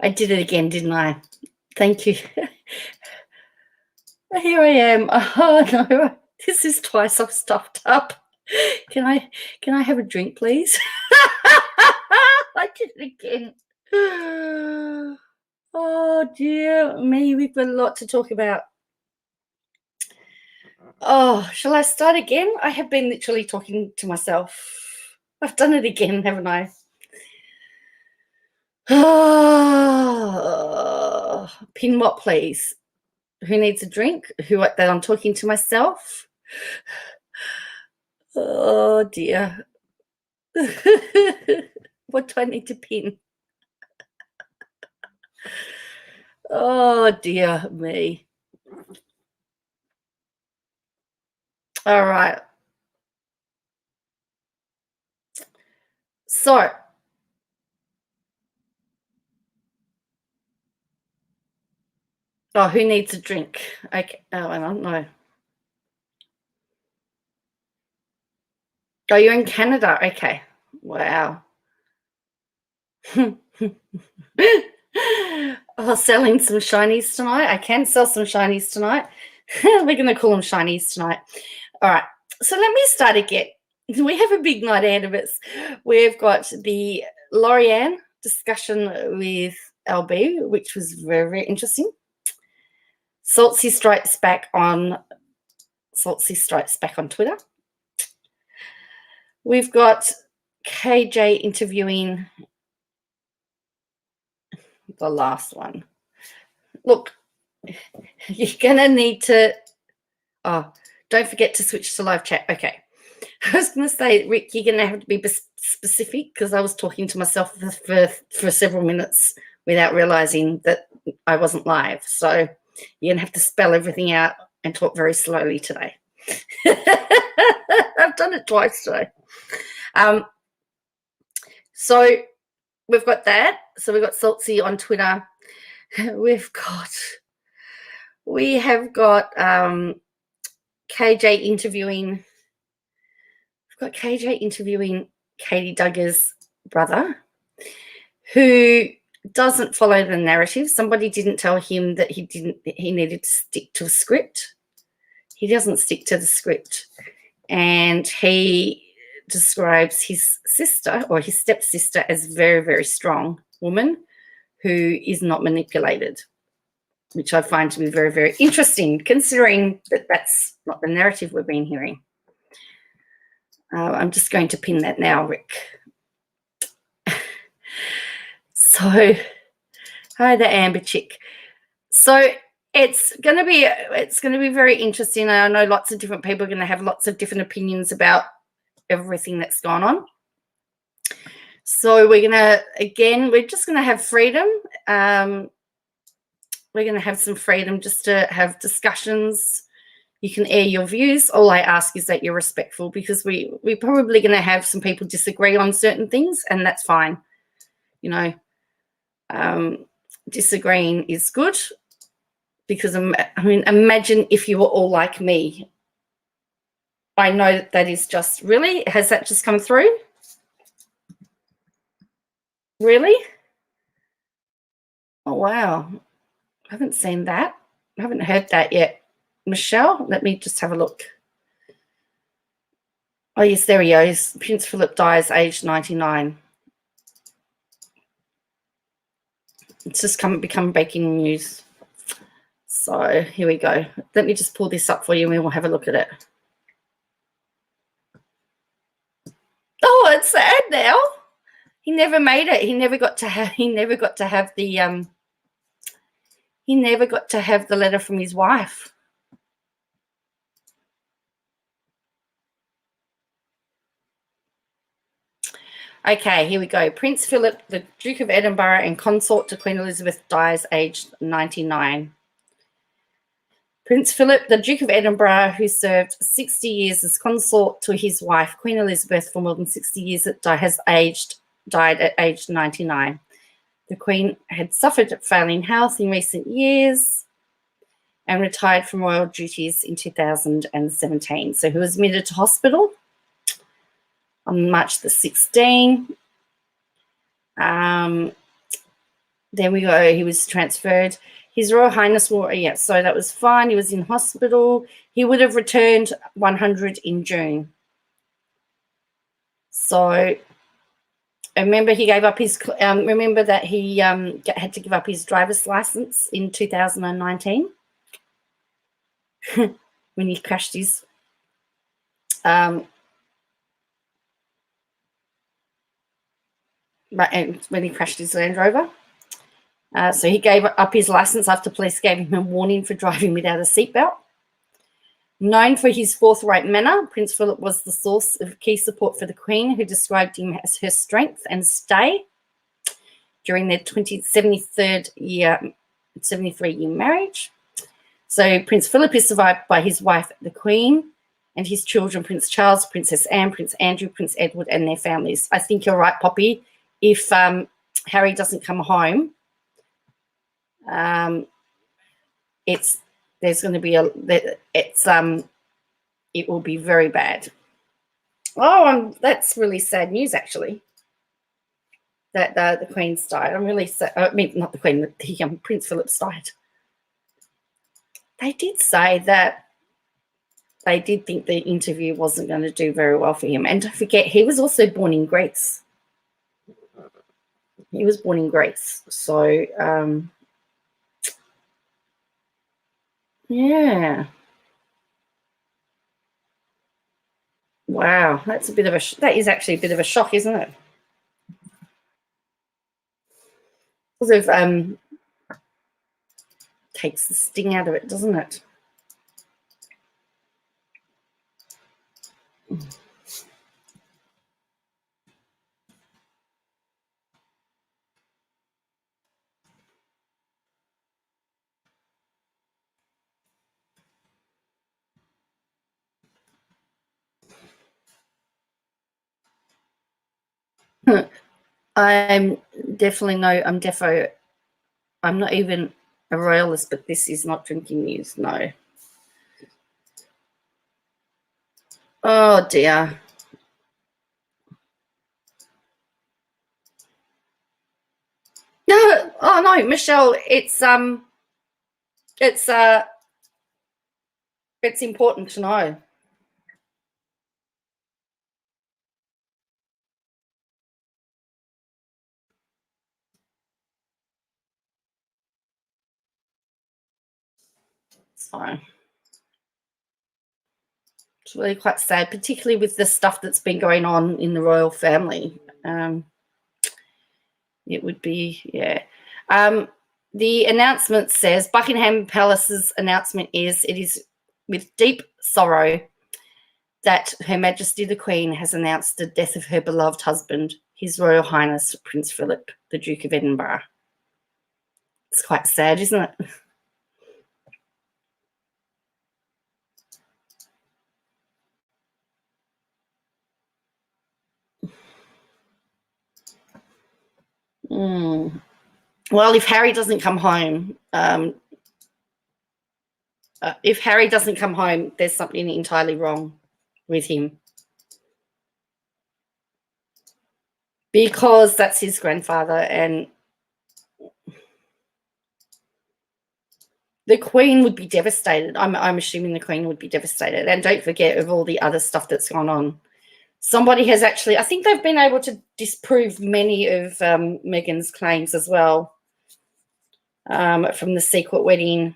I did it again, didn't I? Thank you. Here I am. Oh no, this is twice I've stuffed up. Can I have a drink, please? I did it again. Oh dear me, we've got a lot to talk about. Oh, shall I start again? I have been literally talking to myself. I've done it again, haven't I? Oh, pin what, please? Who needs a drink? That I'm talking to myself? Oh dear. What do I need to pin? Oh dear me. All right. So, who needs a drink? Okay. Oh, I don't know. Oh, you're in Canada. Okay. Wow. Selling some shinies tonight. I can sell some shinies tonight. We're going to call them shinies tonight. All right. So let me start again. We have a big night ahead of us. We've got the Lorianne discussion with LB, which was very, very interesting. Saltsy strikes back on Twitter. We've got KJ interviewing the last one. Look, you're going to need to... Oh, don't forget to switch to live chat. Okay. I was going to say, Rick, you're going to have to be specific because I was talking to myself for several minutes without realizing that I wasn't live. So you're going to have to spell everything out and talk very slowly today. I've done it twice today. So we've got that. So we've got Saltsy on Twitter. We have got KJ interviewing. We've got KJ interviewing Katie Duggar's brother, who doesn't follow the narrative. Somebody didn't tell him that he needed to stick to a script. He doesn't stick to the script. And he describes his sister or his stepsister as a very, very strong woman who is not manipulated, which I find to be very, very interesting, considering that that's not the narrative we've been hearing. I'm just going to pin that now, Rick. So, hi, the Amber Chick. So it's going to be very interesting. I know lots of different people are going to have lots of different opinions about everything that's gone on. So we're just going to have freedom. We're going to have some freedom just to have discussions. You can air your views. All I ask is that you're respectful, because we're probably going to have some people disagree on certain things, and that's fine. You know, disagreeing is good, because, I mean, imagine if you were all like me. I know that is just, really? Has that just come through? Really? Oh, wow. I haven't seen that. I haven't heard that yet. Michelle, let me just have a look. Oh, yes, there he is. Prince Philip dies aged 99. It's just become breaking news. So here we go. Let me just pull this up for you and we'll have a look at it. Oh, it's sad now. He never made it. He never got to have the letter from his wife. Okay, here we go. Prince Philip, the Duke of Edinburgh and consort to Queen Elizabeth, dies aged 99. Prince Philip, the Duke of Edinburgh, who served 60 years as consort to his wife, Queen Elizabeth, for more than 60 years, died at age 99. The Queen had suffered failing health in recent years and retired from royal duties in 2017. So he was admitted to hospital on March the 16th. There we go. He was transferred. His Royal Highness wore, yeah, so that was fine. He was in hospital. He would have returned 100 in June. So remember he gave up his, remember that he had to give up his driver's license in 2019 when he crashed his, when he crashed his Land Rover. So he gave up his license after police gave him a warning for driving without a seatbelt. Known for his forthright manner, Prince Philip was the source of key support for the Queen, who described him as her strength and stay during their 73-year marriage. So Prince Philip is survived by his wife, the Queen, and his children, Prince Charles, Princess Anne, Prince Andrew, Prince Edward, and their families. I think you're right, Poppy. If Harry doesn't come home, there's going to be it will be very bad. Oh, that's really sad news, actually, that the Queen's died. I'm really sad. I mean, not the Queen, the Prince Philip's died. They did say that they did think the interview wasn't going to do very well for him. And don't forget, he was also born in Greece. He was born in Greece. So, yeah. Wow, that's a bit of that is actually a bit of a shock, isn't it? Sort of takes the sting out of it, doesn't it? I'm not even a royalist, but this is not drinking news, no. Oh dear. No, oh no, Michelle, it's important to know. So it's really quite sad, particularly with the stuff that's been going on in the royal family. It would be, yeah. The announcement says, Buckingham Palace's announcement is, it is with deep sorrow that Her Majesty the Queen has announced the death of her beloved husband, His Royal Highness Prince Philip, the Duke of Edinburgh. It's quite sad, isn't it? Well, if Harry doesn't come home, there's something entirely wrong with him. Because that's his grandfather, and the Queen would be devastated. I'm assuming the Queen would be devastated. And don't forget of all the other stuff that's gone on. Somebody has actually, I think they've been able to disprove many of Meghan's claims as well, from the secret wedding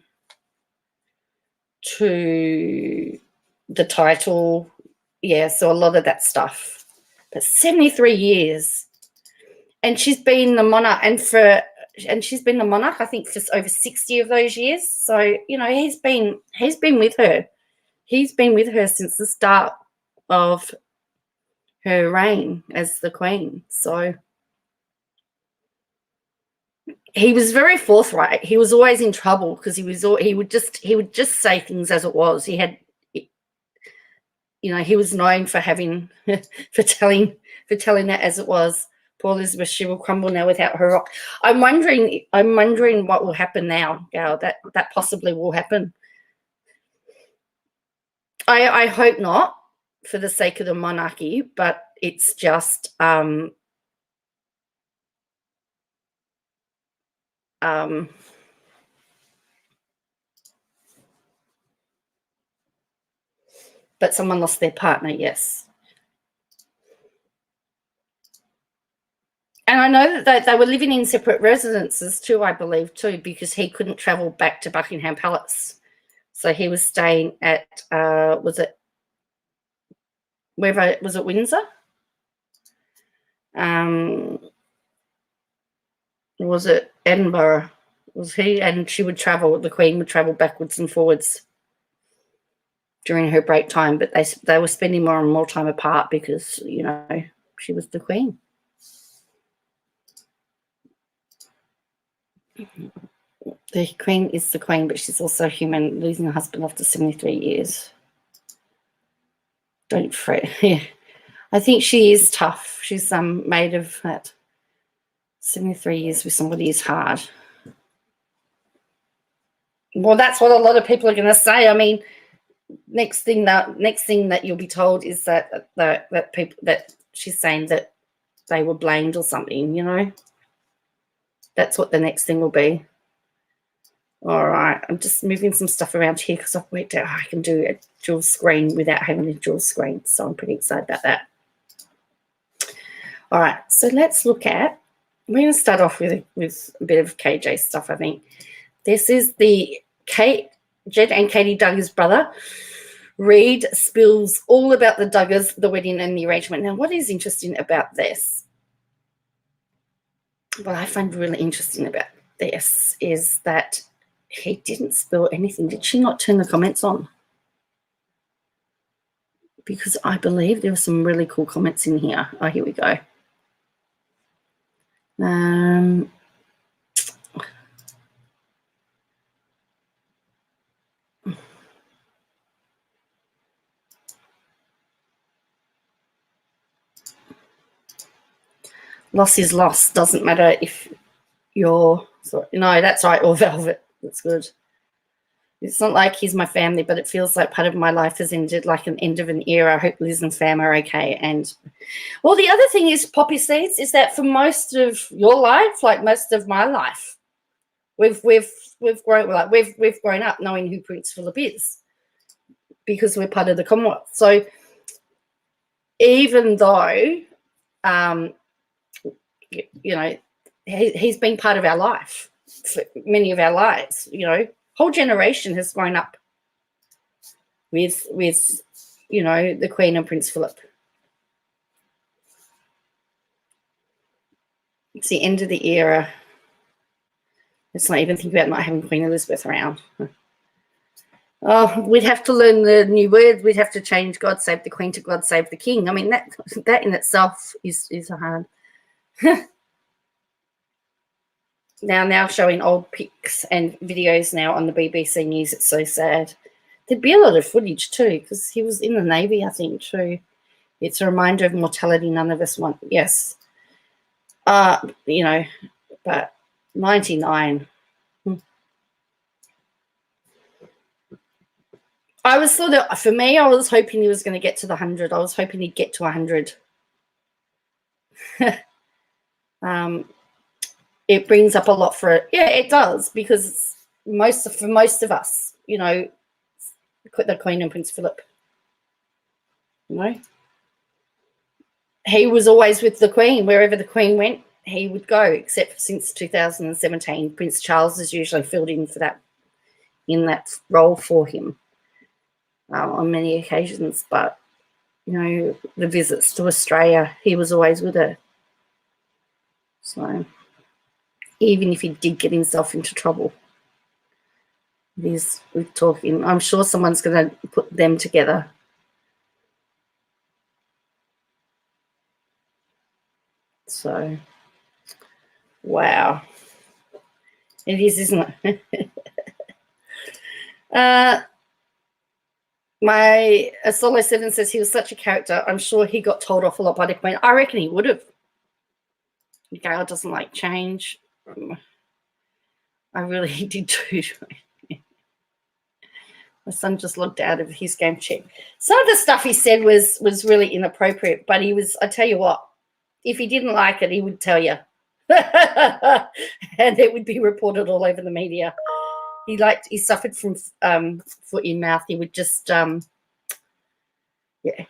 to the title. Yeah, so a lot of that stuff. But 73 years. And she's been the monarch, she's been the monarch, I think, for over 60 of those years. So, you know, he's been with her. He's been with her since the start of her reign as the Queen. So he was very forthright. He was always in trouble because he would just say things as it was. He had, you know, he was known for having for telling that as it was. Poor Elizabeth, she will crumble now without her rock. I'm wondering what will happen now, Gail. That possibly will happen. I hope not, for the sake of the monarchy, but it's just but someone lost their partner, yes. And I know that they were living in separate residences too, I believe, too, because he couldn't travel back to Buckingham Palace. So he was staying at, was it Windsor? Was it Edinburgh? Was he? And she would travel, the Queen would travel backwards and forwards during her break time, but they were spending more and more time apart because, you know, she was the Queen. The Queen is the Queen, but she's also human, losing a husband after 73 years. Don't fret. Yeah. I think she is tough. She's made of that. 73 years with somebody is hard. Well, that's what a lot of people are going to say. I mean, next thing that you'll be told is that she's saying that they were blamed or something, you know. That's what the next thing will be. All right, I'm just moving some stuff around here because I've worked out how I can do a dual screen without having a dual screen, so I'm pretty excited about that. All right, so let's look at, we're going to start off with a bit of KJ stuff, I think. This is the Jed and Katie Duggar's brother. Reid spills all about the Duggars, the wedding and the arrangement. Now, what is interesting about this, what I find really interesting about this is that he didn't spill anything. Did she not turn the comments on? Because I believe there were some really cool comments in here. Oh, here we go. Loss is loss. Doesn't matter if you're, sorry, no, that's right, or velvet. That's good. It's not like he's my family, but it feels like part of my life has ended, like an end of an era. I hope Liz and Fam are okay. And well, the other thing is, Poppy Seeds, is that for most of your life, like most of my life, we've grown up knowing who Prince Philip is because we're part of the Commonwealth. So even though, you know, he's been part of our life for many of our lives, you know. Whole generation has grown up with you know, the Queen and Prince Philip. It's the end of the era. Let's not even think about not having Queen Elizabeth around. Oh, we'd have to learn the new word. We'd have to change God Save the Queen to God Save the King. I mean, that in itself is hard. Now showing old pics and videos now on the BBC News. It's so sad. There'd be a lot of footage too because he was in the Navy, I think, too. It's a reminder of mortality none of us want. Yes. You know, but 99. I was for me, I was hoping he was going to get to the 100. I was hoping he'd get to 100. It brings up a lot for it. Yeah, it does, because for most of us, you know, the Queen and Prince Philip, you know, he was always with the Queen. Wherever the Queen went, he would go, except for since 2017. Prince Charles has usually filled in for that, in that role for him on many occasions. But, you know, the visits to Australia, he was always with her. So even if he did get himself into trouble, we're talking, I'm sure someone's going to put them together. So, wow. It is, isn't it? My Solo 7 says he was such a character. I'm sure he got told off a lot by the Queen. I reckon he would have. Gail doesn't like change. I really did too. My son just logged out of his game check. Some of the stuff he said was really inappropriate, but he was, I tell you what, if he didn't like it, he would tell you. and it would be reported all over the media. He suffered from foot in mouth. He would just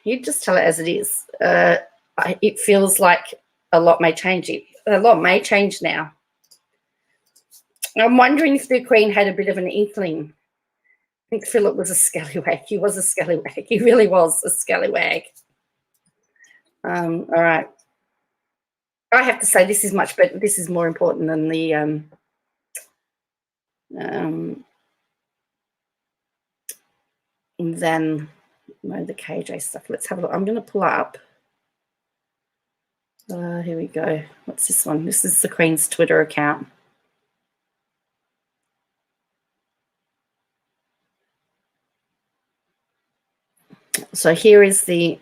he'd just tell it as it is. It feels like a lot may change. A lot may change now. I'm wondering if the Queen had a bit of an inkling. I think Philip was a scallywag. He was a scallywag. He really was a scallywag. All right. I have to say this is much better. This is more important than the KJ stuff. Let's have a look. I'm going to pull up. Here we go. What's this one? This is the Queen's Twitter account. So here is the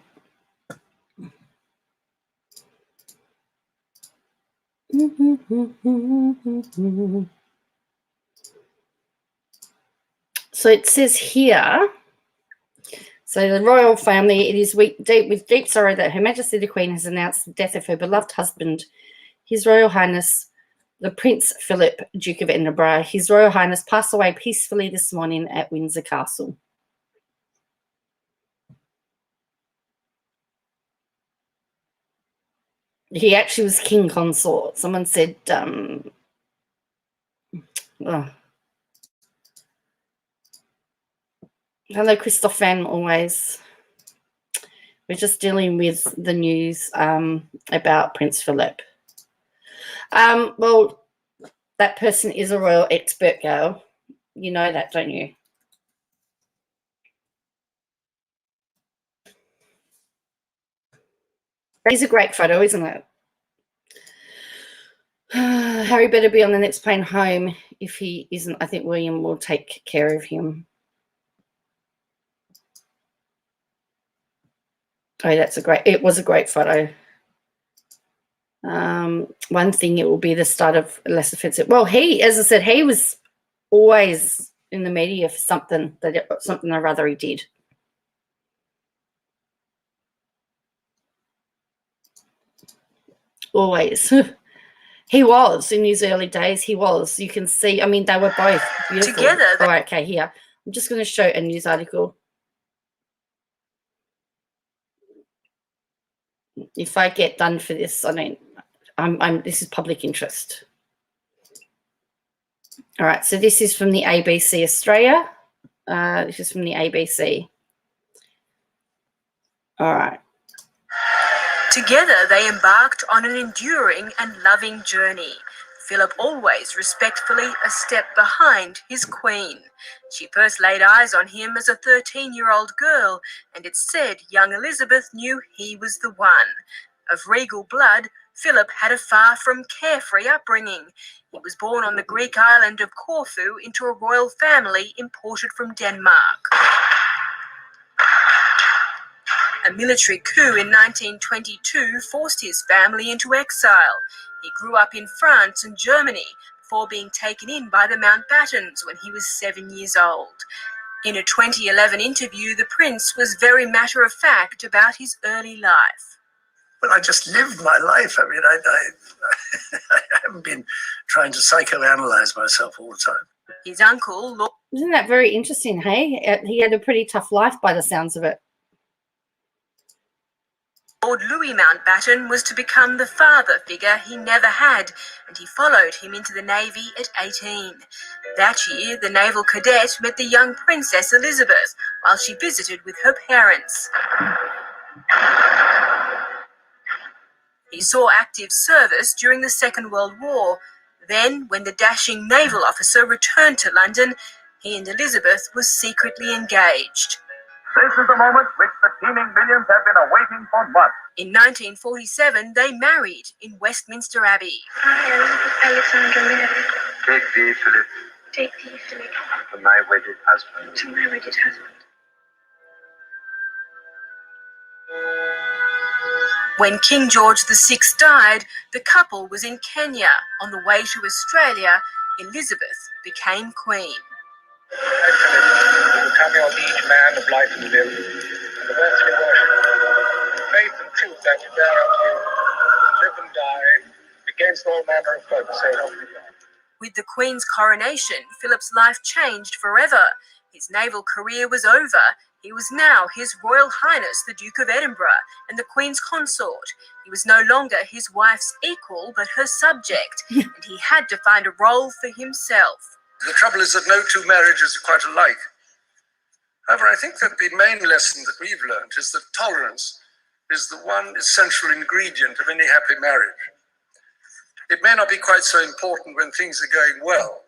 so it says here, so the royal family, it is with deep sorrow that Her Majesty the Queen has announced the death of her beloved husband, His Royal Highness the Prince Philip, Duke of Edinburgh. His Royal Highness passed away peacefully this morning at Windsor Castle. He actually was king consort. Someone said, hello, Christoph Van, always. We're just dealing with the news about Prince Philip. Well, that person is a royal expert, girl. You know that, don't you? It's a great photo, isn't it? Harry better be on the next plane home. If he isn't, I think William will take care of him. Oh, it was a great photo. One thing, it will be the start of less offensive. Well, as I said, he was always in the media for something or other he did. Always. He was in his early days. He was. You can see. I mean, they were both beautiful. Together. Oh, okay. Here, I'm just going to show a news article. If I get done for this, I mean, this is public interest. All right. So this is from the ABC Australia. This is from the ABC. All right. Together, they embarked on an enduring and loving journey. Philip always respectfully a step behind his queen. She first laid eyes on him as a 13-year-old girl, and it's said young Elizabeth knew he was the one. Of regal blood, Philip had a far from carefree upbringing. He was born on the Greek island of Corfu into a royal family imported from Denmark. A military coup in 1922 forced his family into exile. He grew up in France and Germany before being taken in by the Mountbattens when he was 7 years old. In a 2011 interview, the prince was very matter-of-fact about his early life. Well, I just lived my life. I mean, I haven't been trying to psychoanalyze myself all the time. His uncle... Isn't that very interesting, hey? He had a pretty tough life by the sounds of it. Lord Louis Mountbatten was to become the father figure he never had, and he followed him into the Navy at 18. That year, the naval cadet met the young Princess Elizabeth while she visited with her parents. He saw active service during the Second World War. Then, when the dashing naval officer returned to London, he and Elizabeth were secretly engaged. This is the moment which the teeming millions have been awaiting for months. In 1947, they married in Westminster Abbey. I, Elizabeth Alexandra Mary, Take thee, Philip, take thee, Philip, to my wedded husband. to my wedded husband. When King George VI died, the couple was in Kenya. On the way to Australia, Elizabeth became queen. To become your liege man of life and limb, and the earthly worship, faith and truth that you bear unto you, live and die, against all manner of folk, so help me God. With the Queen's coronation, Philip's life changed forever. His naval career was over. He was now His Royal Highness the Duke of Edinburgh and the Queen's consort. He was no longer his wife's equal, but her subject, and he had to find a role for himself. The trouble is that no two marriages are quite alike. However, I think that the main lesson that we've learned is that tolerance is the one essential ingredient of any happy marriage. It may not be quite so important when things are going well,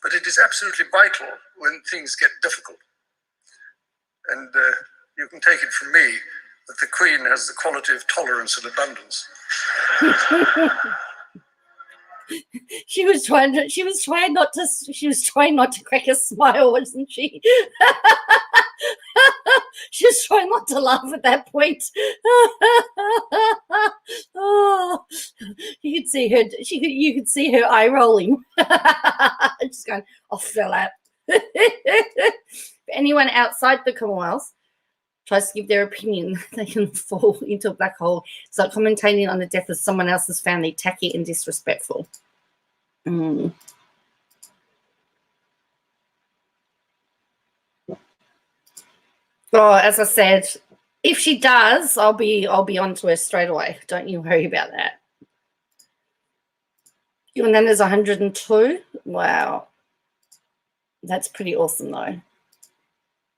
but it is absolutely vital when things get difficult. And you can take it from me that the Queen has the quality of tolerance and abundance. She was trying not to crack a smile, wasn't she? She was trying not to laugh at that point. Oh, you could see her. You could see her eye rolling. Just going, "Oh, fell out." Anyone outside the Commonwealth tries to give their opinion, they can fall into a black hole. It's like commentating on the death of someone else's family, tacky and disrespectful. Oh, as I said, if she does, I'll be onto her straight away. Don't you worry about that. Your Nana's 102. Wow, that's pretty awesome, though.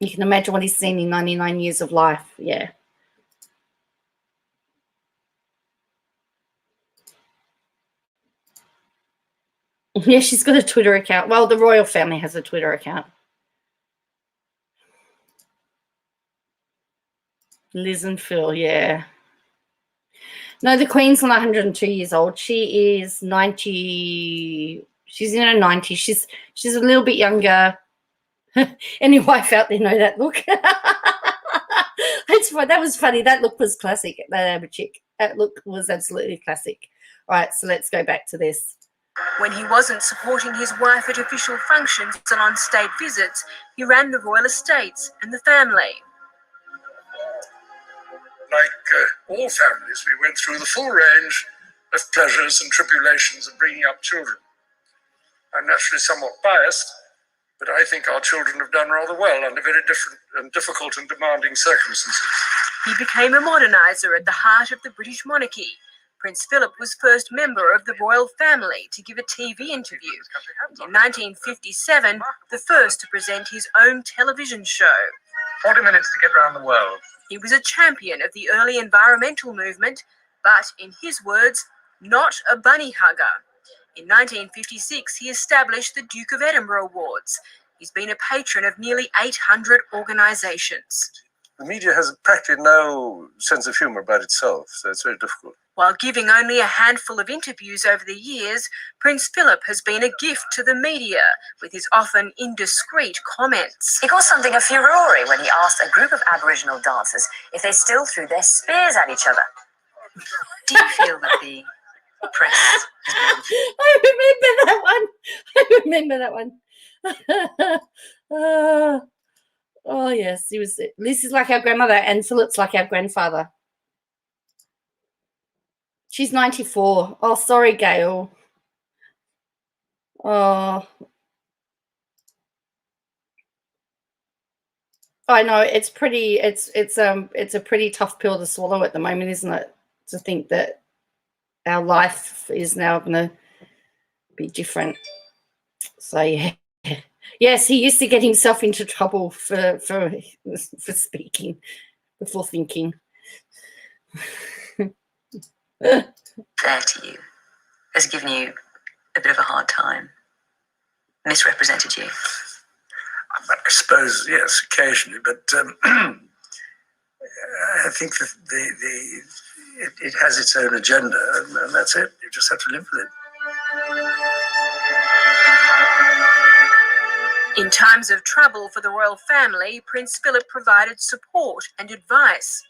You can imagine what he's seen in 99 years of life. Yeah. Yeah, she's got a Twitter account. Well, the royal family has a Twitter account. Liz and Phil, yeah. No, the Queen's not 102 years old. She is 90. She's in her 90s. She's a little bit younger. Any wife out there know that look? That was funny. That look was classic. That Amber chick. That look was absolutely classic. All right, so let's go back to this. When he wasn't supporting his wife at official functions and on state visits, he ran the royal estates and the family. Like all families, we went through the full range of pleasures and tribulations of bringing up children. I'm naturally somewhat biased, but I think our children have done rather well under very different and difficult and demanding circumstances. He became a moderniser at the heart of the British monarchy. Prince Philip was first member of the royal family to give a TV interview. In 1957, the first to present his own television show. 40 minutes to get around the world. He was a champion of the early environmental movement, but, in his words, not a bunny hugger. In 1956, he established the Duke of Edinburgh Awards. He's been a patron of nearly 800 organisations. The media has practically no sense of humour about itself, so it's very difficult. While giving only a handful of interviews over the years, Prince Philip has been a gift to the media with his often indiscreet comments. He caused something of furore when he asked a group of Aboriginal dancers if they still threw their spears at each other. Do you feel that the press has been... I remember that one. Oh, yes. Liz is like our grandmother and Philip's like our grandfather. She's 94. Oh, sorry, Gail. Oh. I know it's a pretty tough pill to swallow at the moment, isn't it? To think that our life is now going to be different. So yeah. Yes, he used to get himself into trouble for speaking before thinking. Fair to you, has given you a bit of a hard time, misrepresented you? I suppose, yes, occasionally, but I think that it has its own agenda, and that's it. You just have to live with it. In times of trouble for the royal family, Prince Philip provided support and advice.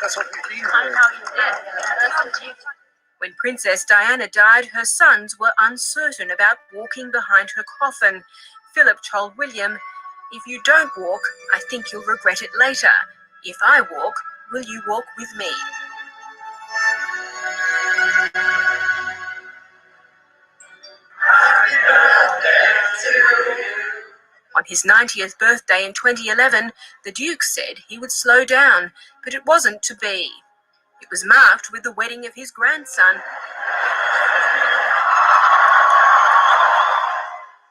That's what we've been doing. When Princess Diana died, her sons were uncertain about walking behind her coffin. Philip told William, "If you don't walk, I think you'll regret it later. If I walk, will you walk with me?" On his 90th birthday in 2011, the Duke said he would slow down, but it wasn't to be. It was marked with the wedding of his grandson,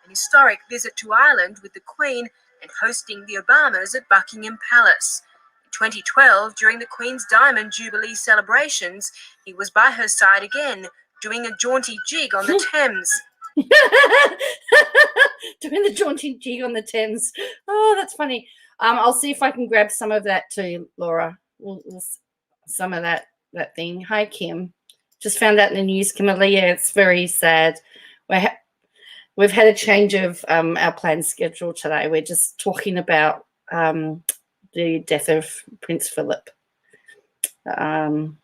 an historic visit to Ireland with the Queen, and hosting the Obamas at Buckingham Palace. In 2012, during the Queen's Diamond Jubilee celebrations, he was by her side again, doing a jaunty jig on the Thames. Doing the jaunty jig on the Thames. Oh, that's funny. I'll see if I can grab some of that too, Laura. Some of that thing. Hi, Kim. Just found out in the news, Kimberly. Yeah, it's very sad. We've had a change of our planned schedule today. We're just talking about the death of Prince Philip. And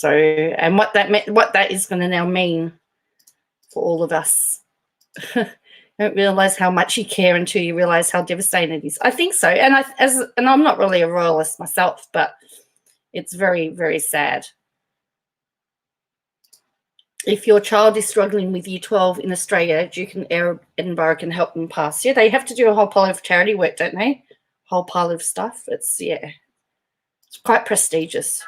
what that is going to now mean for all of us. You don't realise how much you care until you realise how devastating it is. I think so, and I'm not really a royalist myself, but it's very, very sad. If your child is struggling with Year 12 in Australia, Duke and Edinburgh can help them pass. Yeah, they have to do a whole pile of charity work, don't they? Whole pile of stuff. It's quite prestigious.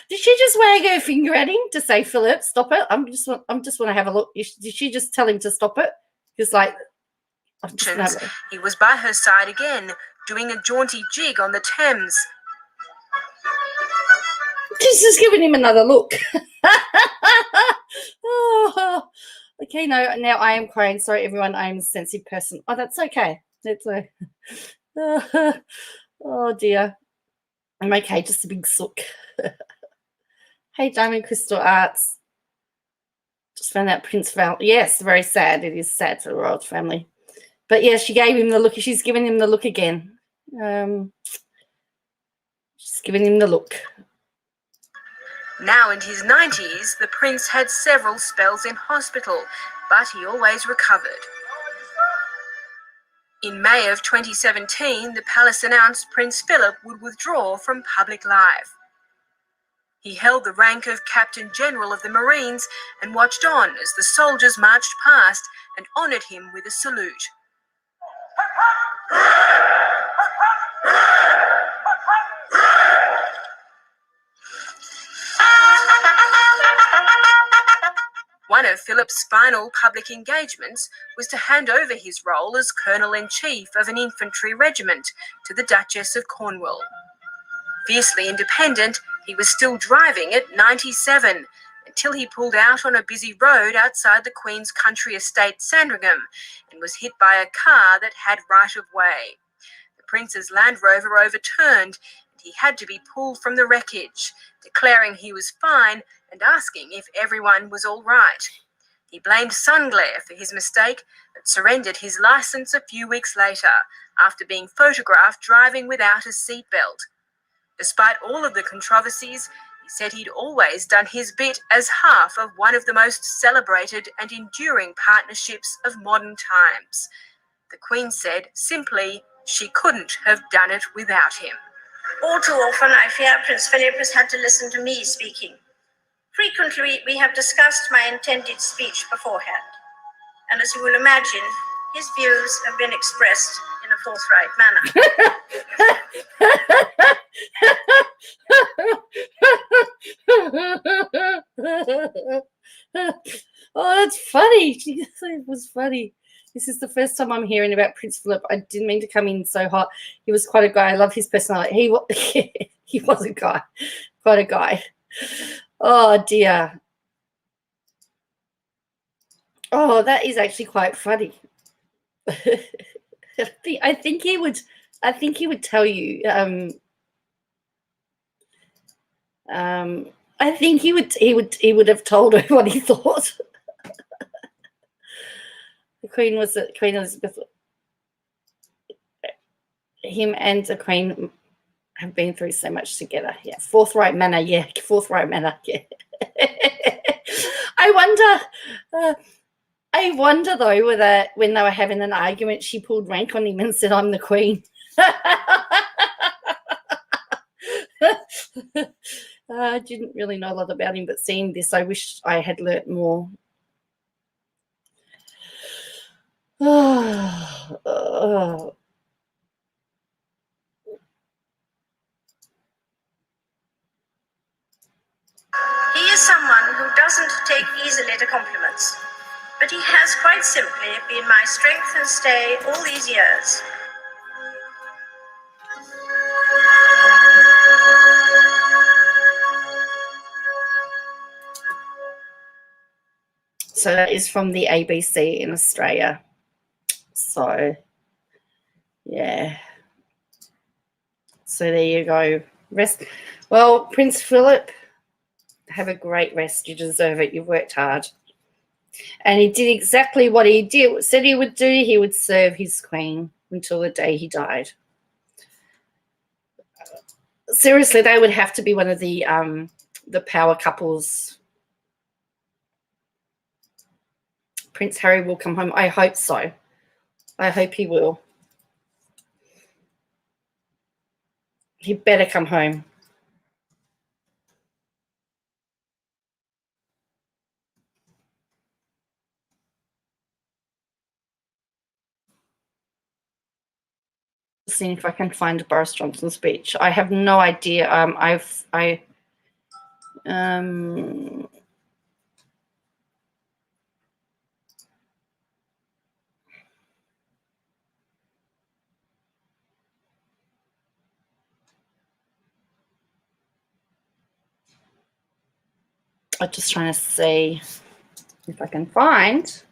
Did she just wag her finger at him to say, Philip, stop it? I'm just want to have a look. Did she just tell him to stop it? Because he was by her side again, doing a jaunty jig on the Thames. She's just giving him another look. Oh, okay, now I am crying. Sorry, everyone. I am a sensitive person. Oh, that's okay. That's oh dear. I'm okay. Just a big sook. Hey, Diamond Crystal Arts. Just found out Prince Philip. Yes, very sad. It is sad for the royal family. But yeah, she gave him the look. She's giving him the look again. She's giving him the look. Now in his 90s, the prince had several spells in hospital, but he always recovered. In May of 2017, the palace announced Prince Philip would withdraw from public life. He held the rank of Captain General of the Marines and watched on as the soldiers marched past and honoured him with a salute. One of Philip's final public engagements was to hand over his role as Colonel-in-Chief of an infantry regiment to the Duchess of Cornwall. Fiercely independent, he was still driving at 97 until he pulled out on a busy road outside the Queen's country estate Sandringham and was hit by a car that had right of way. The Prince's Land Rover overturned and he had to be pulled from the wreckage, declaring he was fine and asking if everyone was all right. He blamed sun glare for his mistake, but surrendered his licence a few weeks later after being photographed driving without a seatbelt. Despite all of the controversies, he said he'd always done his bit as half of one of the most celebrated and enduring partnerships of modern times. The Queen said, simply, she couldn't have done it without him. All too often, I fear Prince Philip has had to listen to me speaking. Frequently, we have discussed my intended speech beforehand, and as you will imagine, his views have been expressed in a forthright manner. Oh, that's funny. It was funny. This is the first time I'm hearing about Prince Philip. I didn't mean to come in so hot. He was quite a guy. I love his personality. He was a guy. Quite a guy. Oh, dear. Oh, that is actually quite funny. I think he would tell you. I think he would have told her what he thought. Queen Elizabeth. Him and the Queen have been through so much together. Yeah, forthright manner. Yeah, forthright manner. Yeah. I wonder though whether when they were having an argument, she pulled rank on him and said, "I'm the Queen." I didn't really know a lot about him, but seeing this, I wish I had learnt more. He is someone who doesn't take easily to compliments, but he has quite simply been my strength and stay all these years. So that is from the ABC in Australia. So, yeah. So there you go. Rest. Well, Prince Philip, have a great rest. You deserve it. You've worked hard. And he did exactly what he said he would do. He would serve his queen until the day he died. Seriously, they would have to be one of the power couples. Prince Harry will come home. I hope so. I hope he will. He better come home. Seeing if I can find Boris Johnson's speech. I have no idea. I I'm just trying to see if I can find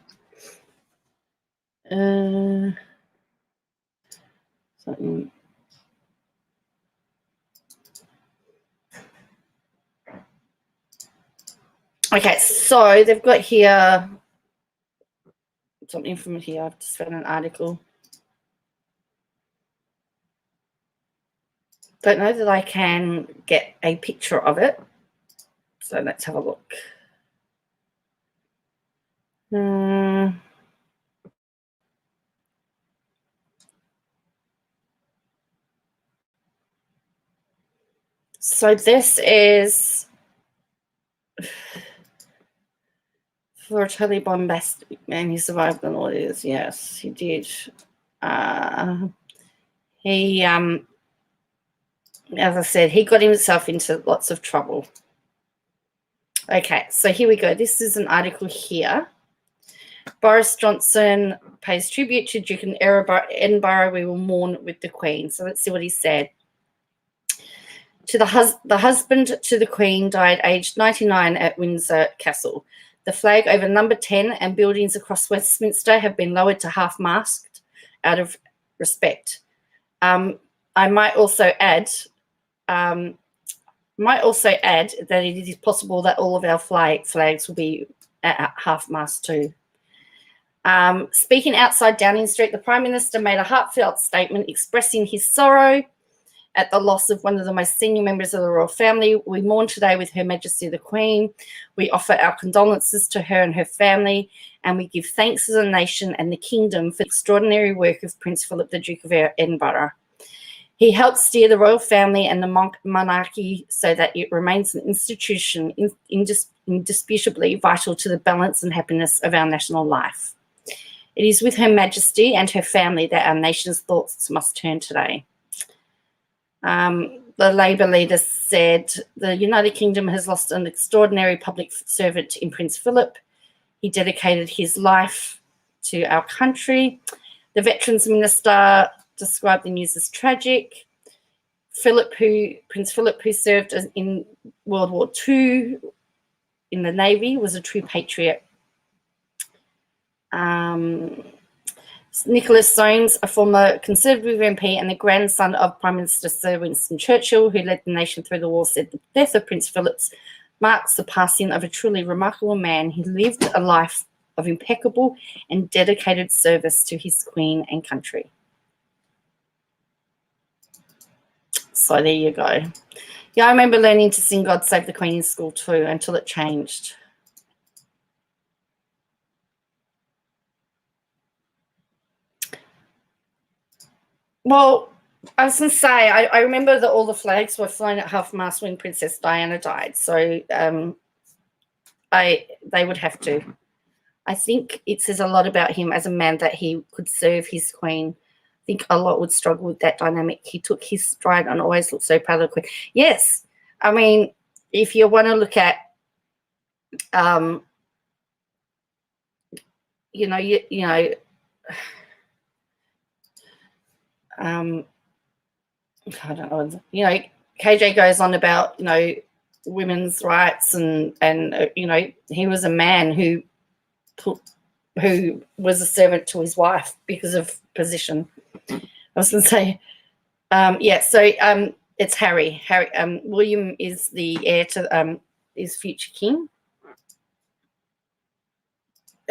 something. Okay, so they've got here something from here. I've just found an article. Don't know that I can get a picture of it. So let's have a look. So this is for a totally bombastic man. He survived on all this. Yes, he did. He, as I said, he got himself into lots of trouble. Okay, so here we go. This is an article here. Boris Johnson pays tribute to Duke in Edinburgh. We will mourn with the Queen. So let's see what he said. To the husband to the Queen died aged 99 at Windsor Castle. The flag over number 10 and buildings across Westminster have been lowered to half-mast out of respect. I might also add that it is possible that all of our flags will be at half-mast too. Speaking outside Downing Street, the Prime Minister made a heartfelt statement expressing his sorrow at the loss of one of the most senior members of the royal family. We mourn today with Her Majesty the Queen. We offer our condolences to her and her family, and we give thanks as a nation and the kingdom for the extraordinary work of Prince Philip, the Duke of Edinburgh. He helped steer the royal family and the monarchy so that it remains an institution indisputably vital to the balance and happiness of our national life. It is with Her Majesty and her family that our nation's thoughts must turn today. The Labour leader said the United Kingdom has lost an extraordinary public servant in Prince Philip. He dedicated his life to our country. The Veterans Minister described the news as tragic. Prince Philip, who served in World War II in the Navy, was a true patriot. Nicholas Soames, a former Conservative MP and the grandson of Prime Minister Sir Winston Churchill, who led the nation through the war, said the death of Prince Philip marks the passing of a truly remarkable man who lived a life of impeccable and dedicated service to his Queen and country. So there you go. Yeah, I remember learning to sing God Save the Queen in school too until it changed. Well, I was going to say, I remember that all the flags were flown at half-mast when Princess Diana died. So they would have to. I think it says a lot about him as a man that he could serve his queen. I think a lot would struggle with that dynamic. He took his stride and always looked so proud of the queen. Yes. I mean, if you want to look at, I don't know, KJ goes on about, women's rights and he was a man who was a servant to his wife because of position. I was going to say, it's Harry. William is the heir to is future king.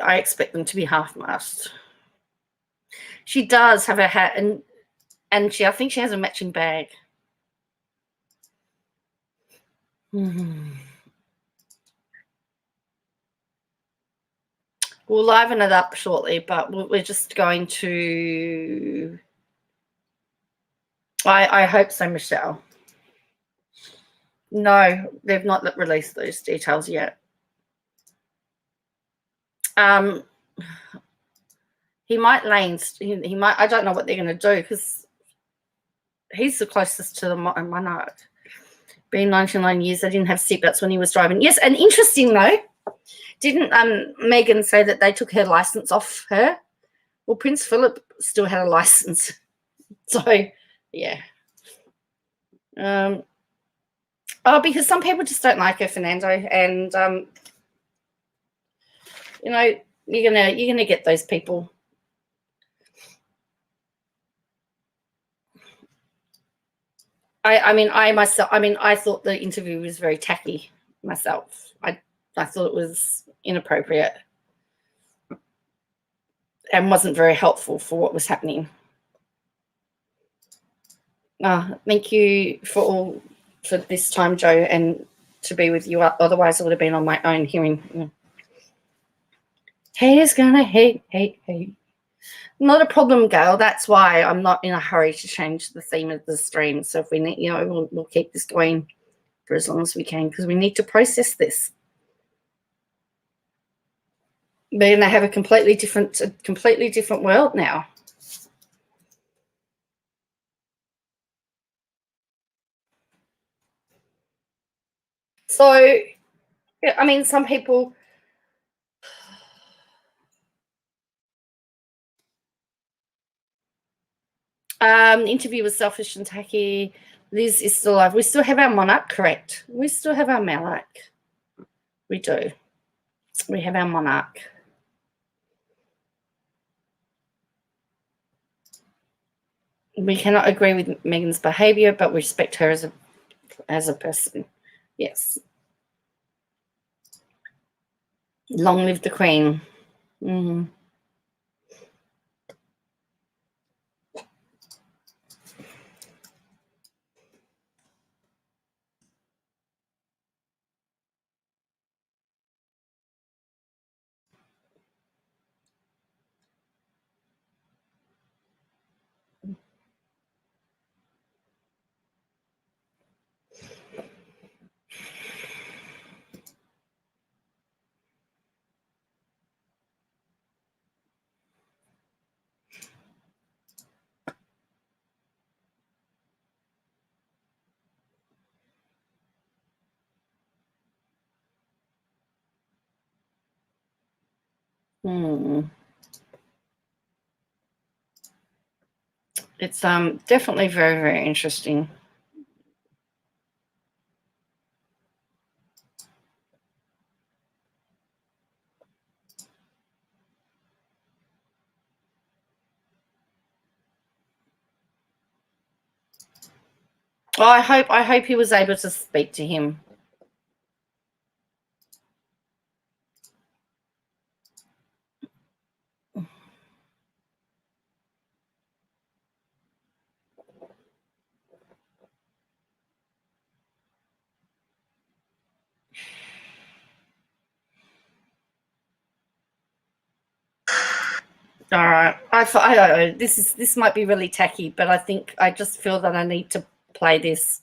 I expect them to be half-mast. She does have a hat, and I think she has a matching bag. We'll liven it up shortly, but we're just going to. I hope so, Michelle. No, they've not released those details yet. He might Lanes. He might. I don't know what they're going to do because he's the closest to the monarch. Been 99 years. They didn't have seatbelts when he was driving. Yes, and interesting though, didn't Meghan say that they took her license off her? Well, Prince Philip still had a license. So, yeah. Because some people just don't like her, Fernando, and you're gonna get those people. I thought the interview was very tacky myself. I thought it was inappropriate and wasn't very helpful for what was happening. Thank you for this time, Joe, and to be with you. Otherwise, I would have been on my own hearing. Haters gonna hate. Not a problem, Gail. That's why I'm not in a hurry to change the theme of the stream. So if we need, we'll keep this going for as long as we can because we need to process this. We're going to have a completely different world now. So, I mean, some people. The interview was selfish and tacky. Liz is still alive. We still have our monarch, correct? We still have our monarch. We do. We have our monarch. We cannot agree with Meghan's behaviour, but we respect her as a person. Yes. Long live the Queen. Mm-hmm. It's definitely very, very interesting. Oh, I hope he was able to speak to him. All right. I don't know. This might be really tacky, but I just feel that I need to play this.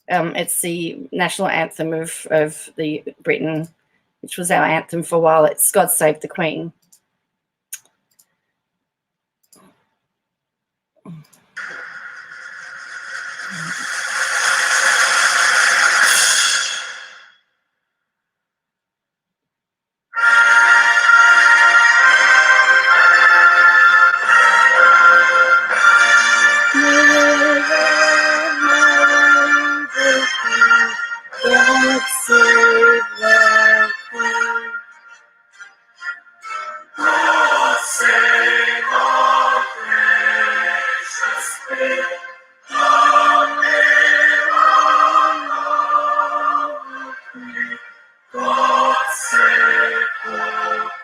It's the national anthem of the Britain, which was our anthem for a while. It's God Save the Queen. God save the Queen. God save our precious Queen. Long live our noble Queen. God save the Queen. Save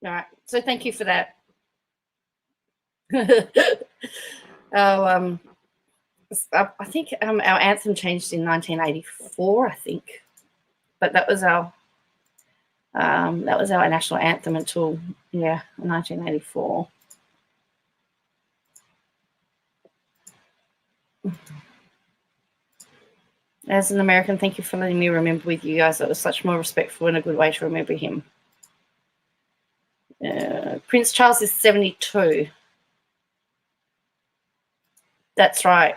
All right, so thank you for that. I think our anthem changed in 1984, I think, but that was our national anthem until 1984. As an American, thank you for letting me remember with you guys. That was such more respectful and a good way to remember him. Prince Charles is 72. That's right.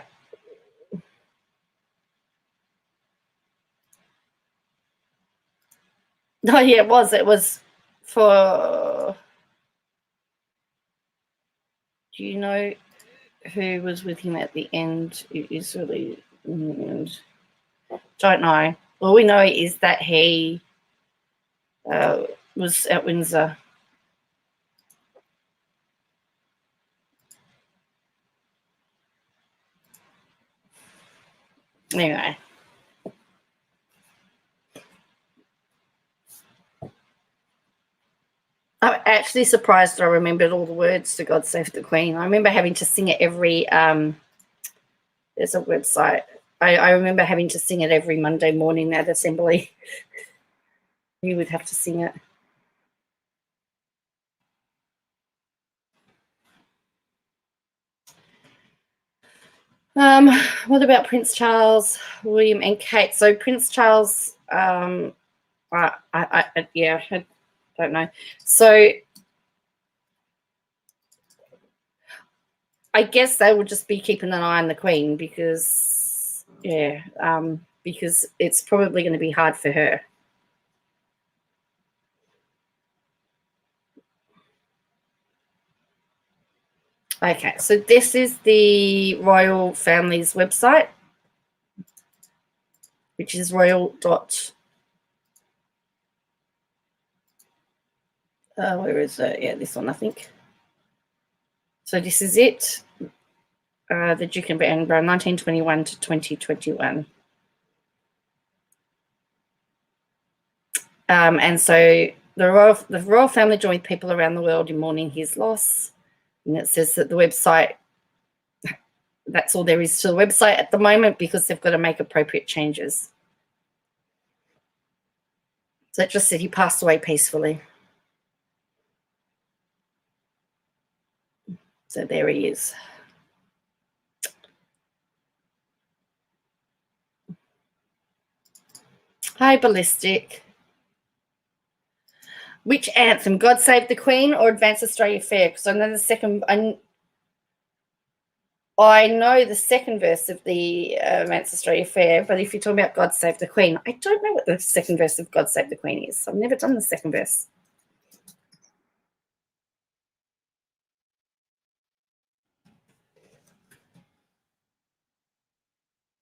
Oh, yeah, it was. It was for... Do you know who was with him at the end? It is really... Don't know. All we know is that he was at Windsor. Anyway. I'm actually surprised I remembered all the words to God Save the Queen. I remember having to sing it every... there's a website. I remember having to sing it every Monday morning at Assembly. You would have to sing it. What about Prince Charles, William, and Kate? So Prince Charles, I don't know. So I guess they will just be keeping an eye on the Queen because it's probably going to be hard for her. Okay, so this is the royal family's website, which is royal. Where is it? Yeah, this one, I think. So this is it. The Duke of Edinburgh, 1921 to 2021. And so the royal family joined people around the world in mourning his loss. And it says that the website, that's all there is to the website at the moment because they've got to make appropriate changes. So it just said he passed away peacefully. So there he is. Hi, Ballistic. Which anthem, God Save the Queen or Advance Australia Fair? Because I know the second... I know the second verse of the Advance Australia Fair, but if you're talking about God Save the Queen, I don't know what the second verse of God Save the Queen is. I've never done the second verse.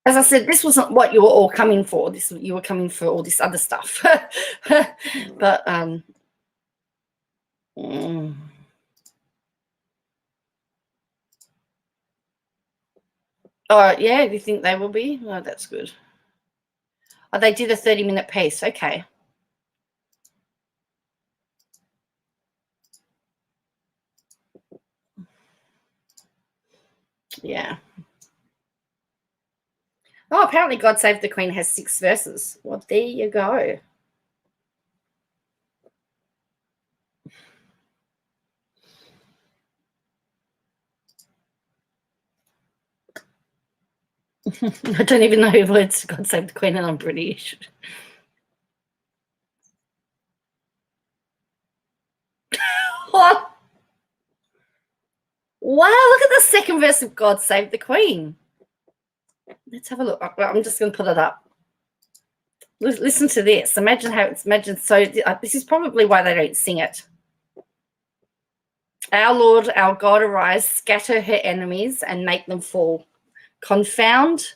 As I said, this wasn't what you were all coming for. You were coming for all this other stuff. But Oh, yeah, do you think they will be? Oh, that's good. Oh, they did a 30-minute piece. Okay. Yeah. Oh, apparently God Save the Queen has 6 verses. Well, there you go. I don't even know the words to God Save the Queen, and I'm British. What? Wow, look at the second verse of God Save the Queen. Let's have a look. I'm just going to put it up. Listen to this. Imagine how it's this is probably why they don't sing it. Our Lord, our God, arise, scatter her enemies and make them fall. Confound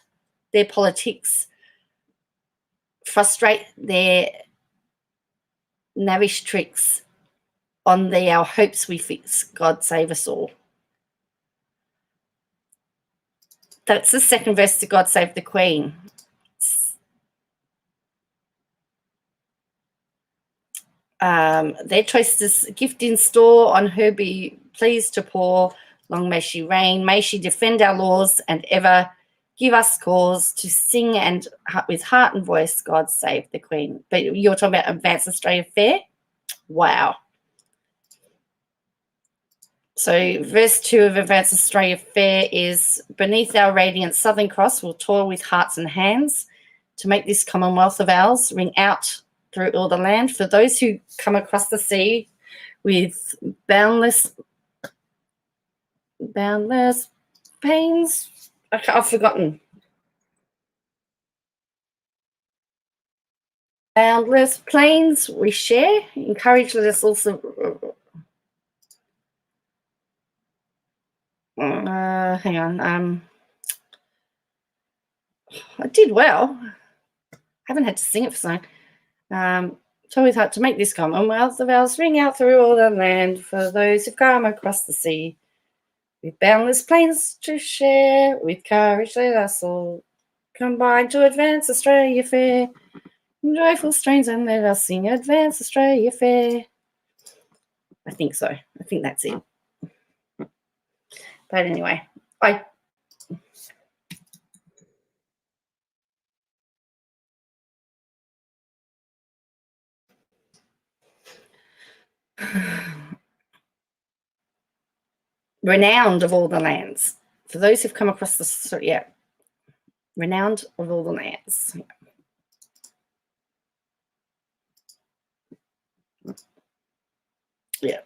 their politics, frustrate their knavish tricks. On thee our hopes we fix. God save us all. That's the second verse to God Save the Queen. Their choice is gift in store, on her be pleased to pour. Long may she reign, may she defend our laws and ever give us cause to sing and with heart and voice, God save the Queen. But you're talking about Advance Australia Fair? Wow. So verse 2 of Advance Australia Fair is, beneath our radiant Southern Cross we'll toil with hearts and hands to make this Commonwealth of ours ring out through all the land. For those who come across the sea with boundless pains. I've forgotten. Boundless plains we share. Encourage, let us also. Hang on. I did well. I haven't had to sing it for so long. It's always hard to make this Commonwealth of ours ring out through all the land for those who've come across the sea. With boundless plains to share, with courage let us all combine to advance Australia fair. In joyful strains and let us sing Advance Australia Fair. I think so. I think that's it. But anyway, renowned of all the lands. For those who've come across the, renowned of all the lands. Yeah.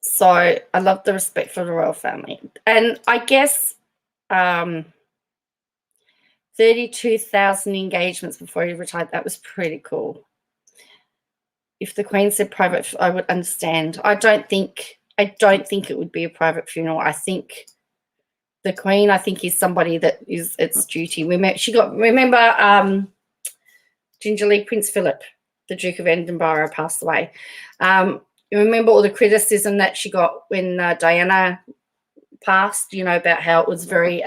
So I love the respect for the royal family. And I guess 32,000 engagements before he retired, that was pretty cool. If the Queen said private, I would understand. I don't think it would be a private funeral. I think the Queen, is somebody that is its duty. Remember gingerly Prince Philip, the Duke of Edinburgh, passed away. You remember all the criticism that she got when Diana passed, about how it was very,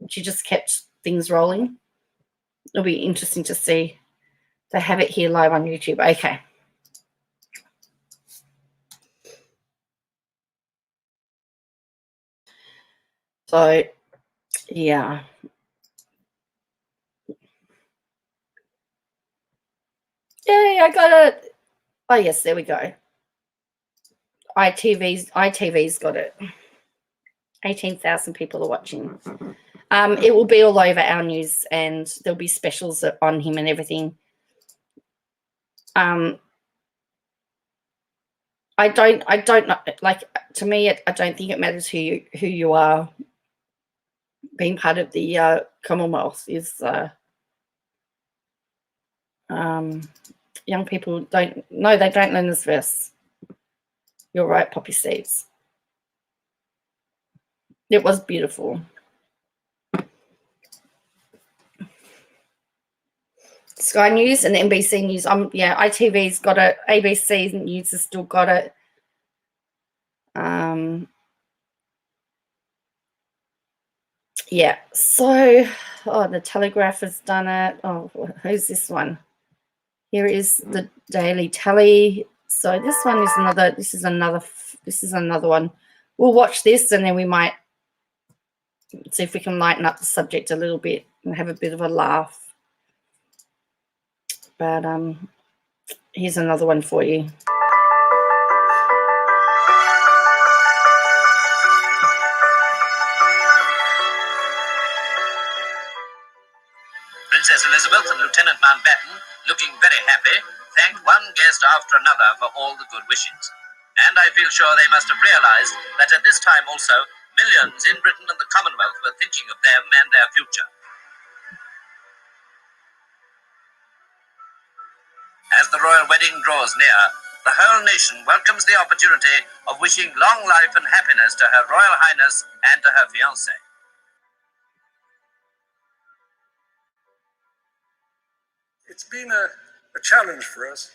she just kept things rolling. It'll be interesting to see. They have it here live on YouTube. Okay. So, yeah. Yay, I got it. Oh, yes, there we go. ITV's got it. 18,000 people are watching. It will be all over our news, and there'll be specials on him and everything. I don't know. Like, to me, I don't think it matters who you are. Being part of the Commonwealth is young people they don't learn this verse. You're right, Poppy Seeds. It was beautiful. Sky News and NBC News. ITV's got it. ABC News has still got it. Yeah, so, the Telegraph has done it. Oh, who's this one? Here is the Daily Tally. So this one is another, this is another one. We'll watch this and then we might see if we can lighten up the subject a little bit and have a bit of a laugh. But here's another one for you. Princess Elizabeth and Lieutenant Mountbatten, looking very happy, thanked one guest after another for all the good wishes. And I feel sure they must have realized that at this time also, millions in Britain and the Commonwealth were thinking of them and their future. As the royal wedding draws near, the whole nation welcomes the opportunity of wishing long life and happiness to Her Royal Highness and to her fiancé. It's been a challenge for us,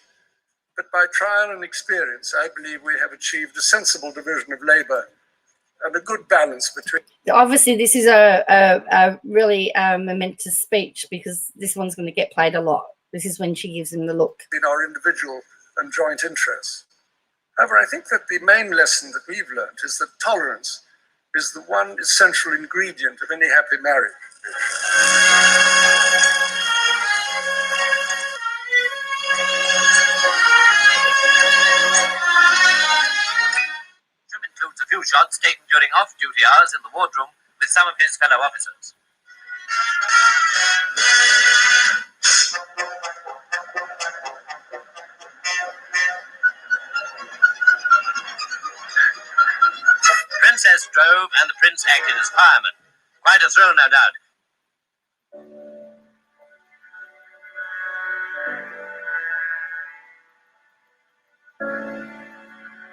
but by trial and experience, I believe we have achieved a sensible division of labour and a good balance between. Obviously, this is a really momentous speech because this one's going to get played a lot. This is when she gives him the look. In our individual and joint interests. However, I think that the main lesson that we've learned is that tolerance is the one essential ingredient of any happy marriage. Film includes a few shots taken during off-duty hours in the wardroom with some of his fellow officers. The Princess drove and the Prince acted as fireman. Quite a thrill, no doubt.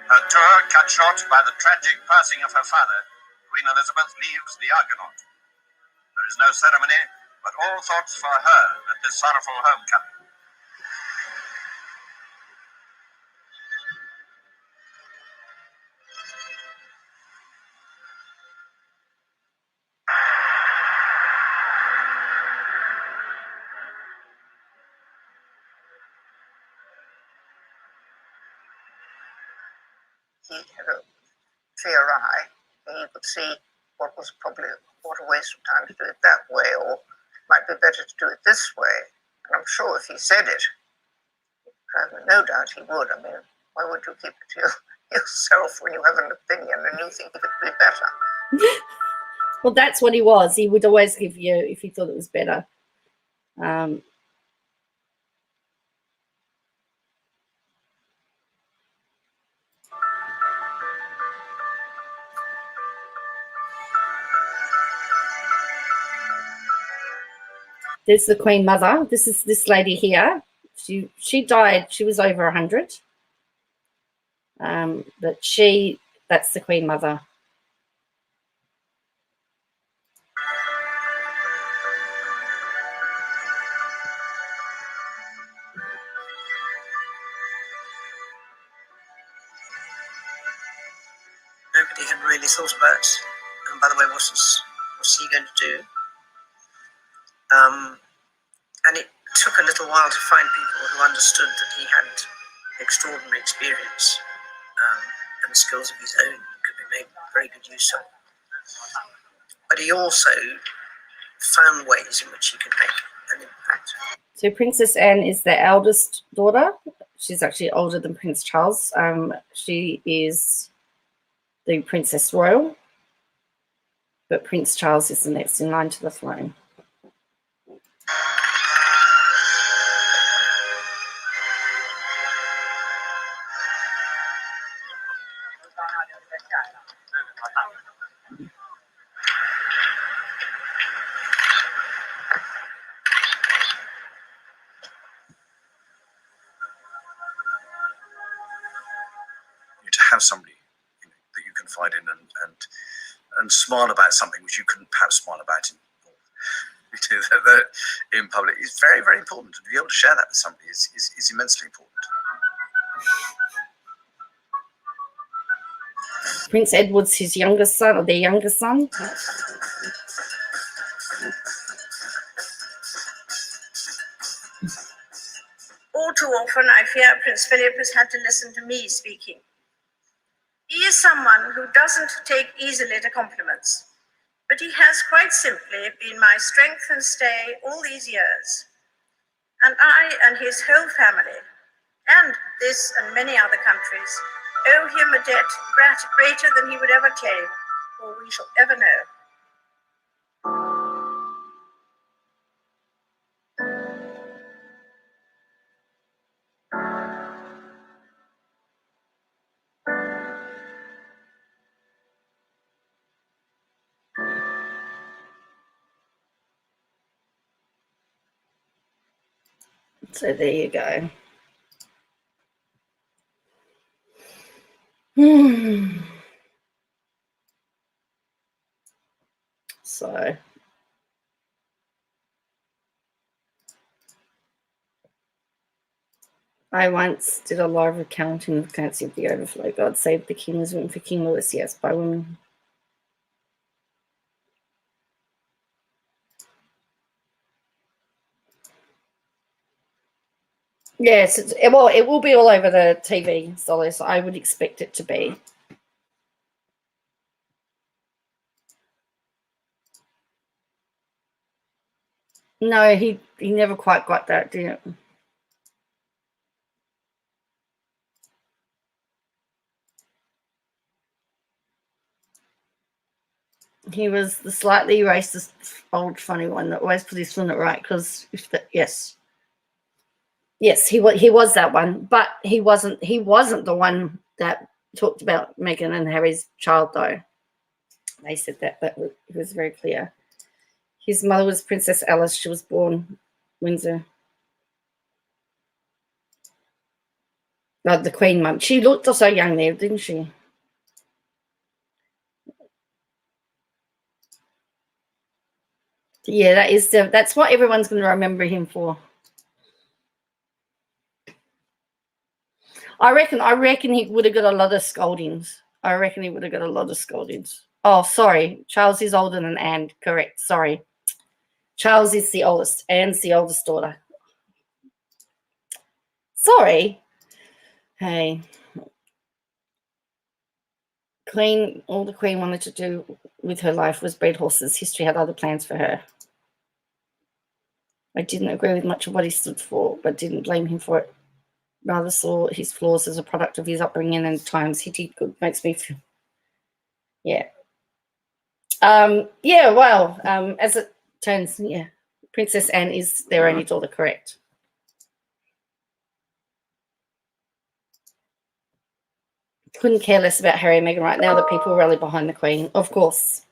Her tour cut short by the tragic passing of her father, Queen Elizabeth leaves the Argonaut. There is no ceremony, but all thoughts for her at this sorrowful homecoming. He had a clear eye, and he could see what was probably what a waste of time to do it that way, or might be better to do it this way. And I'm sure if he said it, I have no doubt he would. I mean, why would you keep it to yourself when you have an opinion and you think it could be better? Well, that's what he was. He would always give you if he thought it was better. There's the Queen Mother. This is this lady here. She died. She was over 100. But that's the Queen Mother. Nobody had really thought about, and by the way, what's he going to do? And it took a little while to find people who understood that he had extraordinary experience and skills of his own that could be made very good use of. But he also found ways in which he could make an impact. So Princess Anne is the eldest daughter. She's actually older than Prince Charles. She is the Princess Royal, but Prince Charles is the next in line to the throne. To have somebody that you can confide in and smile about something which you couldn't perhaps smile about in public is very, very important. To be able to share that with somebody is immensely important. Prince Edward's his youngest son, or their youngest son. often I fear Prince Philip has had to listen to me speaking. He is someone who doesn't take easily to compliments, but he has quite simply been my strength and stay all these years. And I and his whole family, and this and many other countries, owe him a debt greater than he would ever claim, or we shall ever know. So there you go. So I once did a live recounting of Clancy of the Overflow. God Save the King was written for King Louis, yes, by women. Yes, well, it will be all over the TV, Solace. I would expect it to be. No, he never quite got that, did it? He was the slightly racist, old, funny one that always put his foot in it right. Because yes, he was that one, but he wasn't the one that talked about Meghan and Harry's child, though. They said that, but it was very clear. His mother was Princess Alice. She was born Windsor. The Queen mum. She looked so young there, didn't she? Yeah, that's what everyone's going to remember him for. I reckon he would have got a lot of scoldings. Oh, sorry. Charles is older than Anne. Correct. Sorry. Charles is the oldest. Anne's the oldest daughter. Sorry. Hey. All the Queen wanted to do with her life was breed horses. History had other plans for her. I didn't agree with much of what he stood for, but didn't blame him for it. Rather saw his flaws as a product of his upbringing and times he did good. Makes me feel. Yeah. Well, as it turns, Princess Anne is their only daughter, correct. Couldn't care less about Harry and Meghan right now. The people rally behind the Queen, of course.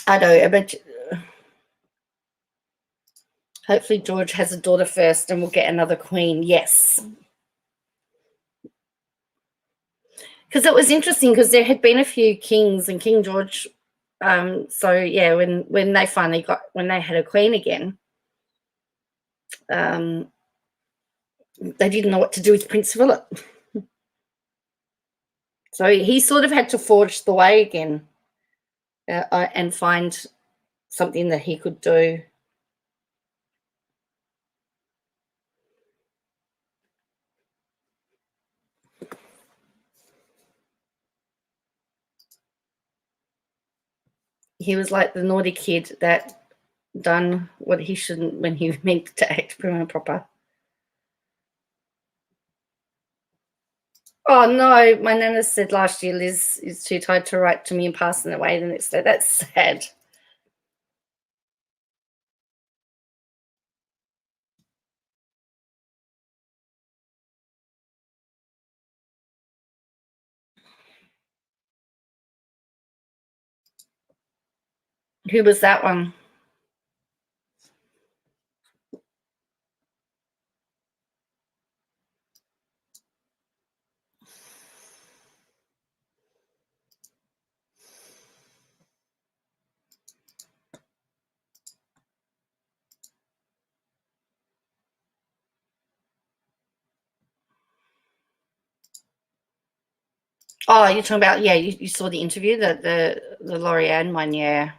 I know, but hopefully George has a daughter first and we'll get another Queen. Yes. Because it was interesting because there had been a few kings and King George. So yeah, when they had a Queen again, they didn't know what to do with Prince Philip. So he sort of had to forge the way again and find something that he could do. He was like the naughty kid that done what he shouldn't when he meant to act prim and proper. Oh no, my nana said last year Liz is too tired to write to me and passing away the next day. That's sad. Who was that one? Oh, you're talking about, you saw the interview, the L'Oreal one, yeah.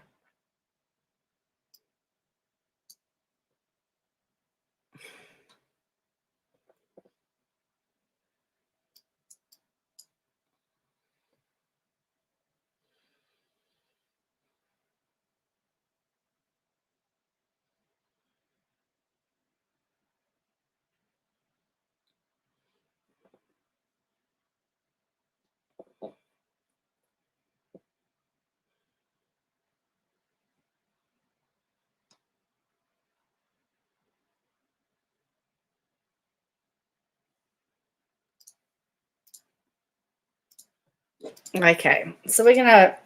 Okay, so we're gonna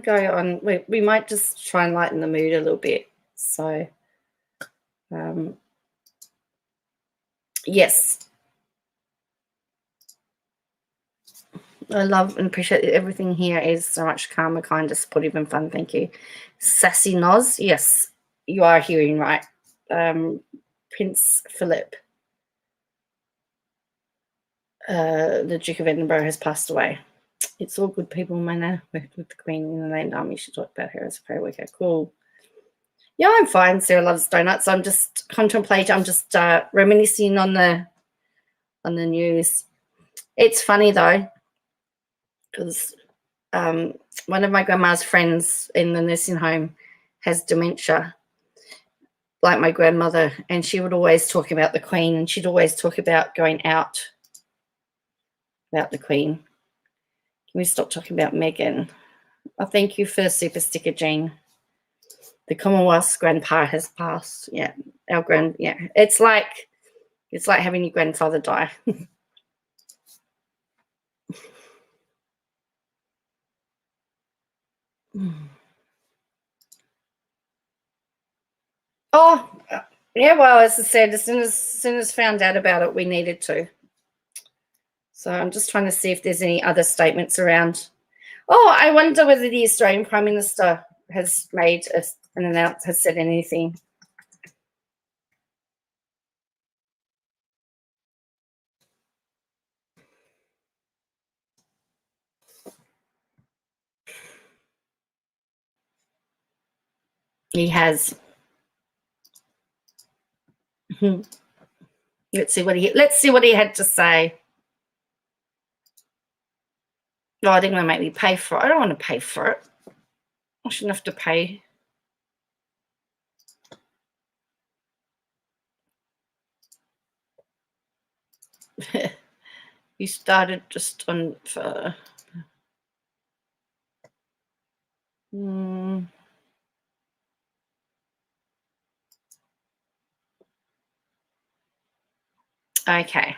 go on. We might just try and lighten the mood a little bit. So, yes, I love and appreciate that everything here is so much calmer, kinder, supportive, and fun. Thank you, Sassy Noz. Yes, you are hearing right. Prince Philip, the Duke of Edinburgh, has passed away. It's all good people, Manna, with the Queen in the Land Army. Should talk about her as a prayer worker. Cool. Yeah, I'm fine. Sarah loves donuts. I'm just contemplating. I'm just reminiscing on the news. It's funny though, because one of my grandma's friends in the nursing home has dementia, like my grandmother, and she would always talk about the Queen, and she'd always talk about going out about the Queen. Can we stop talking about Meghan? Oh, thank you for the super sticker, Jean. The Commonwealth's grandpa has passed. Yeah, yeah. It's like having your grandfather die. Oh, yeah. Well, as I said, as soon as found out about it, we needed to. So I'm just trying to see if there's any other statements around. Oh, I wonder whether the Australian Prime Minister has made an announcement, has said anything. He has. Let's see what he had to say. Oh, they're going to make me pay for it. I don't want to pay for it. I shouldn't have to pay. You started just on for. Okay.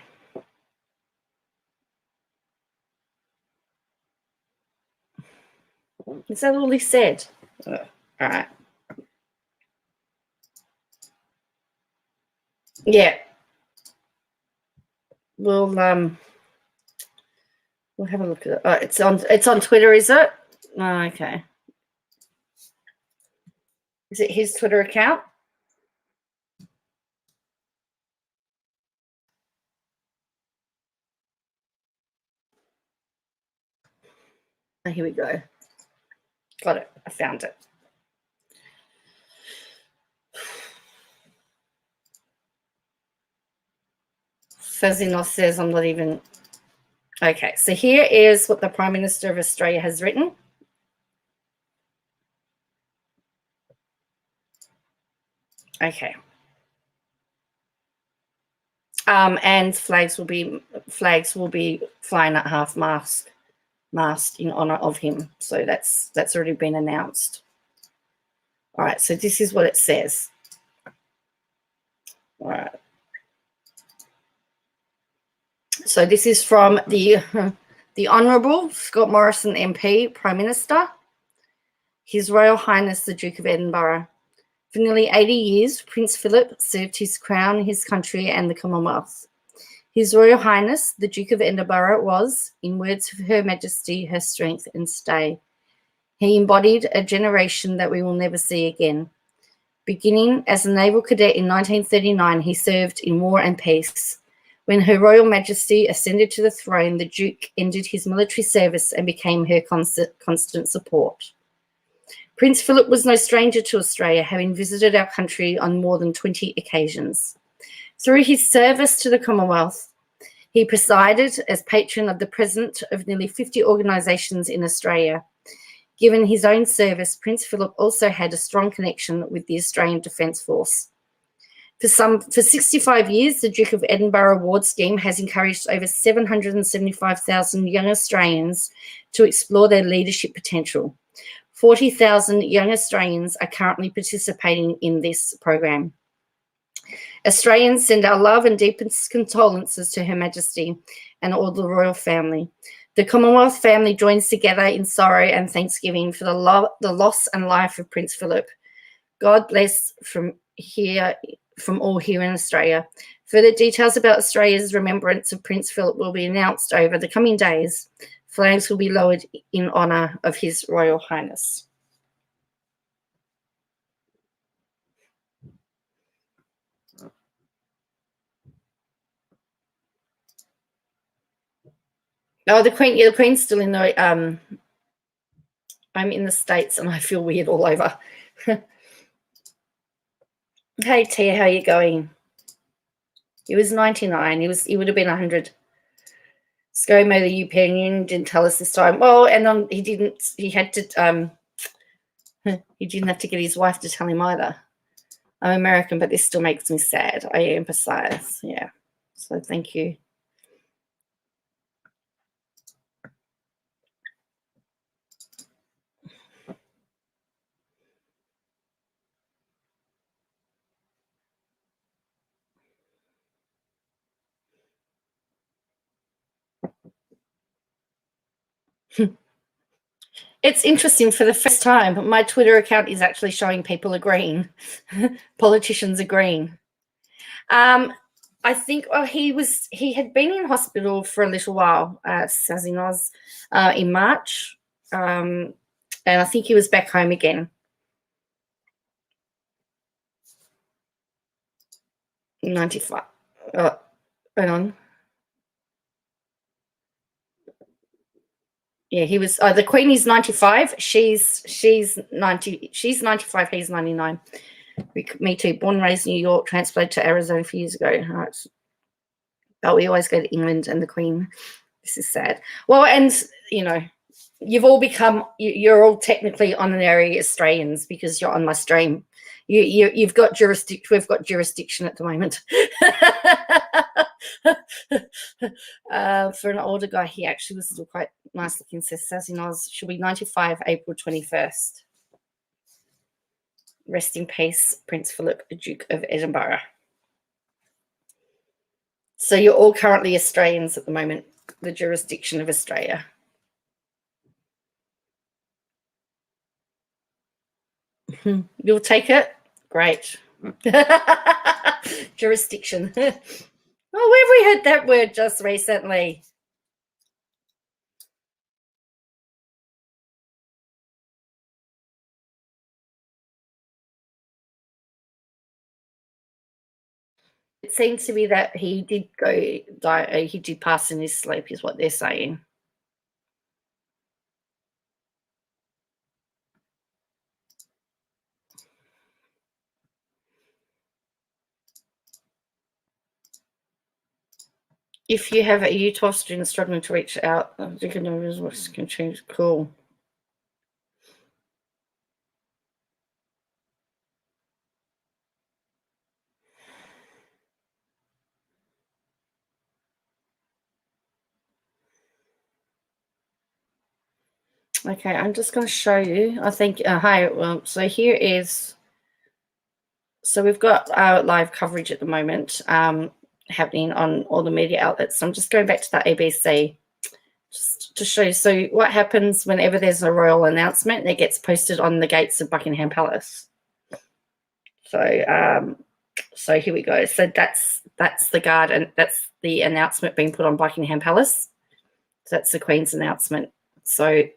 Is that all he said? All right. Yeah. We'll have a look at it. Oh, it's on Twitter, is it? Oh, okay. Is it his Twitter account? Oh, here we go. Got it. I found it. Fazino says I'm not even. Okay, so here is what the Prime Minister of Australia has written. Okay. And flags will be flying at half mast in honor of him. So that's already been announced. All right, so this is what it says. All right. So this is from the Honourable Scott Morrison MP, Prime Minister. His Royal Highness the Duke of Edinburgh. For nearly 80 years, Prince Philip served his crown, his country, and the Commonwealth. His Royal Highness the Duke of Edinburgh was, in words of Her Majesty, her strength and stay. He embodied a generation that we will never see again. Beginning as a naval cadet in 1939, he served in war and peace. When Her Royal Majesty ascended to the throne, the Duke ended his military service and became her constant support. Prince Philip was no stranger to Australia, having visited our country on more than 20 occasions. Through his service to the Commonwealth, he presided as patron of the president of nearly 50 organisations in Australia. Given his own service, Prince Philip also had a strong connection with the Australian Defence Force. For 65 years, the Duke of Edinburgh Award Scheme has encouraged over 775,000 young Australians to explore their leadership potential. 40,000 young Australians are currently participating in this program. Australians send our love and deepest condolences to Her Majesty and all the royal family. The Commonwealth family joins together in sorrow and thanksgiving for the loss and life of Prince Philip. God bless from all here in Australia. Further details about Australia's remembrance of Prince Philip will be announced over the coming days. Flags will be lowered in honour of His Royal Highness. Oh, the Queen. Yeah, the Queen's still in the. I'm in the States and I feel weird all over. Hey Tia, how you going? He was 99. He would have been 100. ScoMo, the European Union, didn't tell us this time. Well, and he didn't. He had to. He didn't have to get his wife to tell him either. I'm American, but this still makes me sad. I empathize. Yeah. So thank you. It's interesting. For the first time, my Twitter account is actually showing people agreeing. Politicians agreeing. I think he had been in hospital for a little while, Sazzy Noz, in March. And I think he was back home again. 95. Hang on. Yeah, he was. The Queen is 95. She's 90. She's 95. He's 99. Me too. Born and raised in New York. Transplanted to Arizona a few years ago. Right. But we always go to England and the Queen. This is sad. Well, and you know, you've all become. You're all technically honorary Australians because you're on my stream. You've got jurisdiction. We've got jurisdiction at the moment. For an older guy, he actually was still quite nice looking. Says Sazzy Noz. She'll be 95 April 21st. Rest in peace, Prince Philip, Duke of Edinburgh. So you're all currently Australians at the moment, the jurisdiction of Australia. You'll take it? Great. Jurisdiction. Oh, where have we heard that word just recently? It seems to be that he did die. He did pass in his sleep, is what they're saying. If you have a U12 student struggling to reach out, you can know what can change. Cool. Okay, I'm just going to show you. I think, hi, well, so here is, so we've got our live coverage at the moment happening on all the media outlets. So I'm just going back to that ABC just to show you. So what happens whenever there's a royal announcement, it gets posted on the gates of Buckingham Palace. So, so here we go. So that's the guard, and that's the announcement being put on Buckingham Palace. So that's the Queen's announcement. So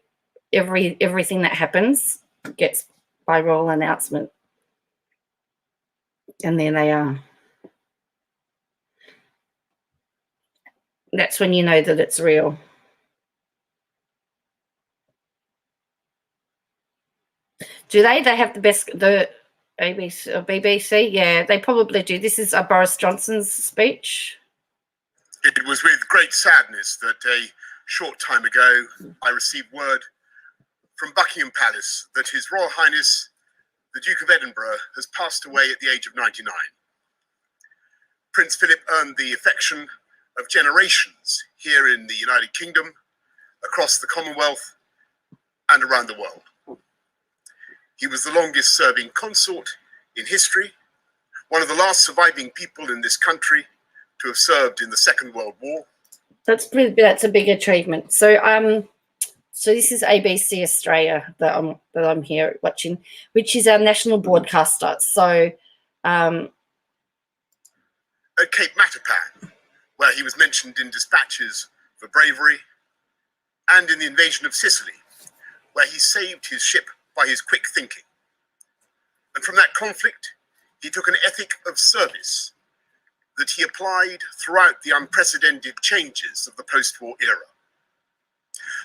everything that happens gets by royal announcement, and then they that's when you know that it's real. Do they have the best, the ABC or BBC? Yeah, they probably do. This is Boris Johnson's speech. It was with great sadness that a short time ago I received word from Buckingham Palace that His Royal Highness, the Duke of Edinburgh, has passed away at the age of 99. Prince Philip earned the affection of generations here in the United Kingdom, across the Commonwealth, and around the world. He was the longest serving consort in history, one of the last surviving people in this country to have served in the Second World War, That's a big achievement. So so this is ABC Australia that I'm here watching, which is our national broadcaster. So At Cape Matapan, where he was mentioned in dispatches for bravery, and in the invasion of Sicily, where he saved his ship by his quick thinking. And from that conflict, he took an ethic of service that he applied throughout the unprecedented changes of the post-war era.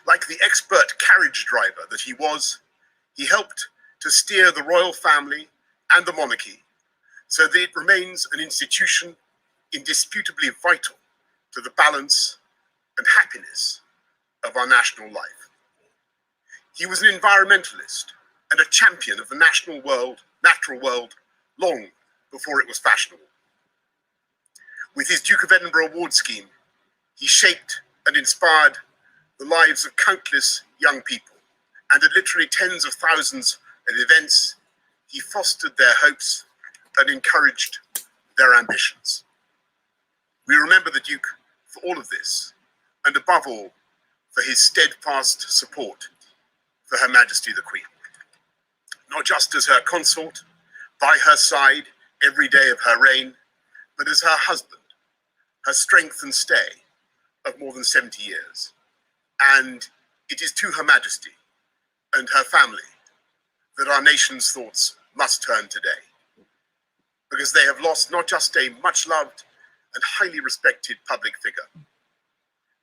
Like the expert carriage driver that he was, he helped to steer the royal family and the monarchy so that it remains an institution indisputably vital to the balance and happiness of our national life. He was an environmentalist and a champion of the natural world long before it was fashionable. With his Duke of Edinburgh award scheme, he shaped and inspired the lives of countless young people, and at literally tens of thousands of events, he fostered their hopes and encouraged their ambitions. We remember the Duke for all of this, and above all, for his steadfast support for Her Majesty the Queen. Not just as her consort, by her side every day of her reign, but as her husband, her strength and stay of more than 70 years. And it is to Her Majesty and her family that our nation's thoughts must turn today, because they have lost not just a much-loved and highly respected public figure,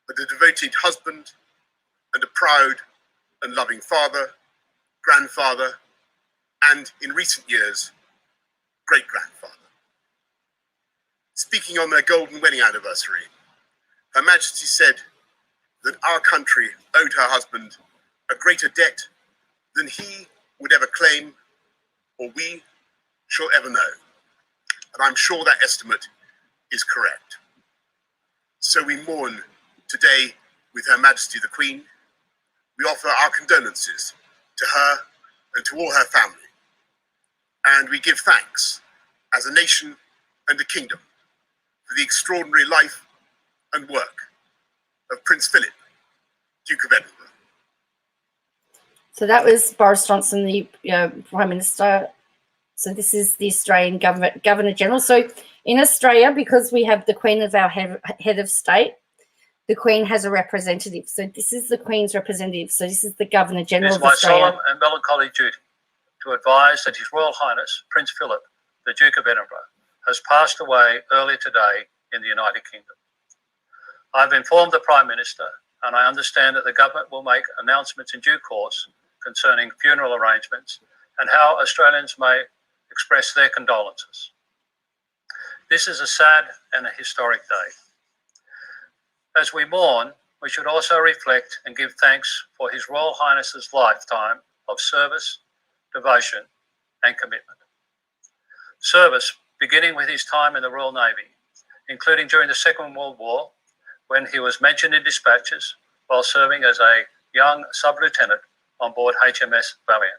but a devoted husband and a proud and loving father, grandfather, and in recent years, great-grandfather. Speaking on their golden wedding anniversary, Her Majesty said that our country owed her husband a greater debt than he would ever claim or we shall ever know. And I'm sure that estimate is correct. So we mourn today with Her Majesty the Queen. We offer our condolences to her and to all her family. And we give thanks as a nation and a kingdom for the extraordinary life and work of Prince Philip, Duke of Edinburgh. So that was Boris Johnson, the Prime Minister. So this is the Australian Governor General. So in Australia, because we have the Queen as our head of state, the Queen has a representative. So this is the Queen's representative. So this is the Governor General of Australia. It is my solemn and melancholy duty to advise that His Royal Highness Prince Philip, the Duke of Edinburgh, has passed away early today in the United Kingdom. I've informed the Prime Minister, and I understand that the government will make announcements in due course concerning funeral arrangements and how Australians may express their condolences. This is a sad and a historic day. As we mourn, we should also reflect and give thanks for His Royal Highness's lifetime of service, devotion, and commitment. Service beginning with his time in the Royal Navy, including during the Second World War, when he was mentioned in dispatches while serving as a young sub-lieutenant on board HMS Valiant.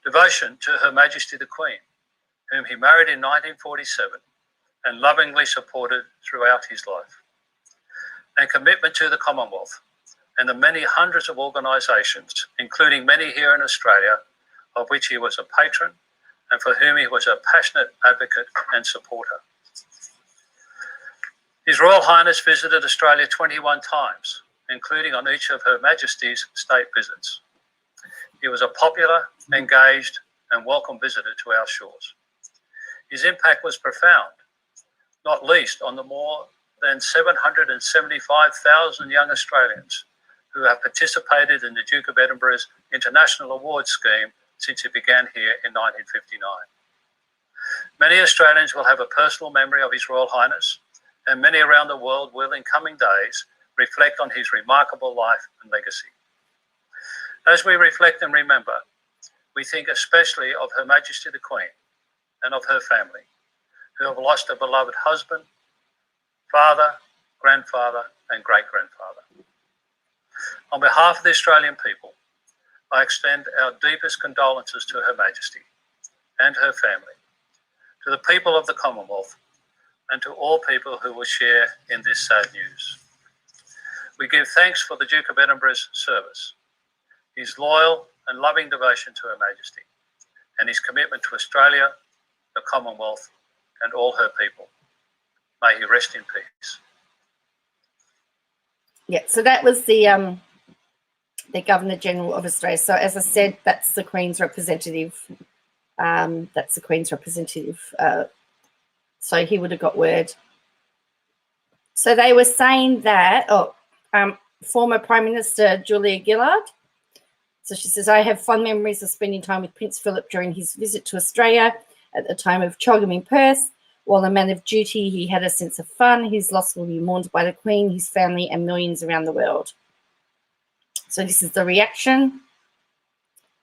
Devotion to Her Majesty the Queen, whom he married in 1947 and lovingly supported throughout his life. And commitment to the Commonwealth and the many hundreds of organisations, including many here in Australia, of which he was a patron and for whom he was a passionate advocate and supporter. His Royal Highness visited Australia 21 times, including on each of Her Majesty's state visits. He was a popular, engaged, and welcome visitor to our shores. His impact was profound, not least on the more than 775,000 young Australians who have participated in the Duke of Edinburgh's International Awards Scheme since it began here in 1959. Many Australians will have a personal memory of His Royal Highness, and many around the world will, in coming days, reflect on his remarkable life and legacy. As we reflect and remember, we think especially of Her Majesty the Queen and of her family, who have lost a beloved husband, father, grandfather, and great-grandfather. On behalf of the Australian people, I extend our deepest condolences to Her Majesty and her family, to the people of the Commonwealth, and to all people who will share in this sad news. We give thanks for the Duke of Edinburgh's service, his loyal and loving devotion to Her Majesty, and his commitment to Australia, the Commonwealth, and all her people. May he rest in peace. Yeah, so that was the Governor General of Australia. So as I said, that's the Queen's representative. That's the Queen's representative. So he would have got word. So they were saying that, former Prime Minister Julia Gillard. So she says, I have fond memories of spending time with Prince Philip during his visit to Australia at the time of Chogham in Perth. While a man of duty, he had a sense of fun. His loss will be mourned by the Queen, his family, and millions around the world. So this is the reaction.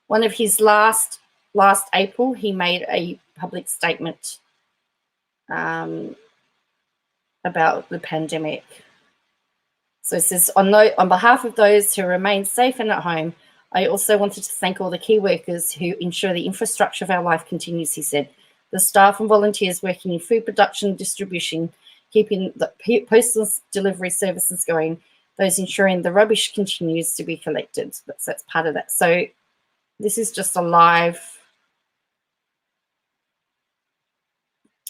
One of his last April, he made a public statement about the pandemic. So it says, on behalf of those who remain safe and at home, I also wanted to thank all the key workers who ensure the infrastructure of our life continues, he said. The staff and volunteers working in food production and distribution, keeping the postal delivery services going, those ensuring the rubbish continues to be collected. That's part of that. So this is just a live.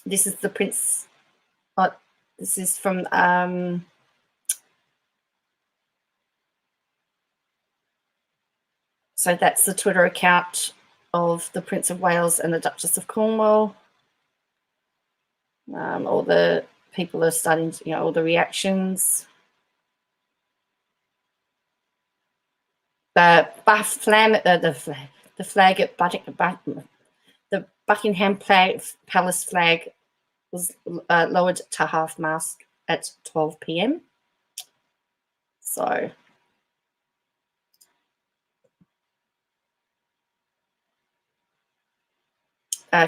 This is the Prince. This is from so that's the Twitter account of the Prince of Wales and the Duchess of Cornwall. All the people are starting to, all the reactions. The flag at the Buckingham Palace flag was lowered to half-mast at 12 p.m. So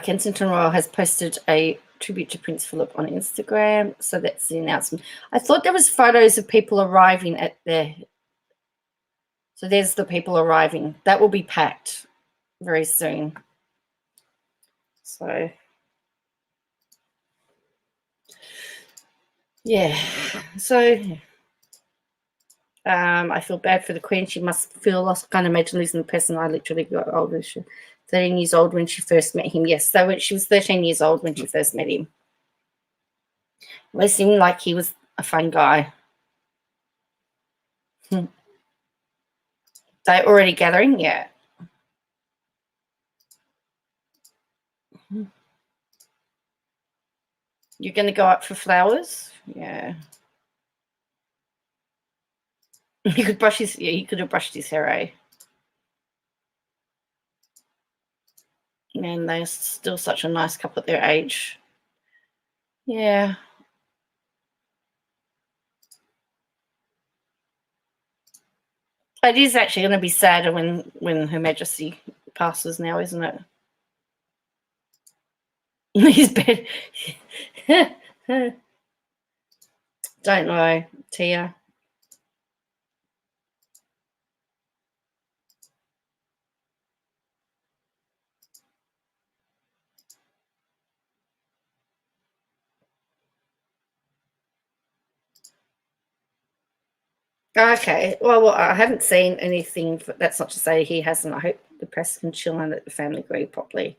Kensington Royal has posted a tribute to Prince Philip on Instagram. So that's the announcement. I thought there was photos of people arriving at there. So there's the people arriving. That will be packed very soon. So yeah. So I feel bad for the Queen. She must feel lost. Can't imagine losing the person. I literally got older. 13 years old when she first met him. Yes, so she was 13 years old when she first met him. It seemed like he was a fun guy. They're already gathering? Yeah. You're going to go up for flowers? Yeah. He could brush his, he could have brushed his hair, eh? Man, they're still such a nice couple at their age. Yeah. It is actually going to be sadder when Her Majesty passes now, isn't it? His bed. Don't know, Tia. Okay, well, I haven't seen anything. That's not to say he hasn't. I hope the press can chill and let the family grieve properly.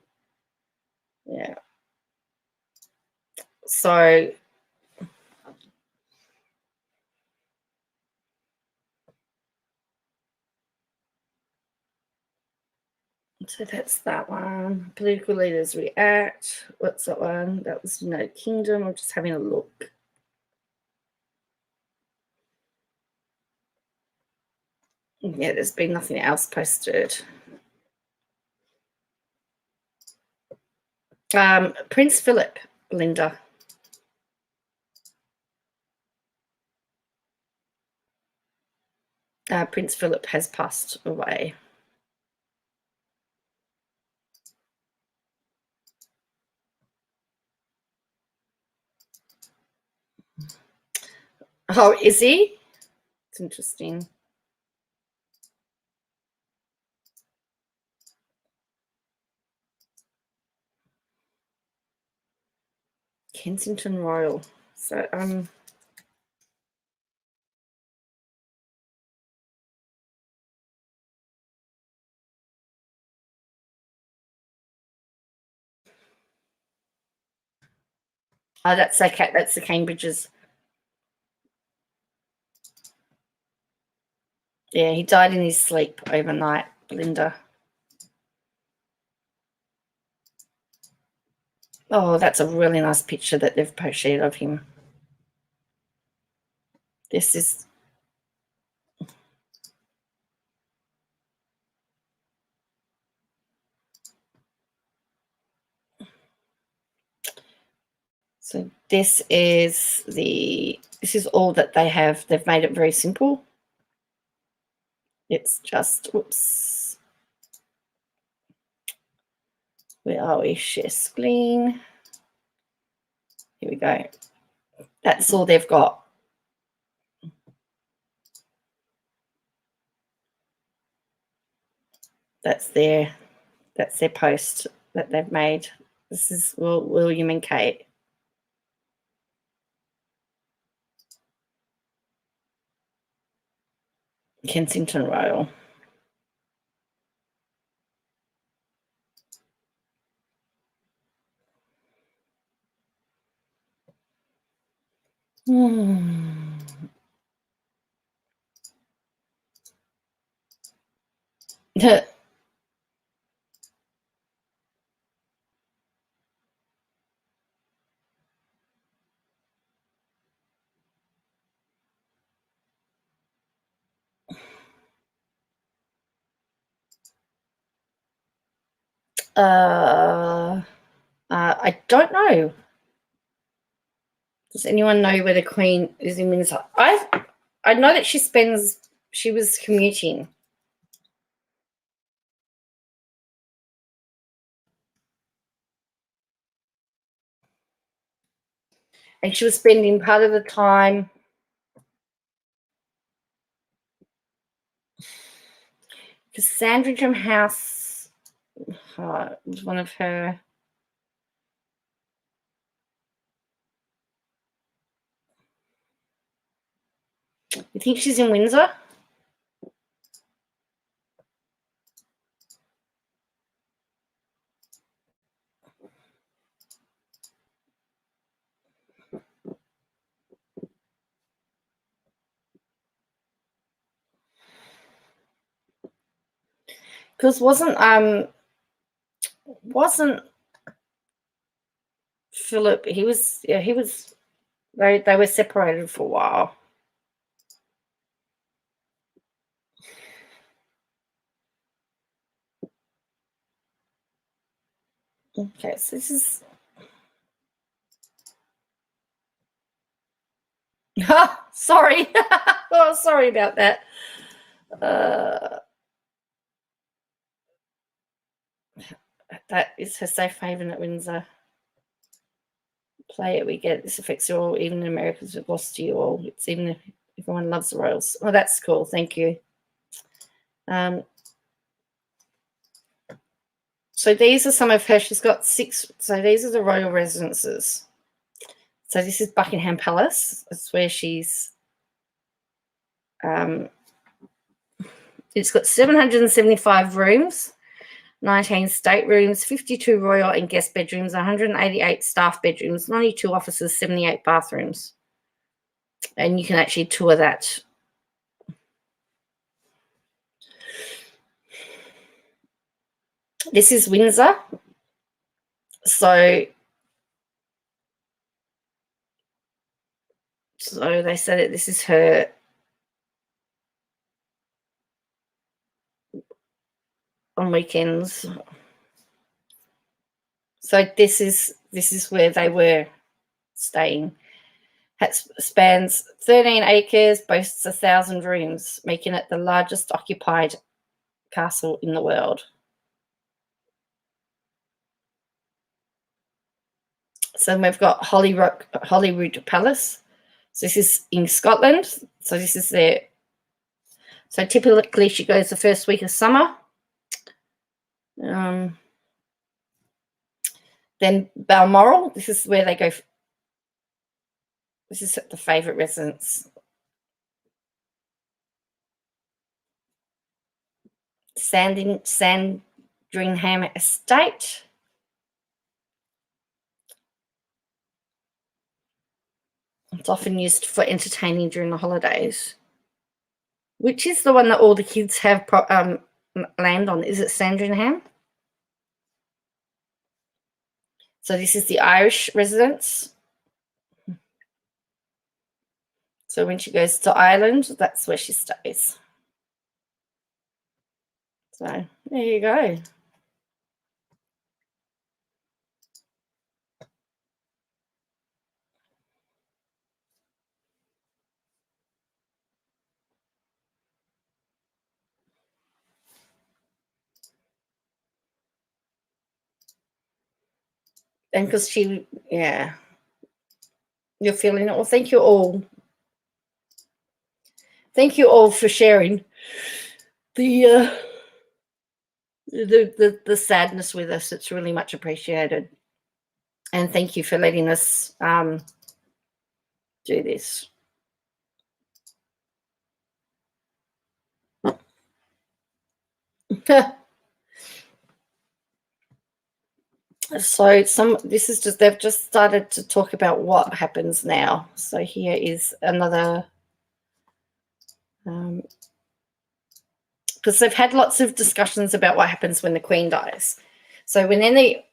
Yeah. So that's that one. Political leaders react. What's that one? That was United Kingdom. I'm just having a look. Yeah, there's been nothing else posted. Prince Philip, Linda. Prince Philip has passed away. Oh, is he? It's interesting. Kensington Royal. So Oh, that's okay. That's the Cambridges. Yeah, he died in his sleep overnight, Linda. Oh, that's a really nice picture that they've posted of him. This is... So this is all that they have. They've made it very simple. It's just, oops. Where are we? Share screen. Here we go. That's all they've got. That's their post that they've made. This is William and Kate. Kensington Royal. I don't know. Does anyone know where the Queen is in Windsor? I know that she was commuting. And she was spending part of the time because Sandringham House was one of her. You think she's in Windsor? Because wasn't Philip? He was. They were separated for a while. Okay, so this is. Sorry. Oh, sorry about that. That is her safe haven at Windsor. Play it, we get it. This affects you all, even in Americans we've lost to you all. It's even if everyone loves the Royals. Oh, that's cool. Thank you. So these are some of her. She's got 6. So these are the royal residences. So this is Buckingham Palace. That's where she's. It's got 775 rooms, 19 staterooms, 52 royal and guest bedrooms, 188 staff bedrooms, 92 offices, 78 bathrooms. And you can actually tour that. This is Windsor. So they said that this is her on weekends. So this is where they were staying. It spans 13 acres, boasts 1,000 rooms, making it the largest occupied castle in the world. So we've got Holyrood Palace. So this is in Scotland. So this is their. So typically she goes the first week of summer. Then Balmoral. This is where they go. This is the favourite residence. Sandringham Estate. It's often used for entertaining during the holidays. Which is the one that all the kids have land on? Is it Sandringham? So this is the Irish residence. So when she goes to Ireland, that's where she stays. So there you go. And because she, yeah, you're feeling it. Well, thank you all. Thank you all for sharing the sadness with us. It's really much appreciated. And thank you for letting us do this. So this is just, they've just started to talk about what happens now. So here is another, because they've had lots of discussions about what happens when the Queen dies. So when any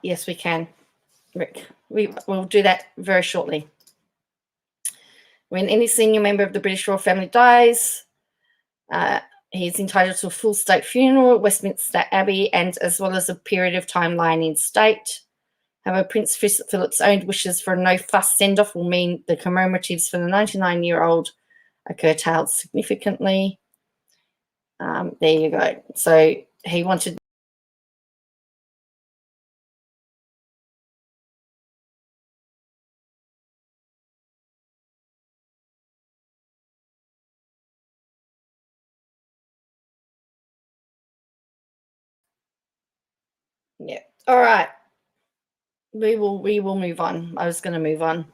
yes, we can, Rick. We'll do that very shortly. When any senior member of the British royal family dies, he's entitled to a full state funeral at Westminster Abbey, and as well as a period of time lying in state. However, Prince Philip's own wishes for a no-fuss send-off will mean the commemoratives for the 99-year-old are curtailed significantly. There you go. So he wanted... Yeah. All right. We will move on. I was going to move on.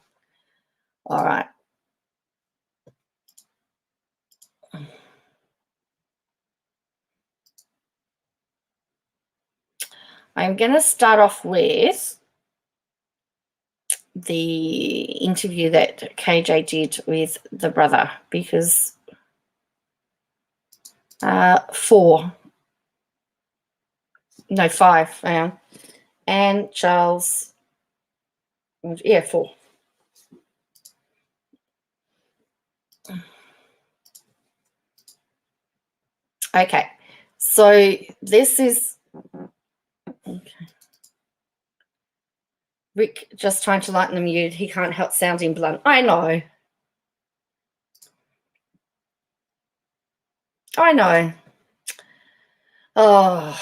All right. I'm going to start off with the interview that KJ did with the brother, because 5, and Charles, yeah, 4. Okay, so this is, okay. Rick just trying to lighten the mood. He can't help sounding blunt. I know. Oh.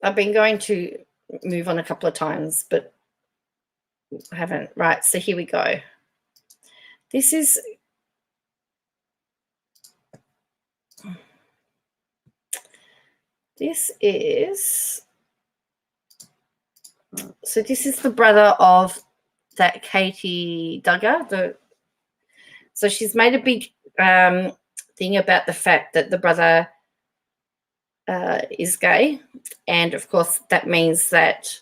I've been going to move on a couple of times, but I haven't. Right, so here we go. This is... So this is the brother of that Katie Duggar. So she's made a big thing about the fact that the brother is gay, and of course that means that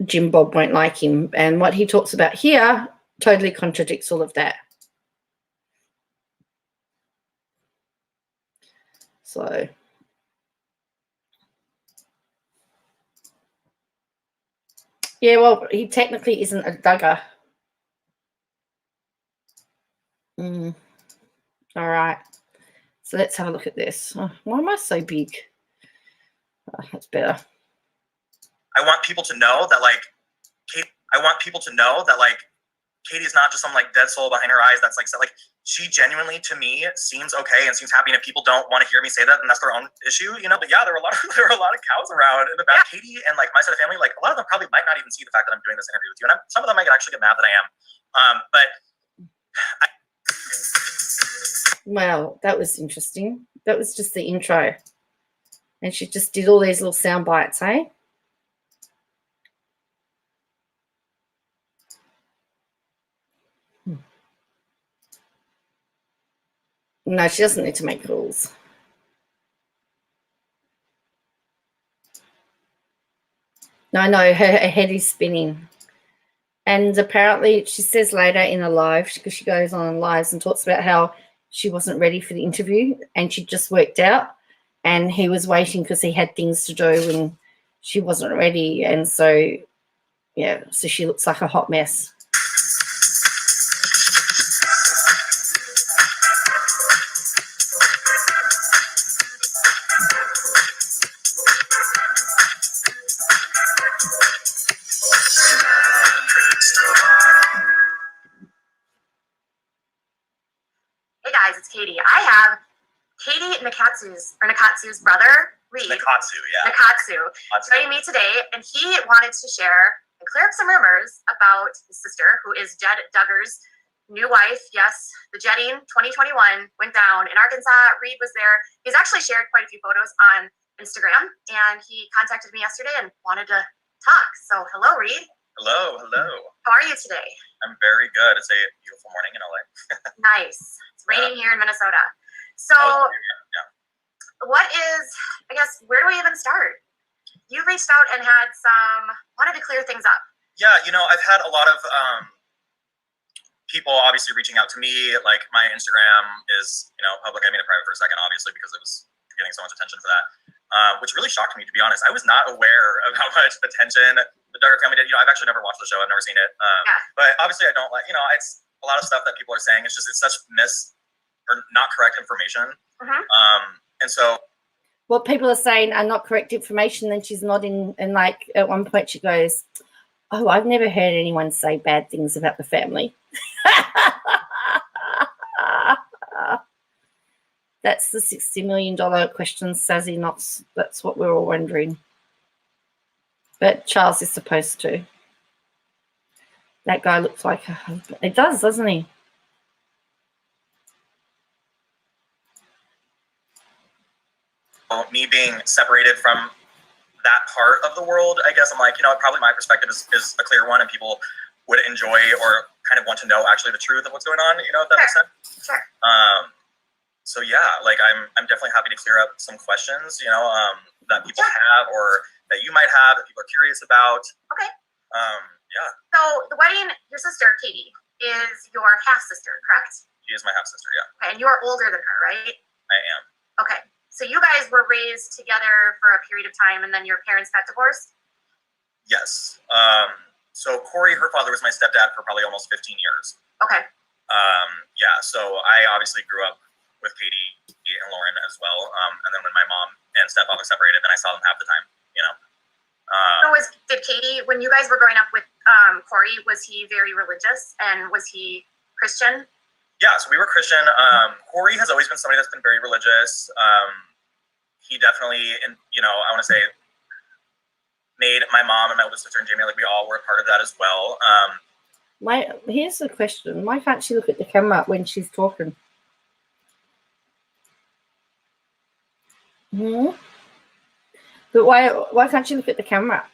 Jim Bob won't like him, and what he talks about here totally contradicts all of that. So yeah, well, he technically isn't a Duggar. All right, so let's have a look at this. Oh, why am I so big? Oh, that's better. I want people to know that, like, Katie's not just some like dead soul behind her eyes. That's like, so, like, she genuinely, to me, seems okay and seems happy. And if people don't want to hear me say that, then that's their own issue, you know. But yeah, there were a lot of cows around in the back. Yeah. Katie and like my side of the family, like a lot of them probably might not even see the fact that I'm doing this interview with you, and some of them might actually get mad that I am. Well, that was interesting. That was just the intro, and she just did all these little sound bites, eh? No, she doesn't need to make calls. No, her head is spinning. And apparently she says later in a live, because she goes on lives and talks about how she wasn't ready for the interview and she just worked out and he was waiting because he had things to do and she wasn't ready. And so, yeah, so she looks like a hot mess. Hey guys, it's Katie. I have Katie Nakatsu's brother, Reed. Nakatsu, yeah. Nakatsu joining me today, and he wanted to share and clear up some rumors about his sister, who is Jed Duggar's new wife. Yes, the jetting 2021 went down in Arkansas. Reed was there. He's actually shared quite a few photos on Instagram, and he contacted me yesterday and wanted to talk. So, hello, Reed. Hello. How are you today? I'm very good. It's a beautiful morning in LA. Nice. It's raining here in Minnesota. So, what is, I guess, where do we even start? You reached out and wanted to clear things up. Yeah, I've had a lot of people obviously reaching out to me. Like, my Instagram is, public. I made it private for a second, obviously, because it was getting so much attention for that, which really shocked me, to be honest. I was not aware of how much attention the Duggar family did. I've actually never watched the show. I've never seen it. But obviously I don't like, it's a lot of stuff that people are saying. It's such or not correct information. And so what people are saying are not correct information. Then she's nodding, and like at one point she goes, "Oh, I've never heard anyone say bad things about the family." That's the $60 million question, Sazzy Knox. That's what we're all wondering. But Charles is supposed to. That guy looks like a husband. It does, doesn't he? Me being separated from that part of the world, I guess I'm like, probably my perspective is a clear one, and people would enjoy or kind of want to know actually the truth of what's going on, if that makes sense. Sure. So yeah, like I'm definitely happy to clear up some questions, that people have or that you might have that people are curious about. Okay. Yeah. So the wedding, your sister, Katie, is your half-sister, correct? She is my half-sister, yeah. Okay, and you are older than her, right? I am. Okay. So you guys were raised together for a period of time, and then your parents got divorced? Yes. So Corey, her father, was my stepdad for probably almost 15 years. Okay. Yeah, so I obviously grew up with Katie and Lauren as well. And then when my mom and stepfather separated, then I saw them half the time, So did Katie, when you guys were growing up with Corey, was he very religious, and was he Christian? Yeah, so we were Christian. Corey has always been somebody that's been very religious. He definitely, I want to say, made my mom and my older sister and Jamie, like we all were a part of that as well. Here's the question. Why can't she look at the camera when she's talking? But why can't you look at the camera?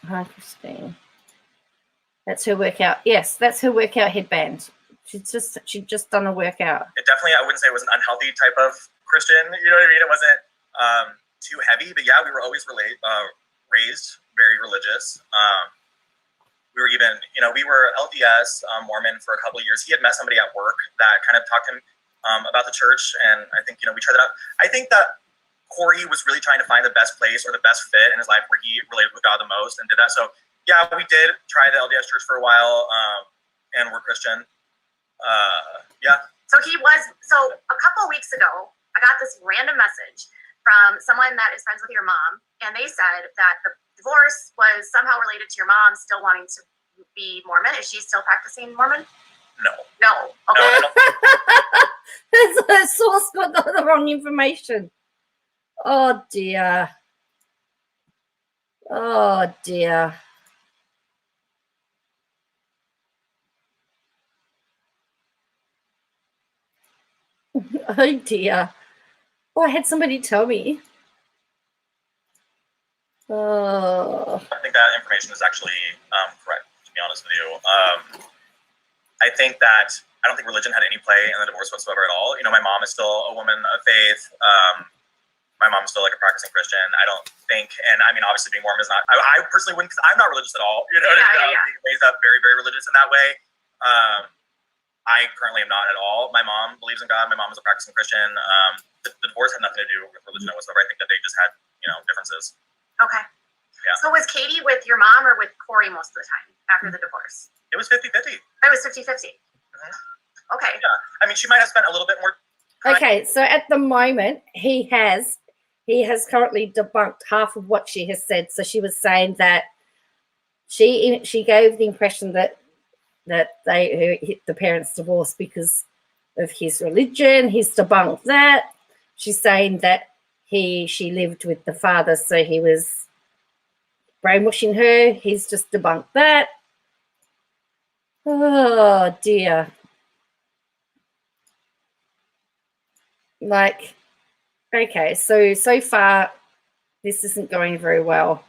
Hi, Christine. That's her workout. Yes, that's her workout headband. She'd just done a workout. It definitely, I wouldn't say it was an unhealthy type of Christian. You know what I mean? It wasn't too heavy, but yeah, we were always raised very religious. We were even, we were LDS Mormon for a couple of years. He had met somebody at work that kind of talked to him about the church, and I think, we tried that out. I think that Corey was really trying to find the best place or the best fit in his life where he related with God the most and did that. So yeah, we did try the LDS church for a while, and we're Christian. Yeah. So a couple of weeks ago, I got this random message from someone that is friends with your mom, and they said that the divorce was somehow related to your mom still wanting to be Mormon. Is she still practicing Mormon? No. Okay. No, the source got the wrong information. Oh dear. Oh dear. Oh dear. Oh, I had somebody tell me. Oh. I think that information is actually correct, to be honest with you. I think that I don't think religion had any play in the divorce whatsoever at all. You know, my mom is still a woman of faith. My mom's still like a practicing Christian. I don't think, and I mean, obviously being Mormon is not, I personally wouldn't, because I'm not religious at all. You know what I mean? Being raised up very, very religious in that way. I currently am not at all. My mom believes in God. My mom is a practicing Christian. The divorce had nothing to do with religion whatsoever. I think that they just had, you know, differences. Okay. Yeah. So was Katie with your mom or with Corey most of the time after the divorce? It was 50-50. It was 50-50. Okay. Yeah. I mean, she might have spent a little bit more time. Okay, so at the moment, he has currently debunked half of what she has said. So she was saying that she gave the impression that the parents divorced because of his religion. He's debunked that. She's saying that she lived with the father, so he was brainwashing her. He's just debunked that. Oh dear. Like, okay, so far this isn't going very well.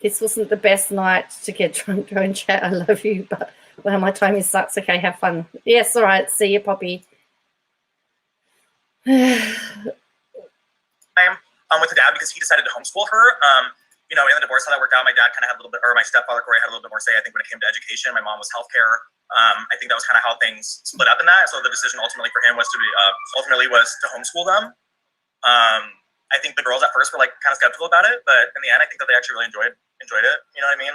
This wasn't the best night to get drunk, go and chat. I love you, but well, my time is sucks. Okay, have fun. Yes, all right. See you, Poppy. With the dad because he decided to homeschool her. You know, in the divorce, how that worked out, my dad kind of had a little bit, or my stepfather Corey had a little bit more say. I think when it came to education, my mom was healthcare. I think that was kind of how things split up in that. So the decision ultimately for him was to homeschool them. I think the girls at first were like kind of skeptical about it, but in the end, I think that they actually really enjoyed it. You know what I mean?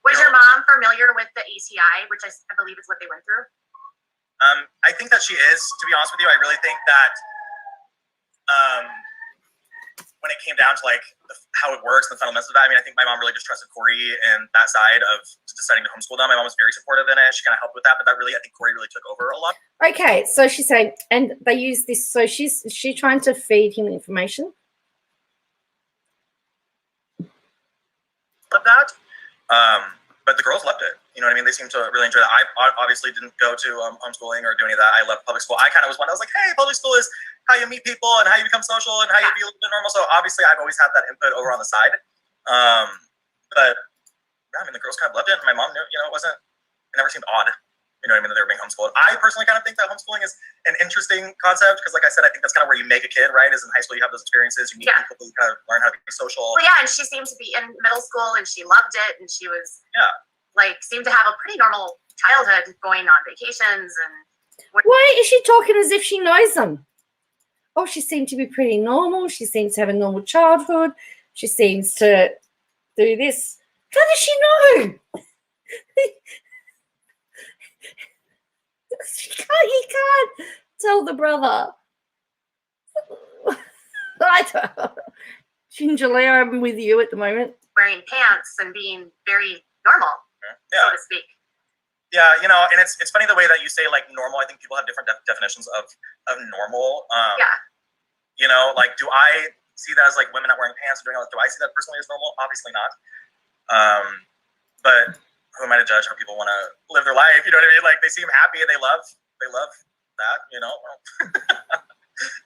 Was your mom familiar with the ACI, which I believe is what they went through? I think that she is. To be honest with you, I really think that when it came down to like how it works and the fundamentals of that, I mean, I think my mom really just trusted Corey and that side of deciding to homeschool them. My mom was very supportive in it. She kind of helped with that, but I think Corey really took over a lot. Okay, so she's saying, and they use this, so she's trying to feed him information. Of that, but the girls loved it. You know what I mean? They seemed to really enjoy that. I obviously didn't go to homeschooling or do any of that. I left public school. I kind of was one. I was like, hey, public school is how you meet people and how you become social and how you be a little bit normal. So obviously, I've always had that input over on the side. But yeah, I mean, the girls kind of loved it. And my mom knew, you know, it never seemed odd. You know what I mean? That they were being homeschooled. I personally kind of think that homeschooling is an interesting concept because, like I said, I think that's kind of where you make a kid, right? Is in high school you have those experiences, you meet people, you kind of learn how to be social. Well, yeah, and she seemed to be in middle school and she loved it, and she was seemed to have a pretty normal childhood, going on vacations and. Why is she talking as if she knows them? Oh, she seemed to be pretty normal. She seems to have a normal childhood. She seems to do this. How does she know? He can't tell the brother. I don't know. Gingerly, I'm with you at the moment. Wearing pants and being very normal, so to speak. Yeah, you know, and it's funny the way that you say like normal. I think people have different definitions of normal. You know, like, do I see that as like women not wearing pants or doing all that? Do I see that personally as normal? Obviously not. But who am I to judge how people want to live their life? You know what I mean? Like, they seem happy and they love that. You know.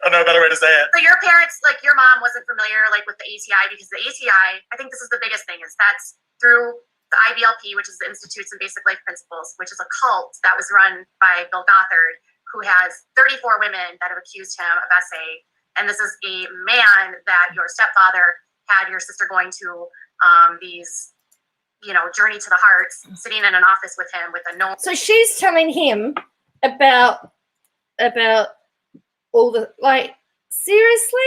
I don't know a better way to say it. So your parents, like your mom, wasn't familiar like with the ACI because the ACI, I think this is the biggest thing, is that's through the IBLP, which is the Institutes and Basic Life Principles, which is a cult that was run by Bill Gothard, who has 34 women that have accused him of SA. And this is a man that your stepfather had your sister going to these, you know, journey to the hearts, sitting in an office with him with a note. So she's telling him about all the, like, seriously?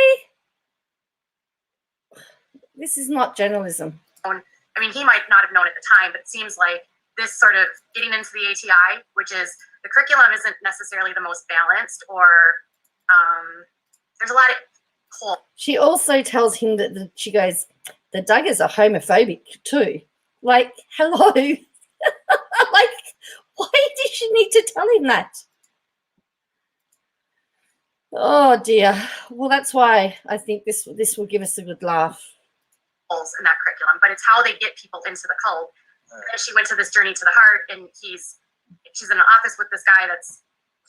This is not journalism. I mean, he might not have known at the time, but it seems like this sort of getting into the ATI, which is the curriculum isn't necessarily the most balanced, or there's a lot of holes. She also tells him that she goes, the Duggars are homophobic too. Like, hello. Like, why did she need to tell him that? Oh dear. Well, that's why I think this will give us a good laugh. In that curriculum, but it's how they get people into the cult. And she went to this journey to the heart, and she's in an office with this guy that's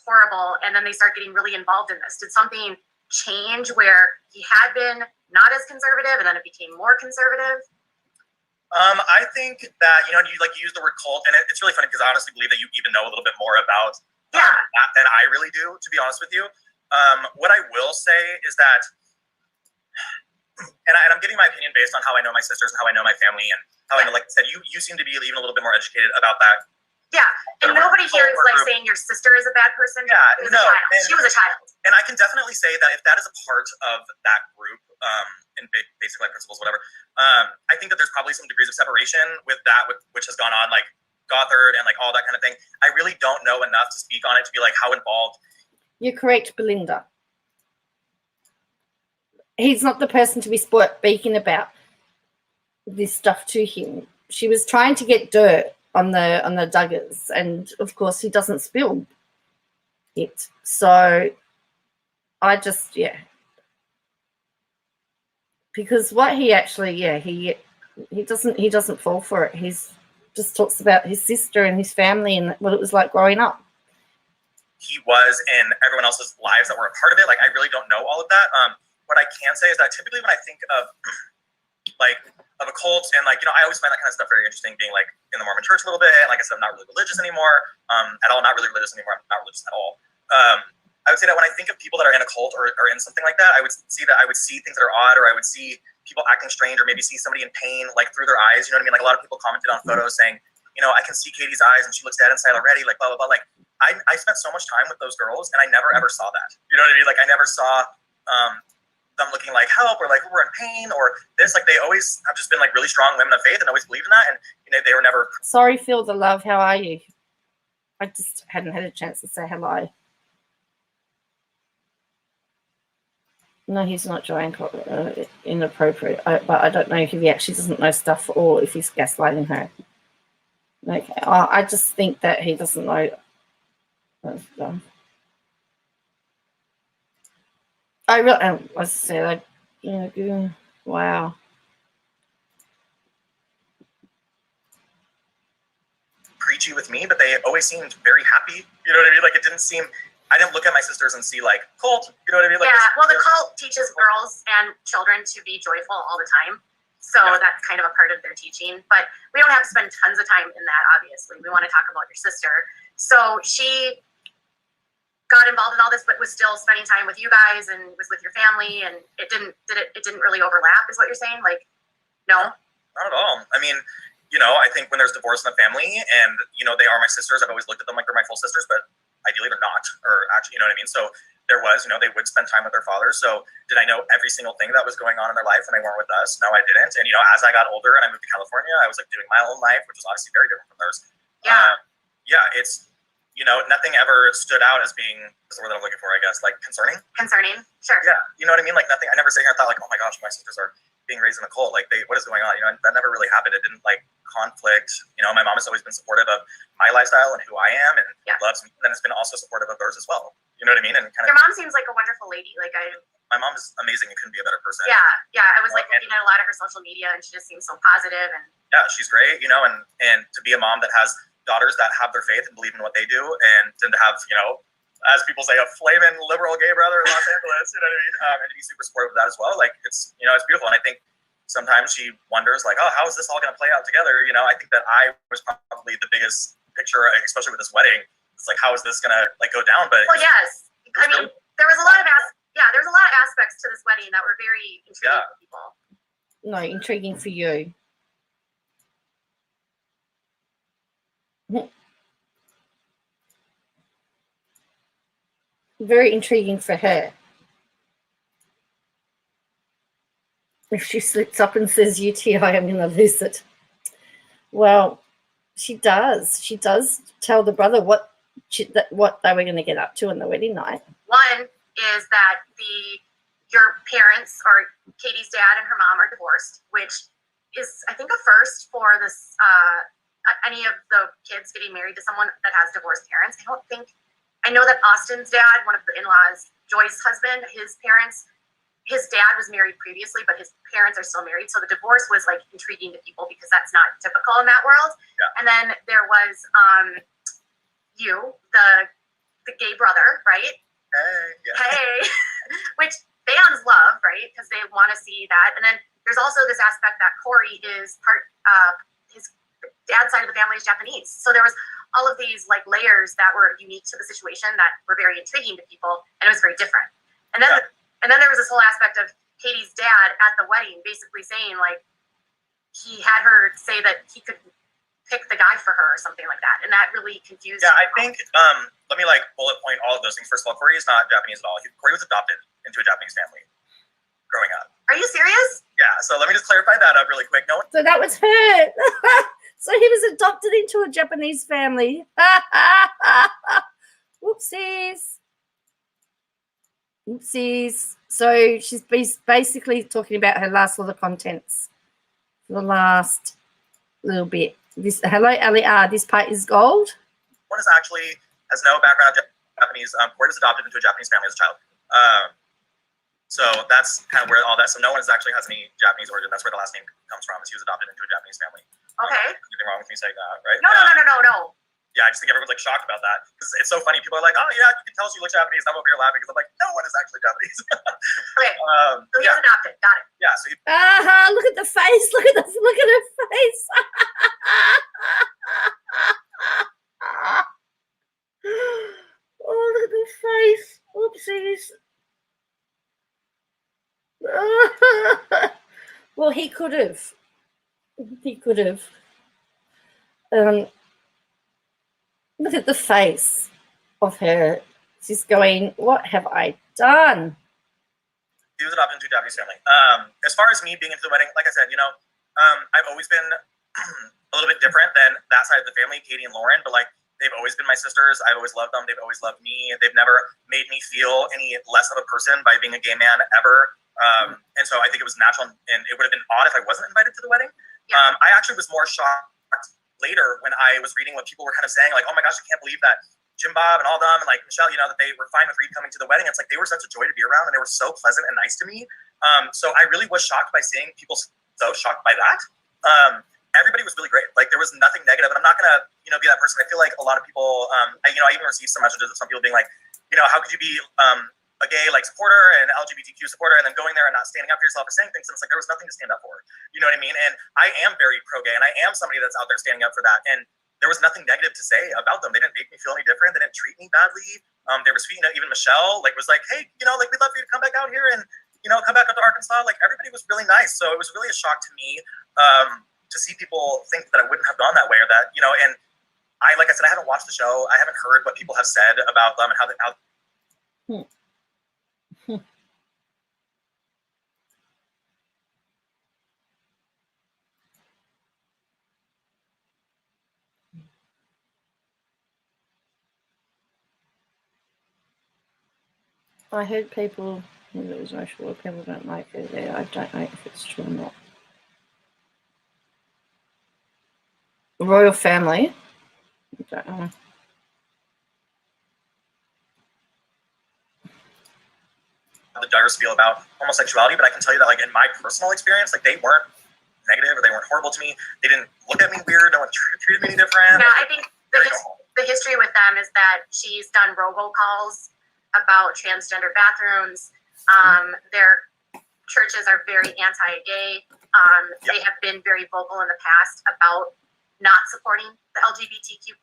horrible, and then they start getting really involved in this? Did something change where he had been not as conservative and then it became more conservative? I think that, you use the word cult, and it's really funny because I honestly believe that you even know a little bit more about that than I really do, to be honest with you. What I will say is that, and I'm giving my opinion based on how I know my sisters and how I know my family, and how I know, like I said, you seem to be even a little bit more educated about that. Yeah, and nobody here is like saying your sister is a bad person. Yeah, no, she was a child. And I can definitely say that if that is a part of that group, in basic life principles, whatever, I think that there's probably some degrees of separation with that, which has gone on, like Gothard and like all that kind of thing. I really don't know enough to speak on it to be like how involved. You're correct, Belinda. He's not the person to be speaking about this stuff to him. She was trying to get dirt on the Duggars, and of course he doesn't spill it. So I just, because what he actually, he doesn't fall for it. He's just talks about his sister and his family and what it was like growing up. He was in everyone else's lives that were a part of it. Like, I really don't know all of that. What I can say is that typically when I think of a cult, and I always find that kind of stuff very interesting, being like in the Mormon church a little bit. And like I said, I'm not really religious anymore, at all. Not really religious anymore. I'm not religious at all. I would say that when I think of people that are in a cult or in something like that, I would see things that are odd, or I would see people acting strange, or maybe see somebody in pain, like through their eyes. You know what I mean? Like a lot of people commented on photos saying, I can see Katie's eyes and she looks dead inside already, like blah, blah, blah. Like I spent so much time with those girls and I never ever saw that. You know what I mean? Like I never saw them looking like help, or like we're in pain or this. Like they always have just been like really strong women of faith and always believed in that. And they were never. Sorry, Phil the love. How are you? I just hadn't had a chance to say hello. No, he's not Joanne inappropriate. But I don't know if he actually doesn't know stuff or if he's gaslighting her. Okay, I just think that he doesn't know. I really, I said, wow. Preachy with me, but they always seemed very happy. You know what I mean? Like it didn't seem. I didn't look at my sisters and see like cult. You know what I mean? Like, well, the cult teaches girls and children to be joyful all the time. So that's kind of a part of their teaching. But we don't have to spend tons of time in that, obviously. We want to talk about your sister. So she got involved in all this, but was still spending time with you guys and was with your family, and it didn't really overlap, is what you're saying? Like, no? Not at all. I mean, I think when there's divorce in the family and, they are my sisters, I've always looked at them like they're my full sisters, but ideally they're not, or actually, you know what I mean? So there was, they would spend time with their father. So did I know every single thing that was going on in their life when they weren't with us? No, I didn't. And, as I got older and I moved to California, I was like doing my own life, which was obviously very different from theirs. It's, nothing ever stood out as being, is the word that I'm looking for, I guess, like concerning. Concerning, sure. Yeah, you know what I mean? Like nothing, I never sat here and thought like, oh my gosh, my sisters are being raised in a cult. Like what is going on? That never really happened. It didn't like conflict. My mom has always been supportive of my lifestyle and who I am, and loves me, and has been also supportive of theirs as well. You know what I mean? And your mom seems like a wonderful lady. My mom is amazing. It couldn't be a better person. Yeah. I was looking at a lot of her social media, and she just seems so positive. And yeah, she's great. And to be a mom that has daughters that have their faith and believe in what they do, and to have as people say, a flaming liberal gay brother in Los Angeles. You know what I mean? And to be super supportive of that as well. Like it's it's beautiful. And I think sometimes she wonders like, oh, how is this all going to play out together? I think that I was probably the biggest picture, especially with this wedding. It's like, how is this going to like go down? But yes, I mean, there was a lot of there's a lot of aspects to this wedding that were very intriguing for people. No, intriguing for you. Very intriguing for her. If she slips up and says UTI, I'm going to lose it. Well, she does. She does tell the brother what they were going to get up to on the wedding night. One is that your parents, or Katie's dad and her mom, are divorced, which is, I think, a first for this any of the kids getting married to someone that has divorced parents. I know that Austin's dad, one of the in-laws, Joy's husband, his dad was married previously, but his parents are still married. So the divorce was like intriguing to people because that's not typical in that world. Yeah. And then there was the the gay brother, right? Hey, which fans love, right? Because they want to see that. And then there's also this aspect that Corey is his dad's side of the family is Japanese. So there was all of these like layers that were unique to the situation that were very intriguing to people, and it was very different. And then there was this whole aspect of Katie's dad at the wedding basically saying like he had her say that he could pick the guy for her or something like that, and that really confused I think let me like bullet point all of those things. First of all, Corey is not Japanese at all. Corey was adopted into a Japanese family growing up. Are you serious? Yeah, so let me just clarify that up really quick. No one So that was her. So he was adopted into a Japanese family. Whoopsies. Oopsies. So she's basically talking about her last lot of contents. The last little bit. This hello, LER. This part is gold. one is actually has no background of Japanese. Corey was adopted into a Japanese family as a child. So that's kind of where all that. So no one actually has any Japanese origin. That's where the last name comes from. Is he was adopted into a Japanese family. Okay. Anything wrong with me saying that, right? No. Yeah, I just think everyone's like shocked about that because it's so funny. People are like, "Oh yeah, you can tell she looks Japanese." I'm over here laughing because I'm like, "No one is actually Japanese." Okay. So he's adopted. Got it. Yeah. So Look at the face. Look at her face. Oh, look at the face. Oopsies. Well, he could have. Look at the face of her. She's going, what have I done? he was adopted into a Japanese family. As far as me being into the wedding, like I said, I've always been a little bit different than that side of the family, Katie and Lauren, but like they've always been my sisters. I've always loved them. They've always loved me. They've never made me feel any less of a person by being a gay man ever. And so I think it was natural, and it would have been odd if I wasn't invited to the wedding. Yeah. I actually was more shocked later when I was reading what people were kind of saying, like, oh my gosh, I can't believe that Jim Bob and all them and like Michelle, that they were fine with Reed coming to the wedding. It's like they were such a joy to be around, and they were so pleasant and nice to me. So I really was shocked by seeing people so shocked by that. Everybody was really great. Like there was nothing negative, and I'm not gonna, be that person. I feel like a lot of people, I even received some messages of some people being like, how could you be a gay supporter and LGBTQ supporter, and then going there and not standing up for yourself or saying things? And it's like there was nothing to stand up for. You know what I mean? And I am very pro-gay, and I am somebody that's out there standing up for that. And there was nothing negative to say about them. They didn't make me feel any different. They didn't treat me badly. They were sweet. Even Michelle was like, hey, we'd love for you to come back out here and come back up to Arkansas. Like everybody was really nice. So it was really a shock to me to see people think that I wouldn't have gone that way, or that and I, like I said, I haven't watched the show. I haven't heard what people have said about them and how I heard people, there was no sure people don't like her there. I don't know if it's true or not. The royal family. I don't know. the Duggars feel about homosexuality, but I can tell you that in my personal experience, they weren't negative or they weren't horrible to me. They didn't look at me weird. No one treated me any different. Yeah, I think the history with them is that she's done robocalls about transgender bathrooms. Their churches are very anti-gay. They have been very vocal in the past about not supporting the LGBTQ+.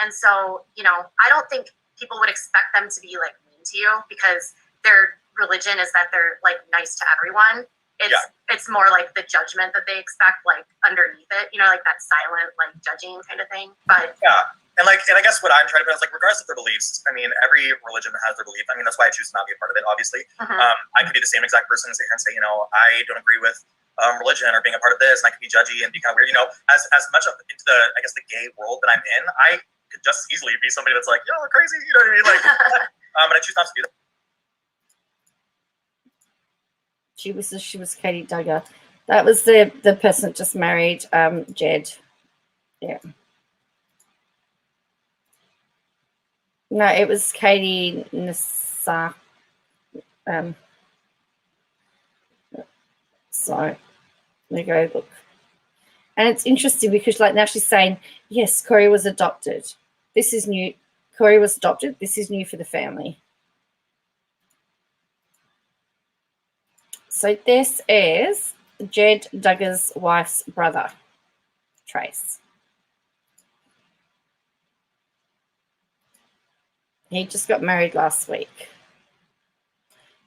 And so, I don't think people would expect them to be mean to you, because their religion is that they're nice to everyone. It's more like the judgment that they expect underneath it, that silent judging kind of thing. But yeah. And I guess what I'm trying to put is regardless of their beliefs, I mean, every religion has their belief. I mean, that's why I choose to not be a part of it, obviously. I could be the same exact person and sit here and say, I don't agree with religion or being a part of this, and I could be judgy and be kind of weird. As much of into the, I guess, the gay world that I'm in, I could just as easily be somebody that's like, crazy, you know what I mean? But I choose not to do that. She was Katie Duggar. That was the person that just married Jed. Yeah. No, it was Katie Nasa. So there you go, look. And it's interesting because now she's saying, yes, Corey was adopted. This is new. Corey was adopted. This is new for the family. So this is Jed Duggar's wife's brother, Trace. He just got married last week.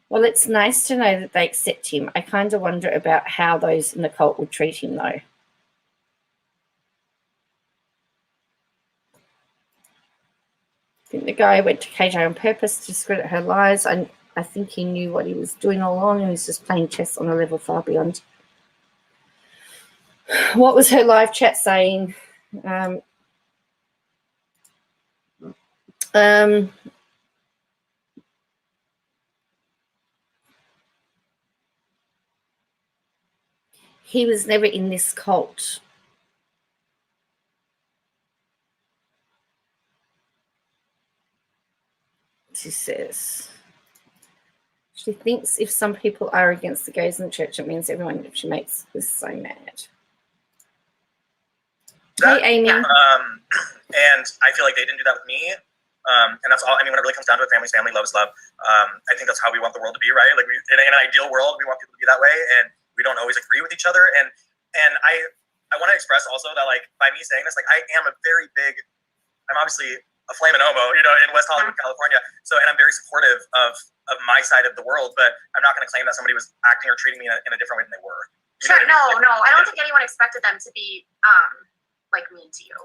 Well, it's nice to know that they accept him. I kind of wonder about how those in the cult would treat him, though. I think the guy went to KJ on purpose to discredit her lies. I think he knew what he was doing all along and he's just playing chess on a level far beyond. What was her live chat saying? He was never in this cult. She says she thinks if some people are against the gays in the church, it means everyone she makes is so mad. Hey, Amy. And I feel like they didn't do that with me. And that's all. I mean, when it really comes down to it, family love is love. I think that's how we want the world to be, right? Like, in an ideal world, we want people to be that way, and we don't always agree with each other. And I want to express also that, like, by me saying this, like, I'm obviously a flaming homo, in West Hollywood, California. So, and I'm very supportive of my side of the world, but I'm not going to claim that somebody was acting or treating me in a different way than they were. Sure, no, I don't think anyone expected them to be like mean to you.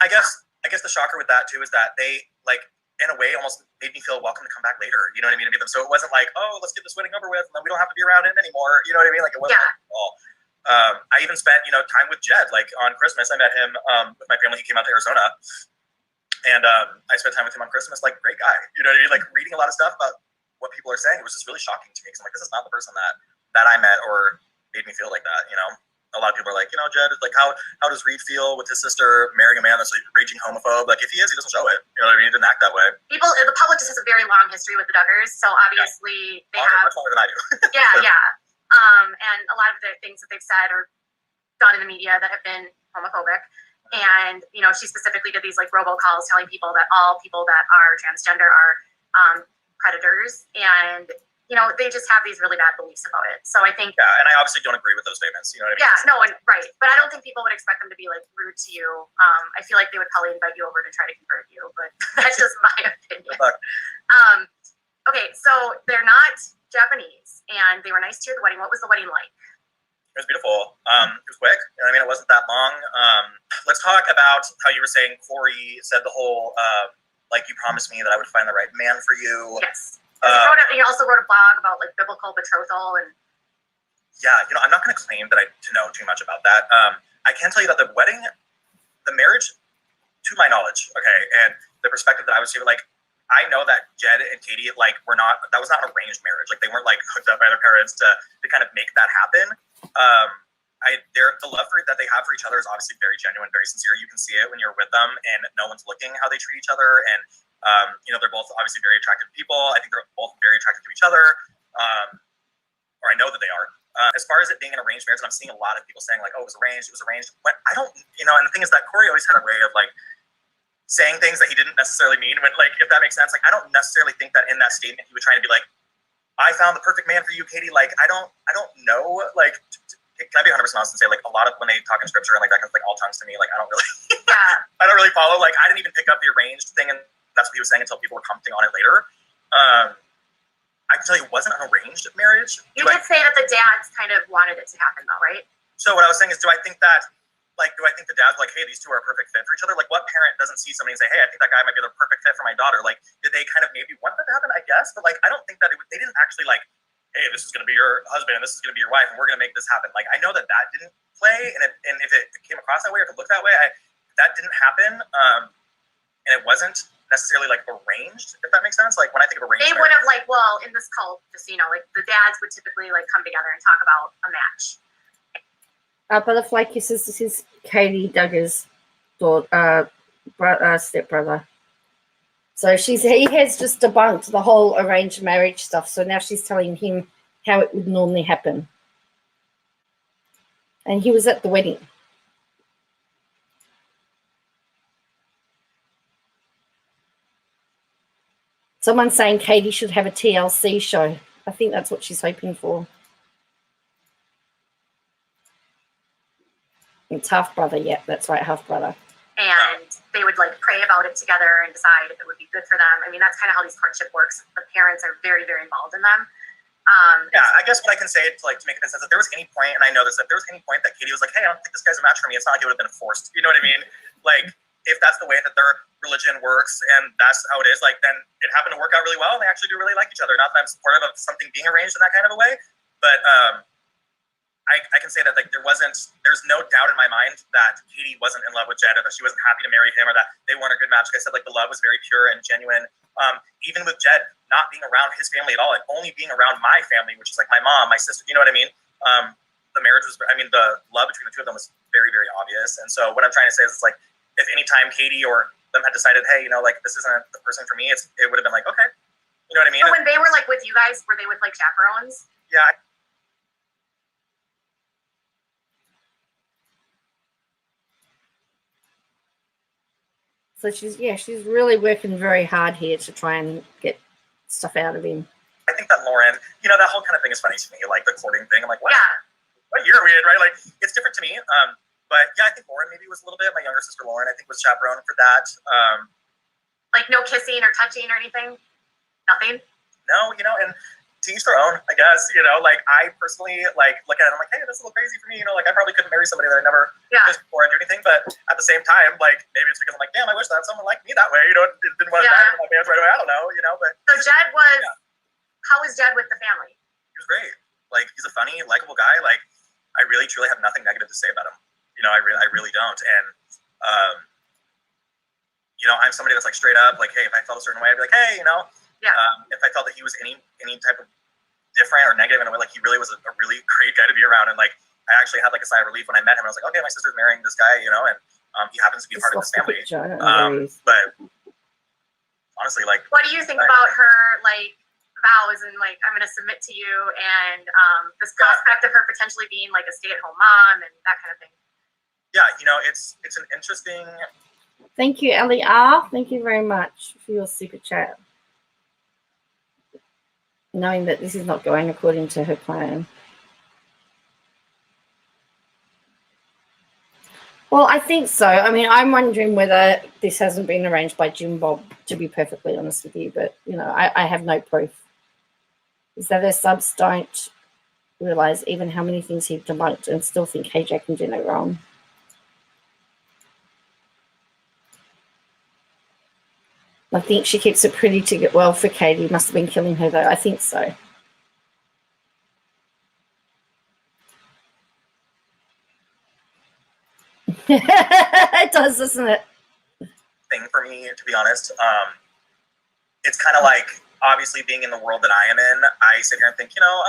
I guess the shocker with that too is that they, like, in a way almost made me feel welcome to come back later. You know what I mean? So it wasn't like, oh, let's get this wedding over with and then we don't have to be around him anymore. You know what I mean? Like, it wasn't like at all. I even spent, time with Jed. Like, on Christmas, I met him with my family. He came out to Arizona, and I spent time with him on Christmas. Like, great guy. You know what I mean? Like, reading a lot of stuff about what people are saying, it was just really shocking to me because I'm like, this is not the person that I met or made me feel like that. A lot of people are like, Jed, like, how does Reed feel with his sister marrying a man that's like raging homophobe? Like, if he is, he doesn't show it. You know what I mean? He didn't act that way. The public just has a very long history with the Duggars, so obviously they have much longer than I do. yeah. And a lot of the things that they've said or done in the media that have been homophobic. And, she specifically did these, like, robocalls telling people that all people that are transgender are predators. And, they just have these really bad beliefs about it. So I think... Yeah, and I obviously don't agree with those statements. You know what I mean? Yeah, no, right. But I don't think people would expect them to be, like, rude to you. I feel like they would probably invite you over to try to convert you, but that's just my opinion. Good luck. Okay, so they're not Japanese, and they were nice to you at the wedding. What was the wedding like? It was beautiful. It was quick. You know what I mean? It wasn't that long. Let's talk about how you were saying Corey said the whole, like, you promised me that I would find the right man for you. Yes. He also wrote a blog about, like, biblical betrothal and... Yeah, I'm not going to claim that I know too much about that. I can tell you that the marriage, to my knowledge, okay, and the perspective that I was seeing, like, I know that Jed and Katie, like, that was not an arranged marriage. Like, they weren't, like, hooked up by their parents to kind of make that happen. The love that they have for each other is obviously very genuine, very sincere. You can see it when you're with them and no one's looking how they treat each other. And, they're both obviously very attractive people. I think they're both very attracted to each other. Or I know that they are. As far as it being an arranged marriage, and I'm seeing a lot of people saying, like, oh, it was arranged. But I don't, and the thing is that Corey always had a way of, like, saying things that he didn't necessarily mean. When, like, if that makes sense, like, I don't necessarily think that in that statement he was trying to be like, I found the perfect man for you, Katie. Like, I don't know. Like, can I be 100% honest and say, like, a lot of when they talk in scripture and like that kind of, like, all tongues to me, like, I don't really follow. Like, I didn't even pick up the arranged thing, and that's what he was saying until people were commenting on it later. I can tell you it wasn't an arranged marriage. You did say that the dads kind of wanted it to happen, though, right? So what I was saying is, do I think the dads were like, hey, these two are a perfect fit for each other? Like, what parent doesn't see somebody and say, hey, I think that guy might be the perfect fit for my daughter? Like, did they kind of maybe want that to happen? I guess, but, like, I don't think that they didn't actually, like, hey, this is going to be your husband and this is going to be your wife and we're going to make this happen. Like, I know that didn't play, and if it came across that way or if it looked that way, that didn't happen, and it wasn't necessarily, like, arranged, if that makes sense. Like, when I think of arranged, they would have, like, well, in this cult, just, like, the dads would typically, like, come together and talk about a match. Butterfly Kisses, this is Katie Duggar's daughter, stepbrother. So he has just debunked the whole arranged marriage stuff. So now she's telling him how it would normally happen. And he was at the wedding. Someone's saying Katie should have a TLC show. I think that's what she's hoping for. It's half brother. Yeah, that's right, half brother. And they would like pray about it together and decide if it would be good for them. I mean, that's kind of how these courtship works. The parents are very, very involved in them. Yeah, I guess what I can say to make it sense, if there was any point, and I know this, if there was any point that Katie was like, hey, I don't think this guy's a match for me, it's not like it would have been forced. You know what I mean? Like, if that's the way that their religion works and that's how it is, like, then it happened to work out really well and they actually do really like each other. Not that I'm supportive of something being arranged in that kind of a way, but I can say that like there's no doubt in my mind that Katie wasn't in love with Jed, or that she wasn't happy to marry him, or that they weren't a good match. Like I said, like the love was very pure and genuine. Even with Jed not being around his family at all, and only being around my family, which is like my mom, my sister, you know what I mean? The marriage was, I mean, the love between the two of them was very, very obvious. And so what I'm trying to say is, it's like, if any time Katie or them had decided, hey, you know, like this isn't the person for me, it would have been like, okay, you know what I mean? So when they were like with you guys, were they with like chaperones? Yeah. So she's really working very hard here to try and get stuff out of him. I think that Lauren, you know, that whole kind of thing is funny to me, like the courting thing. I'm like, what? Yeah. What year are we in, right? Like, it's different to me. But yeah, I think Lauren maybe was a little bit. My younger sister Lauren, I think, was chaperone for that. Like no kissing or touching or anything? Nothing? No, you know, and to each their own, I guess. You know, like I personally like look at it, I'm like, hey, this is a little crazy for me. You know, like I probably couldn't marry somebody that I never kissed before I do anything. But at the same time, like maybe it's because I'm like, damn, I wish that someone liked me that way. You know, didn't want to die with my parents right away. I don't know, you know. But so Jed was, how was Jed with the family? He was great. Like he's a funny, likable guy. Like I really, truly have nothing negative to say about him. You know, I really don't. And you know, I'm somebody that's like straight up, like, hey, if I felt a certain way, I'd be like, hey, you know. If I felt that he was any type of different or negative in a way, like he really was a really great guy to be around, and like I actually had like a sigh of relief when I met him. I was like, okay, my sister's marrying this guy, you know, and he happens to be part of this family. But honestly, like, what do you think about her like vows and like I'm going to submit to you, and this prospect of her potentially being like a stay-at-home mom and that kind of thing? Yeah, you know, it's an interesting. Thank you, Ellie R. Thank you very much for your super chat. Knowing that this is not going according to her plan. Well, I think so. I mean, I'm wondering whether this hasn't been arranged by Jim Bob, to be perfectly honest with you, but, you know, I have no proof. Is that their subs don't realise even how many things he debunked and still think KJ can do no wrong. I think she keeps it pretty to get well for Katie. Must have been killing her, though. I think so. It does, doesn't it? Thing for me, to be honest. It's kind of like, obviously, being in the world that I am in, I sit here and think, you know,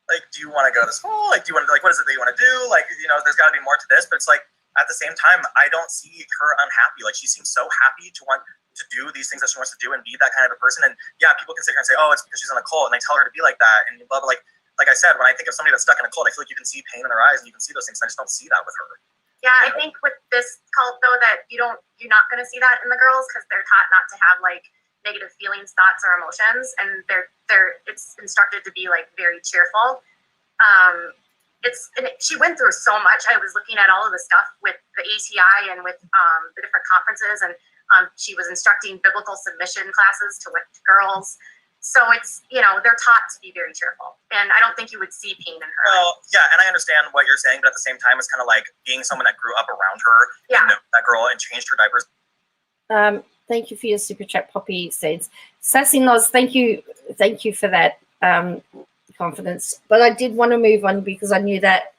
like, do you want to go to school? Like, do you want to, like, what is it that you want to do? Like, you know, there's got to be more to this. But it's like, at the same time, I don't see her unhappy. Like, she seems so happy to want to do these things that she wants to do and be that kind of a person. And yeah, people can sit here and say, oh, it's because she's in a cult, and they tell her to be like that. And blah, blah, like I said, when I think of somebody that's stuck in a cult, I feel like you can see pain in their eyes and you can see those things. And I just don't see that with her. Yeah, I think with this cult though, that you're not going to see that in the girls, because they're taught not to have like negative feelings, thoughts, or emotions, and it's instructed to be like very cheerful. She went through so much. I was looking at all of the stuff with the ATI and with the different conferences, and she was instructing biblical submission classes to girls. So it's, you know, they're taught to be very cheerful, and I don't think you would see pain in her. Well, yeah, and I understand what you're saying, but at the same time, it's kind of like being someone that grew up around her, and that girl, and changed her diapers. Thank you for your super chat, Poppy says. Sassy Noz, thank you for that confidence. But I did want to move on because I knew that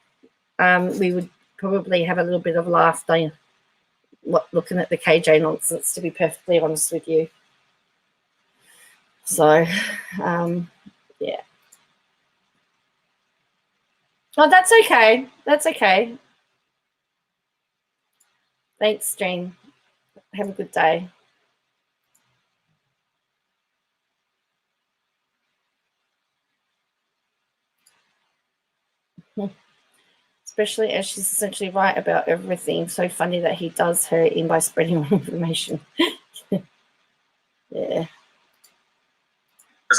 we would probably have a little bit of laughter looking at the KJ nonsense, to be perfectly honest with you. So, yeah. Oh, that's okay. That's okay. Thanks, Jane. Have a good day. Especially as she's essentially right about everything. So funny that he does her in by spreading information. Yeah.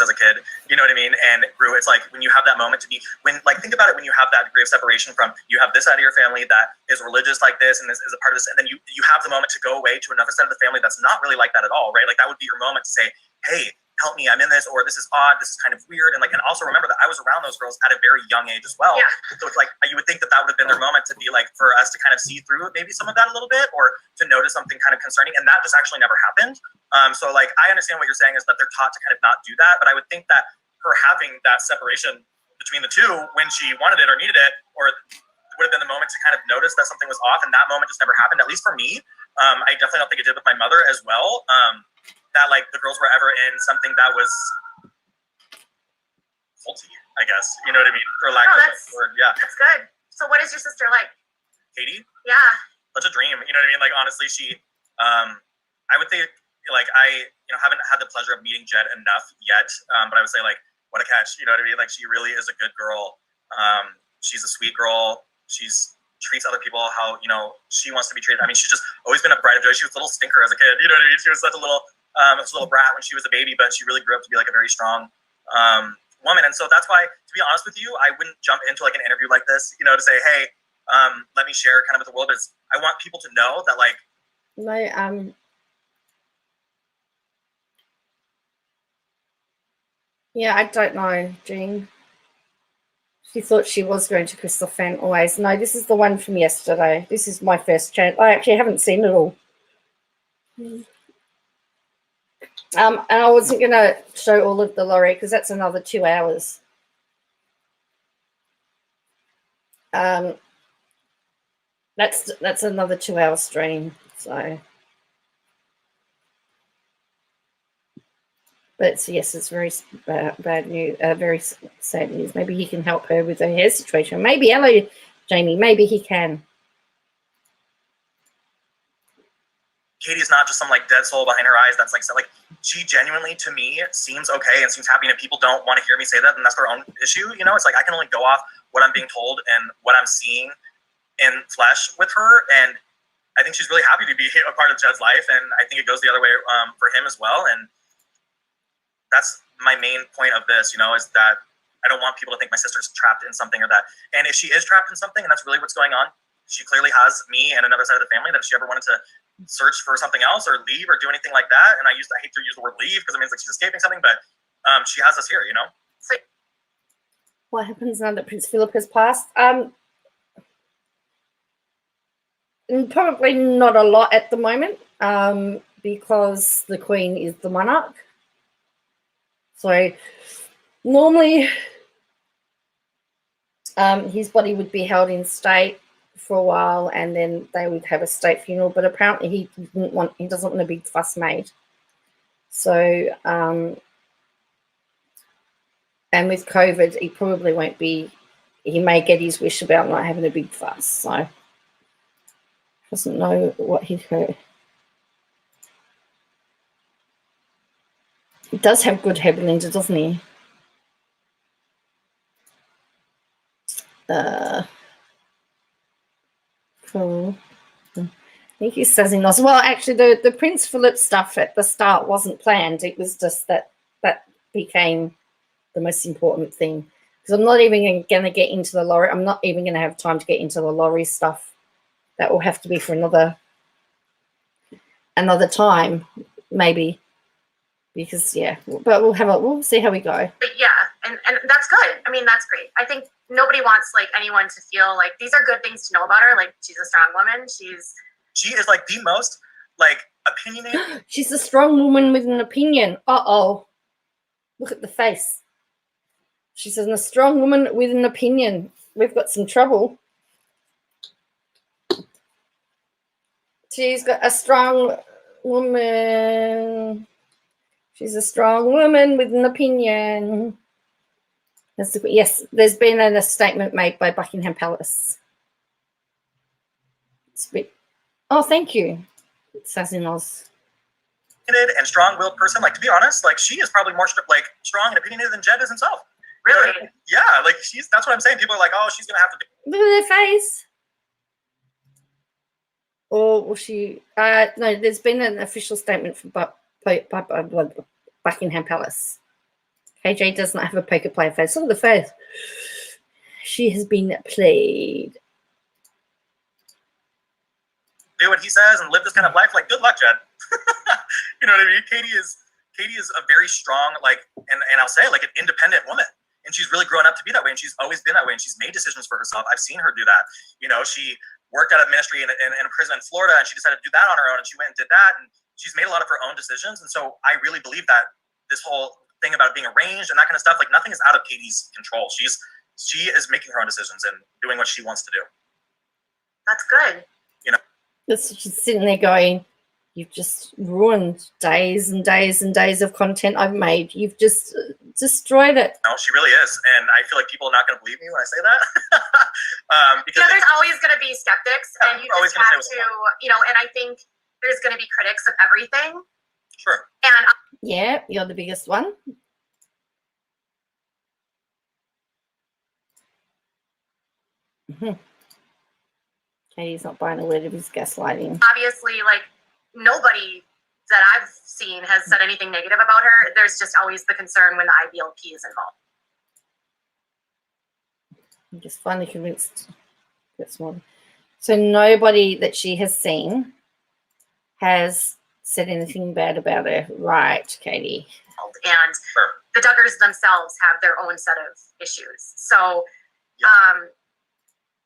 as a kid, you know what I mean? And grew. It's like when you have that moment to be, think about it, when you have that degree of separation from, you have this side of your family that is religious like this and is a part of this, and then you have the moment to go away to another side of the family that's not really like that at all, right? Like that would be your moment to say, hey, help me, I'm in this, or this is odd, this is kind of weird. And also remember that I was around those girls at a very young age as well. Yeah. So it's like, you would think that would have been their moment to be like, for us to kind of see through maybe some of that a little bit, or to notice something kind of concerning. And that just actually never happened. So like, I understand what you're saying is that they're taught to kind of not do that, but I would think that her having that separation between the two when she wanted it or needed it, or would have been the moment to kind of notice that something was off, and that moment just never happened, at least for me. I definitely don't think it did with my mother as well. That like the girls were ever in something that was culty, I guess. You know what I mean? For lack of a word. Yeah. That's good. So what is your sister like? Katie? Yeah. Such a dream. You know what I mean? Like honestly, she I would say like I haven't had the pleasure of meeting Jed enough yet. But I would say like what a catch. You know what I mean? Like she really is a good girl. She's a sweet girl. She's treats other people how she wants to be treated. I mean, she's just always been a bride of joy. She was a little stinker as a kid. You know what I mean? She was such a little brat when she was a baby, but she really grew up to be like a very strong woman. And so that's why, to be honest with you, I wouldn't jump into like an interview like this, to say, hey, let me share kind of with the world. But I want people to know that like. No, yeah, I don't know, Jean. She thought she was going to Crystal Fan always. No, this is the one from yesterday. This is my first chance. I actually haven't seen it all. And I wasn't going to show all of the Laurie because that's another 2 hours. That's another 2 hour stream. So, but yes, it's very bad news. Very sad news. Maybe he can help her with her hair situation. Maybe, hello, Jamie. Maybe he can. Katie's not just some like dead soul behind her eyes that's like, so like she genuinely to me seems okay and seems happy, and people don't want to hear me say that, and that's their own issue. It's like I can only go off what I'm being told and what I'm seeing in flesh with her, and I think she's really happy to be a part of Jed's life, and I think it goes the other way for him as well. And that's my main point of this, is that I don't want people to think my sister's trapped in something or that. And if she is trapped in something, and that's really what's going on, she clearly has me and another side of the family, that if she ever wanted to search for something else or leave or do anything like that, and I hate to use the word leave because it means like she's escaping something, but she has us here, So what happens now that Prince Philip has passed? Probably not a lot at the moment, because the Queen is the monarch. So normally his body would be held in state for a while, and then they would have a state funeral. But apparently he doesn't want a big fuss made. So and with COVID, he probably won't be. He may get his wish about not having a big fuss. So doesn't know what he'd heard. He does have good hair, Belinda, doesn't he? Cool. Thank you, Sazinos. Well, actually, the Prince Philip stuff at the start wasn't planned. It was just that became the most important thing. Because I'm not even going to get into the Laurie. I'm not even going to have time to get into the Laurie stuff. That will have to be for another time, maybe. Because but we'll see how we go. But yeah, and that's good. I mean, that's great. I think nobody wants like anyone to feel like these are good things to know about her. Like she's a strong woman. She is like the most like opinionated. She's a strong woman with an opinion. Uh-oh. Look at the face. She's a strong woman with an opinion. We've got some trouble. She's got a strong woman. She's a strong woman with an opinion. Yes, there's been a statement made by Buckingham Palace. Oh, thank you, Sazinos. And strong-willed person. Like, to be honest, like she is probably more like strong and opinionated than Jed is himself. Really? Yeah, like that's what I'm saying. People are like, oh, she's gonna have to Look at her face. Or will she? No, there's been an official statement from Buckingham Palace. KJ does not have a poker player face. Look at the face. She has been played. Do what he says and live this kind of life. Like, good luck, Jed. You know what I mean? Katie is a very strong, like, and I'll say, like, an independent woman. And she's really grown up to be that way, and she's always been that way, and she's made decisions for herself. I've seen her do that. You know, she worked out of ministry in a prison in Florida, and she decided to do that on her own, and she went and did that, and she's made a lot of her own decisions. And so I really believe that this whole thing about being arranged and that kind of stuff, like, nothing is out of Katie's control. She is making her own decisions and doing what she wants to do. That's good. You know? She's sitting there going, you've just ruined days and days and days of content I've made. You've just destroyed it. No, she really is. And I feel like people are not going to believe me when I say that. Because there's always going to be skeptics, and you just have to, you know, and I think there's going to be critics of everything. Sure. And yeah, you're the biggest one. Katie's not buying a word of his gaslighting. Obviously, like, nobody that I've seen has said anything negative about her. There's just always the concern when the IBLP is involved. I'm just finally convinced that's more. So nobody that she has seen has said anything bad about her, right, Katie? And the Duggars themselves have their own set of issues. So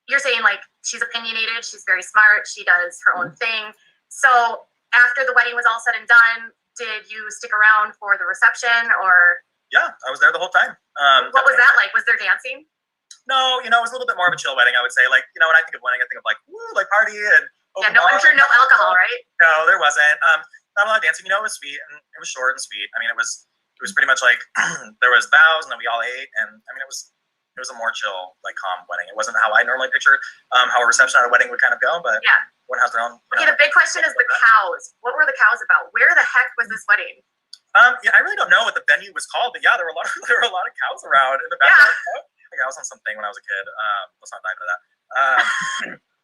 you're saying, like, she's opinionated, she's very smart, she does her own thing. So after the wedding was all said and done, did you stick around for the reception, or? Yeah, I was there the whole time. What was that like? Was there dancing? No, you know, it was a little bit more of a chill wedding, I would say. Like, you know, when I think of wedding, I think of, like, woo, like, party and I'm sure no alcohol, right? No, there wasn't. Not a lot of dancing. You know, it was sweet, and it was short and sweet. I mean, it was pretty much like there was vows, and then we all ate, and I mean, it was a more chill, like, calm wedding. It wasn't how I normally pictured how a reception at a wedding would kind of go, but yeah, everyone has their own. Okay, the big question is the cows. What were the cows about? Where the heck was this wedding? Yeah, I really don't know what the venue was called, but yeah, there were a lot of cows around in the back. Yeah. I think I was on something when I was a kid. Let's not dive into that.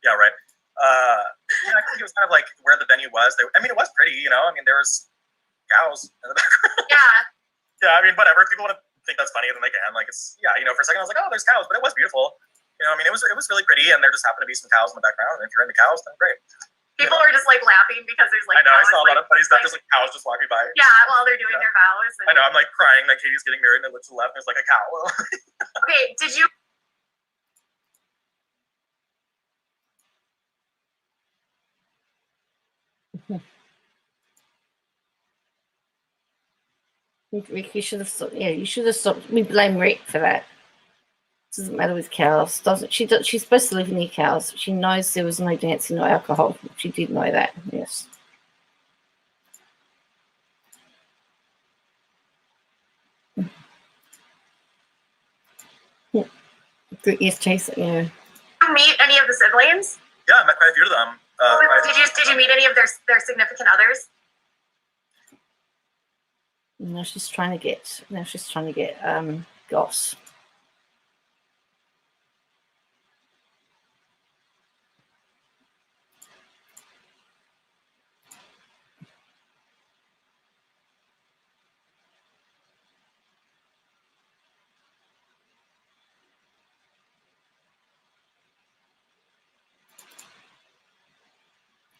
Yeah, right. Yeah, I think it was kind of like where the venue was. I mean, it was pretty, you know. I mean, there was cows in the background. Yeah. Yeah, I mean, whatever. If people want to think that's funny, then they can. Like, it's, yeah, you know, for a second I was like, oh, there's cows, but it was beautiful. You know, I mean, it was really pretty, and there just happened to be some cows in the background. And if you're into cows, then great. People are just, like, laughing because there's, like, I know, cows, I saw a lot of funny stuff. There's, like, cows just walking by. Yeah, while they're doing their vows. And... I know, I'm, like, crying that Katie's getting married, and I look to the left, and there's, like, a cow. Okay, did you... Rick, you should have stopped. Yeah, you should have stopped. We blame Rick for that. It doesn't matter with cows, doesn't she? She's supposed to live near cows. She knows there was no dancing, no alcohol. She did know that. Yes. Yes, Chase. Yeah. Did you meet any of the siblings? Yeah, I met quite a few of them. Did you meet any of their significant others? No, she's trying to get. Now she's trying to get Goss.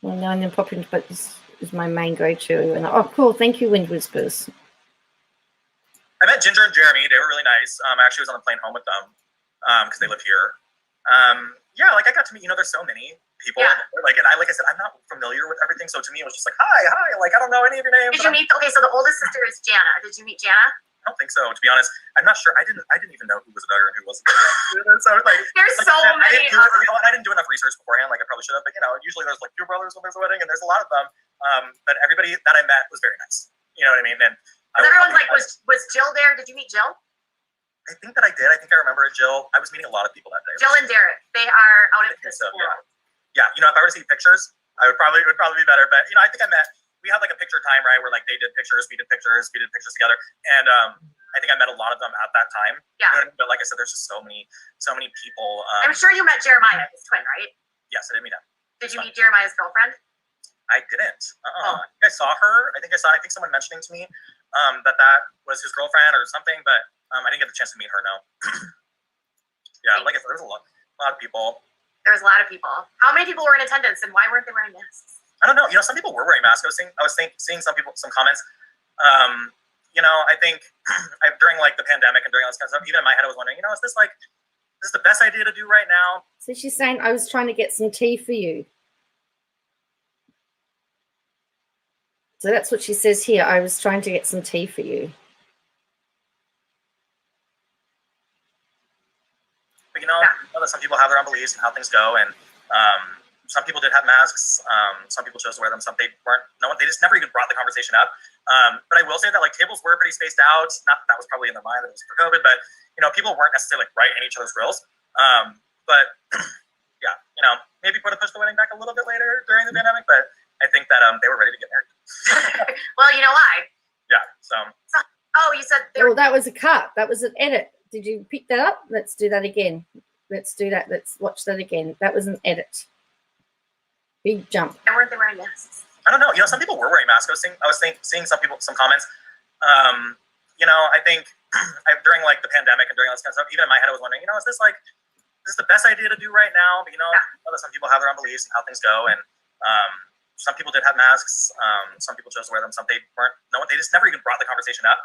Well, no, and then pop into, but this is my main go-to. And oh, cool! Thank you, Wind Whispers. I met Ginger and Jeremy. They were really nice. I actually was on the plane home with them because they live here. Yeah, like I got to meet. You know, there's so many people. Yeah. Like, and like I said, I'm not familiar with everything. So to me, it was just like, hi. Like, I don't know any of your names. Did you meet? Okay, so the oldest sister is Jana. Did you meet Jana? I don't think so. To be honest, I'm not sure. I didn't even know who was a Duggar and who wasn't. So like, there's so many. I didn't do enough research beforehand. Like I probably should have. But you know, usually there's like two brothers when there's a wedding, and there's a lot of them. But everybody that I met was very nice. You know what I mean? And everyone's like, was Jill there? Did you meet Jill? I think that I did. I think I remember Jill. I was meeting a lot of people that day. Jill and Derek, they are out at the school. Yeah, you know, if I were to see pictures, it would probably be better. But you know, I think we had like a picture time, right, where like they did pictures, we did pictures together, and I think I met a lot of them at that time. Yeah. You know, but like I said, there's just so many people. I'm sure you met Jeremiah, his twin, right? Yes, I did meet him. Did you meet Jeremiah's girlfriend? I didn't. I think I saw her. I think someone mentioning to me that was his girlfriend or something, but I didn't get the chance to meet her. No. Yeah, like I said, there was a lot of people. There was a lot of people. How many people were in attendance, and why weren't they wearing masks? I don't know. You know, some people were wearing masks. I was seeing some comments. You know, I think during like the pandemic and during all this kind of stuff, even in my head, I was wondering, you know, is this the best idea to do right now? So she's saying, I was trying to get some tea for you. So that's what she says here. I was trying to get some tea for you. But, you know that some people have their own beliefs and how things go, and some people did have masks. Some people chose to wear them. Some they weren't. They just never even brought the conversation up. But I will say that like tables were pretty spaced out. Not that was probably in their mind that it was for COVID, but you know, people weren't necessarily like right in each other's grills. But yeah, you know, maybe push the wedding back a little bit later during the pandemic. But I think that they were ready to get married. Well, you know why? Yeah. So. Oh, you said well, that was a cut. That was an edit. Did you pick that up? Let's do that again. Let's do that. Let's watch that again. That was an edit. Big jump. Why weren't they wearing masks? I don't know. You know, some people were wearing masks. I was seeing some comments. You know, I think during like the pandemic and during all this kind of stuff, even in my head, I was wondering, you know, is this the best idea to do right now? But you know, I know that some people have their own beliefs and how things go, and some people did have masks. Some people chose to wear them. Some they weren't. They just never even brought the conversation up.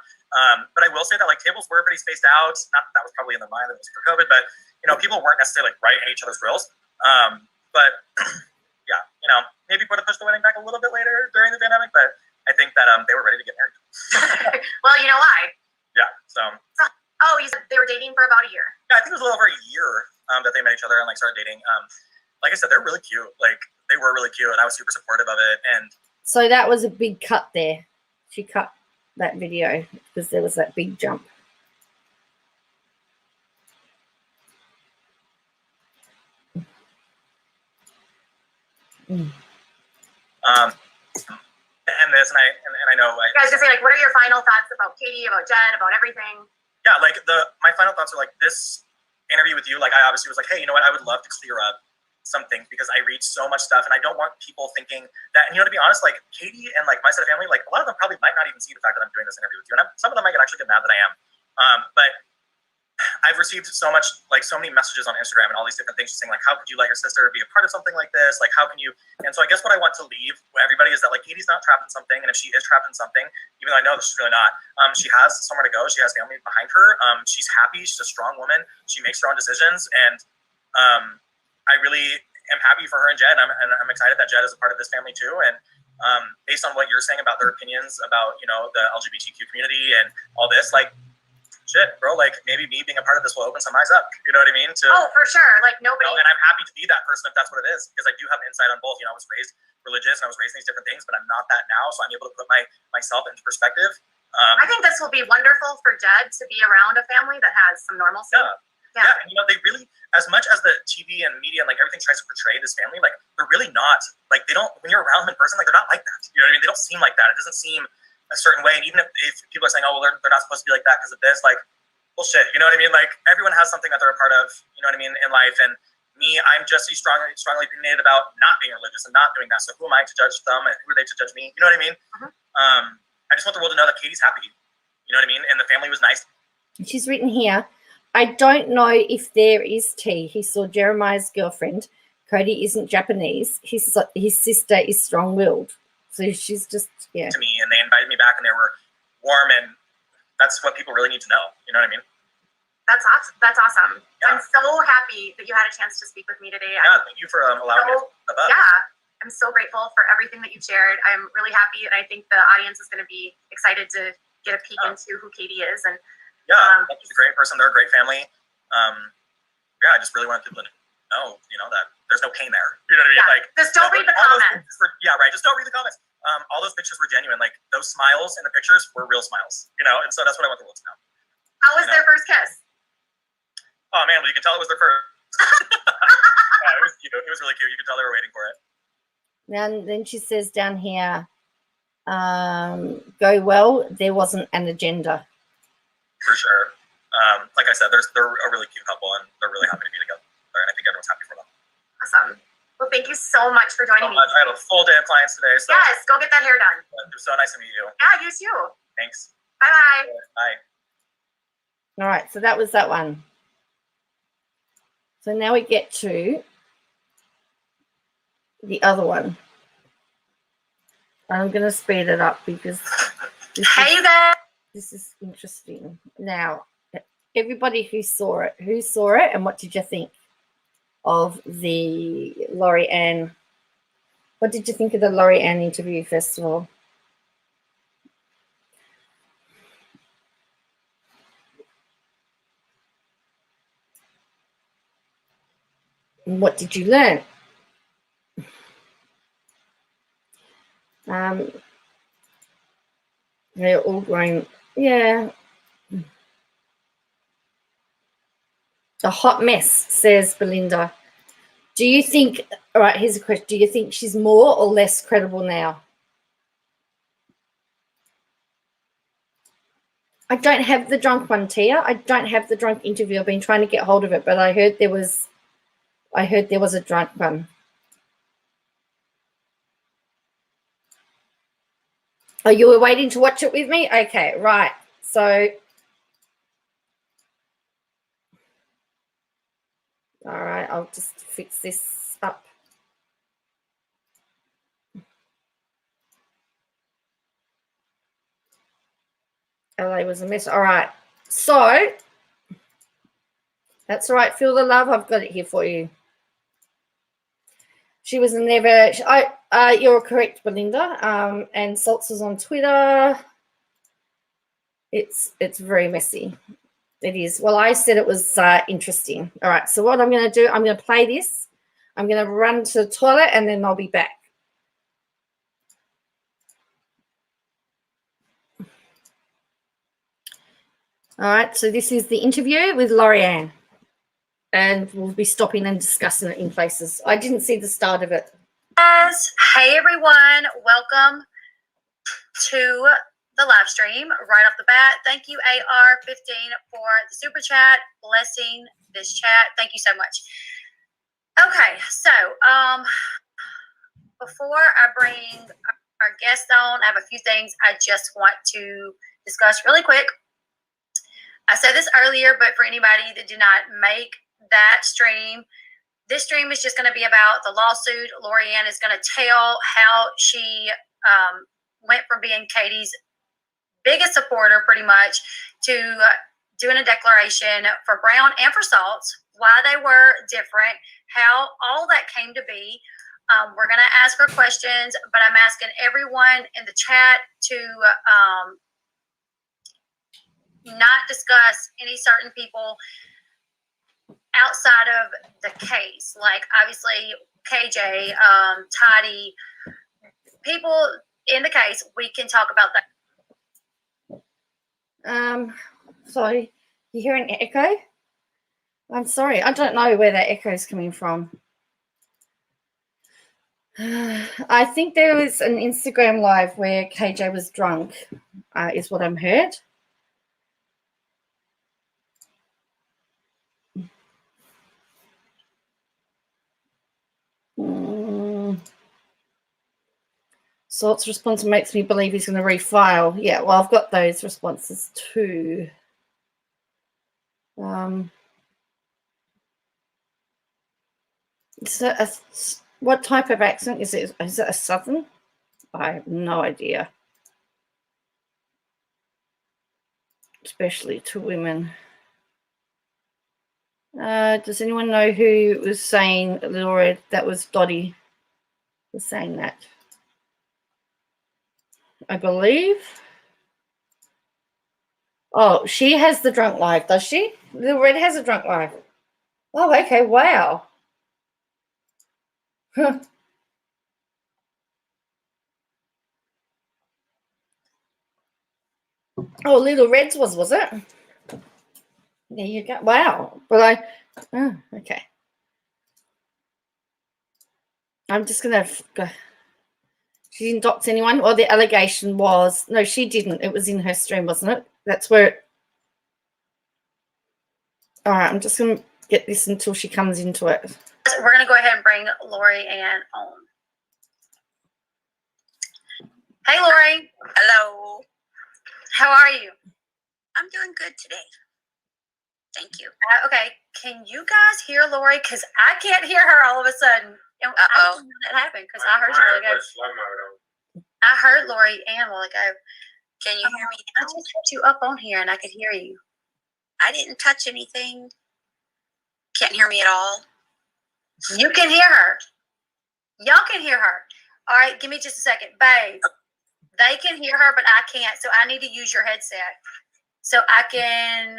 But I will say that like tables were pretty spaced out. Not that was probably in their mind that it was for COVID, but you know, people weren't necessarily like right in each other's grills. But yeah, you know, maybe push the wedding back a little bit later during the pandemic. But I think that they were ready to get married. Well, you know why? Yeah. So. Oh, you said they were dating for about a year. Yeah, I think it was a little over a year that they met each other and like started dating. Like I said, they're really cute. Like they were really cute, and I was super supportive of it. And so that was a big cut there. She cut that video because there was that big jump. And this, and I know. You guys just say like, what are your final thoughts about Katie, about Jed, about everything? Yeah, like my final thoughts are like this interview with you. Like I obviously was like, hey, you know what? I would love to clear up some things because I read so much stuff, and I don't want people thinking that. And you know, to be honest, like Katie and like my side of family, like a lot of them probably might not even see the fact that I'm doing this interview with you, and some of them might actually get mad that I am. But I've received so many messages on Instagram and all these different things just saying like, how could you let your sister be a part of something like this? Like, how can you? And so I guess what I want to leave with everybody is that like Katie's not trapped in something, and if she is trapped in something, even though I know that she's really not, she has somewhere to go. She has family behind her. She's happy. She's a strong woman. She makes her own decisions, and I really am happy for her and Jed. And I'm excited that Jed is a part of this family too. And based on what you're saying about their opinions about, you know, the LGBTQ community and all this, like, shit, bro, like maybe me being a part of this will open some eyes up. You know what I mean? Oh, for sure. Like nobody. You know, and I'm happy to be that person if that's what it is, because I do have insight on both. You know, I was raised religious and I was raised in these different things, but I'm not that now. So I'm able to put myself into perspective. I think this will be wonderful for Jed to be around a family that has some normalcy. Yeah, and you know, they really, as much as the TV and media and like everything tries to portray this family, like they're really not, like they don't, when you're around them in person, like they're not like that. You know what I mean? They don't seem like that. It doesn't seem a certain way. And even if people are saying, oh, well, they're not supposed to be like that because of this, like, bullshit. You know what I mean? Like everyone has something that they're a part of, you know what I mean, in life. And me, I'm just strongly opinionated about not being religious and not doing that. So who am I to judge them and who are they to judge me? You know what I mean? I just want the world to know that Katie's happy. You know what I mean? And the family was nice. She's written here, I don't know if there is tea. He saw Jeremiah's girlfriend. Cody isn't Japanese. His sister is strong-willed. So she's just, yeah. To me, and they invited me back and they were warm, and that's what people really need to know. You know what I mean? That's awesome. That's awesome. Yeah. I'm so happy that you had a chance to speak with me today. Yeah, thank you for allowing me to step up. Yeah, I'm so grateful for everything that you shared. I'm really happy, and I think the audience is going to be excited to get a peek into who Katie is. And she's a great person. They're a great family. I just really want people to know, you know, that there's no pain there. You know what I mean? Yeah. Like, just don't read the comments. Just don't read the comments. All those pictures were genuine. Like those smiles in the pictures were real smiles. You know, and so that's what I want the world to know. How was their first kiss? Oh man, well you can tell it was their first. It was cute. It was really cute. You could tell they were waiting for it. And then she says down here, go well. There wasn't an agenda. For sure. Like I said, they're a really cute couple, and they're really happy to be together. And I think everyone's happy for them. Awesome. Well, thank you so much for joining me. I had a full day of clients today. So yes, go get that hair done. It was so nice to meet you. Yeah, you too. Thanks. Bye-bye. Bye. All right, so that was that one. So now we get to the other one. I'm going to speed it up because Hey, you guys. this is interesting. Now, everybody who saw it and what did you think of the Laurie Ann? What did you think of the Laurie Ann interview, first of all? And what did you learn? They're all going, yeah. A hot mess, says Belinda. Do you think, all right, here's a question. Do you think she's more or less credible now? I don't have the drunk one, Tia. I don't have the drunk interview. I've been trying to get hold of it, but I heard there was a drunk one. Oh, you were waiting to watch it with me? Okay, right. So, all right, I'll just fix this up. LA was a mess. All right. So, that's all right. Feel the love. I've got it here for you. She was never. You're correct, Belinda. And Salts is on Twitter. It's very messy. It is. Well, I said it was interesting. All right. So what I'm going to do, I'm going to play this. I'm going to run to the toilet and then I'll be back. All right. So this is the interview with Laurie Ann. And we'll be stopping and discussing it in places. I didn't see the start of it. Yes. Hey, everyone. Welcome to the live stream right off the bat. Thank you, AR15, for the super chat, blessing this chat. Thank you so much. Okay, so before I bring our guest on, I have a few things I just want to discuss really quick. I said this earlier, but for anybody that did not make that stream, this stream is just going to be about the lawsuit. Laurie Ann is going to tell how she went from being Katie's biggest supporter, pretty much, to doing a declaration for Brown and for Salts, why they were different, how all that came to be. We're going to ask her questions, but I'm asking everyone in the chat to not discuss any certain people outside of the case. Like, obviously, KJ, Toddy, people in the case, we can talk about that. Sorry, you hear an echo? I'm sorry, I don't know where that echo is coming from. I think there was an Instagram live where KJ was drunk, is what I'm heard. Salt's response makes me believe he's going to refile. Yeah, well, I've got those responses too. What type of accent is it? Is it a Southern? I have no idea. Especially to women. Does anyone know who was saying, Laura, that was Dottie was saying that? I believe. Oh, she has the drunk live, does she? Little Red has a drunk live. Oh, okay, wow. Huh. Oh, Little Red's was it? There you go. Wow. But okay. I'm just going to go. She didn't dox anyone? Well, the allegation was, no, she didn't. It was in her stream, wasn't it? That's where it. All right, I'm just going to get this until she comes into it. We're going to go ahead and bring Laurie Ann on. Hey, Laurie. Hello. How are you? I'm doing good today. Thank you. Okay, can you guys hear Lori? Because I can't hear her all of a sudden. And I didn't know that happened because I heard you really good. I heard Lori and a while ago. Can you hear me I now? just had you up on here and I could hear you. I didn't touch anything. Can't hear me at all. You can hear her. Y'all can hear her. All right, give me just a second. Babe, they can hear her, but I can't. So I need to use your headset. So I can...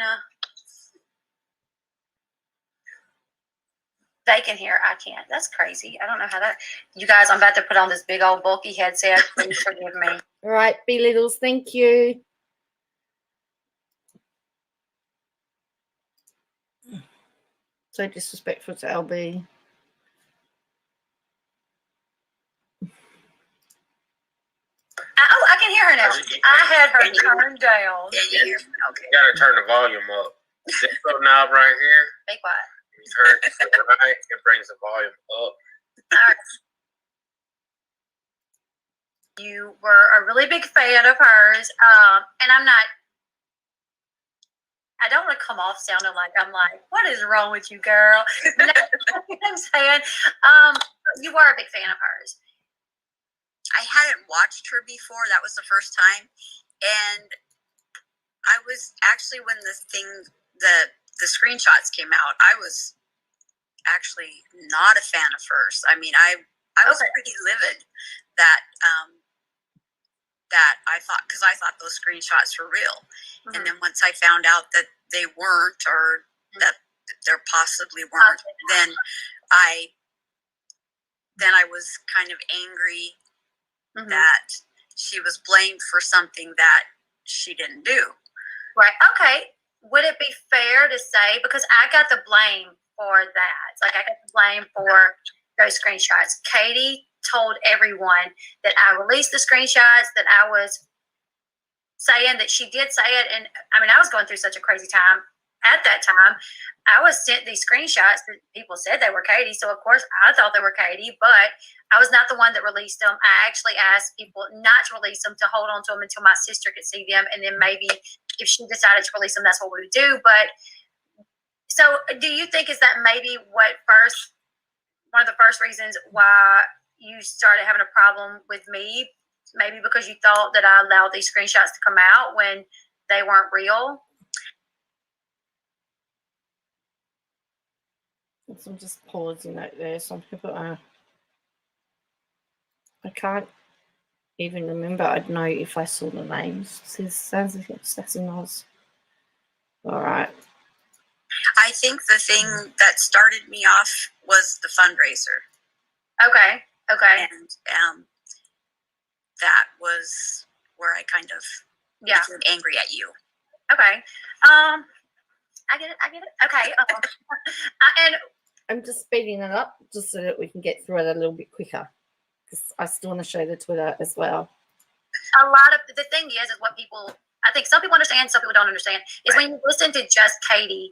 They can hear. I can't. That's crazy. I don't know how that... You guys, I'm about to put on this big old bulky headset. Please forgive me. All right, B Littles, thank you. So disrespectful to LB. Oh, I can hear her now. I had her turned down. Can you hear me? Okay. You gotta turn the volume up. This little knob right here, Be quiet. you turn it to the right, it brings the volume up. You were a really big fan of hers, and I don't want to come off sounding like I'm like, what is wrong with you, girl? No, I'm saying, you were a big fan of hers. I hadn't watched her before. That was the first time. And I was actually, when the screenshots came out, I was actually not a fan of hers. I mean, I was pretty livid that I thought, because I thought those screenshots were real. Mm-hmm. And then once I found out that they weren't, or that there possibly weren't, then I was kind of angry that she was blamed for something that she didn't do. Right. Okay. Would it be fair to say, because I got the blame for that, like I got the blame for those screenshots. Katie told everyone that I released the screenshots, that I was saying that she did say it. And I mean, I was going through such a crazy time at that time. I was sent these screenshots that people said they were Katie. So of course I thought they were Katie, but I was not the one that released them. I actually asked people not to release them, to hold on to them until my sister could see them. And then maybe if she decided to release them, that's what we would do. But so do you think is that maybe one of the first reasons why you started having a problem with me? Maybe because you thought that I allowed these screenshots to come out when they weren't real? So I'm just pausing out there. Some people I can't even remember. I'd know if I saw the names. It sounds like it's Sassy Oz. All right. I think the thing that started me off was the fundraiser. Okay. And that was where I kind of became angry at you. Okay. I get it. Okay. And I'm just speeding it up just so that we can get through it a little bit quicker, because I still want to show the Twitter as well. A lot of the thing is what people, I think some people understand, some people don't understand, is when you listen to just Katie,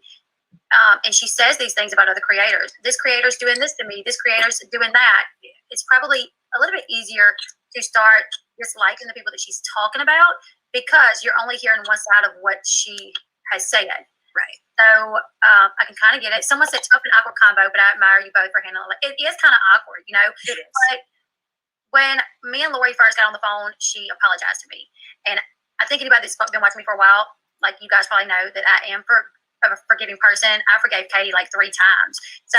and she says these things about other creators. This creator's doing this to me. This creator's doing that. It's probably a little bit easier to start disliking the people that she's talking about, because you're only hearing one side of what she has said. Right. So I can kind of get it. Someone said tough and awkward combo, but I admire you both for handling it. It is kind of awkward, you know. It is. But when me and Lori first got on the phone, she apologized to me. And I think anybody that's been watching me for a while, like you guys probably know that I am a forgiving person. I forgave Katie like 3 times. So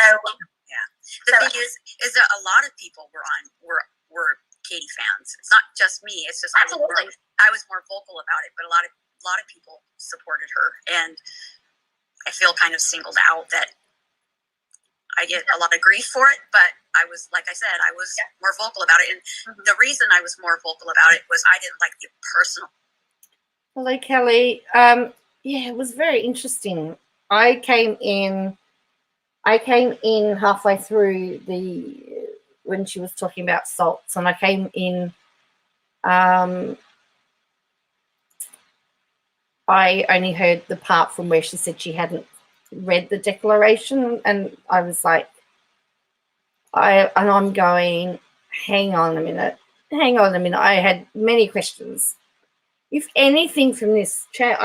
yeah. The thing is that a lot of people were Katie fans. It's not just me. It's just absolutely. I was more vocal about it, but a lot of people supported her, and I feel kind of singled out that I get a lot of grief for it, but I was, like I said, I was more vocal about it. And the reason I was more vocal about it was I didn't like the personal. Hello, Kelly. Yeah, it was very interesting. I came in halfway through when she was talking about salts, and I came in, I only heard the part from where she said she hadn't read the declaration, and I was like, I'm going, hang on a minute. I had many questions, if anything from this chat,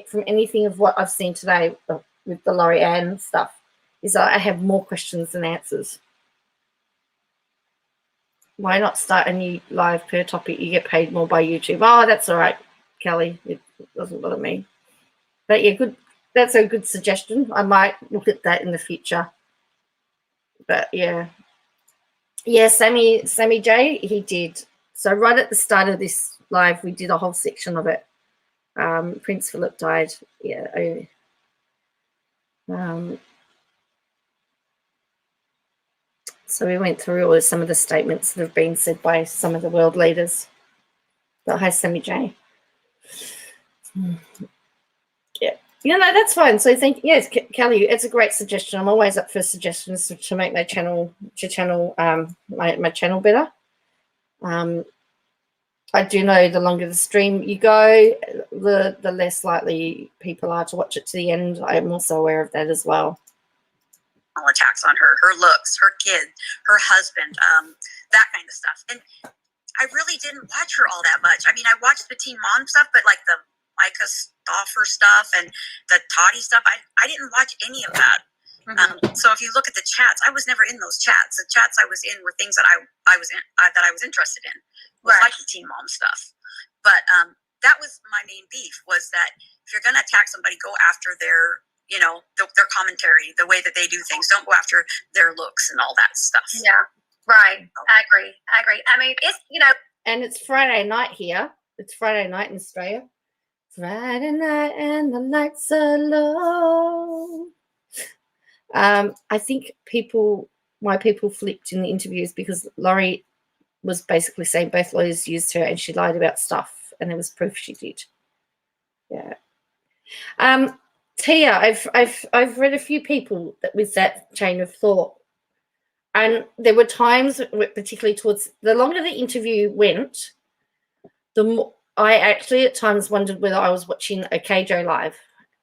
from anything of what I've seen today with the Laurie Ann stuff, is that I have more questions than answers. Why not start a new live per topic? You get paid more by YouTube. Oh, that's all right, Kelly. It doesn't bother me. But yeah, good. That's a good suggestion. I might look at that in the future. But yeah. Yeah, Sammy J, he did. So right at the start of this live, we did a whole section of it. Prince Philip died. Yeah. So we went through some of the statements that have been said by some of the world leaders. But hi, Sammy J. Yeah. That's fine. So yes, Kelly, it's a great suggestion. I'm always up for suggestions to make my channel, my channel better. I do know the longer the stream you go, the less likely people are to watch it to the end. I'm also aware of that as well. Attacks on her looks, her kid, her husband, that kind of stuff. And I really didn't watch her all that much. I mean, I watched the Teen Mom stuff, but like the Micah Stauffer stuff and the Toddy stuff, I didn't watch any of that. So if you look at the chats, I was never in those chats. The chats I was in were things that I was interested in, like the Teen Mom stuff. But that was my main beef, was that if you're going to attack somebody, go after their their commentary, the way that they do things. Don't go after their looks and all that stuff. Yeah, right. I agree. I mean, it's, And it's Friday night here. It's Friday night in Australia. Friday night and the lights are low. I think why people flipped in the interviews, because Laurie was basically saying both lawyers used her and she lied about stuff, and there was proof she did. Yeah. Tia, I've read a few people with that chain of thought, and there were times, particularly towards the longer the interview went, the more I actually at times wondered whether I was watching a KJ live.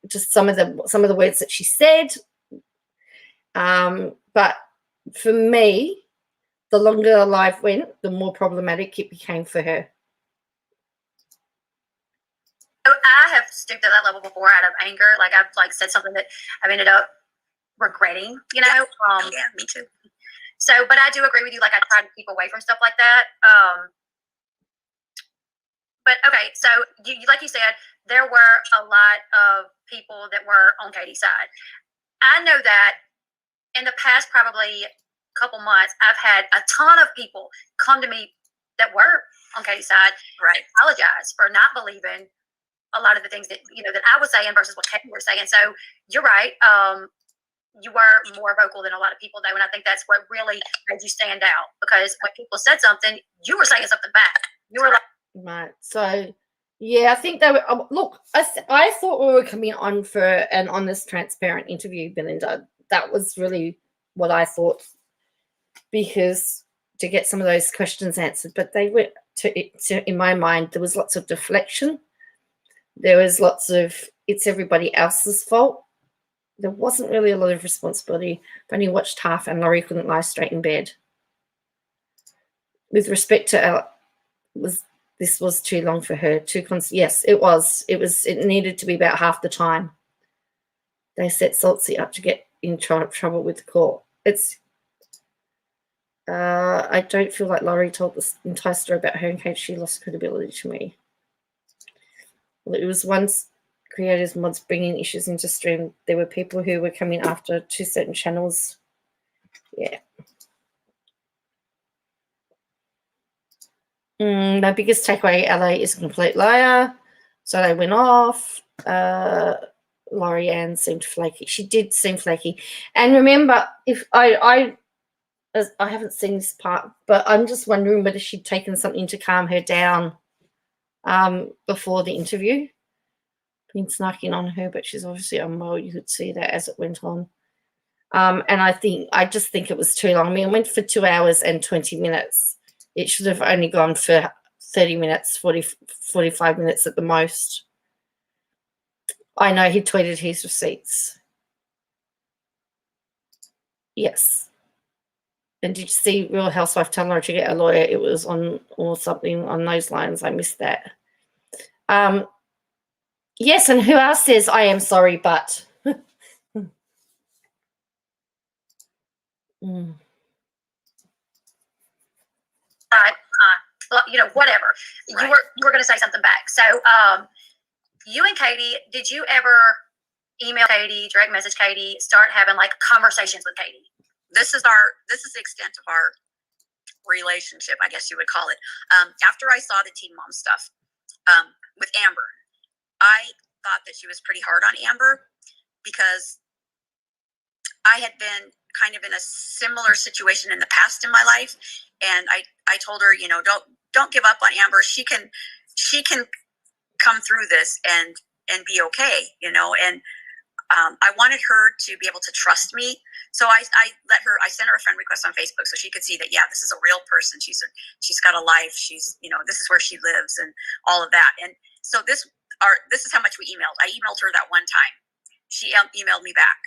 Just some of the words that she said. But for me, the longer the live went, the more problematic it became for her. I have stooped at that level before out of anger. Like, I've said something that I've ended up regretting, Yeah, me too. So, but I do agree with you. Like, I try to keep away from stuff like that. But okay, so like you said, there were a lot of people that were on Katie's side. I know that in the past probably couple months, I've had a ton of people come to me that were on Katie's side, apologize for not believing a lot of the things that that I was saying versus what Katie was saying. So you're right. You were more vocal than a lot of people, though, and I think that's what really made you stand out, because when people said something, you were saying something back. You were like, right. So yeah, I think they were. Look, I thought we were coming on for an honest, transparent interview, Belinda. That was really what I thought, because to get some of those questions answered, but they were in my mind, there was lots of deflection. There was lots of, it's everybody else's fault. There wasn't really a lot of responsibility. I've only watched half, and Laurie couldn't lie straight in bed. With respect to this was too long for her. Yes, it was. It needed to be about half the time. They set Saltsy up to get in trouble with the court. I don't feel like Laurie told this entire story about her in case she lost credibility to me. Well, it was once creators, mods bringing issues into stream. There were people who were coming after two certain channels. Yeah. My biggest takeaway, LA is a complete liar. So they went off. Laurie Ann seemed flaky. She did seem flaky. And remember, if I haven't seen this part, but I'm just wondering whether she'd taken something to calm her down before the interview. Been snarking on her, but she's obviously unwell. You could see that as it went on. And I just think it was too long. I mean, it went for 2 hours and 20 minutes. It should have only gone for 30 minutes, 45 minutes at the most. I know he tweeted his receipts. Yes. And did you see Real Housewife tell her to get a lawyer? It was on or something on those lines. I missed that. Yes, and who else says I am sorry, but whatever. Right. You were going to say something back. So, you and Katie, did you ever email Katie, direct message Katie, start having like conversations with Katie? This is the extent of our relationship, I guess you would call it. After I saw the Teen Mom stuff with Amber, I thought that she was pretty hard on Amber because I had been kind of in a similar situation in the past in my life, and I told her, don't give up on Amber. She can come through this and be okay, and I wanted her to be able to trust me. So I sent her a friend request on Facebook so she could see that, yeah, this is a real person. She's got a life. She's, this is where she lives and all of that. And so this is how much we emailed. I emailed her that one time. She emailed me back.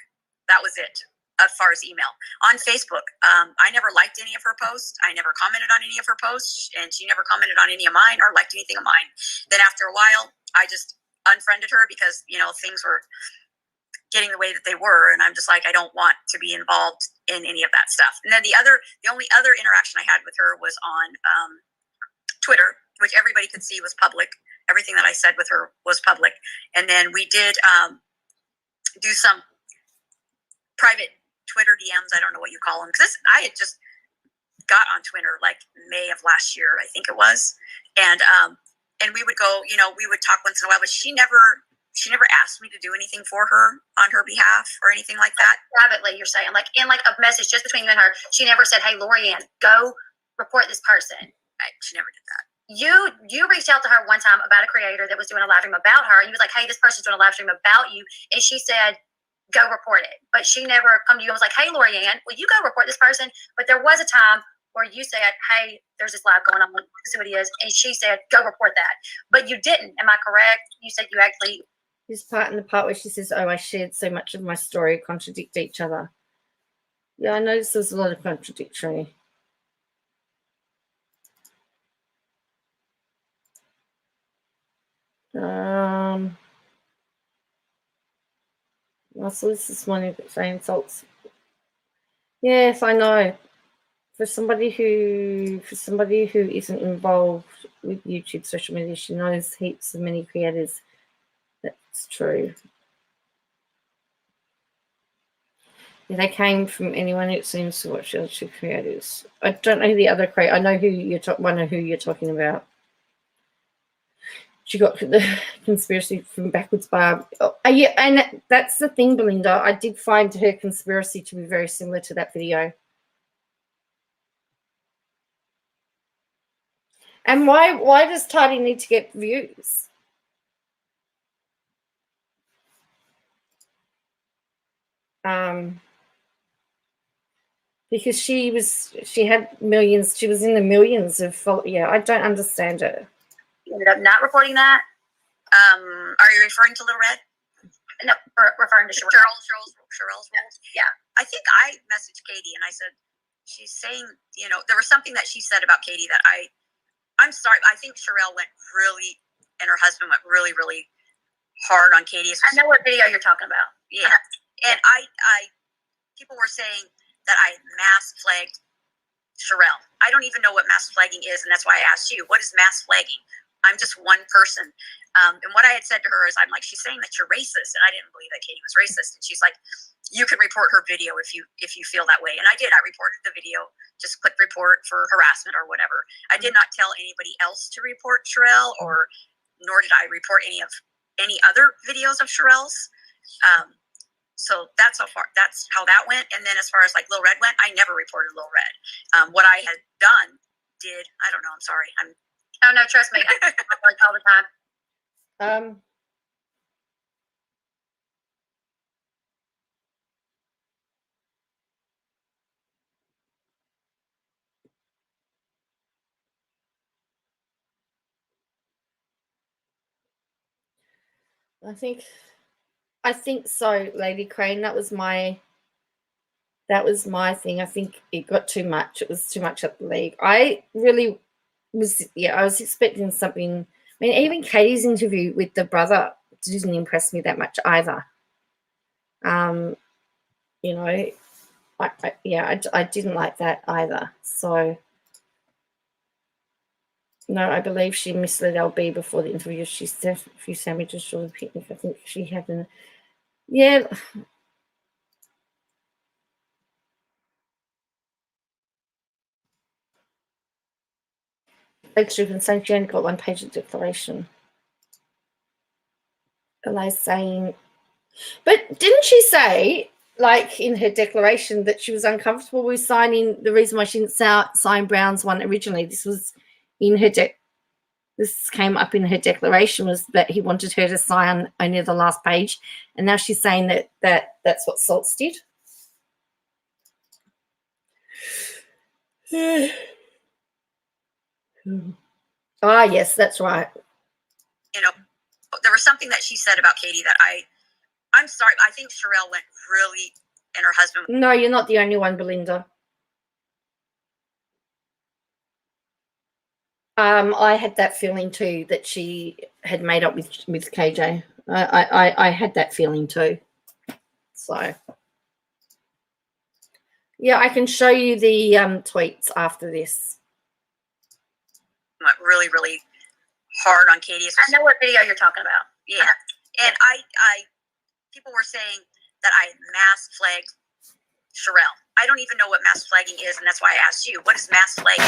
That was it as far as email. On Facebook, I never liked any of her posts. I never commented on any of her posts, and she never commented on any of mine or liked anything of mine. Then after a while, I just unfriended her because, things were getting the way that they were, and I'm just like, I don't want to be involved in any of that stuff. And then the only other interaction I had with her was on Twitter, which everybody could see was public. Everything that I said with her was public. And then we did do some private Twitter DMs. I don't know what you call them, because I had just got on Twitter like May of last year, I think it was, and we would go, we would talk once in a while, but she never asked me to do anything for her on her behalf or anything like that. Privately, you're saying, like in like a message just between you and her. She never said, "Hey, Lorianne, go report this person." She never did that. You reached out to her one time about a creator that was doing a live stream about her. You was like, "Hey, this person's doing a live stream about you," and she said, "Go report it." But she never come to you and was like, "Hey, Lorianne, will you go report this person?" But there was a time where you said, "Hey, there's this live going on. Let's see what it is," and she said, "Go report that." But you didn't. Am I correct? You said you actually. This part and the part where she says, "Oh, I shared so much of my story," contradict each other. Yeah, I noticed there's a lot of contradictory. Also, this is one of the insults. Yes, I know. For somebody who isn't involved with YouTube social media, she knows heaps of many creators. That's true. Yeah, they came from anyone who seems to watch YouTube creators. I don't know who the other creator. I know who you're talking about. She got the conspiracy from Backwards Barb. Oh, yeah, and that's the thing, Belinda. I did find her conspiracy to be very similar to that video. And why does Tidy need to get views? Because she had millions. She was in the millions of followers. Yeah, I don't understand it. You ended up not reporting that. Are you referring to Little Red? No, referring to Cheryl's rules. Yeah. I think I messaged Katie and I said, she's saying, there was something that she said about Katie that I'm sorry. I think Sherelle and her husband went really, really hard on Katie. I know what video you're talking about. Yeah. And people were saying that I mass flagged Sherelle. I don't even know what mass flagging is, and that's why I asked you, what is mass flagging? I'm just one person. And what I had said to her is, I'm like, she's saying that you're racist, and I didn't believe that Katie was racist. And she's like, you can report her video if you feel that way. And I did. I reported the video, just click report for harassment or whatever. I did not tell anybody else to report Sherelle, nor did I report any other videos of Sherelle's. So that's how that went. And then as far as like Lil Red went, I never reported Lil Red. What I had done I don't know. I'm sorry. Oh no, trust me. I report all the time. I think so, Lady Crane. That was my thing. I think it got too much. It was too much at the league. I really was, I was expecting something mean, even Katie's interview with the brother didn't impress me that much either. You know, I didn't like that either. So, no, I believe she misled LB before the interview. She said a few sandwiches for the picnic. I think she had yeah. Extra concern, she only got 1 page of declaration. Eli's saying, but didn't she say, like in her declaration, that she was uncomfortable with signing? The reason why she didn't sign Brown's one originally, this was in her this came up in her declaration, was that he wanted her to sign only the last page, and now she's saying that's what Salts did. Ah, yes, that's right. You know, there was something that she said about Katie that I'm sorry, I think Sherelle went really, and her husband. No, you're not the only one, Belinda. I had that feeling too, that she had made up with KJ. I had that feeling too. So, yeah, I can show you the tweets after this. Went really, really hard on Katie. I know what video you're talking about. Yeah, and I people were saying that I mass flagged Sherelle. I don't even know what mass flagging is, and that's why I asked you, what is mass flagging?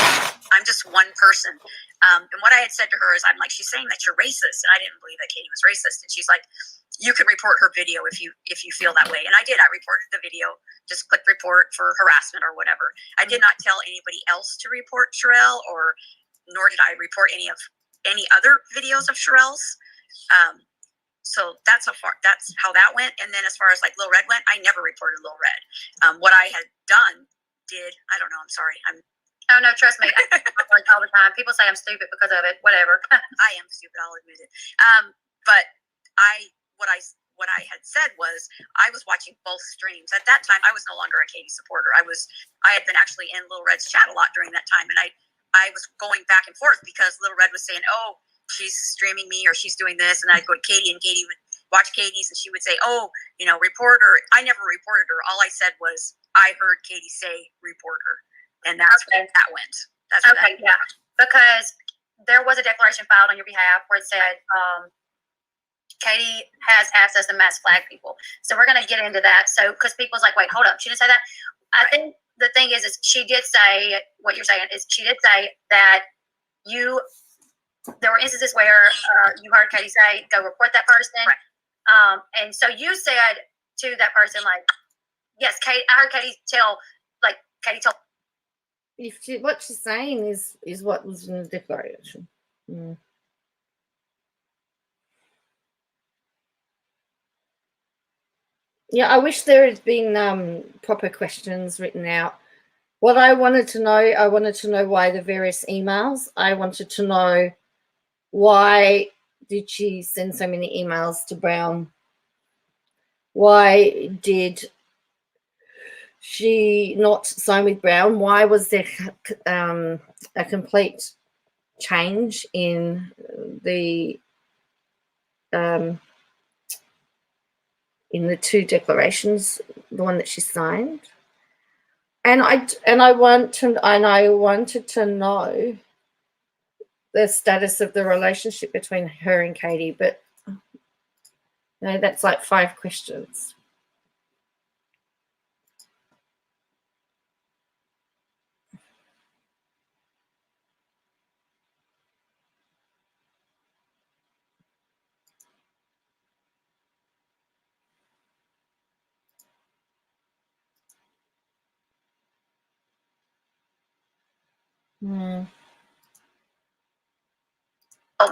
I'm just one person. And what I had said to her is, I'm like, she's saying that you're racist, and I didn't believe that Katie was racist. And she's like, you can report her video if you feel that way. And I did. I reported the video. Just click report for harassment or whatever. I did not tell anybody else to report Sherelle, or nor did I report any other videos of Sherelle's. So that's how that went. And then as far as like Lil Red went, I never reported Lil Red. What I had done I don't know. I'm sorry. Oh no, trust me. I like all the time. People say I'm stupid because of it. Whatever. I am stupid. I'll admit it. But what I had said was I was watching both streams. At that time, I was no longer a Katie supporter. I had been actually in Lil Red's chat a lot during that time, and I was going back and forth because Lil Red was saying, "Oh, she's streaming me," or "She's doing this," and I'd go to Katie, and Katie would watch Katie's, and she would say, "Oh, report her." I never reported her. All I said was I heard Katie say report her, and that's where that went. That's where okay, yeah, because there was a declaration filed on your behalf where it said Katie has asked us to mass flag people. So we're going to get into that. So because people's like, wait, hold up, she didn't say that. I think the thing is she did say what you're saying is she did say that there were instances where you heard Katie say, go report that person. Right. And so you said to that person, like, yes, Kate, I heard Katie tell, like, Katie told. What she's saying is what was in the declaration. Mm. Yeah, I wish there had been proper questions written out. What I wanted to know why the various emails. I wanted to know why did she send so many emails to Brown? Why did she not sign with Brown? Why was there a complete change in the two declarations, the one that she signed? And I wanted to know the status of the relationship between her and Katie, but that's like 5 questions.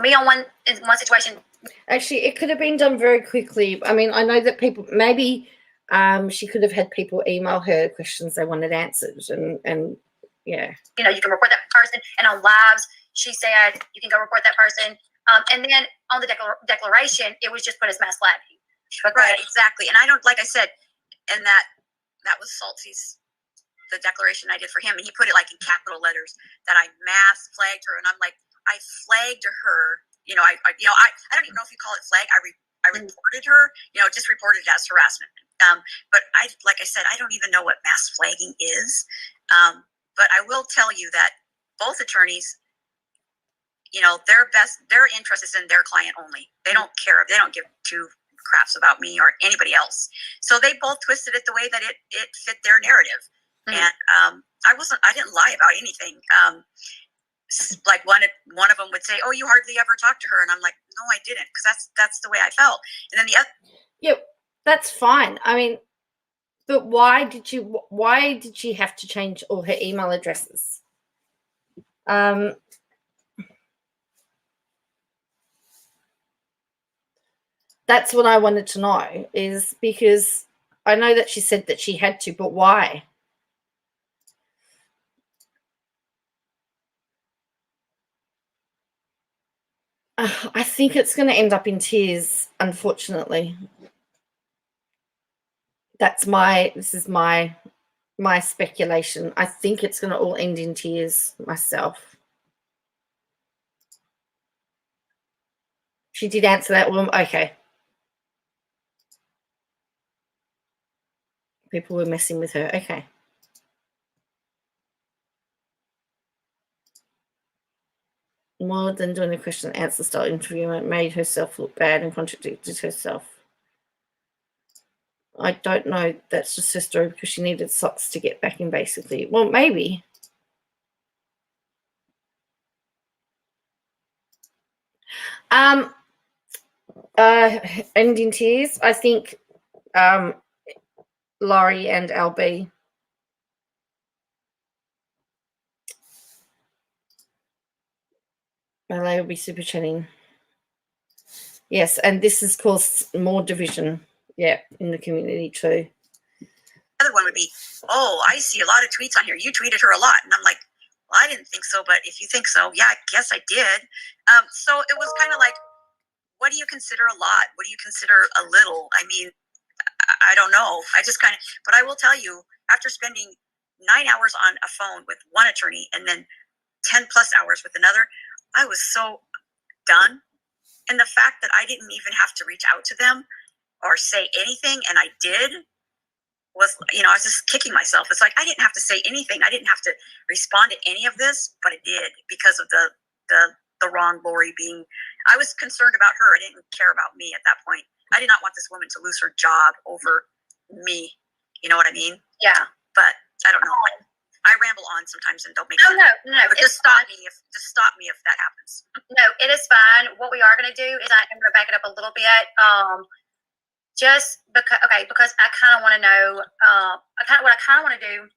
Me on one situation. Actually, it could have been done very quickly. I mean, I know that people maybe she could have had people email her questions they wanted answered, and yeah. You can report that person, and on lives, she said you can go report that person. And then on the declaration, it was just put as mass flagging. Right, exactly. And I don't, like I said, and that was Salty's, the declaration I did for him, and he put it like in capital letters that I mass flagged her, and I'm like, I flagged her, I don't even know if you call it flag. I reported her, just reported it as harassment. But like I said, I don't even know what mass flagging is. But I will tell you that both attorneys, their interest is in their client only. They don't care. They don't give two craps about me or anybody else. So they both twisted it the way that it fit their narrative. And I didn't lie about anything. Like one of them would say, "Oh, you hardly ever talk to her," and I'm like, "No, I didn't," because that's the way I felt. And then the other, yeah, that's fine. I mean, but why did she have to change all her email addresses? That's what I wanted to know, is because I know that she said that she had to, but why? I think it's going to end up in tears, unfortunately. This is my speculation. I think it's going to all end in tears myself. She did answer that one. Okay. People were messing with her. Okay. More than doing a question and answer style interview, it made herself look bad and contradicted herself. I don't know. That's just her story because she needed socks to get back in, basically. Well, maybe. End in tears. I think Laurie and LB. Well, they will be super chatting. Yes, and this has caused more division, in the community too. other one would be, "Oh, I see a lot of tweets on here. You tweeted her a lot," and I'm like, "Well, I didn't think so, but if you think so, yeah, I guess I did." So it was kind of like, what do you consider a lot? What do you consider a little? I mean, I don't know. But I will tell you, after spending 9 hours on a phone with one attorney and then 10 plus hours with another, I was so done. And the fact that I didn't even have to reach out to them or say anything, and I did, was, I was just kicking myself. It's like, I didn't have to say anything. I didn't have to respond to any of this, but I did because of the wrong Lori being, I was concerned about her. I didn't care about me at that point. I did not want this woman to lose her job over me. You know what I mean? Yeah. But I don't know. I ramble on sometimes and don't make sense. No. But just stop me if that happens. No, it is fine. What we are going to do is I'm going to back it up a little bit. Just because I kind of want to know. What I kind of want to do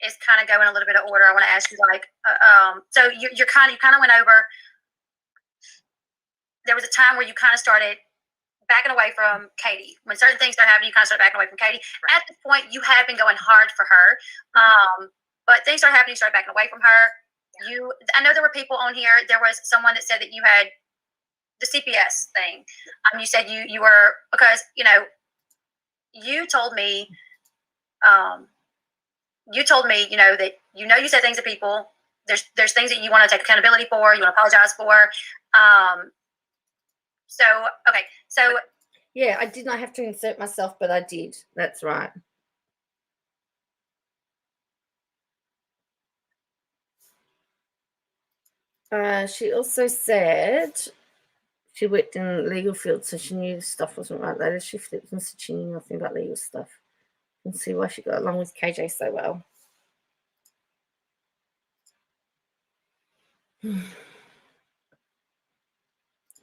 is kind of go in a little bit of order. I want to ask you, so you kind of went over. There was a time where you kind of started backing away from Katie. When certain things started happening, you kind of started backing away from Katie. Right. At this point, you had been going hard for her. But things started happening, you started backing away from her. I know there were people on here. There was someone that said that you had the CPS thing. You said you were, because, you told me, that, you said things to people. There's things that you want to take accountability for, you want to apologize for. Yeah, I did not have to insert myself, but I did. That's right. She also said she worked in the legal field, so she knew stuff wasn't right. Later, she flipped and said she knew nothing about legal stuff. You can see why she got along with KJ so well.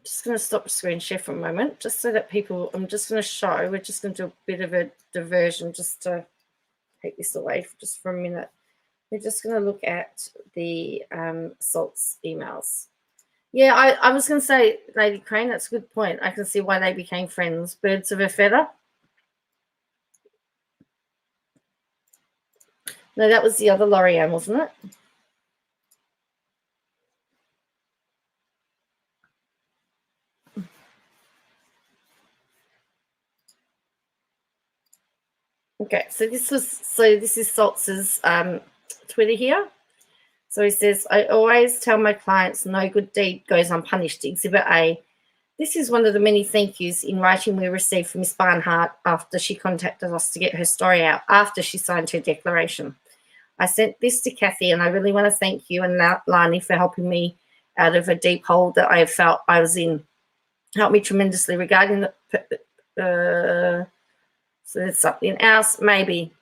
Just going to stop the screen share for a moment, just so that people, I'm just going to show, we're just going to do a bit of a diversion just to take this away just for a minute. We're just going to look at the Salt's emails. Yeah, I was going to say, Lady Crane, that's a good point. I can see why they became friends. Birds of a feather. No, that was the other Lorianne, wasn't it? Okay, so this is Saltz's Twitter here. So he says, I always tell my clients no good deed goes unpunished. Exhibit A. This is one of the many thank yous in writing we received from Miss Barnhart after she contacted us to get her story out, after she signed her declaration. I sent this to Kathy, and I really want to thank you and Lani for helping me out of a deep hole that I felt I was in. Helped me tremendously regarding the... so there's something else, maybe.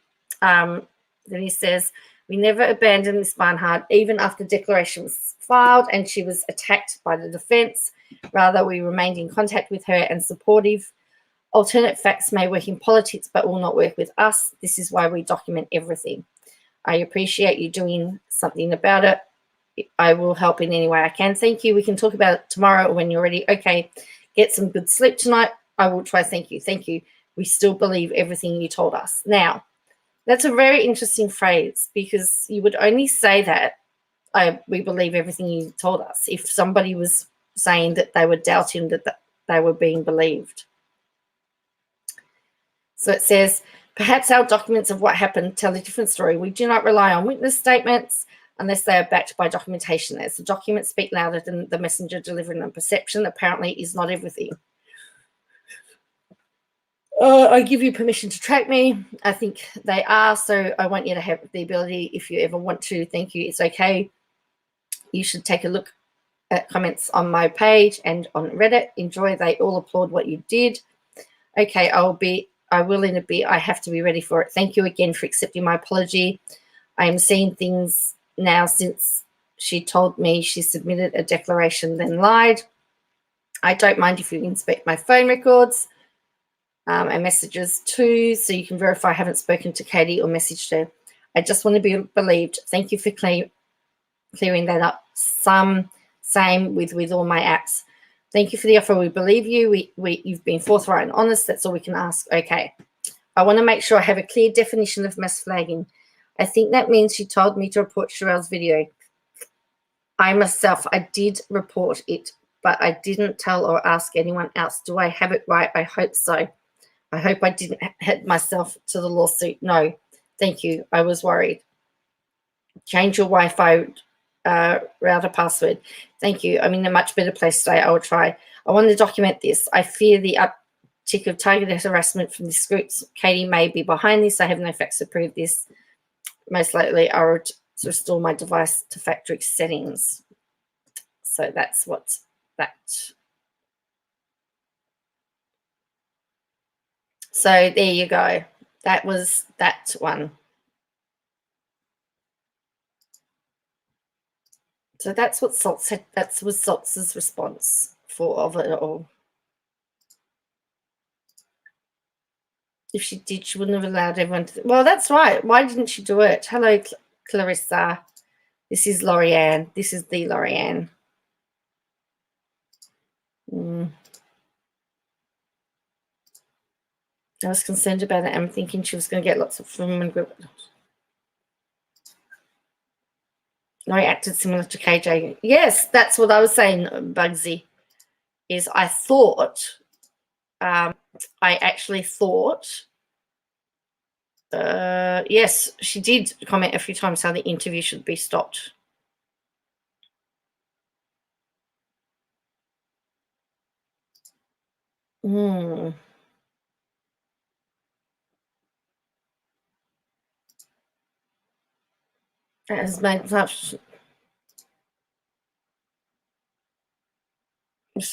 Then he says, we never abandoned Miss Barnhart, even after declaration was filed and she was attacked by the defence. Rather, we remained in contact with her and supportive. Alternate facts may work in politics, but will not work with us. This is why we document everything. I appreciate you doing something about it. I will help in any way I can. Thank you. We can talk about it tomorrow or when you're ready. Okay, get some good sleep tonight. I will try. Thank you. Thank you. We still believe everything you told us. Now, that's a very interesting phrase, because you would only say that we believe everything you told us if somebody was saying that they were doubting that they were being believed. So it says, perhaps our documents of what happened tell a different story. We do not rely on witness statements unless they are backed by documentation, as the documents speak louder than the messenger delivering them. Perception apparently is not everything. I give you permission to track me. I think they are, so I want you to have the ability, if you ever want to. Thank you. It's okay. You should take a look at comments on my page and on Reddit. Enjoy. They all applaud what you did. Okay, I will in a bit. I have to be ready for it. Thank you again for accepting my apology. I am seeing things now since she told me she submitted a declaration then lied. I don't mind if you inspect my phone records and messages too, so you can verify I haven't spoken to Katie or messaged her. I just want to be believed. Thank you for clearing that up. Same with all my apps. Thank you for the offer. We believe you. You've been forthright and honest. That's all we can ask. Okay. I want to make sure I have a clear definition of mass flagging. I think that means she told me to report Sherelle's video. I myself, I did report it, but I didn't tell or ask anyone else. Do I have it right? I hope so. I hope I didn't hit myself to the lawsuit. No, thank you. I was worried. Change your Wi-Fi router password. Thank you. I'm in a much better place today. I will try. I want to document this. I fear the uptick of targeted harassment from this group. Katie may be behind this. I have no facts to prove this. Most likely, I would restore my device to factory settings. So that's what's that. So there you go. That was that one. So that's what Salt said. That was Salt's response of it all. If she did, she wouldn't have allowed everyone to. Well, that's right. Why didn't she do it? Hello, Clarissa. This is Lorianne. This is the Lorianne. I was concerned about it. I'm thinking she was going to get lots of women group. Laurie acted similar to KJ. Yes, that's what I was saying, Bugsy. Is I thought, I actually thought, yes, she did comment a few times how the interview should be stopped. That has made such.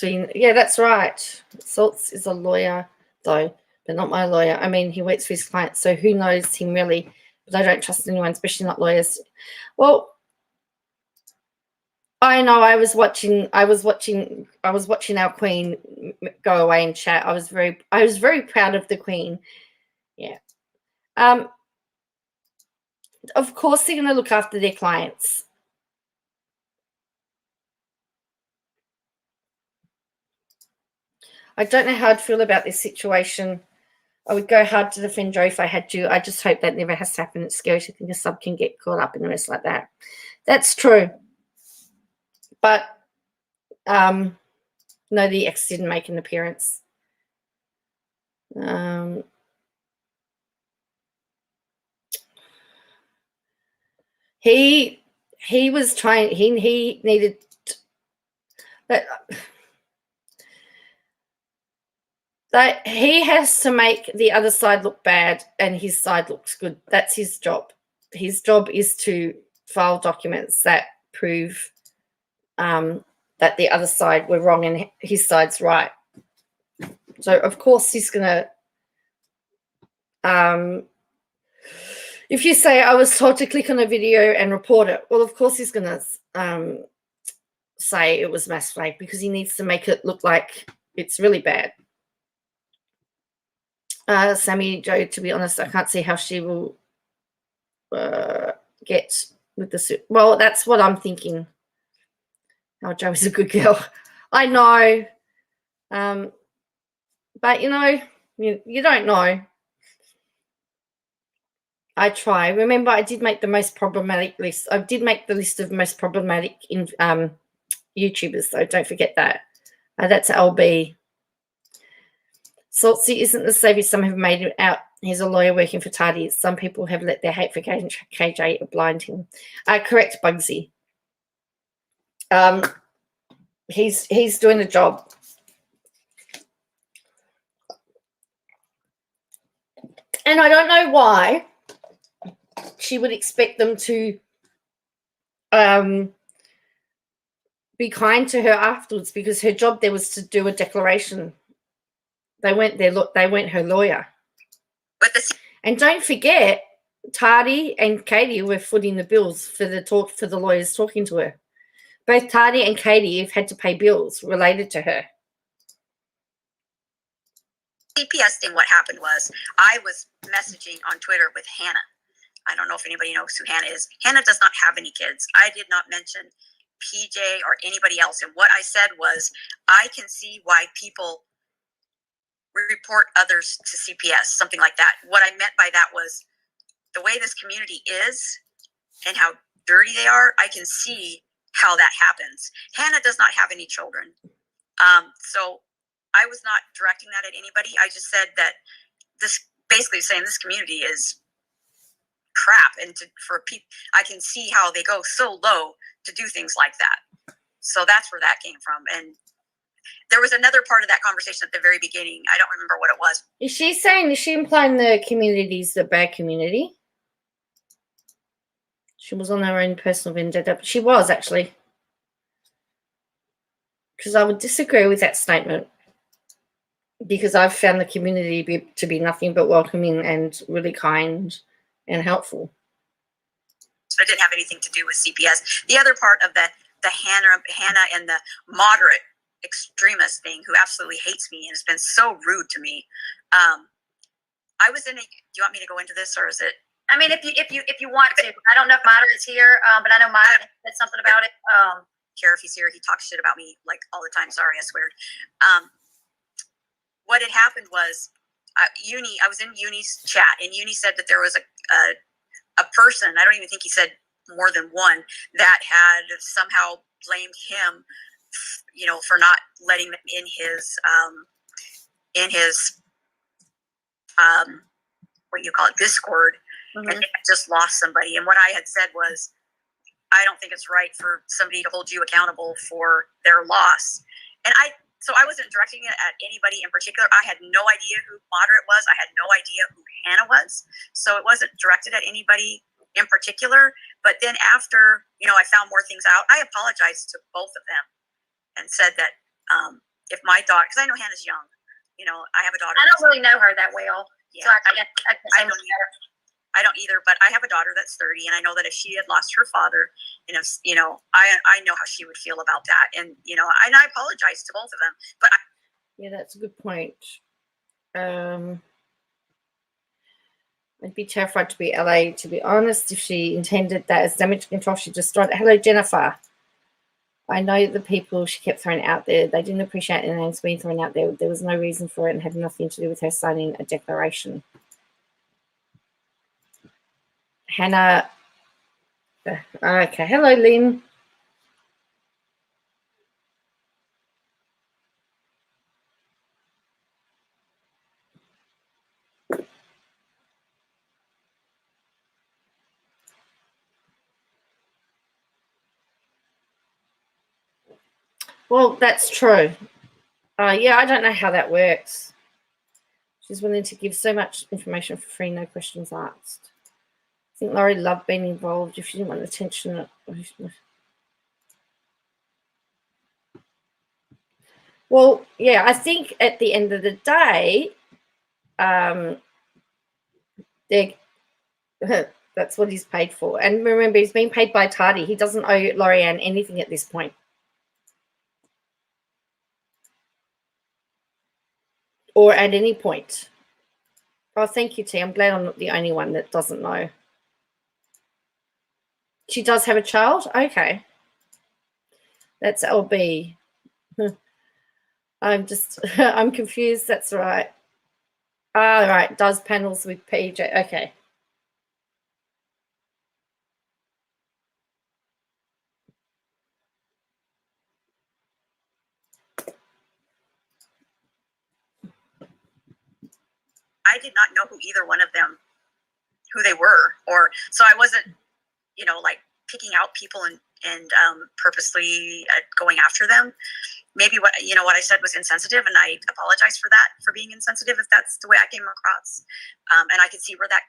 Yeah, that's right. Saltz is a lawyer, though, but not my lawyer. I mean, he works for his clients, so who knows him really? But I don't trust anyone, especially not lawyers. Well, I know. I was watching our Queen go away and chat. I was very proud of the Queen. Yeah. Of course, they're going to look after their clients. I don't know how I'd feel about this situation. I would go hard to defend Joe if I had to. I just hope that never has to happen. It's scary to think a sub can get caught up in a mess like that. That's true. But no, the ex didn't make an appearance. He he was trying. He needed that he has to make the other side look bad and his side looks good. That's his job. His job is to file documents that prove that the other side were wrong and his side's right. So of course he's gonna. If you say I was told to click on a video and report it, well, of course he's gonna say it was mass flag because he needs to make it look like it's really bad. Sammy Joe, to be honest, I can't see how she will get with the suit. Well, that's what I'm thinking. Oh, Joe is a good girl. I know. But, you know, you don't know. I try. Remember, I did make the most problematic list. I did make the list of most problematic YouTubers, though. Don't forget that. That's LB. Saltsy isn't the savior some have made him out. He's a lawyer working for Tardy. Some people have let their hate for KJ blind him. Correct, Bugsy. He's doing the job. And I don't know why she would expect them to be kind to her afterwards, because her job there was to do a declaration. They weren't her lawyer. And don't forget, Tardy and Katie were footing the bills for the lawyers talking to her. Both Tardy and Katie have had to pay bills related to her. CPS thing, what happened was I was messaging on Twitter with Hannah. I don't know if anybody knows who Hannah is. Hannah does not have any kids. I did not mention PJ or anybody else. And what I said was, I can see why people report others to CPS, something like that. What I meant by that was the way this community is and how dirty they are. I can see how that happens. Hannah does not have any children. So I was not directing that at anybody. I just said that this, basically saying this community is crap, and for people, I can see how they go so low to do things like that. So that's where that came from. And there was another part of that conversation at the very beginning. I don't remember what it was. Is she implying the community is the bad community? She was on her own personal vendetta. She was, actually. Because I would disagree with that statement. Because I've found the community to be nothing but welcoming and really kind and helpful. So it didn't have anything to do with CPS. The other part of the Hannah and the moderate extremist thing, who absolutely hates me and has been so rude to me. I was in a. Do you want me to go into this, or is it? I mean, if you want to. I don't know if Myra is here, but I know Myra said something about it. Care if he's here. He talks shit about me like all the time. Sorry, I swear. What had happened was, I was in Uni's chat, and Uni said that there was a person, I don't even think he said more than one, that had somehow blamed him, for not letting them in his what you call it, Discord, and they had just lost somebody. And what I had said was, I don't think it's right for somebody to hold you accountable for their loss. And so I wasn't directing it at anybody in particular. I had no idea who Moderate was. I had no idea who Hannah was. So it wasn't directed at anybody in particular. But then after, I found more things out, I apologized to both of them and said that if my daughter, because I know Hannah's young, I have a daughter. I don't really know her that well. Yeah, so I don't either, but I have a daughter that's 30, and I know that if she had lost her father, and if, I know how she would feel about that. And, and I apologize to both of them, but yeah, that's a good point. I'd be terrified to be LA, to be honest. If she intended that as damage control, she destroyed it. Hello, Jennifer. I know the people she kept throwing out there, they didn't appreciate the names being thrown out there. There was no reason for it and had nothing to do with her signing a declaration. Hannah. Okay. Hello, Lynn. Well, that's true. Yeah, I don't know how that works. She's willing to give so much information for free, no questions asked. I think Laurie loved being involved if she didn't want attention. Well, yeah, I think at the end of the day, that's what he's paid for. And remember, he's being paid by Tardy. He doesn't owe Lorianne anything at this point. Or at any point. Oh, thank you, T. I'm glad I'm not the only one that doesn't know. She does have a child? Okay. That's LB. I'm confused. That's right. Right. Does panels with PJ. Okay. I did not know who either one of them, who they were, or so I wasn't, like picking out people and purposely going after them. Maybe what I said was insensitive, and I apologize for that, for being insensitive if that's the way I came across. And I could see where that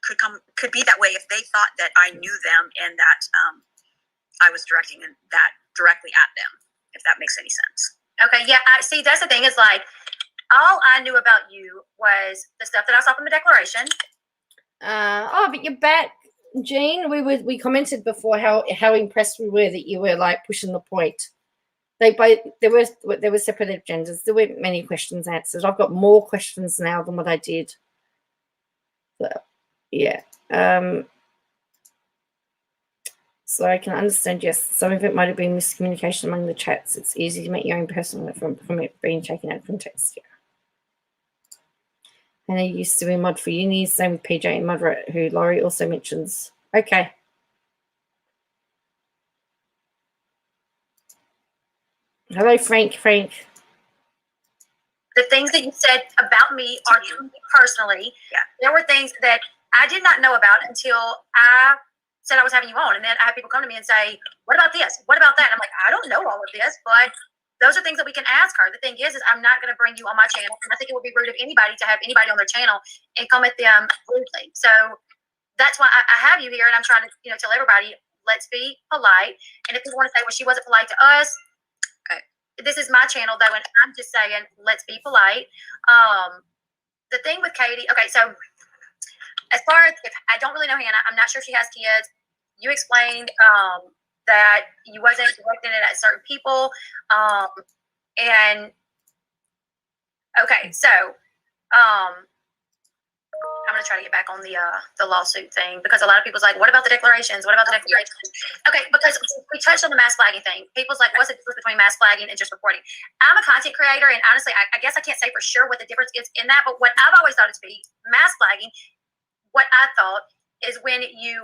could be that way if they thought that I knew them and that I was directing that directly at them, if that makes any sense. Okay, yeah, I see. That's the thing is like, all I knew about you was the stuff that I saw from the declaration. But you're back, Jean. We commented before how impressed we were that you were like pushing the point. There were separate agendas. There weren't many questions answered. I've got more questions now than what I did. But, yeah. So I can understand, yes, some of it might have been miscommunication among the chats. It's easy to make your own personal from it being taken out of context. Yeah. And I used to be mod for uni, same with PJ and Moderate, who Laurie also mentions. Okay. Hello, Frank. The things that you said about me are to me personally. Yeah. There were things that I did not know about until I said I was having you on. And then I had people come to me and say, what about this? What about that? And I'm like, I don't know all of this, but those are things that we can ask her. The thing is I'm not going to bring you on my channel. And I think it would be rude of anybody to have anybody on their channel and come at them rudely. So that's why I have you here. And I'm trying to, tell everybody, let's be polite. And if people want to say, well, she wasn't polite to us, this is my channel, though, and I'm just saying, let's be polite. The thing with Katie, okay, so as far as, if I don't really know Hannah, I'm not sure if she has kids. You explained that you wasn't directing it at certain people. And, okay, so I'm going to try to get back on the lawsuit thing, because a lot of people's like, what about the declarations? What about the declarations? Okay, because we touched on the mass flagging thing. People's like, what's the difference between mass flagging and just reporting? I'm a content creator, and honestly, I guess I can't say for sure what the difference is in that, but what I've always thought it to be, mass flagging, what I thought is when you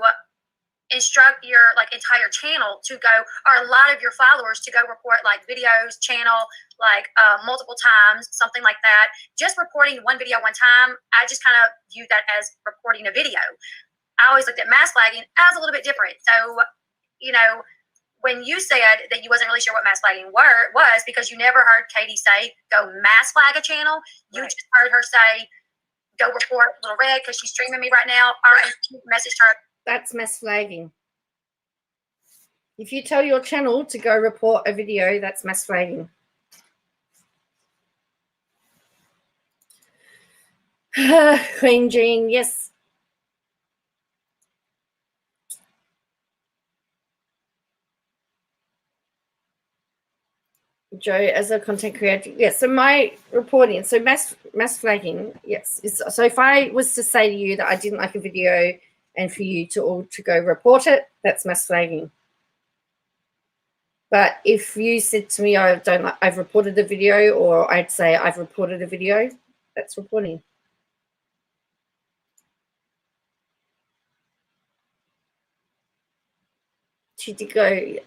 instruct your entire channel to go, or a lot of your followers to go report videos, channel, multiple times, something like that. Just reporting one video one time, I just kind of viewed that as reporting a video. I always looked at mass flagging as a little bit different. So, when you said that you wasn't really sure what mass flagging was, because you never heard Katie say, go mass flag a channel, you just heard her say, go report Little Red because she's streaming me right now, or message her. That's mass flagging. If you tell your channel to go report a video, that's mass flagging. Queen Jean, yes. Joe, as a content creator, yes. So my reporting, so mass flagging, yes. So if I was to say to you that I didn't like a video, and for you to go report it, that's mass flagging. But if you said to me, I've reported a video, or I'd say I've reported a video, that's reporting. She did go, and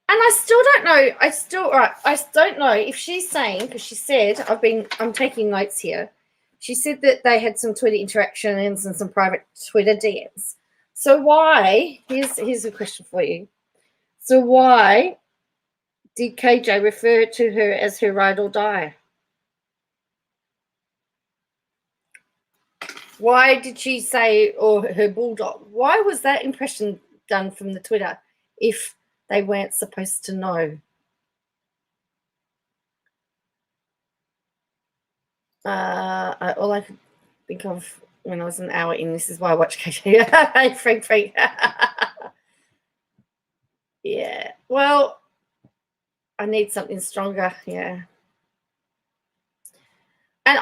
I still don't know. I don't know if she's saying, because she said, I'm taking notes here. She said that they had some Twitter interactions and some private Twitter DMs. So why, here's a question for you. So why Did KJ refer to her as her ride or die? Why did she say, or her bulldog? Why was that impression done from the Twitter if they weren't supposed to know? All I could think of when I was an hour in, this is why I watch KJ. Hey, Frank. Yeah. Well, I need something stronger. Yeah. And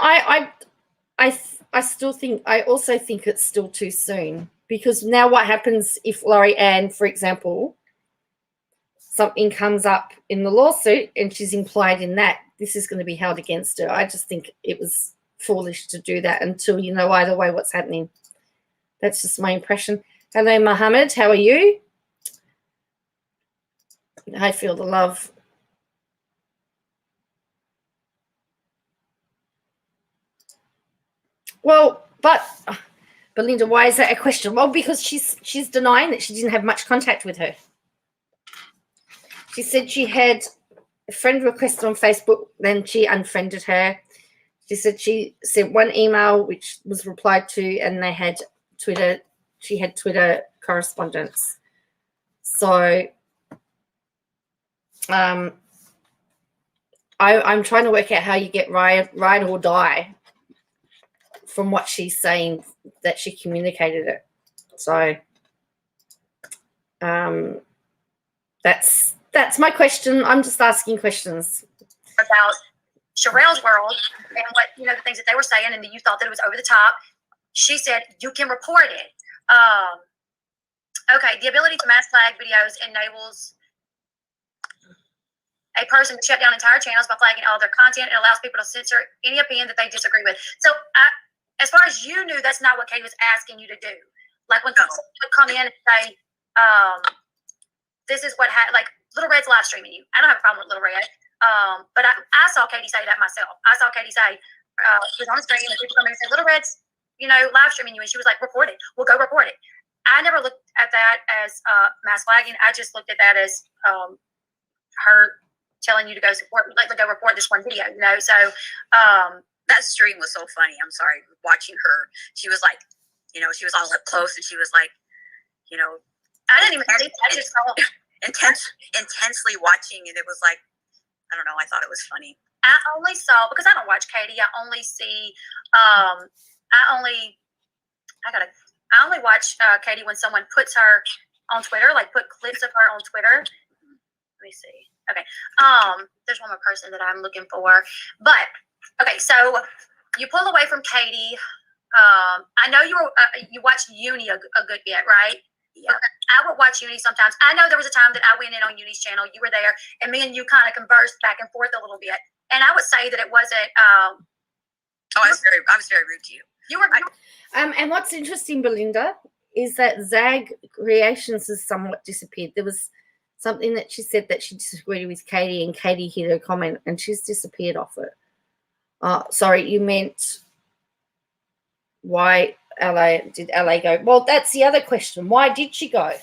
I still think, I also think it's still too soon, because now what happens if Laurie Ann, for example, something comes up in the lawsuit and she's implied in that, this is going to be held against her. I just think it was foolish to do that until you know either way what's happening. That's just my impression. Hello, Mohammed. How are you? I feel the love. Well, but Belinda, why is that a question? Well, because she's denying that she didn't have much contact with her. She said she had a friend request on Facebook, then she unfriended her. She said she sent one email which was replied to, and they had Twitter. She had Twitter correspondence. So I'm trying to work out how you get ride or die from what she's saying, that she communicated it. So that's my question. I'm just asking questions about Sherelle's world and what, you know, the things that they were saying, and that you thought that it was over the top. She said you can report it. Okay, the ability to mass flag videos enables a person to shut down entire channels by flagging all their content. It allows people to censor any opinion that they disagree with. So as far as you knew, that's not what Katie was asking you to do. Like when people would come in and say, this is what like Little Red's live streaming you. I don't have a problem with Little Red. But I saw Katie say that myself. I saw Katie say, she was on the screen and people come in and say, Little Red's, you know, live streaming you. And she was like, report it. We'll go report it. I never looked at that as mass flagging. I just looked at that as her telling you to go support, like to go report this one video, you know? So that stream was so funny. I'm sorry, watching her. She was like, you know, she was all up close and she was like, you know, I didn't even think, I just saw intensely watching, and it was like, I don't know, I thought it was funny. I only saw, because I don't watch Katie, I only see, I only watch Katie when someone puts her on Twitter, like put clips of her on Twitter. Let me see. Okay. There's one more person that I'm looking for. But okay, so you pull away from Katie. I know you watched Uni a good bit, right? Yeah. I would watch Uni sometimes. I know there was a time that I went in on Uni's channel. You were there, and me and you kind of conversed back and forth a little bit. And I would say that it wasn't. I was very rude to you. You were. And what's interesting, Belinda, is that Zag Creations has somewhat disappeared. There was something that she said that she disagreed with Katie, and Katie hit her comment, and she's disappeared off it. Sorry, you meant why did LA go? Well, that's the other question. Why did she go?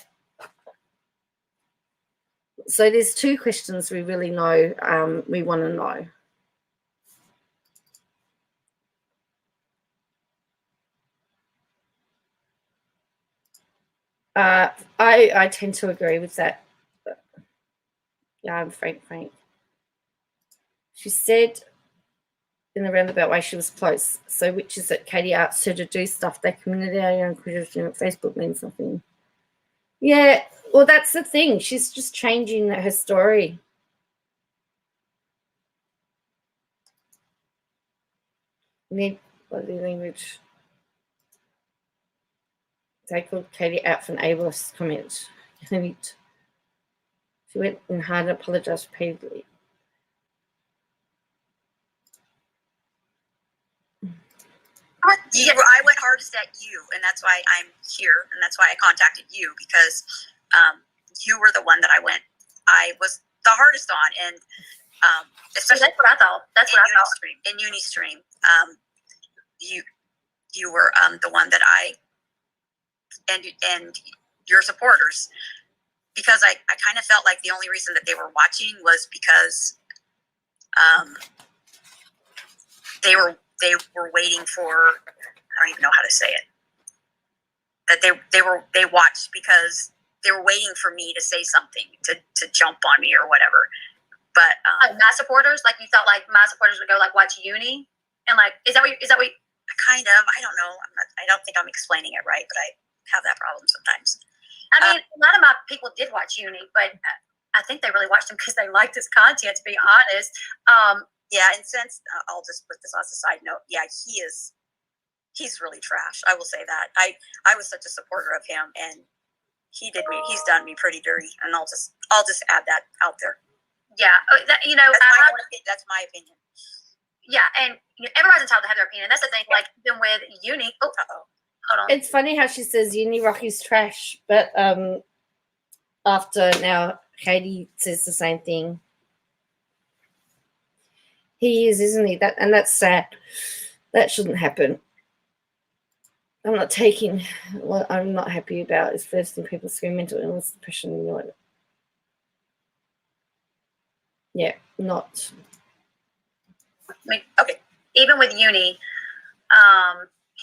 So there's two questions we really know. We want to know. I tend to agree with that. Yeah, I'm Frank. She said in a roundabout way she was close. So which is that Katie asks her to do stuff that community on Facebook means nothing. Yeah, well, that's the thing. She's just changing her story. Need body language. They called Katie out for an ableist comment. She went and hard and apologized repeatedly. I went hardest at you, and that's why I'm here, and that's why I contacted you, because you were the one that I was the hardest on, and especially that's what I thought. That's what I thought. In Unistream, you were the one that I and your supporters, because I kind of felt like the only reason that they were watching was because they were waiting for, I don't even know how to say it, that they watched because they were waiting for me to say something to jump on me or whatever. But my supporters, like you thought like my supporters would go like watch Uni and like is that what kind of, I don't know, I don't think I'm explaining it right, but I have that problem sometimes. I mean, a lot of my people did watch Uni, but I think they really watched him because they liked his content, to be honest. Yeah, and since I'll just put this as a side note, yeah, he's really trash. I will say that. I was such a supporter of him, and he's done me pretty dirty, and I'll just add that out there. Yeah, that's my opinion. Yeah, and everybody's entitled to have their opinion. That's the thing. Like even with Uni. Oh, hold on. It's funny how she says Uni Rocky's trash, but after now Katie says the same thing. He is, isn't he? That's sad. That shouldn't happen. I'm not taking what I'm not happy about is first thing people scream mental illness, depression, and all that. Yeah, not. I mean, okay. Even with Uni,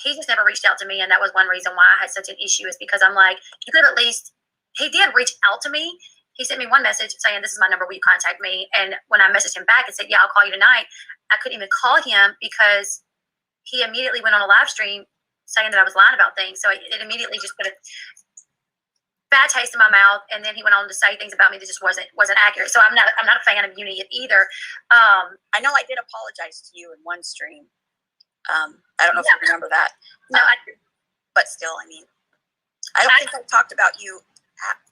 he just never reached out to me, and that was one reason why I had such an issue. Is because I'm like, he could have at least. He did reach out to me. He sent me one message saying, "This is my number. Will you contact me?" And when I messaged him back and said, "Yeah, I'll call you tonight," I couldn't even call him because he immediately went on a live stream saying that I was lying about things. So it immediately just put a bad taste in my mouth. And then he went on to say things about me that just wasn't accurate. So I'm not a fan of Uni either. I know I did apologize to you in one stream. I don't know if you remember that. No, but still, I mean, I don't think I talked about you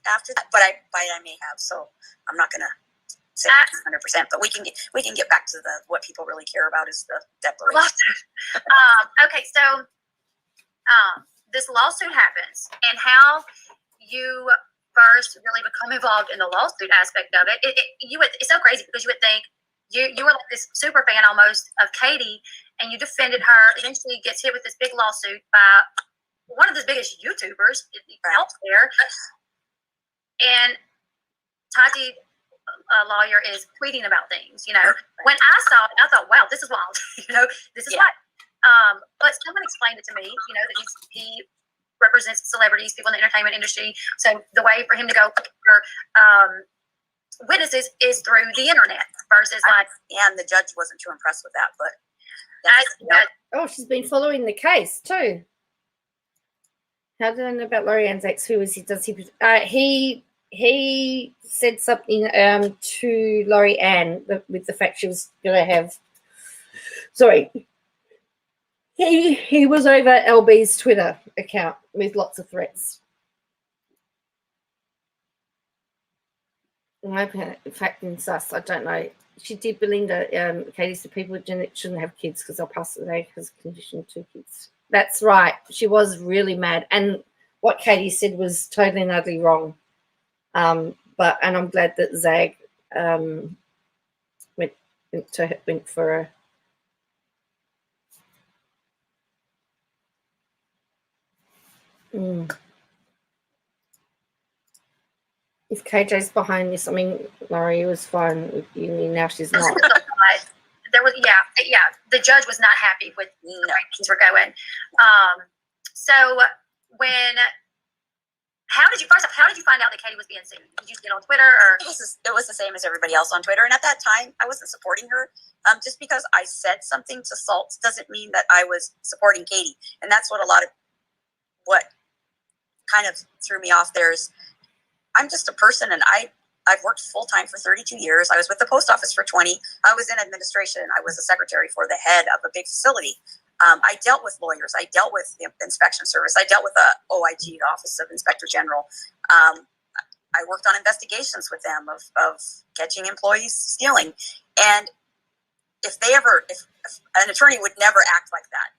after that, but I may have. So I'm not gonna say 100%. But we can get back to what people really care about is the declaration. Okay, so this lawsuit happens, and how you first really become involved in the lawsuit aspect of it. It's so crazy because you would think you were like this super fan almost of Katie, and you defended her. Eventually, gets hit with this big lawsuit by one of the biggest YouTubers out there, and Tati, a lawyer, is tweeting about things. When I saw it, I thought, "Wow, this is wild." This is what. But someone explained it to me. That he represents celebrities, people in the entertainment industry. So the way for him to go for witnesses is through the internet versus and the judge wasn't too impressed with that. But oh, she's been following the case too. How did I know about Lorianne's ex? Who is he? Does he said something to Lorianne with the fact she was going to have. Sorry. He was over LB's Twitter account with lots of threats. In fact, in sus, I don't know. She did, Belinda. Katie said people shouldn't have kids because they'll pass the day because condition 2 kids. That's right. She was really mad, and what Katie said was totally and utterly wrong. And I'm glad that Zag went for a. If KJ's behind this, I mean, Laurie was fine with Uni, now she's not. There was, yeah. The judge was not happy with the rankings were going. So how did you find out that Katie was being sued? Did you see it on Twitter or? It was the same as everybody else on Twitter, and at that time, I wasn't supporting her. Just because I said something to Salts doesn't mean that I was supporting Katie, and that's what kind of threw me off there is I'm just a person, and I've worked full-time for 32 years. I was with the post office for 20. I was in administration. I was a secretary for the head of a big facility. I dealt with lawyers. I dealt with the inspection service. I dealt with the OIG, the Office of Inspector General. I worked on investigations with them of catching employees stealing. And if an attorney would never act like that.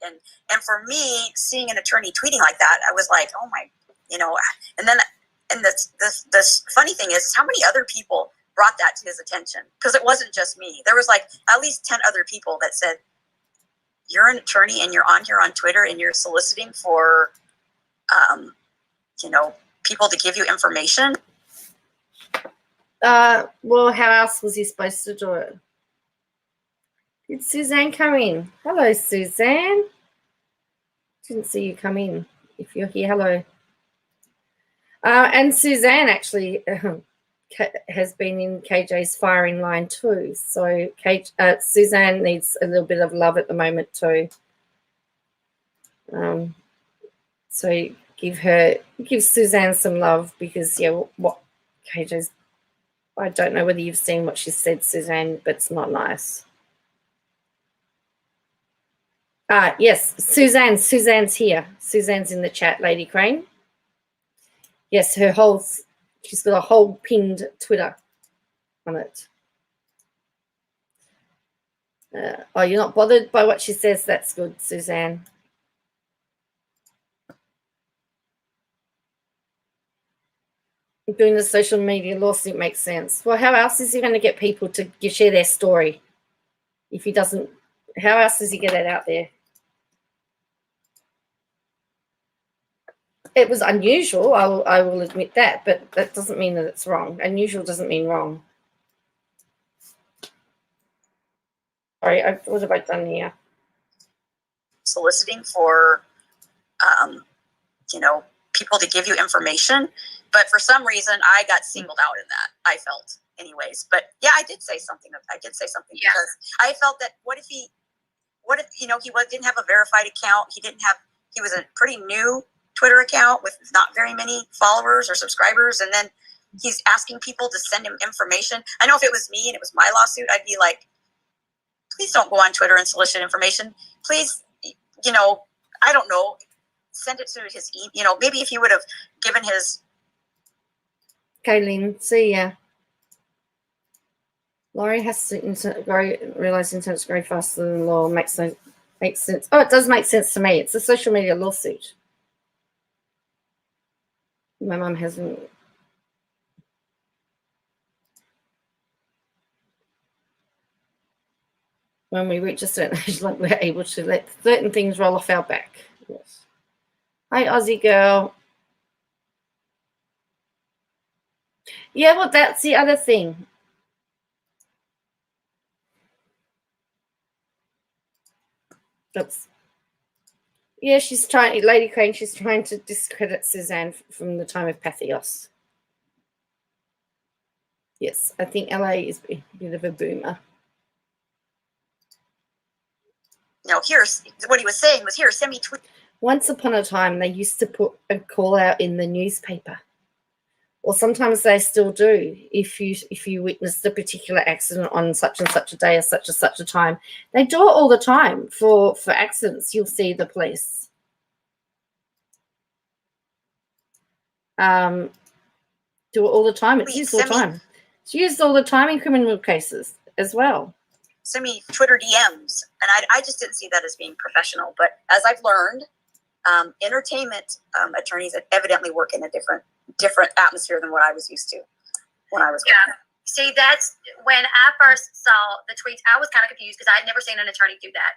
And for me, seeing an attorney tweeting like that, I was like, oh my, and then, and the funny thing is how many other people brought that to his attention? Because it wasn't just me. There was like at least 10 other people that said, you're an attorney and you're on here on Twitter and you're soliciting for, people to give you information. Well, how else was he supposed to do it? Did Suzanne come in? Hello, Suzanne. Didn't see you come in. If you're here, hello. And Suzanne actually has been in KJ's firing line too. So Suzanne needs a little bit of love at the moment too. So give Suzanne some love, because what KJ's, I don't know whether you've seen what she said, Suzanne, but it's not nice. Yes, Suzanne's here. Suzanne's in the chat, Lady Crane. Yes, she's got a whole pinned Twitter on it. Oh, you're not bothered by what she says? That's good, Suzanne. Doing the social media lawsuit makes sense. Well, how else is he going to get people to share their story? If he doesn't, how else does he get it out there? It was unusual, I will admit that, but that doesn't mean that it's wrong. Unusual doesn't mean wrong. Sorry, what have I done here? Soliciting for, people to give you information. But for some reason, I got singled out in that, I felt anyways. But yeah, I did say something. Because I felt that what if he didn't have a verified account. He was a pretty new Twitter account with not very many followers or subscribers. And then he's asking people to send him information. I know if it was me and it was my lawsuit, I'd be like, please don't go on Twitter and solicit information. Please, I don't know, send it to his email. Maybe if he would have given his. Kaylin, see ya. Laurie has to realize internet's grow faster than law. Makes sense. Oh, it does make sense to me. It's a social media lawsuit. My mum hasn't. When we reach a certain age, like, we're able to let certain things roll off our back. Yes. Hi, Aussie girl. Yeah, well, that's the other thing. Yeah, Lady Crane, she's trying to discredit Suzanne from the time of Pathos. Yes, I think LA is a bit of a boomer. Here's what he was saying was, here, send me tweet. Once upon a time, they used to put a call out in the newspaper, or sometimes they still do. If you witnessed a particular accident on such and such a day or such and such a time, they do it all the time for accidents. You'll see the police do it all the time. It's used all the time. It's used all the time in criminal cases as well. Send me Twitter DMs, and I just didn't see that as being professional. But as I've learned, entertainment attorneys evidently work in a different atmosphere than what I was used to when I was working. See, that's when I first saw the tweets, I was kind of confused because I had never seen an attorney do that.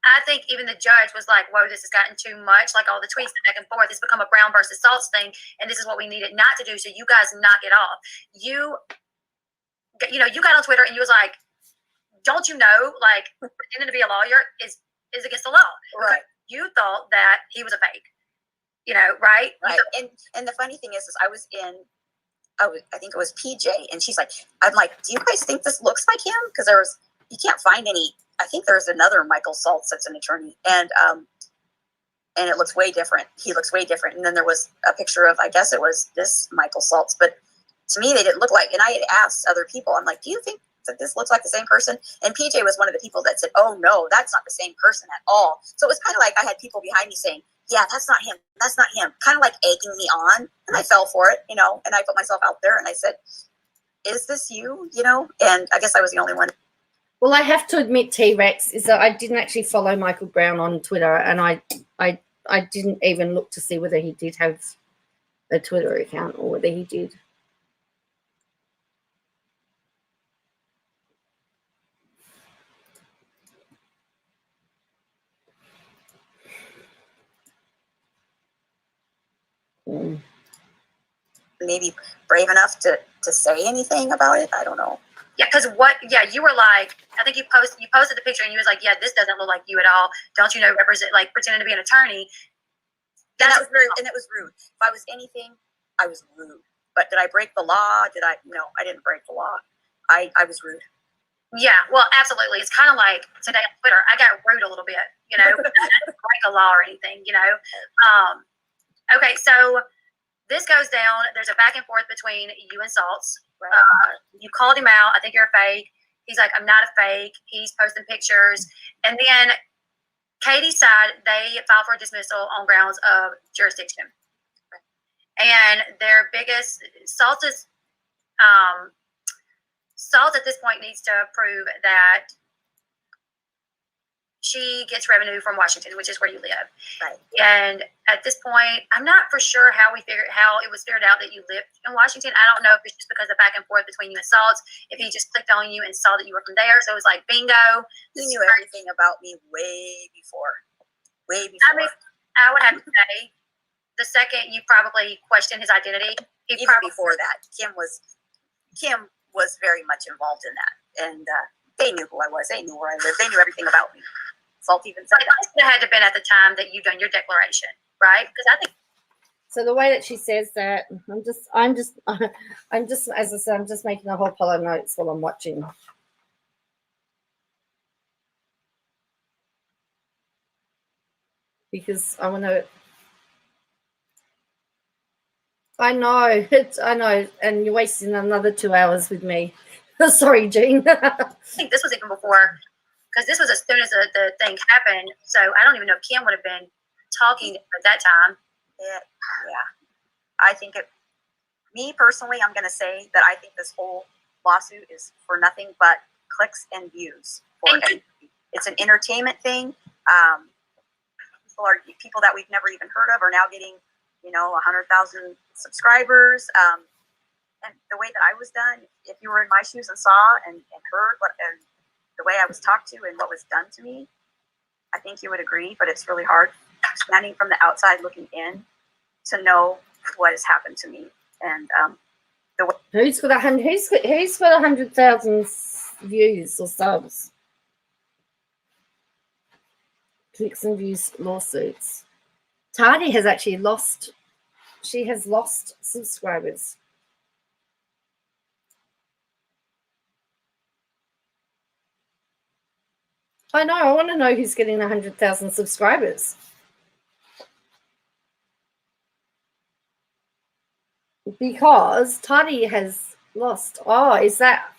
I think even the judge was like, whoa, this has gotten too much. Like all the tweets back and forth. It's become a Brown versus Salts thing. And this is what we needed not to do. So you guys knock it off. You got on Twitter and you was like, don't you know, like, pretending to be a lawyer is against the law. Right. You thought that he was a fake, right? Right. And the funny thing is I think it was PJ, and I'm like, do you guys think this looks like him? Because you can't find any. I think there's another Michael Saltz that's an attorney, and it looks way different. He looks way different. And then there was a picture of, I guess it was this Michael Saltz, but to me they didn't look like. And I had asked other people, I'm like, do you think that this looks like the same person? And PJ was one of the people that said, oh no, that's not the same person at all. So it was kind of like I had people behind me saying, yeah, that's not him. That's not him. Kind of like egging me on. And I fell for it, and I put myself out there and I said, is this you? And I guess I was the only one. Well, I have to admit, T-Rex, is that I didn't actually follow Michael Brown on Twitter, and I didn't even look to see whether he did have a Twitter account or whether he did. maybe brave enough to say anything about it. I don't know. Yeah, because you were like, I think you posted the picture and you was like, yeah, this doesn't look like you at all. Don't you know, pretending to be an attorney. And it was rude. If I was anything, I was rude. But did I break the law? No, I didn't break the law. I was rude. Yeah, well, absolutely. It's kind of like today on Twitter, I got rude a little bit, you know, I didn't break a law or anything, you know. Okay, so this goes down. There's a back and forth between you and Salts. Right. You called him out. I think you're a fake. He's like, I'm not a fake. He's posting pictures. And then Katie's side, they filed for dismissal on grounds of jurisdiction. And their biggest, Salt at this point needs to prove that she gets revenue from Washington, which is where you live. Right. And at this point, I'm not for sure how it was figured out that you lived in Washington. I don't know if it's just because of back and forth between you and Salt, if he just clicked on you and saw that you were from there. So it was like, bingo. He knew everything about me way before. I mean, I would have to say, the second you probably questioned his identity, before that, Kim was very much involved in that, and they knew who I was. They knew where I lived. They knew everything about me. Salt even said it had to have been at the time that you've done your declaration, right? Because I think. So the way that she says that, I'm just, as I said, I'm just making a whole pile of notes while I'm watching. Because I want to. I know, and you're wasting another 2 hours with me. Sorry, Jean. I think this was even before, because this was as soon as the thing happened. So I don't even know if Kim would have been talking at that time. Yeah. I think me personally, I'm going to say that I think this whole lawsuit is for nothing but clicks and views. It's an entertainment thing. People that we've never even heard of are now getting, 100,000 subscribers. And the way that I was done, if you were in my shoes and saw and heard and the way I was talked to and what was done to me, I think you would agree. But it's really hard standing from the outside looking in to know what has happened to me. And who's got 100,000 views or subs? Clicks and views lawsuits. Tadi has actually lost. She has lost subscribers. I know. I want to know who's getting 100,000 subscribers. Because Tadi has lost. Oh, is that?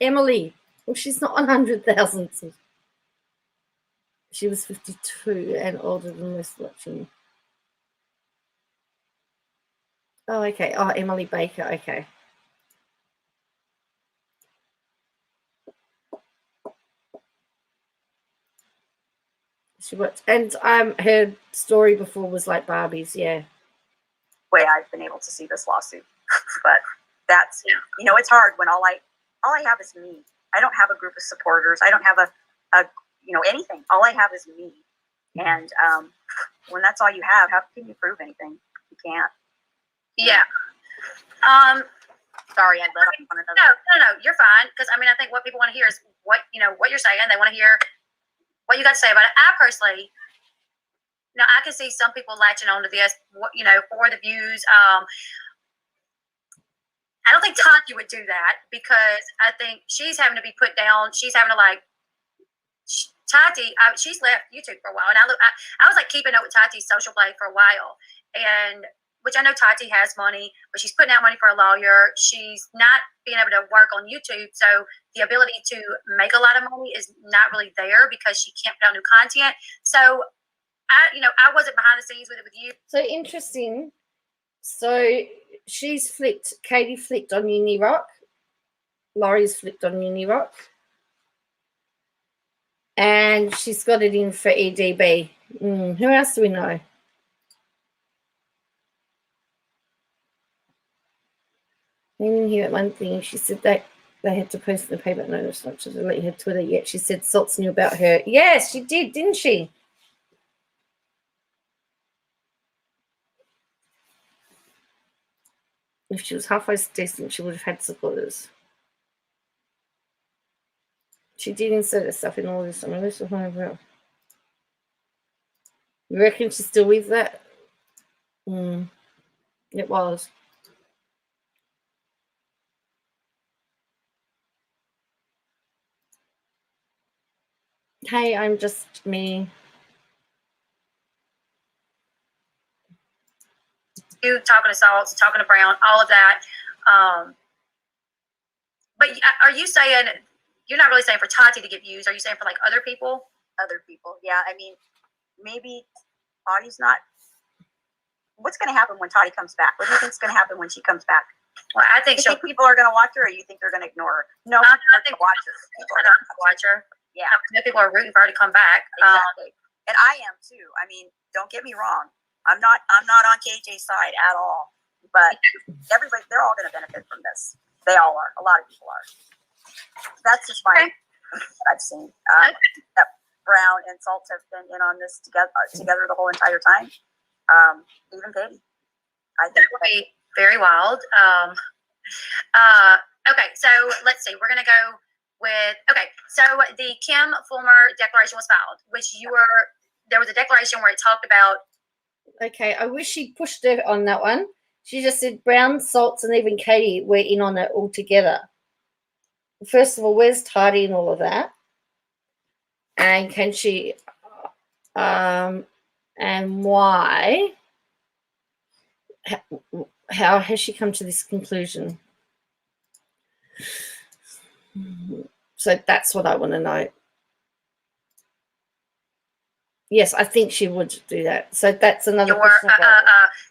Emily. Well, she's not 100,000. She was 52 and older than most watching. Oh, okay. Oh, Emily Baker. Okay. She watched, and her story before was like Barbie's, yeah. Way I've been able to see this lawsuit, but that's it's hard when all I have is me. I don't have a group of supporters. I don't have a anything. All I have is me, and when that's all you have, how can you prove anything? You can't. Yeah. Sorry, I let up on another. No, you're fine. Because I think what people want to hear is what you're saying. They want to hear what you got to say about it. I personally, I can see some people latching onto this, for the views. I don't think Tati would do that because I think she's having to be put down. She's having to Tati. She's left YouTube for a while, and I was keeping up with Tati's social blade for a while, and which I know Tati has money, but she's putting out money for a lawyer. She's not being able to work on YouTube, so the ability to make a lot of money is not really there because she can't put out new content. So I wasn't behind the scenes with it with you. So interesting. So she's flipped. Katie flipped on Uni Rock. Laurie's flipped on Uni Rock. And she's got it in for EDB. Who else do we know? Even here at one thing, she said that they had to post in the paper. No, it's not to delete her Twitter yet. She said Salts knew about her. Yes, she did, didn't she? If she was halfway decent, she would have had supporters. She did insert herself in all this. I mean, this was one of her. You reckon she's still with that? It was. Hey, I'm just me. You talking to Salts, talking to Brown, all of that. But are you saying, you're not really saying for Tati to get views? Are you saying for like other people? Other people, yeah. I mean, maybe Tati's not. What's going to happen when Tati comes back? What do you think is going to happen when she comes back? Well, I think you think people are going to watch her, or you think they're going to ignore her? No, I think watch her. People are going to watch her. Yeah, people are rooting for her to come back. Exactly, and I am too. I mean, don't get me wrong. I'm not on KJ's side at all. But everybody, they're all going to benefit from this. They all are. A lot of people are. That's just my what I've seen. That Brown and Salts have been in on this together the whole entire time. Even Katie. I think that would be very wild. Okay, so let's see. We're gonna go with so the Kim Fulmer declaration was filed, which there was a declaration where it talked about. Okay, I wish she pushed her on that one. She just said Brown, Salts, and even Katie were in on it all together. First of all, where's Tati and all of that? And can she and why? How has she come to this conclusion? So that's what I want to know. Yes, I think she would do that. So that's another question.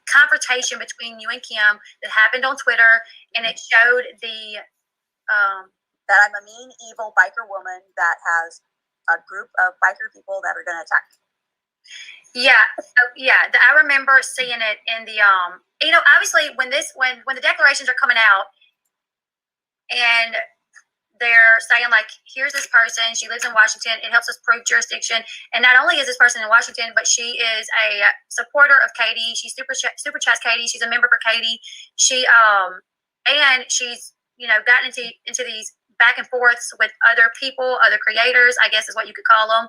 Confrontation between you and Kim that happened on Twitter, and it showed the that I'm a mean, evil biker woman that has a group of biker people that are going to attack me. Yeah. I remember seeing it in the obviously when the declarations are coming out and they're saying like, here's this person, she lives in Washington, it helps us prove jurisdiction, and not only is this person in Washington, but she is a supporter of Katie. She super chats Katie. She's a member for Katie. She and she's gotten into these back and forths with other people, other creators, I guess is what you could call them.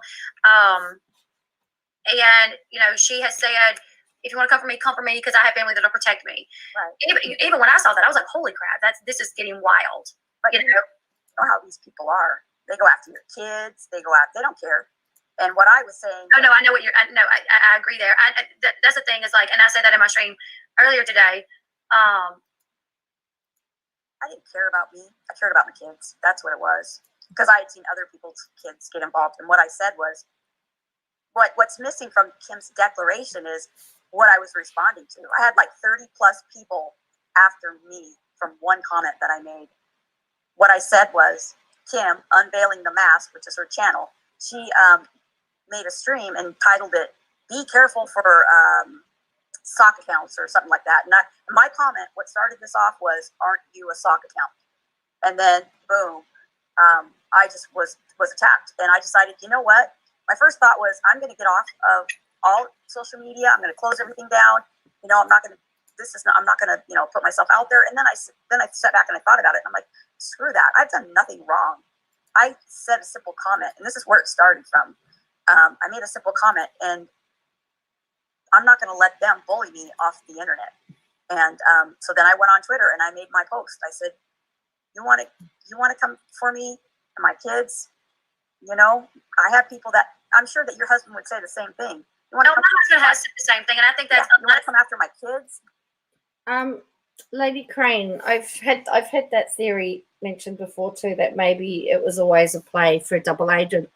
And she has said, if you want to come for me, because I have family that'll protect me. Right. Even when I saw that, I was like, holy crap, this is getting wild. But you know how these people are. They go after your kids. They don't care. And what I was saying. Oh no, I know what you're. No, I agree there. That's the thing is like, and I said that in my stream earlier today. I didn't care about me. I cared about my kids. That's what it was. Because I had seen other people's kids get involved. And what I said was, what's missing from Kim's declaration is what I was responding to. I had like 30 plus people after me from one comment that I made. What I said was, Kim unveiling the mask, which is her channel. She made a stream and titled it, "Be Careful for Sock Accounts" or something like that. And my comment, what started this off was, "Aren't you a sock account?" And then boom, I just was attacked. And I decided, you know what? My first thought was, I'm going to get off of all social media. I'm going to close everything down. I'm not going to. I'm not going to, put myself out there. And then I sat back and I thought about it. And I'm like, screw that. I've done nothing wrong. I said a simple comment, and this is where it started from. I made a simple comment, and I'm not going to let them bully me off the internet. And so then I went on Twitter and I made my post. I said, you want to come for me and my kids? I have people that I'm sure that your husband would say the same thing. My husband has said the same thing, and I think that's you want to come after my kids. Lady Crane, I've had that theory mentioned before too, that maybe it was always a play for a double agent.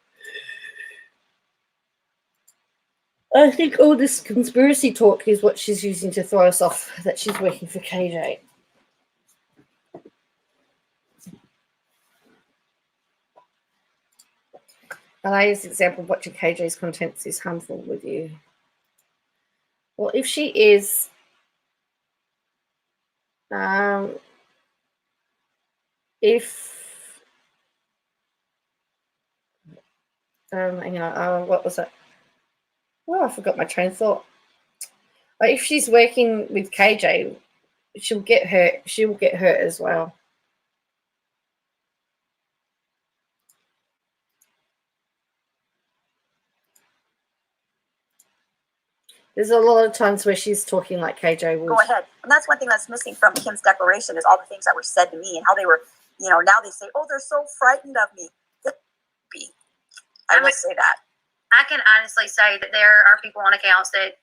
I think all this conspiracy talk is what she's using to throw us off, that she's working for KJ. And I use the example of watching KJ's contents is harmful with you. Well, if she is, what was it? Oh, I forgot my train of thought. If she's working with KJ, she'll get hurt. She will get hurt as well. There's a lot of times where she's talking like KJ would. Go ahead. And that's one thing that's missing from Kim's declaration is all the things that were said to me and how they were, now they say, oh, they're so frightened of me. I will say that. I can honestly say that there are people on accounts that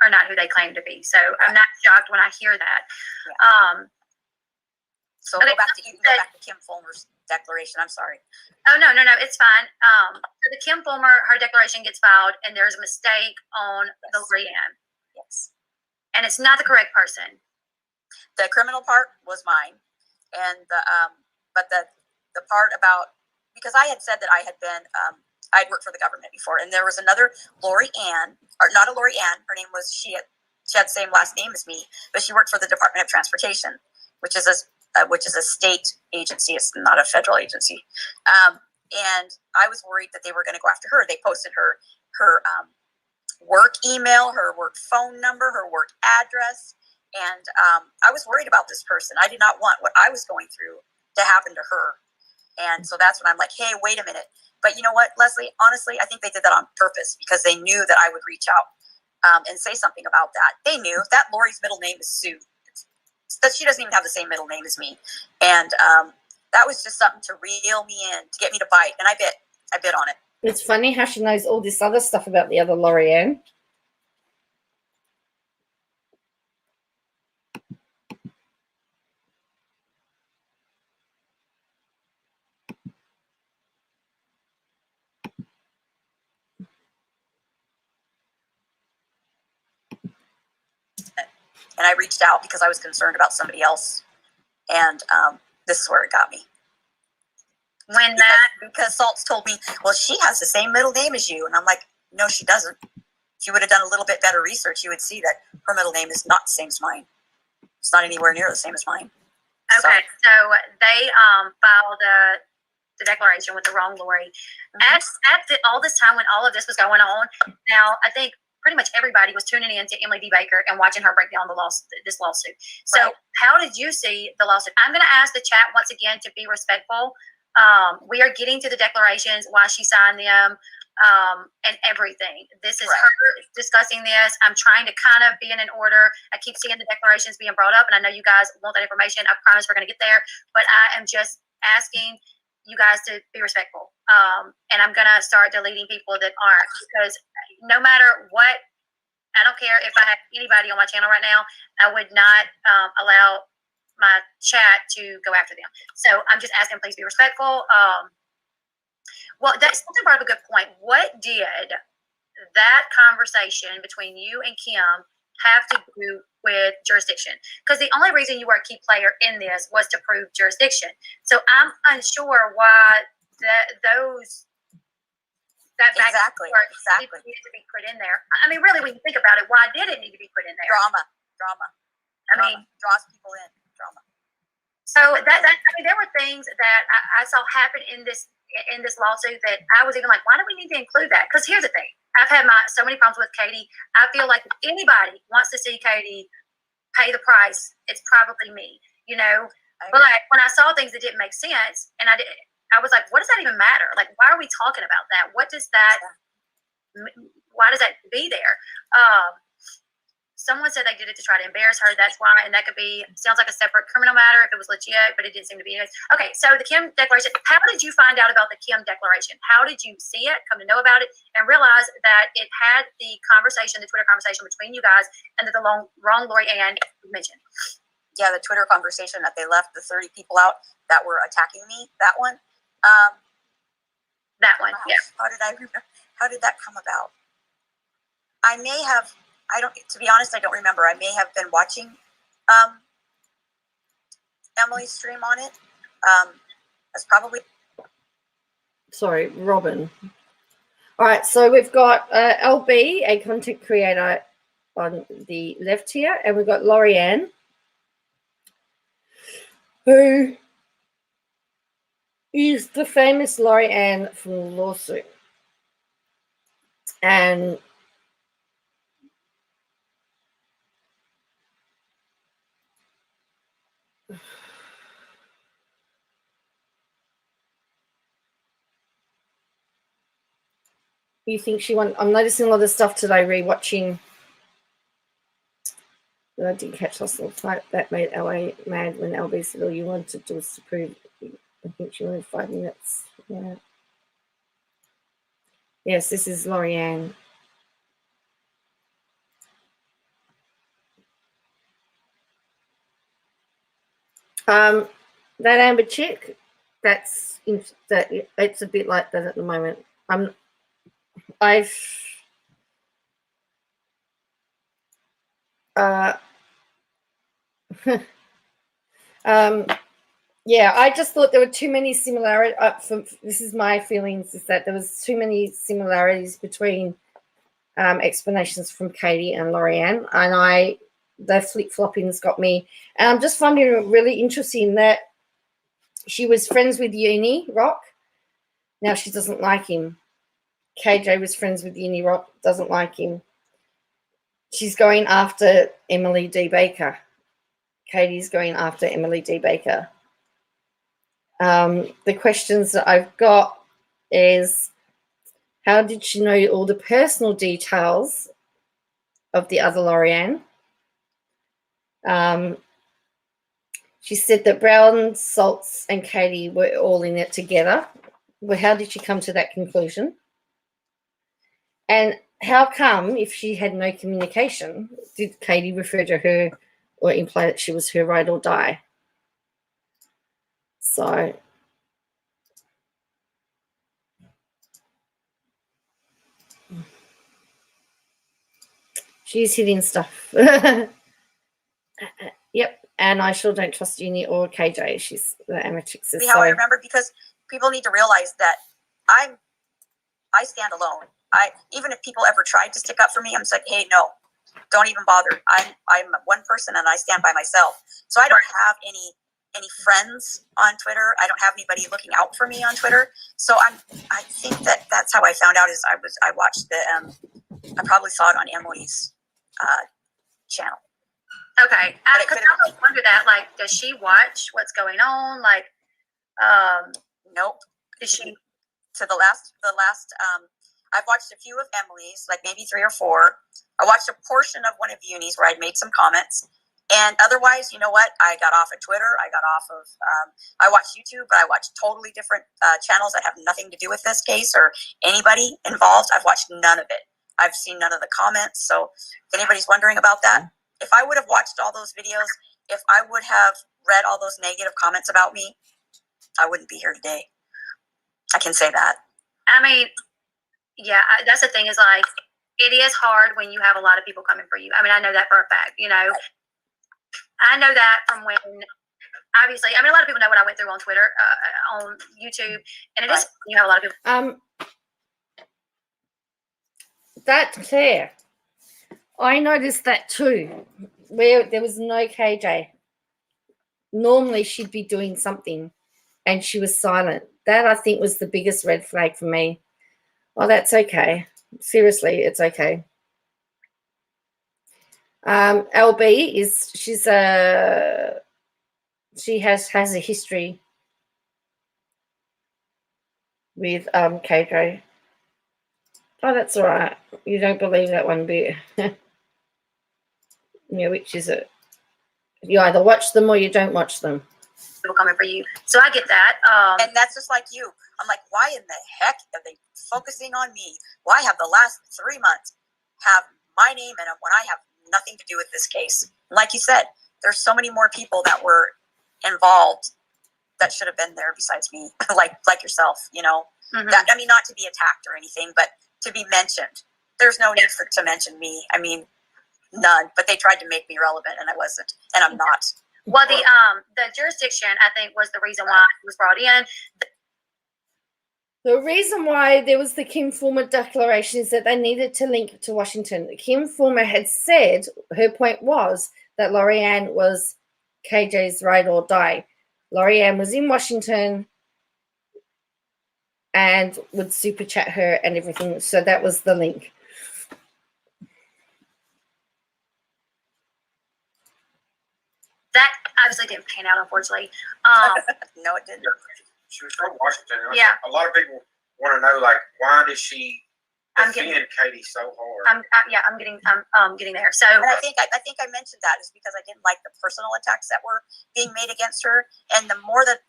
are not who they claim to be. So I'm not shocked when I hear that. Yeah. So go back to Kim Fulmer's declaration. I'm sorry. Oh, no, it's fine. So the Kim Fulmer, her declaration gets filed, and there's a mistake on the Leanne. Yes. And it's not the correct person. The criminal part was mine, and but the part about, because I had said that I had been I'd worked for the government before, and there was another Lori Ann, or not a Lori Ann. Her name was she had the same last name as me, but she worked for the Department of Transportation, which is a state agency. It's not a federal agency. And I was worried that they were going to go after her. They posted her work email, her work phone number, her work address. And I was worried about this person. I did not want what I was going through to happen to her. And so that's when I'm like, hey, wait a minute. But you know what, Leslie, honestly, I think they did that on purpose because they knew that I would reach out and say something about that. They knew that Lori's middle name is Sue. That she doesn't even have the same middle name as me. And that was just something to reel me in, to get me to bite. And I bit on it. It's funny how she knows all this other stuff about the other Lori Ann. And I reached out because I was concerned about somebody else. And this is where it got me. Because Saltz told me, well, she has the same middle name as you. And I'm like, no, she doesn't. If you would have done a little bit better research, you would see that her middle name is not the same as mine. It's not anywhere near the same as mine. Okay, so they filed the declaration with the wrong Lori. At all this time when all of this was going on, now I think pretty much everybody was tuning in to Emily D. Baker and watching her break down this lawsuit. So how did you see the lawsuit? I'm going to ask the chat once again to be respectful. We are getting to the declarations, why she signed them, and everything. This is her discussing this. I'm trying to kind of be in an order. I keep seeing the declarations being brought up, and I know you guys want that information. I promise we're going to get there, but I am just asking you guys to be respectful. And I'm going to start deleting people that aren't, because no matter what, I don't care if I have anybody on my channel right now, I would not allow my chat to go after them. So I'm just asking, please be respectful. Well, that's something brought up a good point. What did that conversation between you and Kim have to do with jurisdiction? Because the only reason you were a key player in this was to prove jurisdiction. So I'm unsure why that exactly needed to be put in there. I mean, really, when you think about it, why did it need to be put in there? Drama. I mean, draws people in. Drama. So I mean, there were things that I saw happen in this lawsuit that I was even like, why do we need to include that? Because here's the thing. I've had so many problems with Katie. I feel like if anybody wants to see Katie pay the price, it's probably me, But when I saw things that didn't make sense, and I was like, what does that even matter? Like, why are we talking about that? Why does that be there? Someone said they did it to try to embarrass her. That's why, and that sounds like a separate criminal matter if it was legit, but it didn't seem to be. Okay, so the Kim declaration. How did you find out about the Kim declaration? How did you see it, come to know about it, and realize that it had the Twitter conversation between you guys, and that the wrong Lori Ann mentioned? Yeah, the Twitter conversation that they left the 30 people out that were attacking me. That one. Yeah. How did I remember? How did that come about? I may have. To be honest, I don't remember. I may have been watching Emily's stream on it. That's probably. Sorry, Robin. All right, so we've got LB, a content creator, on the left here, and we've got Lori Ann, who is the famous Lori Ann from the lawsuit. And You think she won? I'm noticing a lot of stuff today, rewatching. But I didn't catch last night's fight. That made LA mad when LB said all you wanted to was to prove. I think she wanted 5 minutes. Yeah. Yes, this is Lorianne. That Amber chick, it's a bit like that at the moment. Yeah, I just thought there were too many similarities. This is my feelings, is that there was too many similarities between explanations from Katie and Lorianne, and the flip-floppings got me. And I'm just finding it really interesting that she was friends with Uni Rock. Now she doesn't like him. KJ was friends with Uni Rock, doesn't like him. She's going after Emily D. Baker. Katie's going after Emily D. Baker. The questions that I've got is, how did she know all the personal details of the other Lorianne? She said that Brown, Salts, and Katie were all in it together. Well, how did she come to that conclusion? And how come, if she had no communication, did Katie refer to her or imply that she was her ride or die? So she's hitting stuff. Yep. And I sure don't trust Uni or KJ. She's the amateur. See how I remember, because people need to realize that I stand alone. Even if people ever tried to stick up for me, I'm just like, hey, no, don't even bother. I'm one person and I stand by myself. So I don't have any friends on Twitter. I don't have anybody looking out for me on Twitter. So I think that's how I found out. Is I watched I probably saw it on Emily's channel. Okay, I always wonder that. Like, does she watch what's going on? Like, nope. Is she? To the last. I've watched a few of Emily's, like maybe 3 or 4. I watched a portion of one of Uni's where I'd made some comments, and otherwise, you know what? I got off of Twitter. I got off of. I watched YouTube, but I watched totally different channels that have nothing to do with this case or anybody involved. I've watched none of it. I've seen none of the comments. So, if anybody's wondering about that, if I would have watched all those videos, if I would have read all those negative comments about me, I wouldn't be here today. I can say that. I mean, yeah, that's the thing, is like, it is hard when you have a lot of people coming for you. I mean, I know that for a fact, you know. I know that from when, obviously, I mean, a lot of people know what I went through on Twitter, on YouTube, and it is, you have a lot of people. That's clear. I noticed that too, where there was no KJ. Normally she'd be doing something and she was silent. That, I think, was the biggest red flag for me. Oh, that's okay. Seriously, it's okay. LB she has a history with KJ. Oh, that's all right. You don't believe that one bit. Yeah, which is it? You either watch them or you don't watch them. People coming for you. So I get that. And that's just like you. I'm like, why in the heck are they focusing on me? Why have the last 3 months have my name in it when I have nothing to do with this case? Like you said, there's so many more people that were involved that should have been there besides me, like yourself, you know. Mm-hmm. That, I mean, not to be attacked or anything, but to be mentioned. There's no need to mention me. I mean, none. But they tried to make me relevant, and I wasn't, and I'm not. Well, the jurisdiction, I think, was the reason why it was brought in. The reason why there was the Kim Fulmer declaration is that they needed to link to Washington. Kim Fulmer had said, her point was that Lorianne was KJ's ride or die. Lorianne was in Washington and would super chat her and everything. So that was the link. that obviously didn't pan out, unfortunately. No, it didn't. She was from Washington. Yeah. A lot of people want to know, like, why did she defend Katie so hard? I'm getting there. So and I think I mentioned that is because I didn't like the personal attacks that were being made against her, and the more that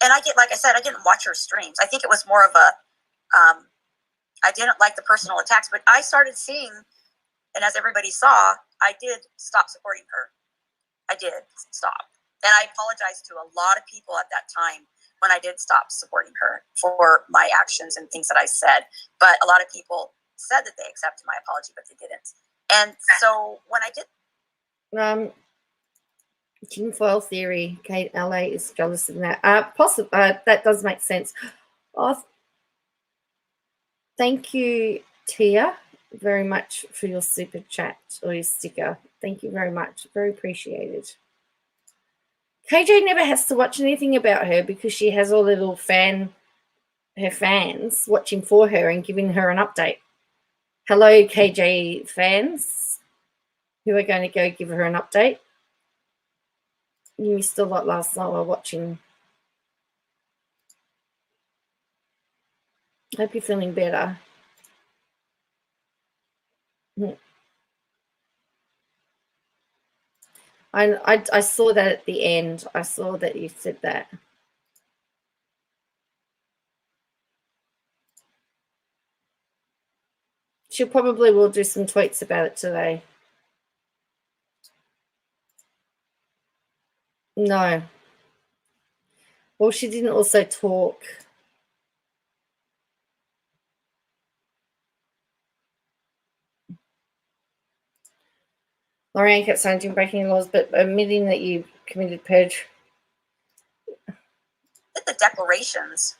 and I get, like I said, I didn't watch her streams. I think it was more of a I didn't like the personal attacks, but I started seeing, and as everybody saw, I did stop supporting her. I did stop, and I apologized to a lot of people at that time when I did stop supporting her for my actions and things that I said. But a lot of people said that they accepted my apology, but they didn't. And so when I did, tinfoil theory. Kate LA is jealous of that. Possibly that does make sense. Oh, thank you, Tia, very much for your super chat or your sticker. Thank you very much. Very appreciated. KJ never has to watch anything about her because she has all little fans watching for her and giving her an update. Hello, KJ fans who are going to go give her an update. You missed a lot last night while watching. Hope you're feeling better. I saw that at the end. I saw that you said that. She probably will do some tweets about it today. No. Well, she didn't also talk. Lorraine kept saying you're breaking laws, but admitting that you committed purge. The declarations,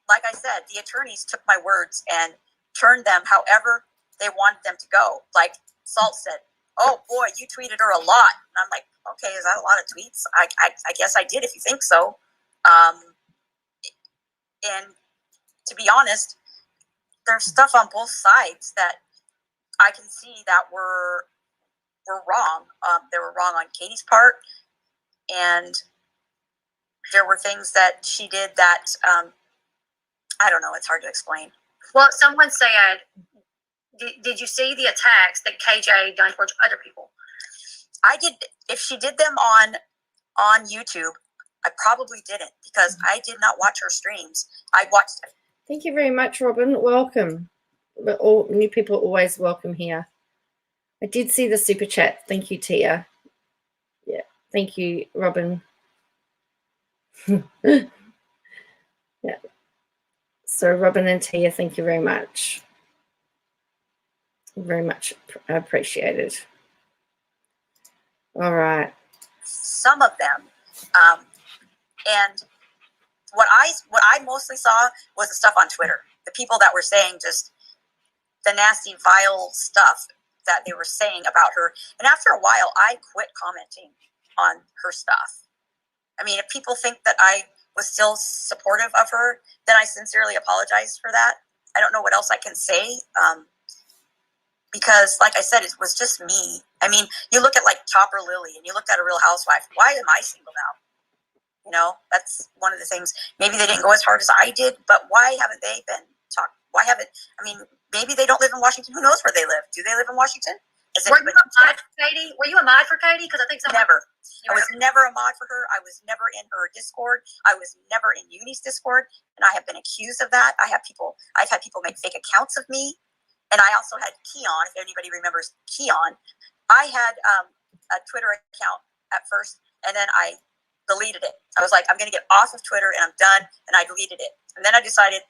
like I said, the attorneys took my words and turned them however they wanted them to go. Like Salt said, "Oh boy, you tweeted her a lot," and I'm like, "Okay, is that a lot of tweets? I guess I did if you think so." And to be honest, there's stuff on both sides that I can see that were wrong. They were wrong on Katie's part, and there were things that she did that I don't know. It's hard to explain. Well, someone said, did you see the attacks that KJ done towards other people? I did. If she did them on YouTube, I probably didn't because I did not watch her streams. I watched it. Thank you very much, Robin. Welcome. All new people are always welcome here. I did see the super chat. Thank you, Tia. Yeah. Thank you, Robin. Yeah. So Robin and Tia, thank you very much. Very much appreciated. All right. Some of them, and what I mostly saw was the stuff on Twitter. The people that were saying just the nasty, vile stuff that they were saying about her. And after a while, I quit commenting on her stuff. I mean, if people think that I was still supportive of her, then I sincerely apologize for that. I don't know what else I can say. Because, like I said, it was just me. I mean, you look at like Topper Lily and you look at a Real Housewife. Why am I singled out? You know, that's one of the things. Maybe they didn't go as hard as I did, but why haven't they been talked? Why haven't, I mean, maybe they don't live in Washington. Who knows where they live? Do they live in Washington? Were you a mod for Katie? Were you a mod for Katie? Because I think someone... Never. I was never a mod for her. I was never in her Discord. I was never in Uni's Discord. And I have been accused of that. I've had people make fake accounts of me. And I also had Keon, if anybody remembers Keon. I had a Twitter account at first, and then I deleted it. I was like, I'm going to get off of Twitter, and I'm done, and I deleted it. And then I decided,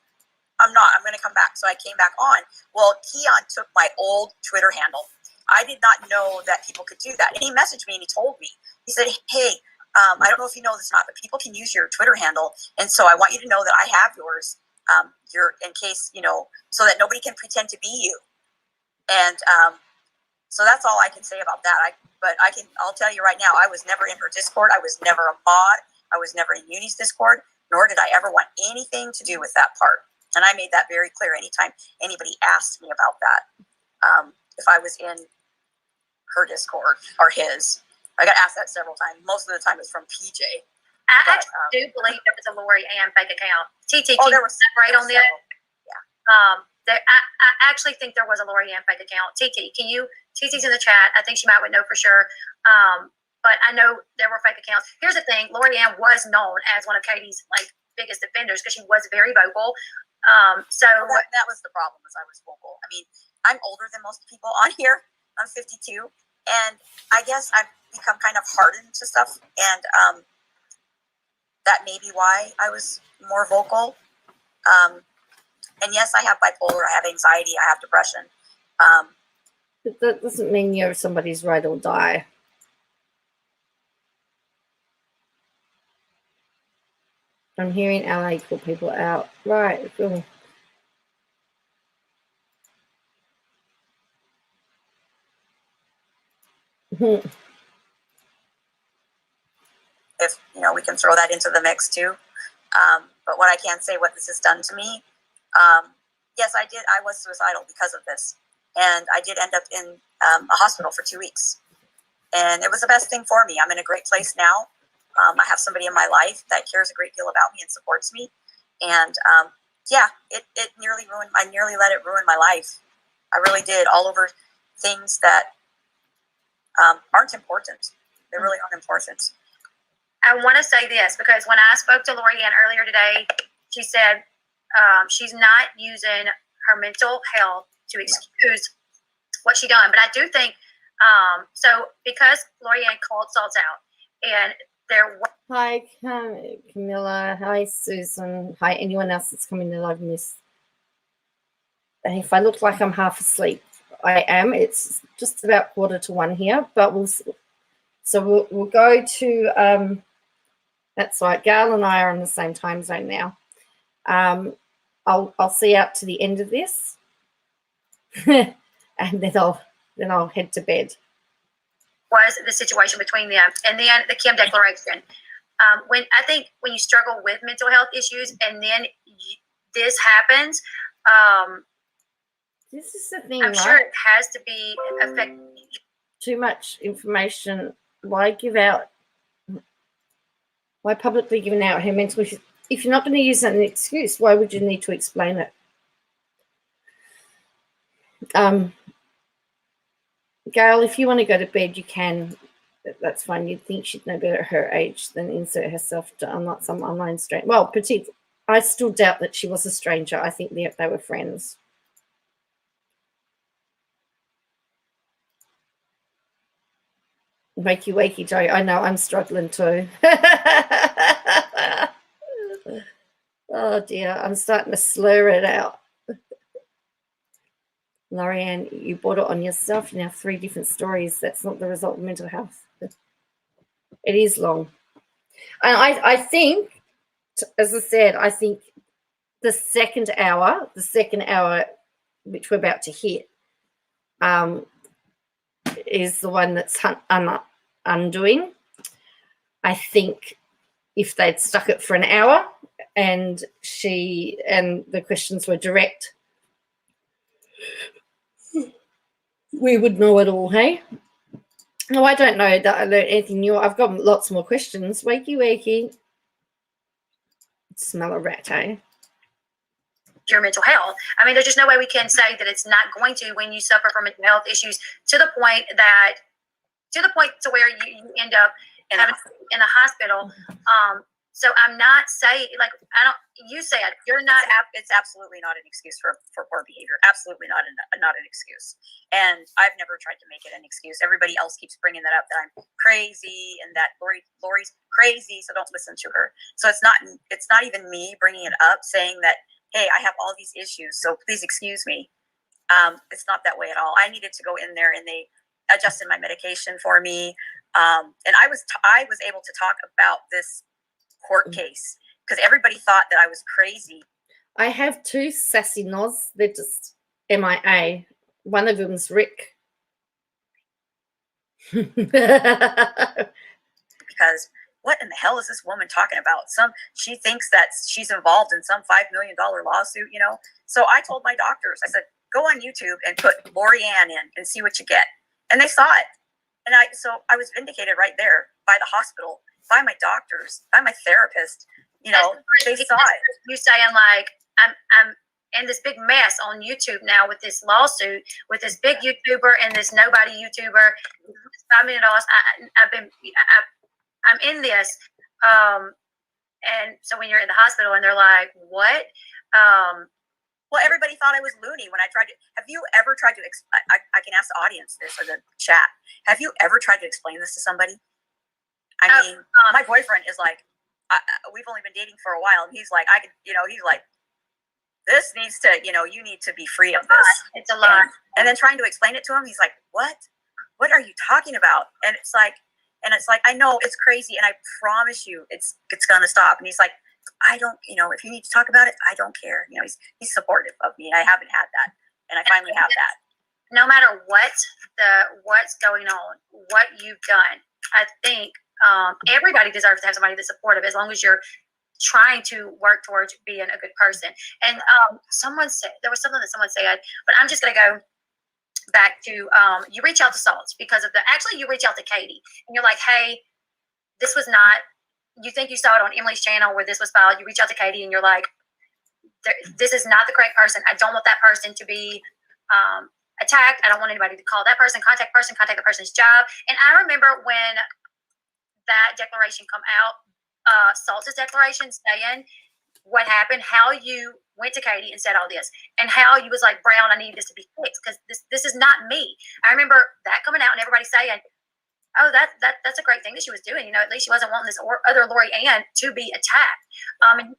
I'm going to come back. So I came back on. Well, Keon took my old Twitter handle. I did not know that people could do that. And he messaged me, and he told me. He said, hey, I don't know if you know this or not, but people can use your Twitter handle, and so I want you to know that I have yours. In case, you know, so that nobody can pretend to be you. And so that's all I can say about that. I'll tell you right now, I was never in her Discord. I was never a mod. I was never in Uni's Discord, nor did I ever want anything to do with that part. And I made that very clear anytime anybody asked me about that. If I was in her Discord or his, I got asked that several times. Most of the time it's from PJ. I actually do believe there was a Lori Ann fake account. TT, can there you was separate on that? Yeah. I actually think there was a Lori Ann fake account. TT's in the chat. I think she might would know for sure. But I know there were fake accounts. Here's the thing: Lori Ann was known as one of Katie's biggest defenders because she was very vocal. So that was the problem, was I was vocal. I mean, I'm older than most people on here. I'm 52, and I guess I've become kind of hardened to stuff, and that may be why I was more vocal. And yes, I have bipolar, I have anxiety, I have depression. But that doesn't mean you're somebody's ride or die. I'm hearing LA call people out. Right, cool. If, we can throw that into the mix too. But what I can say, what this has done to me, yes, I was suicidal because of this. And I did end up in a hospital for 2 weeks. And it was the best thing for me. I'm in a great place now. I have somebody in my life that cares a great deal about me and supports me. And it nearly ruined, I nearly let it ruin my life. I really did, all over things that aren't important. They really aren't important. I want to say this because when I spoke to Lori Ann earlier today, she said she's not using her mental health to excuse what she done. But I do think, so because Lori Ann called Salts out and there was... Hi, Camilla. Hi, Susan. Hi, anyone else that's coming that I've missed. If I look like I'm half asleep, I am. It's just about 1:45 here, but we'll go to... that's right. Gail and I are on the same time zone now. I'll see out to the end of this, and then I'll head to bed. Was the situation between them, and then the Kim declaration. When you struggle with mental health issues, and then this happens, this is the thing. I'm sure it has to be affected. Too much information. Why give out? Why publicly giving out her mental issues? If you're not going to use that as an excuse, why would you need to explain it? Gail, if you want to go to bed, you can. That's fine. You'd think she'd know better at her age than insert herself to some online stranger. Well, I still doubt that she was a stranger. I think they were friends. Wakey, wakey, Joe. I know, I'm struggling too. Oh, dear. I'm starting to slur it out. Lori Ann, you brought it on yourself. You have 3 different stories. That's not the result of mental health. It is long. And I think, as I said, I think the second hour, which we're about to hit, is the one that's undoing. I think if they'd stuck it for an hour and the questions were direct, we would know it all, hey? No, I don't know that I learned anything new. I've got lots more questions. Wakey, wakey. Smell a rat, eh? Your mental health. I mean, there's just no way we can say that it's not going to when you suffer from mental health issues to the point to where you end up in the hospital. So I'm not saying, you said you're not. It's absolutely not an excuse for poor behavior. Absolutely not an excuse. And I've never tried to make it an excuse. Everybody else keeps bringing that up, that I'm crazy and that Lori's crazy, so don't listen to her. So it's not even me bringing it up, saying that, hey, I have all these issues, so please excuse me. It's not that way at all. I needed to go in there, and they adjusted my medication for me. And I was able to talk about this court case because everybody thought that I was crazy. I have 2 sassy nods. They're just MIA. One of them's Rick. Because what in the hell is this woman talking about? She thinks that she's involved in some $5 million lawsuit, So I told my doctors, I said, go on YouTube and put Lori Ann in and see what you get. And they saw it. So I was vindicated right there by the hospital, by my doctors, by my therapist. You know, they saw it. You saying like, I'm in this big mess on YouTube now with this lawsuit with this big YouTuber and this nobody YouTuber. $5 million. I'm in this. And so when you're in the hospital and they're like, what? Well, everybody thought I was loony when I tried to. Have you ever tried to? I can ask the audience this or the chat. Have you ever tried to explain this to somebody? I mean, my boyfriend is like, we've only been dating for a while, and he's like, he's like, this needs to, you need to be free of this. It's a lot. And then trying to explain it to him, he's like, what? What are you talking about? And it's like, I know it's crazy, and I promise you, it's gonna stop. And he's like, I don't, if you need to talk about it, I don't care. He's supportive of me. I haven't had that, and I finally have that. No matter what's going on, what you've done, I think everybody deserves to have somebody that's supportive, as long as you're trying to work towards being a good person. And someone said, there was something that someone said, but I'm just going to go back to, you reach out to Salts because of you reach out to Katie and you're like, hey, this was not, you think you saw it on Emily's channel where this was filed. You reach out to Katie and you're like, this is not the correct person. I don't want that person to be attacked. I don't want anybody to call that person, contact the person's job. And I remember when that declaration come out, Salts' declaration saying what happened, how you went to Katie and said all this, and how you was like, Brown, I need this to be fixed because this is not me. I remember that coming out and everybody saying, oh, that's a great thing that she was doing. At least she wasn't wanting this other Lori Ann to be attacked. And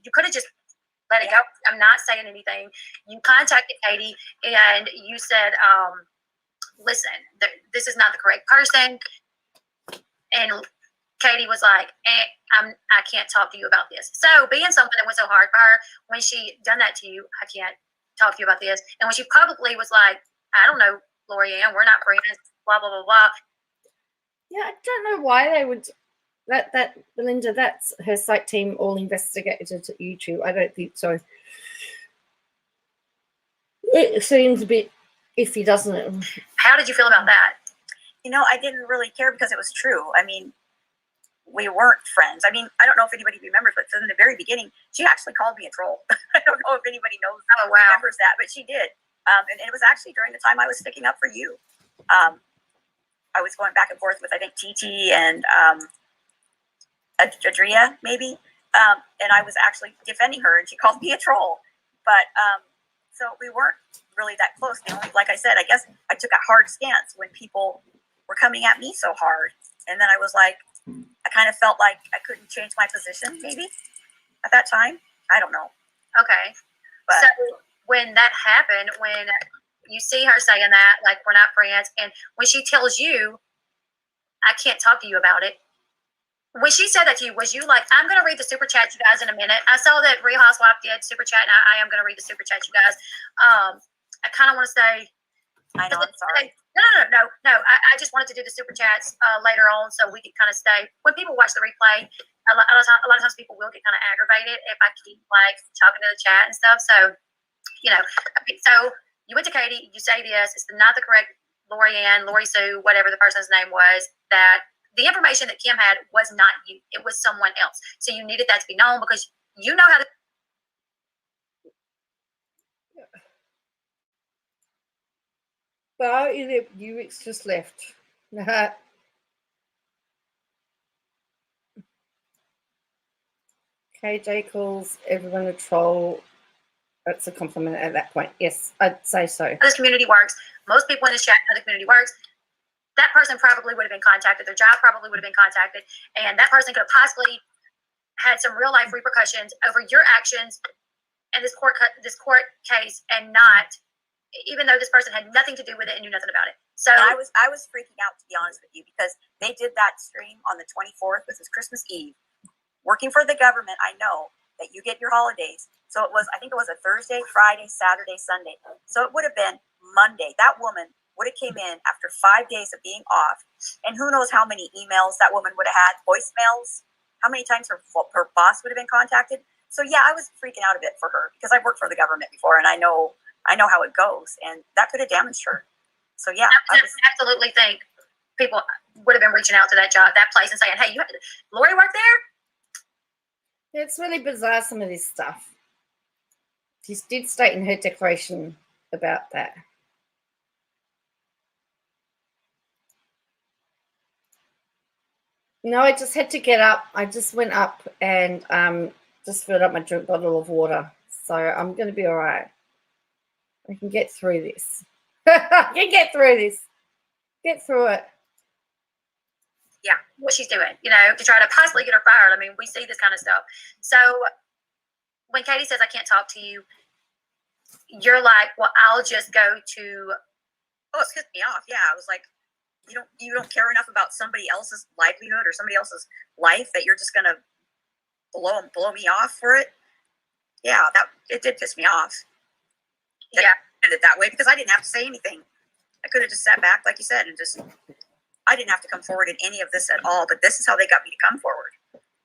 you could have just let it go. I'm not saying anything. You contacted Katie and you said, listen, this is not the correct person. And Katie was like, I can't talk to you about this. So being something that was so hard for her, when she done that to you, I can't talk to you about this. And when she publicly was like, I don't know, Lori Ann, we're not friends, blah, blah, blah, blah. Yeah, I don't know why they would. That Belinda, that's her site team all investigated at YouTube. I don't think so. It seems a bit iffy, doesn't it? How did you feel about that? I didn't really care because it was true. I mean, we weren't friends. I mean, I don't know if anybody remembers, but from the very beginning, she actually called me a troll. I don't know if anybody remembers that, but she did. And it was actually during the time I was sticking up for you. I was going back and forth with, I think, TT and Adria, maybe. And I was actually defending her, and she called me a troll. But so we weren't really that close. Like I said, I guess I took a hard stance when people were coming at me so hard. And then I was like, I kind of felt like I couldn't change my position, maybe, at that time. I don't know. Okay. But so when that happened, when you see her saying that, like, we're not friends, and when she tells you, I can't talk to you about it, when she said that to you, was you like, I'm going to read the super chat, you guys, in a minute. I saw that Real Housewife did super chat, and I am going to read the super chat, you guys. I kind of want to say, I know, I'm sorry. No. I just wanted to do the super chats later on so we could kind of stay. When people watch the replay, a lot of times people will get kind of aggravated if I keep like talking to the chat and stuff. So, so you went to Katie, you say this, it's not the correct Lori Ann, Lori Sue, whatever the person's name was, that the information that Kim had was not you. It was someone else. So you needed that to be known because you know how to. Well, it's just left. KJ calls everyone a troll. That's a compliment at that point. Yes, I'd say so. This community works. Most people in this chat know the community works. That person probably would have been contacted. Their job probably would have been contacted. And that person could have possibly had some real life repercussions over your actions in this court case, and not, even though this person had nothing to do with it and knew nothing about it. So I was freaking out, to be honest with you, because they did that stream on the 24th, which was Christmas Eve. Working for the government, I know that you get your holidays. So I think it was a Thursday, Friday, Saturday, Sunday. So it would have been Monday. That woman would have came in after 5 days of being off. And who knows how many emails that woman would have had, voicemails, how many times her boss would have been contacted. So yeah, I was freaking out a bit for her because I've worked for the government before, and I know how it goes, and that could have damaged her. So yeah, I absolutely think people would have been reaching out to that place and saying, hey, Lori worked there? It's really bizarre, some of this stuff. She did state in her declaration about that. No, I just had to get up. I just went up and just filled up my drink bottle of water. So I'm going to be all right. I can get through this. I can get through this. Get through it. Yeah, what she's doing, to try to possibly get her fired. I mean, we see this kind of stuff. So when Katie says, I can't talk to you, you're like, well, I'll just go to. Oh, it pissed me off. Yeah, I was like, you don't care enough about somebody else's livelihood or somebody else's life that you're just gonna blow me off for it. Yeah, it did piss me off. Yeah, I did it that way because I didn't have to say anything. I could have just sat back, like you said, and I didn't have to come forward in any of this at all. But this is how they got me to come forward,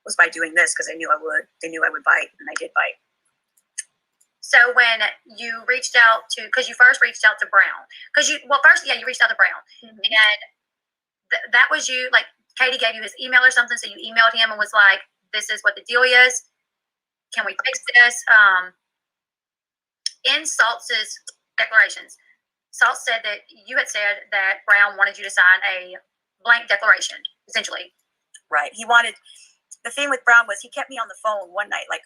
was by doing this, because they knew I would. They knew I would bite, and I did bite. So when you reached out to, because you first reached out to Brown, you reached out to Brown, and that was you, like Katie gave you his email or something, so you emailed him and was like, this is what the deal is. Can we fix this? In Saltz's declarations, Saltz said that you had said that Brown wanted you to sign a blank declaration, essentially. Right. The thing with Brown was he kept me on the phone one night, like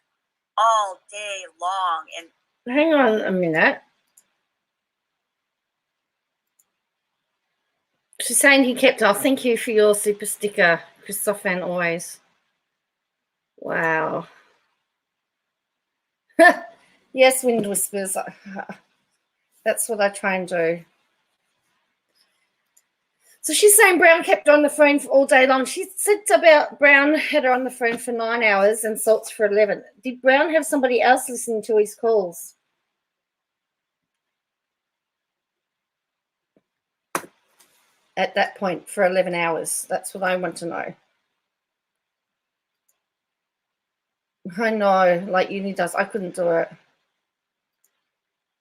all day long. And hang on a minute. She's saying he kept off. Thank you for your super sticker, Christoph Van Always. Wow. Yes, Wind Whispers. That's what I try and do. So she's saying Brown kept on the phone for all day long. She said about Brown had her on the phone for 9 hours and Saltz for 11. Did Brown have somebody else listening to his calls? At that point for 11 hours. That's what I want to know. I know, like uni does. I couldn't do it.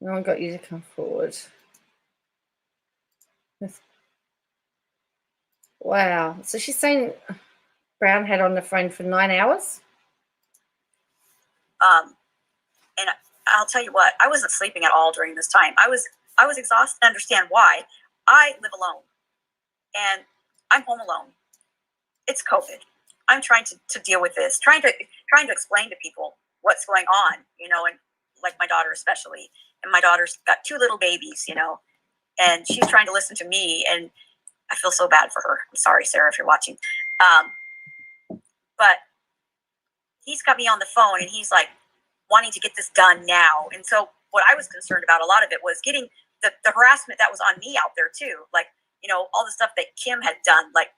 No one got you to come forward. Wow. So she's saying Brown had on the phone for 9 hours? And I'll tell you what, I wasn't sleeping at all during this time. I was exhausted to understand why. I live alone. And I'm home alone. It's COVID. I'm trying to deal with this, trying to explain to people what's going on, and like my daughter especially. And my daughter's got 2 little babies, and she's trying to listen to me, and I feel so bad for her. I'm sorry, Sarah, if you're watching. But he's got me on the phone, and he's like wanting to get this done now. And so what I was concerned about, a lot of it was getting the harassment that was on me out there too. Like, all the stuff that Kim had done, like,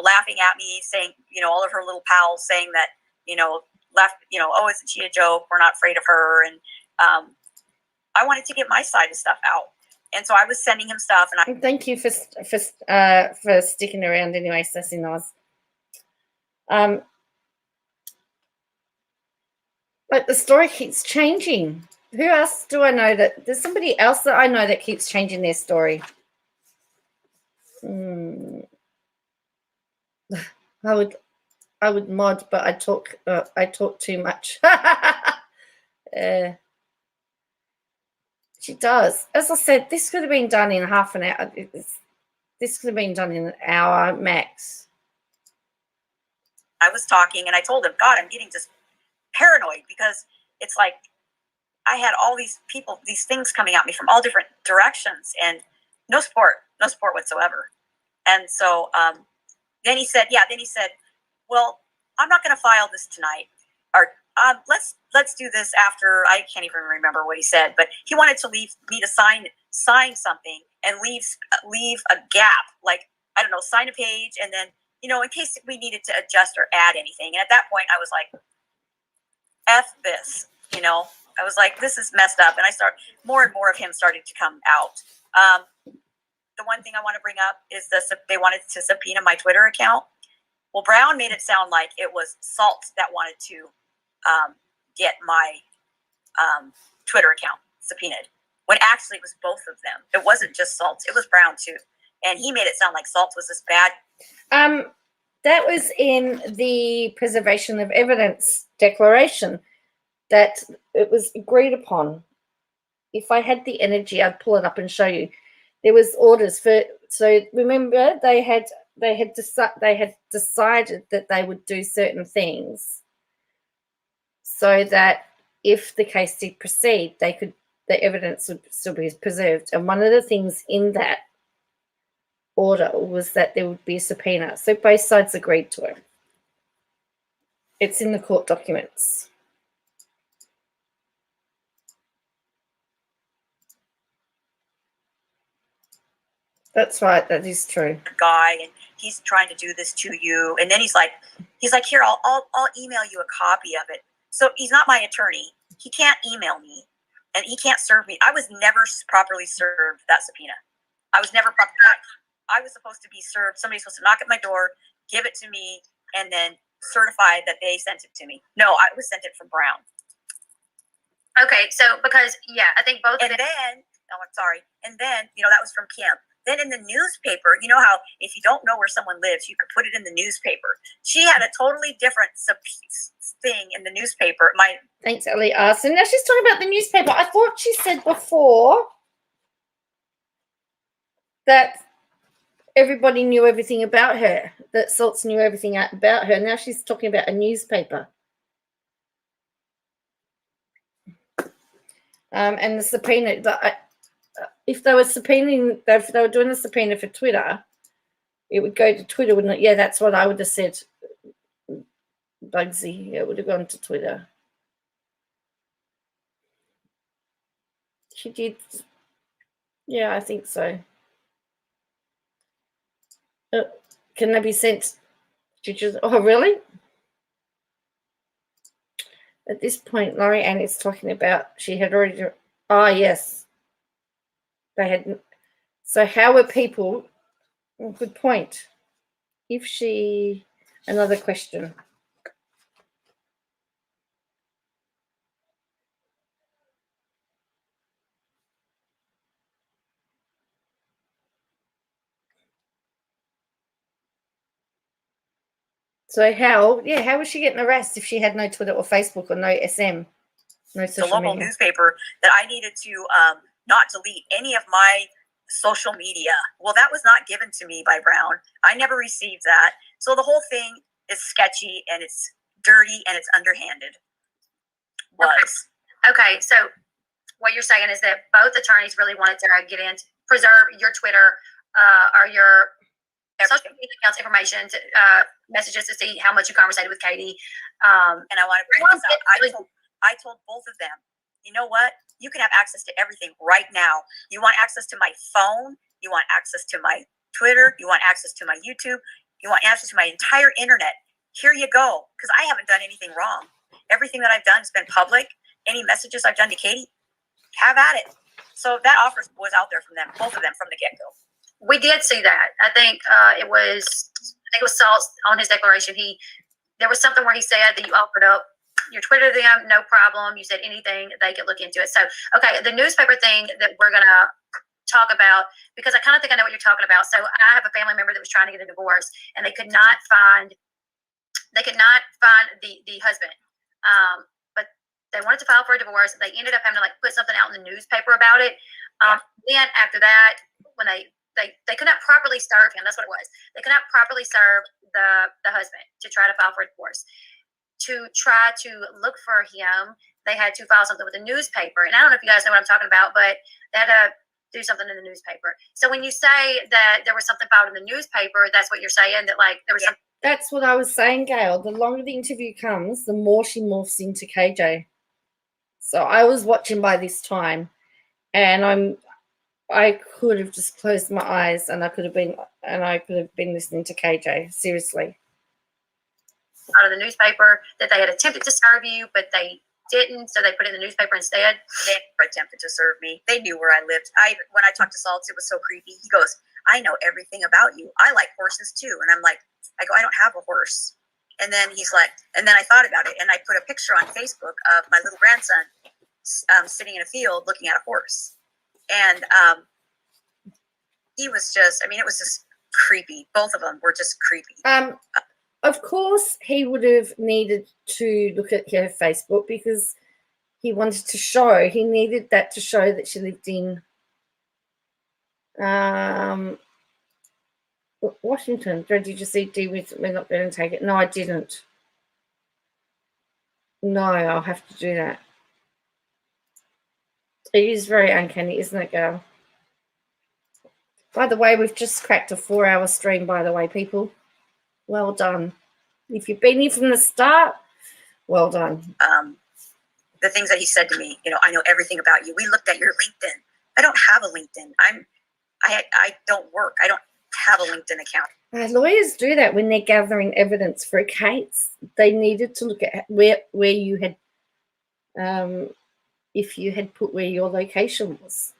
laughing at me, saying, all of her little pals saying that, oh, isn't she a joke? We're not afraid of her. And I wanted to get my side of stuff out. And so I was sending him stuff. And thank you for sticking around anyway, Sassy Noz. But the story keeps changing. Who else do I know that there's somebody else that I know that keeps changing their story? I would mod, but I talk too much. She does. As I said, this could have been done in half an hour. This could have been done in an hour max. I was talking and I told him, God, I'm getting just paranoid because it's like I had all these people, these things coming at me from all different directions and no support whatsoever. And so then he said, well, I'm not going to file this tonight. Or let's do this after. I can't even remember what he said, but he wanted to leave me to sign something and leave a gap, like, I don't know, sign a page and then, in case we needed to adjust or add anything. And at that point I was like, F this, I was like, this is messed up. And more and more of him started to come out. The one thing I want to bring up is they wanted to subpoena my Twitter account. Well, Brown made it sound like it was Saltz that wanted to get my Twitter account subpoenaed, when actually it was both of them. It wasn't just Saltz, it was Brown too. and he made it sound like salt was this bad. That was in the preservation of evidence declaration that it was agreed upon. If I had the energy, I'd pull it up and show you. There was orders for. So remember, they had decided that they would do certain things so that if the case did proceed, the evidence would still be preserved. And one of the things in that order was that there would be a subpoena. So both sides agreed to it. It's in the court documents. That's right. That is true. Guy, and he's trying to do this to you, and then he's like, here, I'll email you a copy of it. So he's not my attorney. He can't email me, and he can't serve me. I was never properly served that subpoena. I was never properly. I was supposed to be served. Somebody's supposed to knock at my door, give it to me, and then certify that they sent it to me. No, I was sent it from Brown. Okay, so because I think both. And then, I'm sorry. And then that was from Kim. Then in the newspaper, you know how if you don't know where someone lives, you could put it in the newspaper. She had a totally different thing in the newspaper. Thanks, Ellie. So now she's talking about the newspaper. I thought she said before that everybody knew everything about her, that Salts knew everything about her. Now she's talking about a newspaper. And the subpoena, if they were subpoenaing, if they were doing a subpoena for Twitter, it would go to Twitter, wouldn't it? Yeah, that's what I would have said, Bugsy. It would have gone to Twitter. She did. Yeah, I think so. Can they be sent? Oh, really? At this point, Laurie Ann is talking about she had already. Oh, yes. They had. So, how were people? Good point. If she. Another question. So how was she getting arrested if she had no Twitter or Facebook or no SM, no social The local media? newspaper that I needed to not delete any of my social media. Well, that was not given to me by Brown. I never received that. So the whole thing is sketchy and it's dirty and it's underhanded. Okay, so what you're saying is that both attorneys really wanted to get in to preserve your Twitter or your social media accounts information, to, messages to see how much you conversated with Katie. And I want to bring this up. I told both of them, you know what? You can have access to everything right now. You want access to my phone? You want access to my Twitter? You want access to my YouTube? You want access to my entire internet? Here you go. Because I haven't done anything wrong. Everything that I've done has been public. Any messages I've done to Katie, have at it. So that offer was out there from them, both of them, from the get-go. We did see that. I think it was Salt's on his declaration. There was something where he said that you offered up your Twitter to them, no problem. You said anything, they could look into it. So, okay, the newspaper thing that we're going to talk about, because I kind of think I know what you're talking about. So I have a family member that was trying to get a divorce, and they could not find the husband. But they wanted to file for a divorce. They ended up having to put something out in the newspaper about it. Then after that, when they could not properly serve him. That's what it was. They could not properly serve the husband to try to file for a divorce. To try to look for him, they had to file something with the newspaper. And I don't know if you guys know what I'm talking about, but they had to do something in the newspaper. So when you say that there was something filed in the newspaper, that's what you're saying, that there was something. That's what I was saying, Gail. The longer the interview comes, the more she morphs into KJ. So I was watching by this time, and I could have just closed my eyes and I could have been listening to KJ. Seriously. Out of the newspaper that they had attempted to serve you, but they didn't, so they put it in the newspaper instead. They never attempted to serve me. They knew where I lived. When I talked to Salts, it was so creepy. He goes, I know everything about you. I like horses too. And I go, I don't have a horse. And then he's like, and then I thought about it and I put a picture on Facebook of my little grandson sitting in a field looking at a horse. And he was just, I mean, it was just creepy. Both of them were just creepy. Of course, he would have needed to look at her Facebook because he wanted to show, he needed that to show that she lived in Washington. Did you see D with we're not going to take it? No, I didn't. No, I'll have to do that. It is very uncanny, isn't it, girl? By the way, we've just cracked a 4-hour stream, by the way, people. Well done. If you've been here from the start, well done. The things that he said to me, you know, I know everything about you. We looked at your LinkedIn. I don't have a LinkedIn. I don't work. I don't have a LinkedIn account. Lawyers do that when they're gathering evidence for a case. They needed to look at where you had, if you had put where your location was.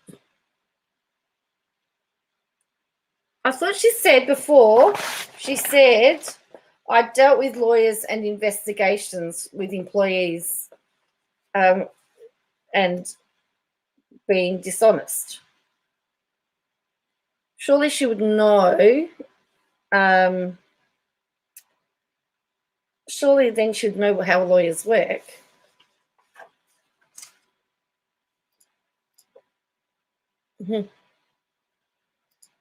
I thought she said before, she said, I dealt with lawyers and investigations with employees and being dishonest. Surely she would know. Surely then she'd know how lawyers work.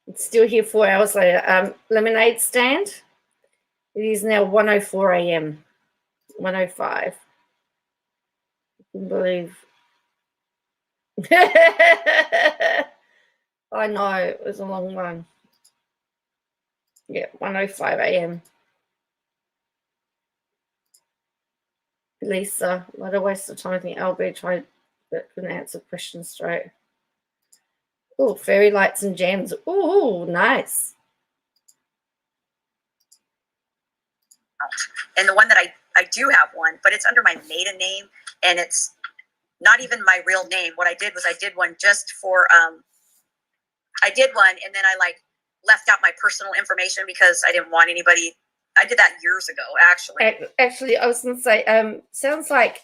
It's still here 4 hours later. Lemonade stand. It is now 1:04 a.m. 1:05. I can believe. I know, it was a long one. Yeah, 1:05 a.m. Lisa, what a waste of time. I think Albert tried but couldn't answer questions straight. Oh, fairy lights and gems. Oh, nice. And the one that I do have one, but it's under my maiden name, and it's not even my real name. What I did was I did one just for, I did one, and then I like left out my personal information because I didn't want anybody. I did that years ago, actually. Actually, I was going to say, sounds like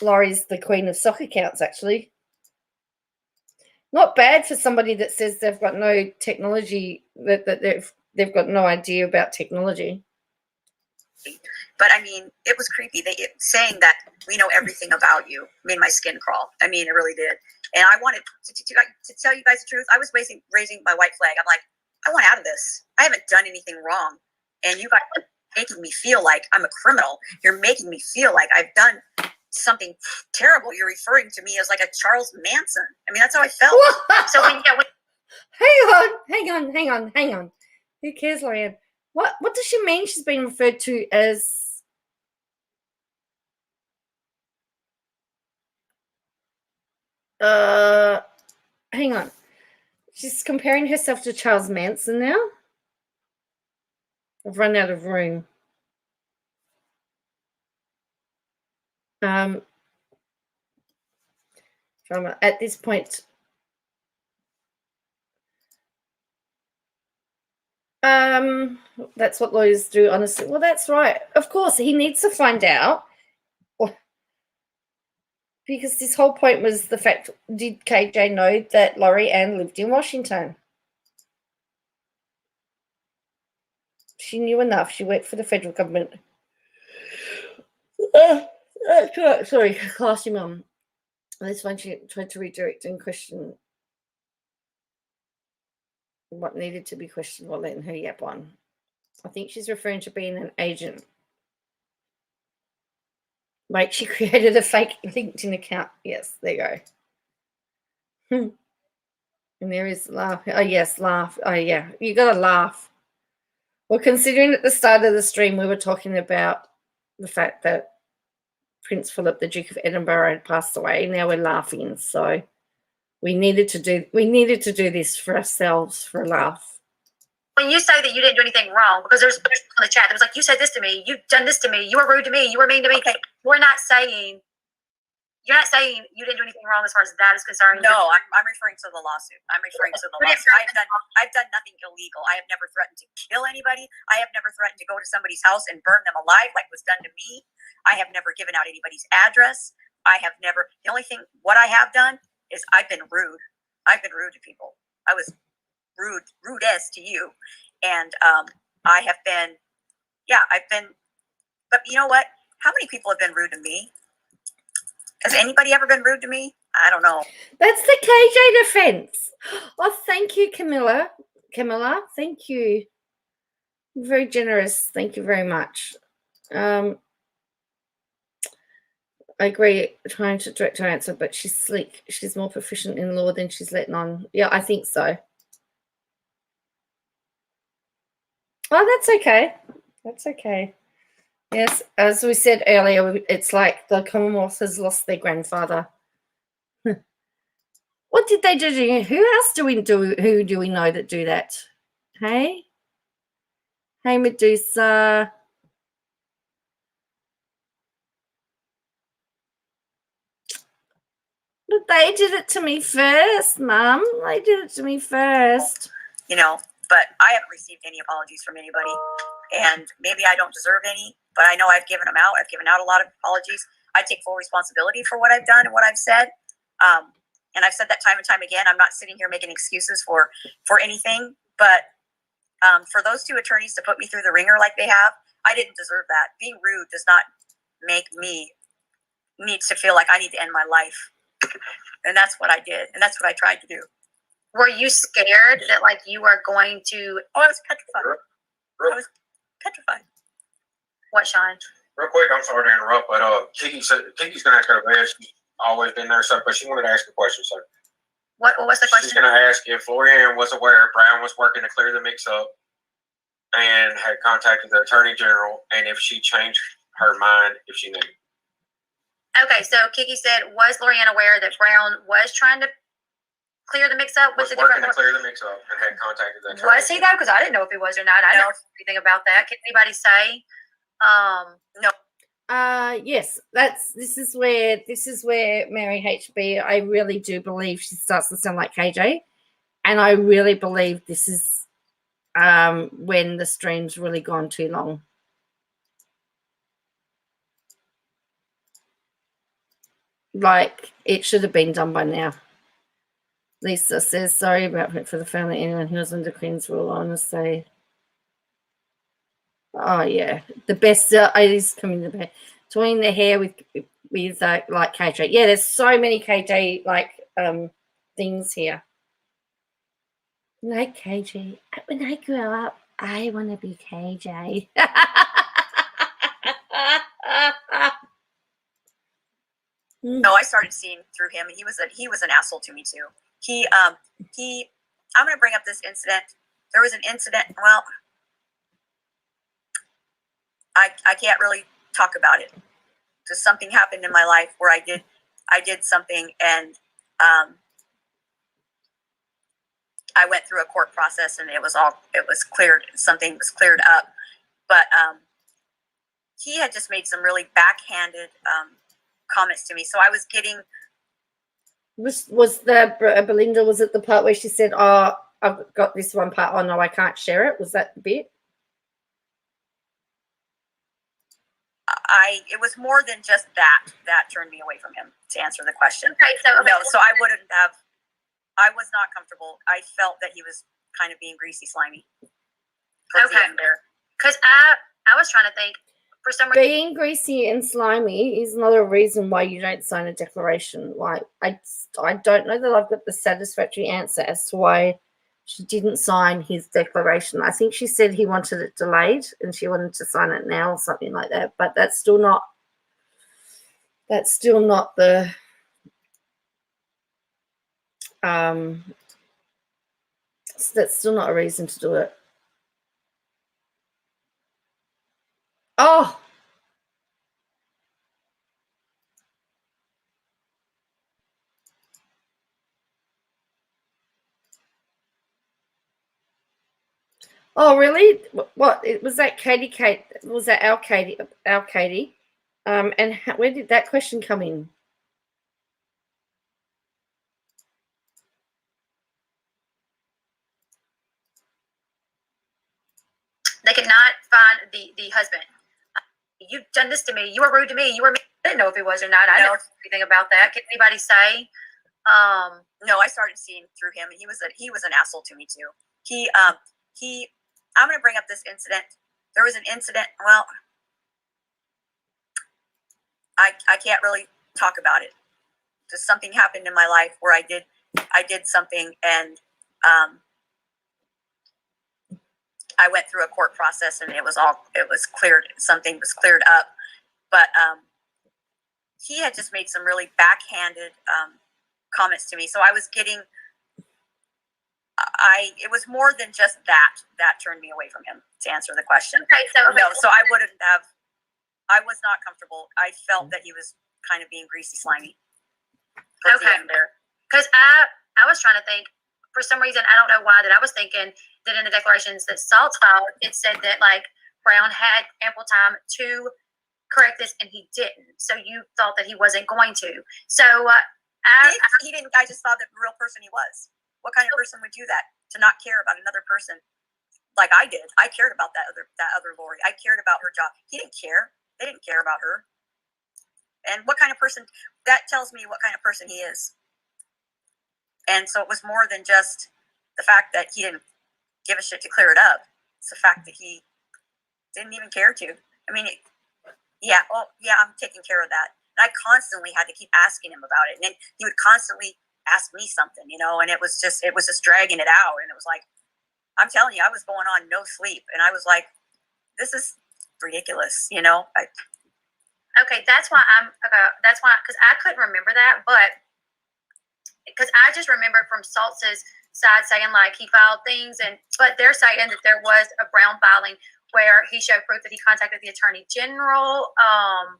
Laurie's the queen of sock accounts, actually. Not bad for somebody that says they've got no technology, that they've got no idea about technology. But I mean, it was creepy. Saying that we know everything about you made my skin crawl. I mean, it really did. And I wanted to tell you guys the truth. I was raising my white flag. I'm like, I want out of this. I haven't done anything wrong. And you guys are making me feel like I'm a criminal. You're making me feel like I've done something terrible. You're referring to me as like a Charles Manson. I mean, that's how I felt. So Hang on. Who cares, Lorianne? What does she mean she's been referred to as? Hang on. She's comparing herself to Charles Manson now? I've run out of room. Drama. At this point, that's what lawyers do, honestly. Well, that's right. Of course, he needs to find out. Because this whole point was the fact, did KJ know that Laurie Ann lived in Washington? She knew enough. She worked for the federal government. Sorry, classy mum. This one she tried to redirect and question what needed to be questioned while letting her yap on. I think she's referring to being an agent. Right, she created a fake LinkedIn account. Yes, there you go. And there is laugh. Oh, yes, laugh. Oh, yeah, you got to laugh. Well, considering at the start of the stream we were talking about the fact that Prince Philip, the Duke of Edinburgh, had passed away, now we're laughing. So we needed to do this for ourselves, for a laugh. When you say that you didn't do anything wrong, because there's in the chat that was like, you said this to me, you've done this to me, you were rude to me, you were mean to me. Okay, you're not saying you didn't do anything wrong as far as that is concerned. No, I'm referring to the lawsuit. I've done nothing illegal. I have never threatened to kill anybody. I have never threatened to go to somebody's house and burn them alive like was done to me. I have never given out anybody's address. The only thing, what I have done is I've been rude. I've been rude to people. rudest to you, and I have been, but you know what? How many people have been rude to me? Has anybody ever been rude to me? I don't know. That's the KJ defense. Oh, thank you, Camilla. Camilla, thank you. Very generous. Thank you very much. I agree, trying to direct her answer, but she's slick. She's more proficient in law than she's letting on. Yeah, I think so. Oh, that's okay. That's okay. Yes, as we said earlier, it's like the Commonwealth has lost their grandfather. What did they do to you? Who else do we know that do that? Hey? Hey, Medusa. But they did it to me first, Mum. They did it to me first. You know, but I haven't received any apologies from anybody, and maybe I don't deserve any, but I know I've given them out. I've given out a lot of apologies. I take full responsibility for what I've done and what I've said. And I've said that time and time again. I'm not sitting here making excuses for anything, but for those two attorneys to put me through the ringer like they have, I didn't deserve that. Being rude does not make me need to feel like I need to end my life. And that's what I did. And that's what I tried to do. Were you scared that like you were going to? Oh, I was petrified. I was petrified. What, Sean? Real quick, I'm sorry to interrupt, but Kiki's gonna ask her the best. She's always been there, so but she wanted to ask a question, so What was the question? she's gonna ask if Lorianne was aware Brown was working to clear the mix-up and had contacted the Attorney General, and if she changed her mind if she knew. Okay, so Kiki said, was Lorianne aware that Brown was trying to clear the mix-up with Was the working different? to clear the mix-up and had contacted the Attorney Was he though? Because I didn't know if he was or not. I don't know anything about that. Can anybody say? No. Yes, this is where Mary HB, I really do believe she starts to sound like KJ, and I really believe this is when the stream's really gone too long. Like it should have been done by now. Lisa says sorry about it for the family. Anyone who was under Queen's rule, honestly. Oh yeah, the best is coming to bed. Toying their hair with like KJ. Yeah, there's so many KJ like things here. Like KJ. When I grow up, I want to be KJ. No, I started seeing through him, and he was an asshole to me too. I'm going to bring up this incident. There was an incident. Well, I can't really talk about it. Just something happened in my life where I did something, and I went through a court process, and it was cleared. Something was cleared up, but he had just made some really backhanded comments to me. So I was getting. Was the Belinda? Was it the part where she said, "Oh, I've got this one part. Oh no, I can't share it." Was that the bit? It was more than just that turned me away from him, to answer the question. Okay, so I wouldn't have. I was not comfortable. I felt that he was kind of being greasy, slimy. Okay, because I was trying to think for some reason. Being greasy and slimy is not a reason why you don't sign a declaration. Like I don't know that I've got the satisfactory answer as to why she didn't sign his declaration. I think she said he wanted it delayed and she wanted to sign it now or something like that. But that's still not the that's still not a reason to do it. Oh, oh, really? What? Was that Katie? Kate? Was that our Katie? Our Katie? And where did that question come in? They could not find the husband. You've done this to me. You were rude to me. I didn't know if he was or not. I don't know anything about that. Can anybody say? No, I started seeing through him, and he was an asshole to me too. I'm going to bring up this incident. There was an incident. Well, I can't really talk about it. Just something happened in my life where I did something, and I went through a court process, and it was cleared. Something was cleared up, but he had just made some really backhanded comments to me. So I was getting. It was more than just that turned me away from him, to answer the question. Okay, so I wouldn't have. I was not comfortable. I felt that he was kind of being greasy, slimy. Okay, because I was trying to think, for some reason, I don't know why, that I was thinking that in the declarations that Salt's filed, it said that like Brown had ample time to correct this, and he didn't. So you thought that he wasn't going to. So he didn't. I just saw the real person he was. What kind of person would do that, to not care about another person like I did? I cared about that other Lori. I cared about her job. He didn't care. They didn't care about her. And what kind of person, that tells me what kind of person he is. And so it was more than just the fact that he didn't give a shit to clear it up. It's the fact that he didn't even care to. I mean, I'm taking care of that. And I constantly had to keep asking him about it. And then he would constantly ask me something, and it was just dragging it out. And it was like, I'm telling you, I was going on no sleep. And I was like, this is ridiculous, Okay, that's why because I couldn't remember that, but because I just remember from Salt's side saying like he filed things, but they're saying that there was a Brown filing where he showed proof that he contacted the Attorney General.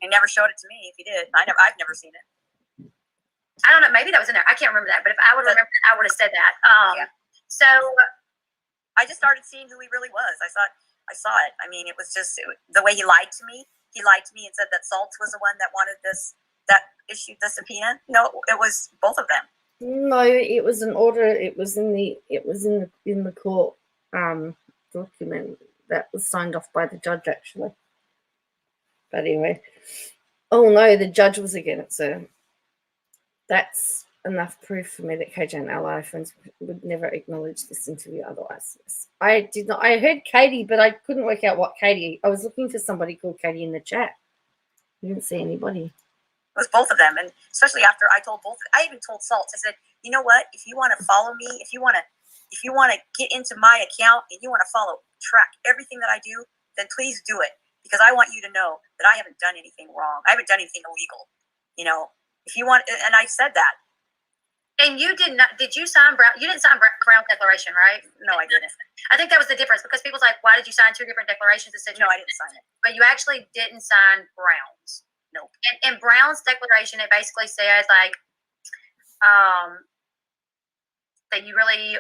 He never showed it to me. If he did, I've never seen it. I don't know. Maybe that was in there. I can't remember that. But if I would remember, I would have said that. So I just started seeing who he really was. I saw it. I mean, it was just the way he lied to me. He lied to me and said that Saltz was the one that wanted that issued the subpoena. No, it was both of them. No, it was an order. It was in the court document that was signed off by the judge, actually. But anyway, oh no, the judge was against it. So that's enough proof for me that KJ and Ally friends would never acknowledge this interview otherwise. Yes. I did not. I heard Katie, but I couldn't work out what Katie. I was looking for somebody called Katie in the chat. I didn't see anybody. It was both of them, and especially after I even told Saltz. I said, you know what? If you want to follow me, if you want to get into my account and you want to track everything that I do, then please do it, because I want you to know that I haven't done anything wrong. I haven't done anything illegal. If you want, and I said that. And you did not? Did you sign Brown? You didn't sign Brown's declaration, right? No, I didn't. I think that was the difference, because people's like, why did you sign two different declarations? No, I didn't sign it. But you actually didn't sign Brown's. Nope. And in Brown's declaration, it basically said like that you really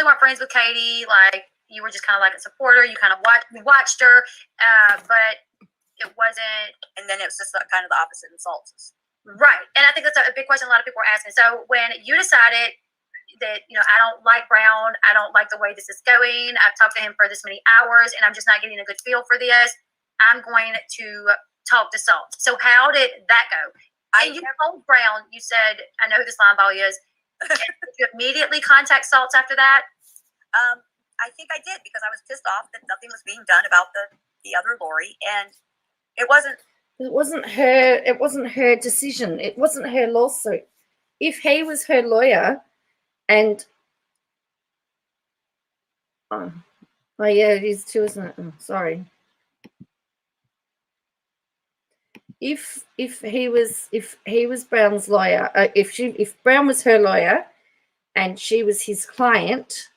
weren't friends with Katie. Like you were just kind of like a supporter. You kind of watched her, but it wasn't. And then it was just kind of the opposite in Salt's. Right. And I think that's a big question a lot of people are asking. So when you decided that, I don't like Brown, I don't like the way this is going, I've talked to him for this many hours and I'm just not getting a good feel for this, I'm going to talk to Salt. So how did that go? And you told Brown, you said, I know who this line ball is. Did you immediately contact Saltz after that? I think I did, because I was pissed off that nothing was being done about the other Lori, and it wasn't her decision. It wasn't her lawsuit. If he was her lawyer and oh yeah, it is too, isn't it? Oh, sorry. If he was Brown's lawyer, if Brown was her lawyer and she was his client,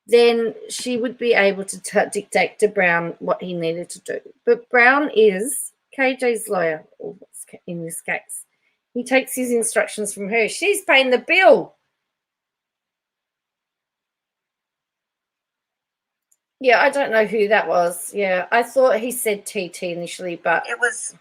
then she would be able to dictate to Brown what he needed to do. But Brown is KJ's lawyer in this case. He takes his instructions from her. She's paying the bill. Yeah, I don't know who that was. Yeah, I thought he said TT initially, but it was.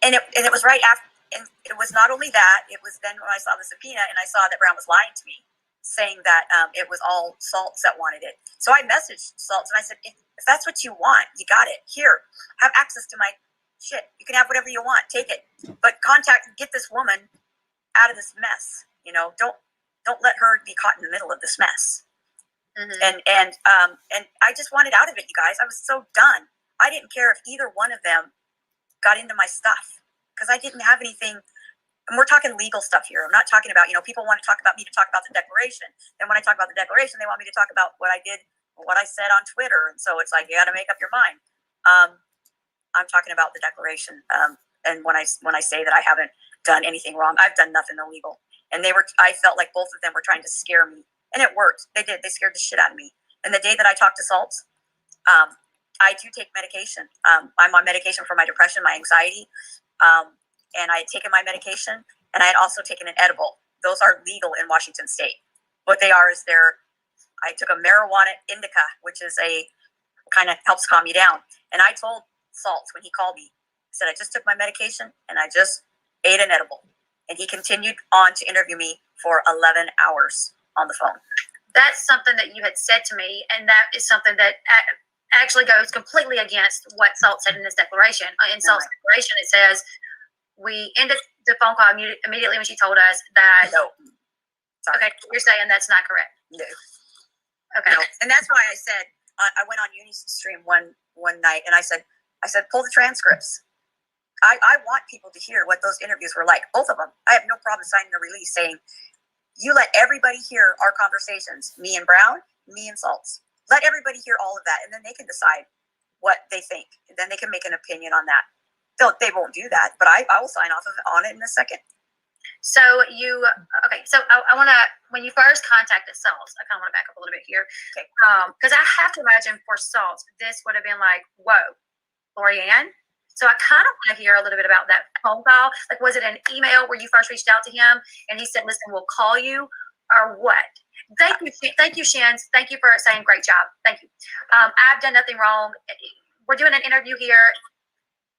And it was right after. And it was not only that, it was then when I saw the subpoena and I saw that Brown was lying to me, saying that it was all Saltz that wanted it. So I messaged Saltz and I said, if that's what you want, you got it. Here, have access to my shit, you can have whatever you want, take it, but get this woman out of this mess. You know, don't let her be caught in the middle of this mess. And I just wanted out of it, you guys. I was so done. I didn't care if either one of them got into my stuff because I didn't have anything. And we're talking legal stuff here. I'm not talking about, people want to talk about me to talk about the Declaration. And when I talk about the Declaration, they want me to talk about what I did, what I said on Twitter. And so it's like, you got to make up your mind. I'm talking about the Declaration. And when I say that I haven't done anything wrong, I've done nothing illegal. And I felt like both of them were trying to scare me. And it worked. They did. They scared the shit out of me. And the day that I talked to Salts, I do take medication. I'm on medication for my depression, my anxiety. And I had taken my medication, and I had also taken an edible. Those are legal in Washington State. What they are is I took a marijuana indica, which is kind of helps calm you down. And I told Salts when he called me, I said, I just took my medication, and I just ate an edible. And he continued on to interview me for 11 hours on the phone. That's something that you had said to me, and that is something that actually goes completely against what Salt said in this declaration. In Salt's declaration, it says, we ended the phone call immediately when she told us that. No. Sorry. Okay, you're saying that's not correct. No. Okay. No. And that's why I said, I went on Uni's stream one night, and I said, pull the transcripts. I want people to hear what those interviews were like, both of them. I have no problem signing a release saying, you let everybody hear our conversations, me and Brown, me and Salts. Let everybody hear all of that, and then they can decide what they think. And then they can make an opinion on that. They won't do that, but I will sign off on it in a second. So I want to, when you first contacted Salts, I kind of want to back up a little bit here. Okay. Because I have to imagine for Salts, this would have been like, whoa, Lorianne. So I kind of want to hear a little bit about that phone call. Like, was it an email where you first reached out to him and he said, listen, we'll call you, or what? Thank you, Shans. Thank you for saying great job. Thank you. I've done nothing wrong. We're doing an interview here.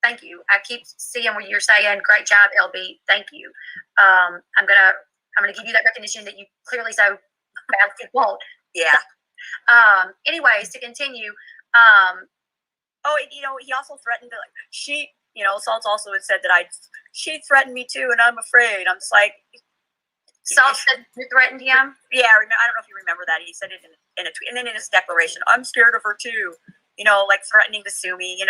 Thank you. I keep seeing what you're saying. Great job, LB. Thank you. I'm gonna give you that recognition that you clearly so badly won't. Yeah. Anyways, to continue. He also threatened to Salts also had said that she threatened me too, and I'm afraid. I'm just like. Salt said you threatened him? Yeah, I don't know if you remember that. He said it in a tweet, and then in his declaration, I'm scared of her too. Like threatening to sue me.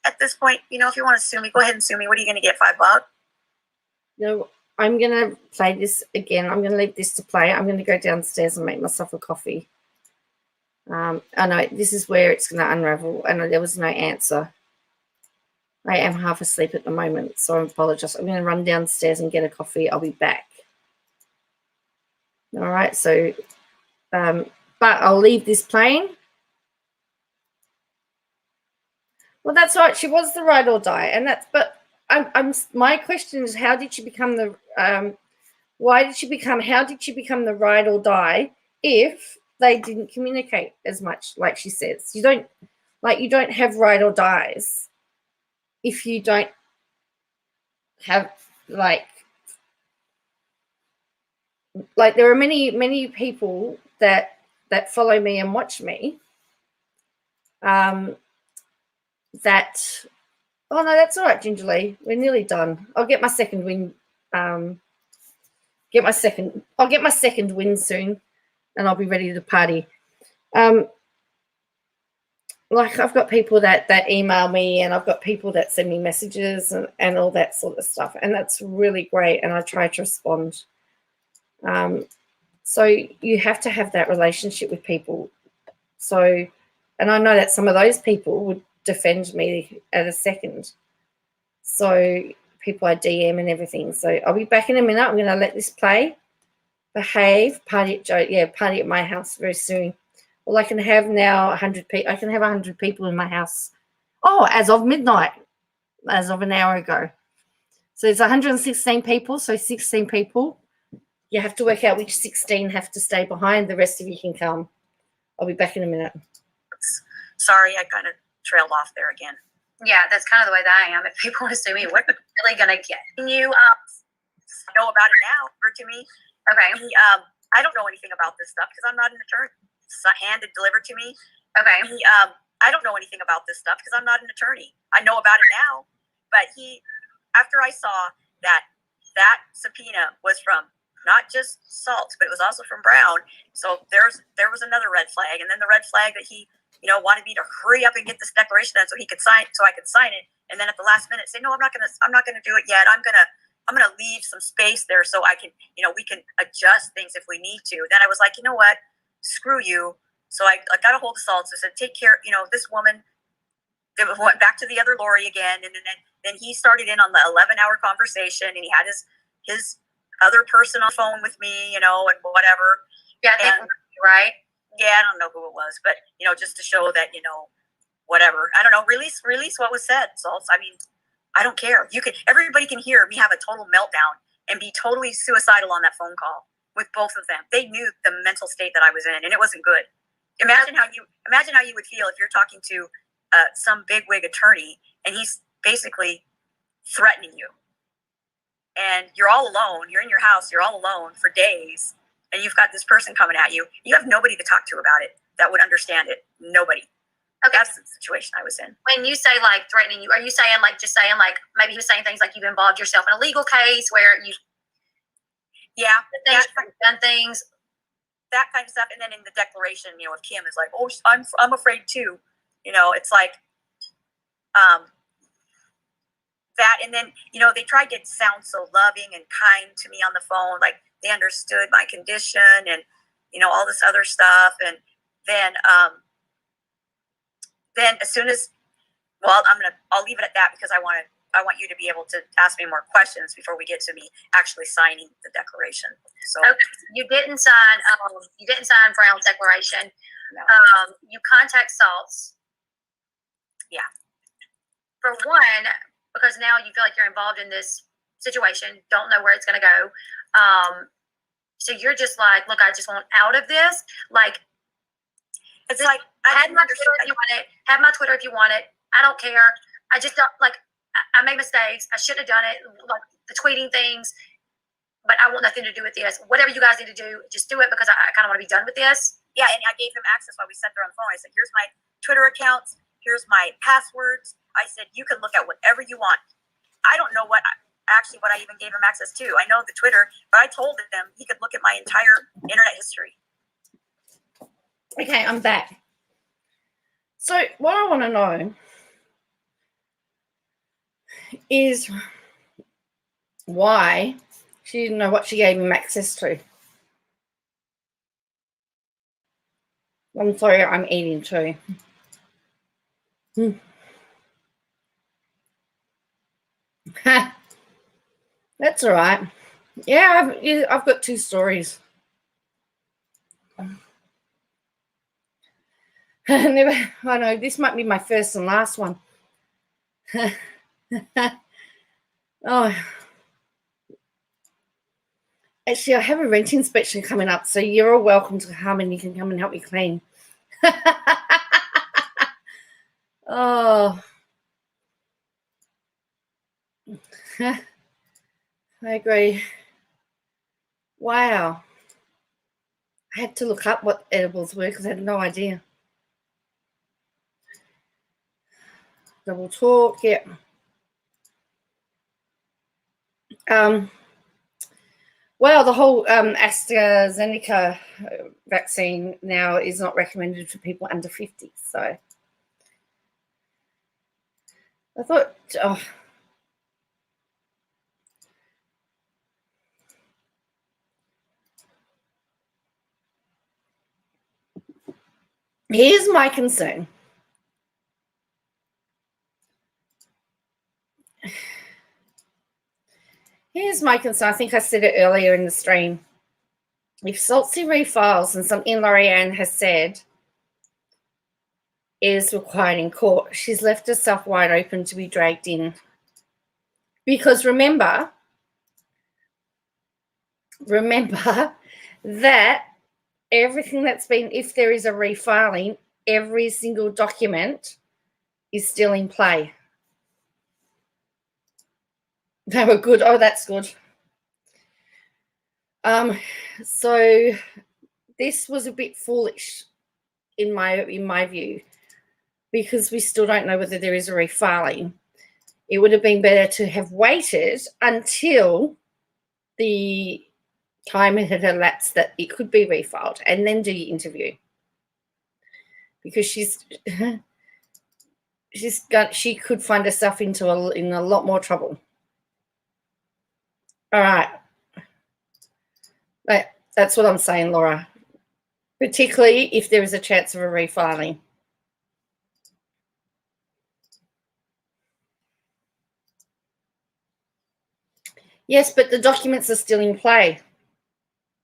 At this point, if you want to sue me, go ahead and sue me. What are you going to get, $5? No, I'm going to play this again. I'm going to leave this to play. I'm going to go downstairs and make myself a coffee. I know this is where it's going to unravel, and there was no answer. I am half asleep at the moment, so I apologize. I'm going to run downstairs and get a coffee. I'll be back. All right, so, but I'll leave this playing. Well, that's right. She was the ride or die, and that's. But my question is, how did she become the? Why did she become? How did she become the ride or die if they didn't communicate as much? Like she says, you don't have ride or dies if you don't have like there are many people that follow me and watch me. Oh no, that's all right, Gingerly. We're nearly done. I'll get my second win. I'll get my second win soon, and I'll be ready to party. I've got people that email me, and I've got people that send me messages and all that sort of stuff, and that's really great. And I try to respond. So you have to have that relationship with people. So, and I know that some of those people would defend me at a second. So people I DM and everything. So I'll be back in a minute. I'm going to let this play. Behave. Party at Joe. Yeah, party at my house very soon. Well, I can have now 100 people. I can have 100 people in my house. Oh, as of midnight, as of an hour ago. So it's 116 people. So 16 people. You have to work out which 16 have to stay behind. The rest of you can come. I'll be back in a minute. Sorry, I kind of trailed off there again. Yeah, that's kind of the way that I am. If people want to sue me, what are you really going to get? Can you know about it now? Or to me? Okay. I don't know anything about this stuff because I'm not an attorney. It's handed, delivered to me. Okay. I don't know anything about this stuff because I'm not an attorney. I know about it now But after I saw that subpoena was from not just Salts, but it was also from Brown. So there was another red flag, and then the red flag that he, wanted me to hurry up and get this declaration done so he could sign, so I could sign it. And then at the last minute say, no, I'm not gonna do it yet. I'm gonna leave some space there so I can, we can adjust things if we need to. Then I was like, you know what, screw you. So I got a hold of Salts. I said, take care, this woman. It went back to the other Lori again, and then he started in on the 11-hour conversation, and he had his other person on the phone with me, and whatever. Yeah, right? Yeah, I don't know who it was, but just to show that whatever. I don't know. Release what was said, Salts. I mean, I don't care. Everybody can hear me have a total meltdown and be totally suicidal on that phone call with both of them. They knew the mental state that I was in, and it wasn't good. Imagine how you would feel if you're talking to some bigwig attorney and he's basically threatening you, and you're all alone. You're in your house. You're all alone for days, and you've got this person coming at you. You have nobody to talk to about it that would understand it. Nobody. Okay. That's the situation I was in. When you say like threatening you, are you saying like just saying like maybe he was saying things like you've involved yourself in a legal case where you done things, that kind of stuff. And then in the declaration, if Kim is like, oh, I'm afraid too, it's like that. And then they tried to sound so loving and kind to me on the phone, like they understood my condition and all this other stuff. And then as soon as, I'll leave it at that because I want you to be able to ask me more questions before we get to me actually signing the declaration. So okay. You didn't sign Brown's declaration. No. You contact Salts. Yeah. For one, because now you feel like you're involved in this situation, don't know where it's going to go. So you're just like, look, I just want out of this. Like, it's like, have my Twitter if you want it. Have my Twitter if you want it. I don't care. I just don't like. I made mistakes. I should have done it. Like the tweeting things, but I want nothing to do with this. Whatever you guys need to do, just do it because I kind of want to be done with this. Yeah, and I gave him access while we sat there on the phone. I said, here's my Twitter accounts. Here's my passwords. I said, you can look at whatever you want. I don't know what I even gave him access to. I know the Twitter, but I told him he could look at my entire internet history. Okay, I'm back. So what I want to know is why she didn't know what she gave him access to. I'm sorry, I'm eating too. That's all right. Yeah, I've got two stories. I know this might be my first and last one. Oh, actually, I have a rent inspection coming up, so you're all welcome to come and you can come and help me clean. Oh, I agree. Wow. I had to look up what edibles were because I had no idea. Double talk, yeah. Well, the whole AstraZeneca vaccine now is not recommended for people under 50. So I thought, oh. Here's my concern. Here's my concern. I think I said it earlier in the stream. If Saltsy refiles and something Lorianne has said is required in court, she's left herself wide open to be dragged in. Because remember that everything that's been, if there is a refiling, every single document is still in play. They were good. Oh, that's good. So this was a bit foolish in my view, because we still don't know whether there is a refiling. it would have been better to have waited until the time it had elapsed that it could be refiled and then do your interview. Because she could find herself in a lot more trouble. All right. That's what I'm saying, Laura. Particularly if there is a chance of a refiling. Yes, but the documents are still in play.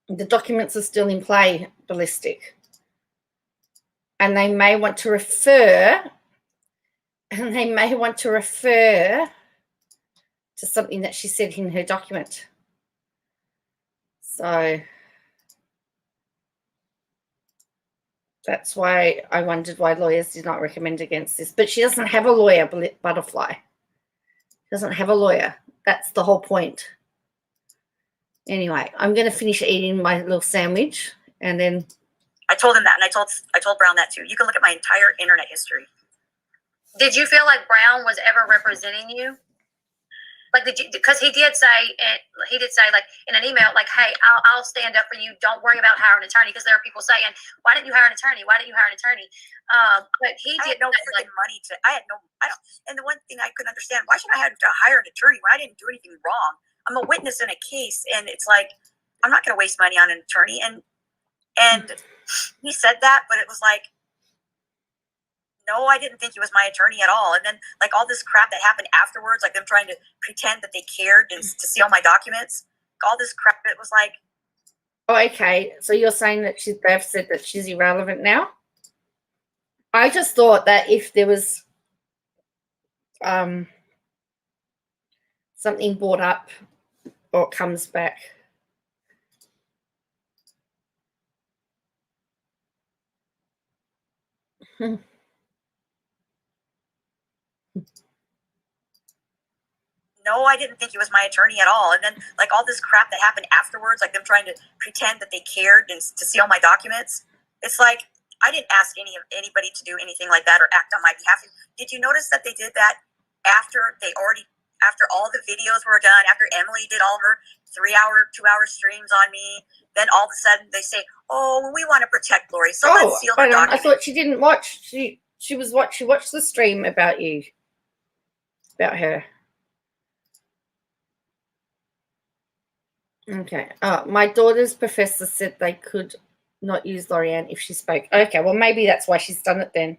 The documents are still in play, Ballistic. And they may want to refer, to something that she said in her document. So that's why I wondered why lawyers did not recommend against this. But she doesn't have a lawyer, Butterfly. She doesn't have a lawyer. That's the whole point. Anyway, I'm going to finish eating my little sandwich, and then I told him that, and I told Brown that too. You can look at my entire internet history. Did you feel like Brown was ever representing you? Like, because he did say like in an email, like, hey, I'll stand up for you. Don't worry about hiring an attorney, because there are people saying, why didn't you hire an attorney? Why didn't you hire an attorney? But he I did had no freaking money to. I don't. And the one thing I couldn't understand, why should I have to hire an attorney when I didn't do anything wrong? I'm a witness in a case, and it's like, I'm not going to waste money on an attorney. And he said that, but it was like, no, I didn't think he was my attorney at all. And then, like, all this crap that happened afterwards, like them trying to pretend that they cared and to seal my documents, all this crap, it was like. Oh, okay. So you're saying that they've said that she's irrelevant now? I just thought that if there was something brought up or it comes back. No, I didn't think he was my attorney at all. And then, like, all this crap that happened afterwards, like them trying to pretend that they cared and to seal my documents, it's like, I didn't ask anybody to do anything like that or act on my behalf. Did you notice that they did that after all the videos were done, after Emily did all her 3-hour, 2-hour streams on me? Then all of a sudden they say, oh, we want to protect Lori, so let's seal her documents. I thought she didn't watch. She watched the stream about you, about her. Okay. My daughter's professor said they could not use Lorianne if she spoke. Okay, well, maybe that's why she's done it then.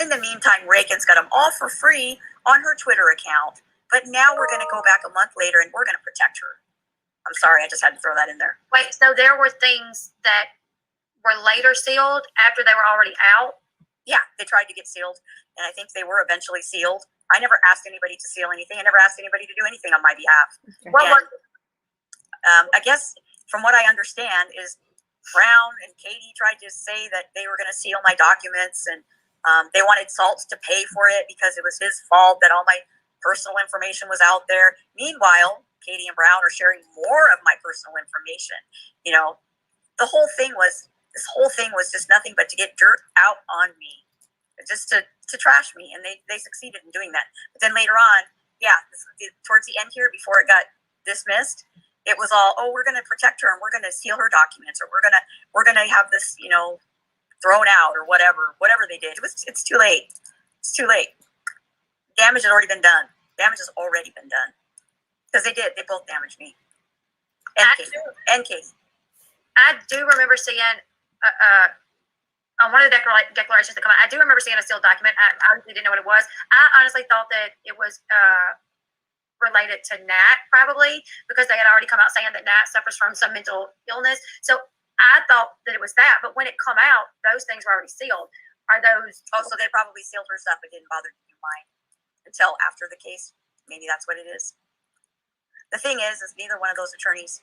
In the meantime, Reagan's got them all for free on her Twitter account. But now we're going to go back a month later and we're going to protect her. I'm sorry, I just had to throw that in there. Wait, so there were things that were later sealed after they were already out? Yeah, they tried to get sealed, and I think they were eventually sealed. I never asked anybody to seal anything. I never asked anybody to do anything on my behalf. Okay. I guess from what I understand is Brown and Katie tried to say that they were going to seal my documents, and they wanted Salts to pay for it because it was his fault that all my personal information was out there. Meanwhile, Katie and Brown are sharing more of my personal information. You know, this whole thing was just nothing but to get dirt out on me, just to trash me, and they succeeded in doing that. But then later on, towards the end here, before it got dismissed, it was all, oh, we're going to protect her and we're going to seal her documents, or we're going to have this, thrown out, or whatever they did. It's too late. It's too late. Damage had already been done. Damage has already been done. Because they did. They both damaged me. And Katie. I do remember seeing on one of the declarations that come out, I do remember seeing a sealed document. I honestly didn't know what it was. I honestly thought that it was related to Nat, probably, because they had already come out saying that Nat suffers from some mental illness. So I thought that it was that. But when it come out, those things were already sealed. Are those... Oh, so they probably sealed her stuff but didn't bother to do mine until after the case. Maybe that's what it is. The thing is neither one of those attorneys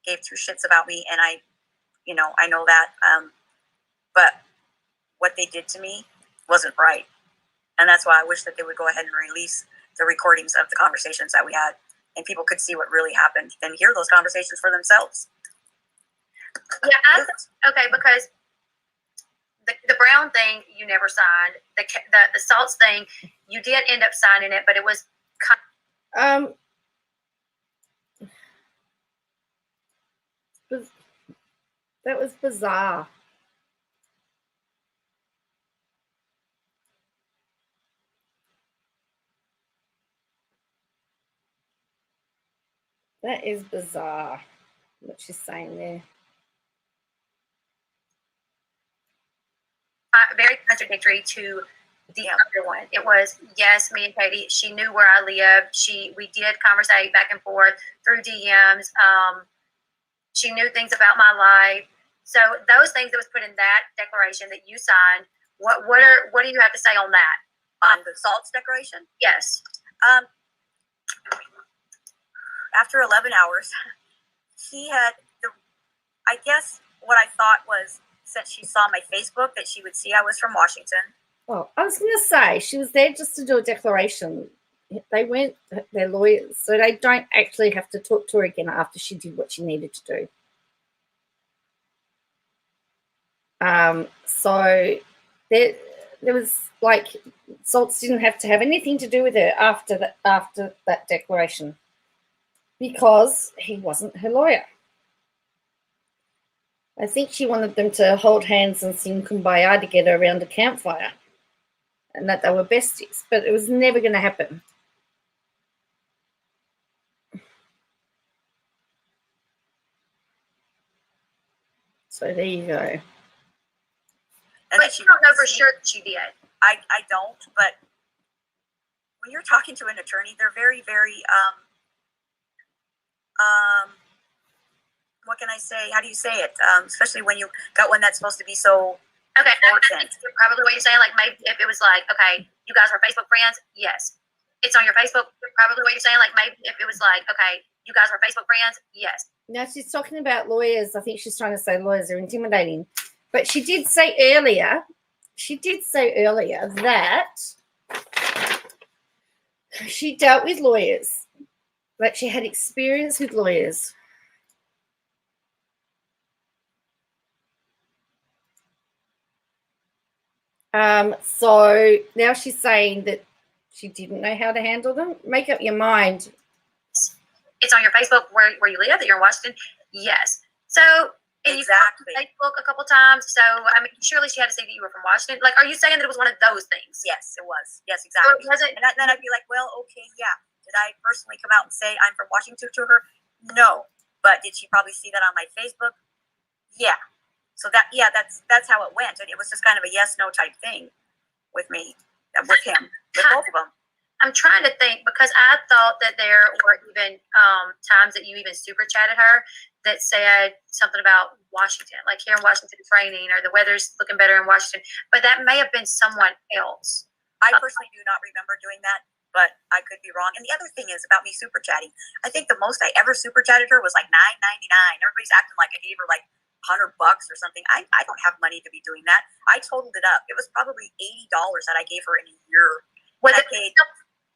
gave two shits about me, and I know that. But what they did to me wasn't right. And that's why I wish that they would go ahead and release the recordings of the conversations that we had, and people could see what really happened and hear those conversations for themselves. Yeah, okay, because the Brown thing you never signed. The salts thing you did end up signing it, but it was that was bizarre. That is bizarre, what she's saying there. Very contradictory to the other one. It was, yes, me and Katie, she knew where I lived. We did conversate back and forth through DMs. She knew things about my life. So those things that was put in that declaration that you signed, what do you have to say on that? On the salts declaration? Yes. After 11 hours, she had I guess what I thought was, since she saw my Facebook, that she would see I was from Washington. Oh, I was going to say, she was there just to do a declaration. They weren't their lawyers, so they don't actually have to talk to her again after she did what she needed to do. So there was like, Salts didn't have to have anything to do with her after that declaration, because he wasn't her lawyer. I think she wanted them to hold hands and sing Kumbaya together around a campfire, and that they were besties, but it was never going to happen. So there you go. And but you don't know for sure that she did. I don't, but when you're talking to an attorney, they're very, very, what can I say? How do you say it? Especially when you got one that's supposed to be so okay, important. Probably what you're saying, like maybe if it was like, okay, you guys were Facebook friends, yes. It's on your Facebook. Probably what you're saying, like maybe if it was like, okay, you guys were Facebook friends, yes. Now she's talking about lawyers. I think she's trying to say lawyers are intimidating. But she did say earlier that she dealt with lawyers, that she had experience with lawyers. So now she's saying that she didn't know how to handle them. Make up your mind. It's on your Facebook where you live, that you're in Washington. Yes. So and exactly. You Facebook a couple times. So I mean, surely she had to say that you were from Washington. Like, are you saying that it was one of those things? Yes, it was. Yes, exactly. So was it? And then I'd be like, well, okay, yeah. Did I personally come out and say I'm from Washington to her? No. But did she probably see that on my Facebook? Yeah. So that's how it went. And it was just kind of a yes, no type thing with me, with him, with both of them. I'm trying to think, because I thought that there were even times that you even super chatted her that said something about Washington, like here in Washington it's raining, or the weather's looking better in Washington. But that may have been someone else. I personally do not remember doing that, but I could be wrong. And the other thing is about me super chatting. I think the most I ever super chatted her was like $9.99. Everybody's acting like I gave her like $100 or something. I don't have money to be doing that. I totaled it up. It was probably $80 that I gave her in a year.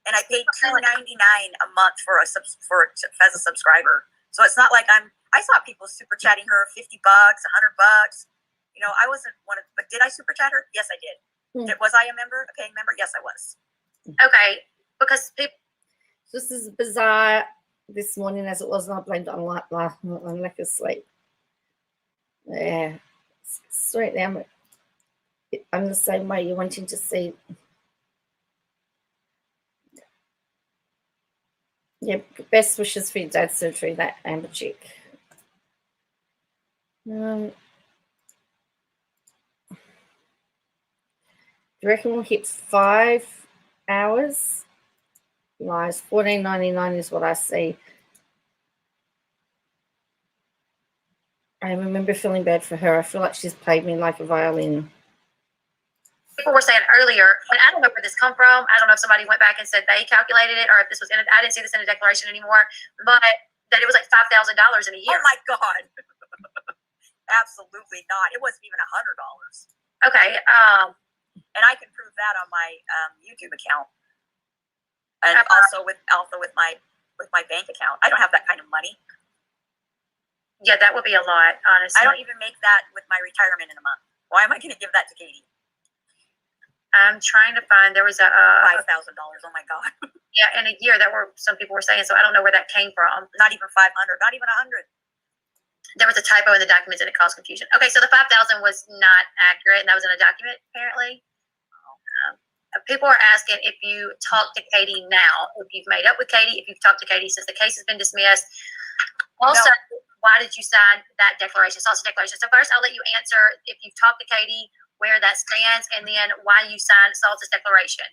And I paid $2.99 a month as a subscriber. So it's not like I saw people super chatting her $50, $100. You know, I wasn't one of, but did I super chat her? Yes, I did. Was I a member, a paying member? Yes, I was. Okay, because people. Just as bizarre this morning as it was, and I blamed it on lack of sleep. Yeah, straight down. I'm the same way. You're wanting to see. Yeah, best wishes for your dad's surgery, that Amber chick. Do you reckon we'll hit 5 hours? Nice. $14.99 is what I see. I remember feeling bad for her. I feel like she's played me like a violin. People were saying earlier, and I don't know where this come from. I don't know if somebody went back and said they calculated it, or if this was in it. I didn't see this in a declaration anymore, but that it was like $5,000 in a year. Oh my God. Absolutely not. It wasn't even $100. Okay. And I can prove that on my YouTube account, and also with my bank account. I don't have that kind of money. Yeah, that would be a lot, honestly. I don't even make that with my retirement in a month. Why am I going to give that to Katie? I'm trying to find. There was a $5,000. Oh my God! Yeah, in a year that were some people were saying. So I don't know where that came from. Not even 500. Not even 100. There was a typo in the documents and it caused confusion. Okay, so the 5,000 was not accurate, and that was in a document apparently. People are asking if you talk to Katie now, if you've made up with Katie, if you've talked to Katie since the case has been dismissed. Also, why did you sign that declaration, SALT's declaration? So first, I'll let you answer if you've talked to Katie, where that stands, and then why you signed SALT's declaration.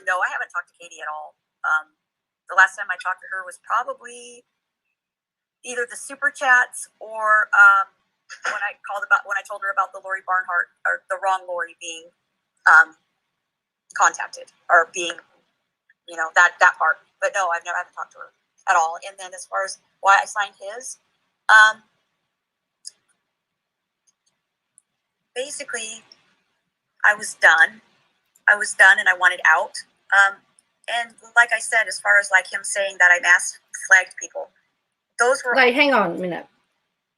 No, I haven't talked to Katie at all. The last time I talked to her was probably either the super chats or when I told her about the Lori Barnhart, or the wrong Lori being contacted, or being, that part. But no, I haven't talked to her at all. And then as far as why I signed his, basically I was done and I wanted out. And like I said, as far as like him saying that I mass flagged people, those were. Wait, hang on a minute.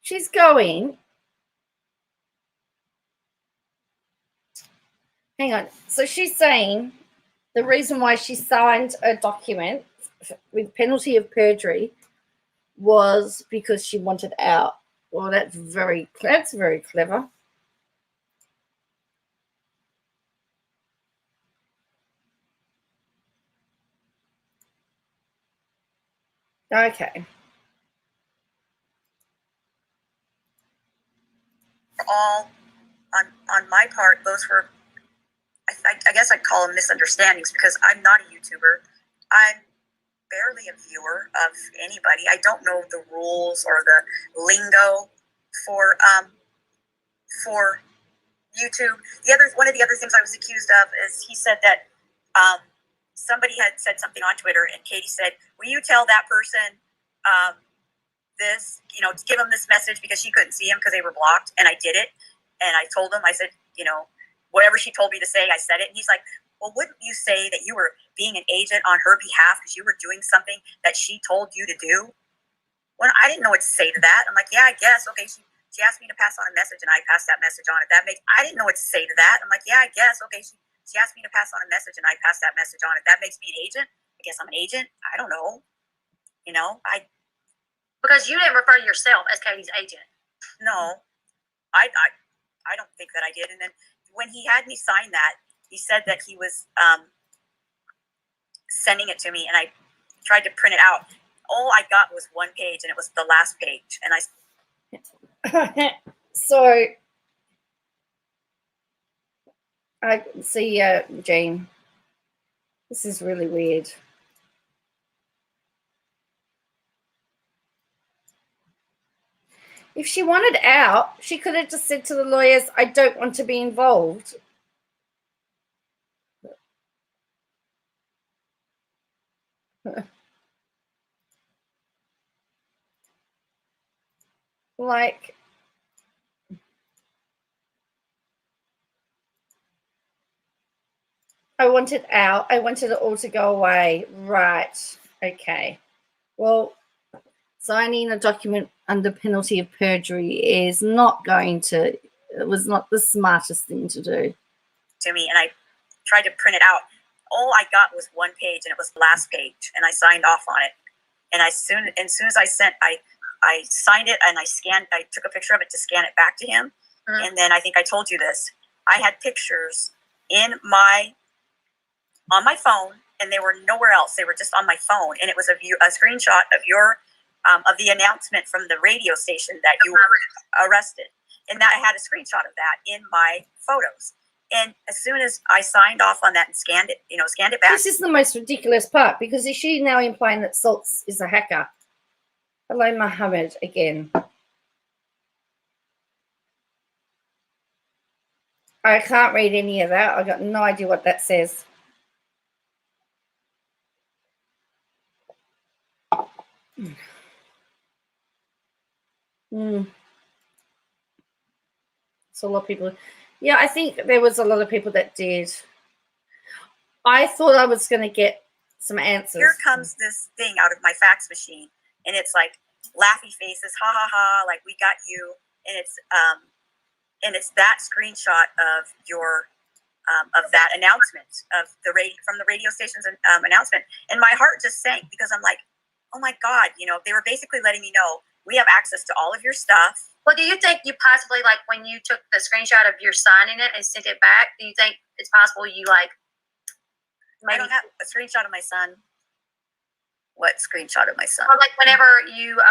She's going. Hang on. So she's saying the reason why she signed a document with penalty of perjury was because she wanted out. Well, that's very clever. Okay. All on my part, those were, I guess I'd call them misunderstandings, because I'm not a YouTuber. I'm barely a viewer of anybody. I don't know the rules or the lingo for YouTube. One of the other things I was accused of is he said that somebody had said something on Twitter, and Katie said, "Will you tell that person this? Give them this message," because she couldn't see him because they were blocked. And I did it, and I told him. I said, whatever she told me to say, I said it. And he's like, "Well, wouldn't you say that you were being an agent on her behalf because you were doing something that she told you to do?" Well, I didn't know what to say to that. I'm like, "Yeah, I guess. Okay, she asked me to pass on a message, and I passed that message on. I didn't know what to say to that. I'm like, "Yeah, I guess. Okay, she asked me to pass on a message, and I passed that message on. If that makes me an agent, I guess I'm an agent. I don't know. Because you didn't refer to yourself as Katie's agent. No, I don't think that I did. And then when he had me sign that, he said that he was sending it to me, and I tried to print it out. All I got was one page, and it was the last page. And So I see, Jane. This is really weird. If she wanted out, she could have just said to the lawyers, "I don't want to be involved." Like, I wanted out. I wanted it all to go away. Right. Okay. Well, signing a document under penalty of perjury is not going to, it was not the smartest thing to do. To me, and I tried to print it out. All I got was one page, and it was the last page, and I signed off on it. And as soon as I signed it, and I took a picture of it to scan it back to him. Mm-hmm. And then I think I told you this. I had pictures on my phone, and they were nowhere else. They were just on my phone, and it was a screenshot of of the announcement from the radio station that you were arrested, and that I had a screenshot of that in my photos. And as soon as I signed off on that and scanned it back. This is the most ridiculous part, because is she now implying that Saltz is a hacker? Hello, Mohammed again. I can't read any of that. I got no idea what that says. So a lot of people. Yeah, I think there was a lot of people that did. I thought I was going to get some answers. Here comes this thing out of my fax machine, and it's like laughy faces, ha ha ha, like we got you, and it's that screenshot of your of that announcement of the from the radio station's announcement, and my heart just sank because I'm like, oh my God, you know, they were basically letting me know we have access to all of your stuff. Well, do you think you possibly, like, when you took the screenshot of your signing it and sent it back, do you think it's possible you, like, maybe... I don't have a screenshot of my son. What screenshot of my son? Or like whenever you,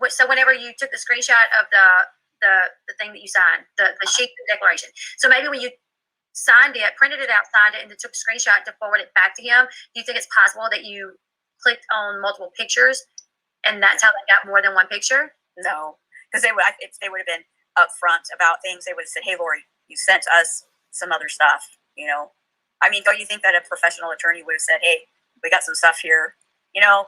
so whenever you took the screenshot of the thing that you signed, the sheet declaration. So maybe when you signed it, printed it out, signed it, and then took a screenshot to forward it back to him, do you think it's possible that you clicked on multiple pictures and that's how they got more than one picture? No, because if they would have been upfront about things, they would have said, hey, Lori, you sent us some other stuff, you know? I mean, don't you think that a professional attorney would have said, hey, we got some stuff here, you know?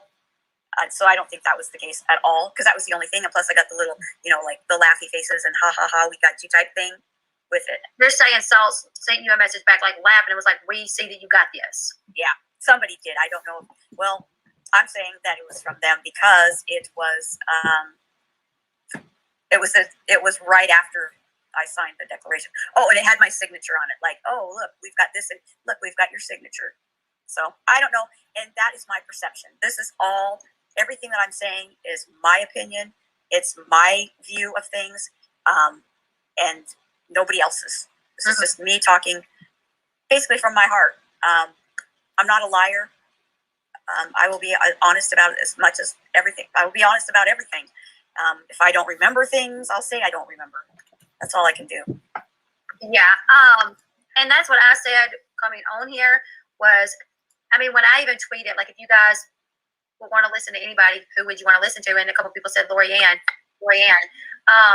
So I don't think that was the case at all, because that was the only thing. And plus I got the little, you know, like the laughy faces and ha ha ha, we got you type thing with it. They're saying Saul sent you a message back like laughing. It was like, we see that you got this. Yeah, somebody did. I don't know. Well, I'm saying that it was from them because it was right after I signed the declaration. Oh, and it had my signature on it. Like, oh, look, we've got this, and look, we've got your signature. So I don't know, and that is my perception. This is all. Everything that I'm saying is my opinion. It's my view of things, and nobody else's. This is just me talking, basically from my heart. I'm not a liar. I will be honest about it as much as everything. I will be honest about everything. If I don't remember things, I'll say I don't remember. That's all I can do. Yeah. And that's what I said coming on here was, I mean, when I even tweeted, like, if you guys would want to listen to anybody, who would you want to listen to? And a couple people said Lorianne.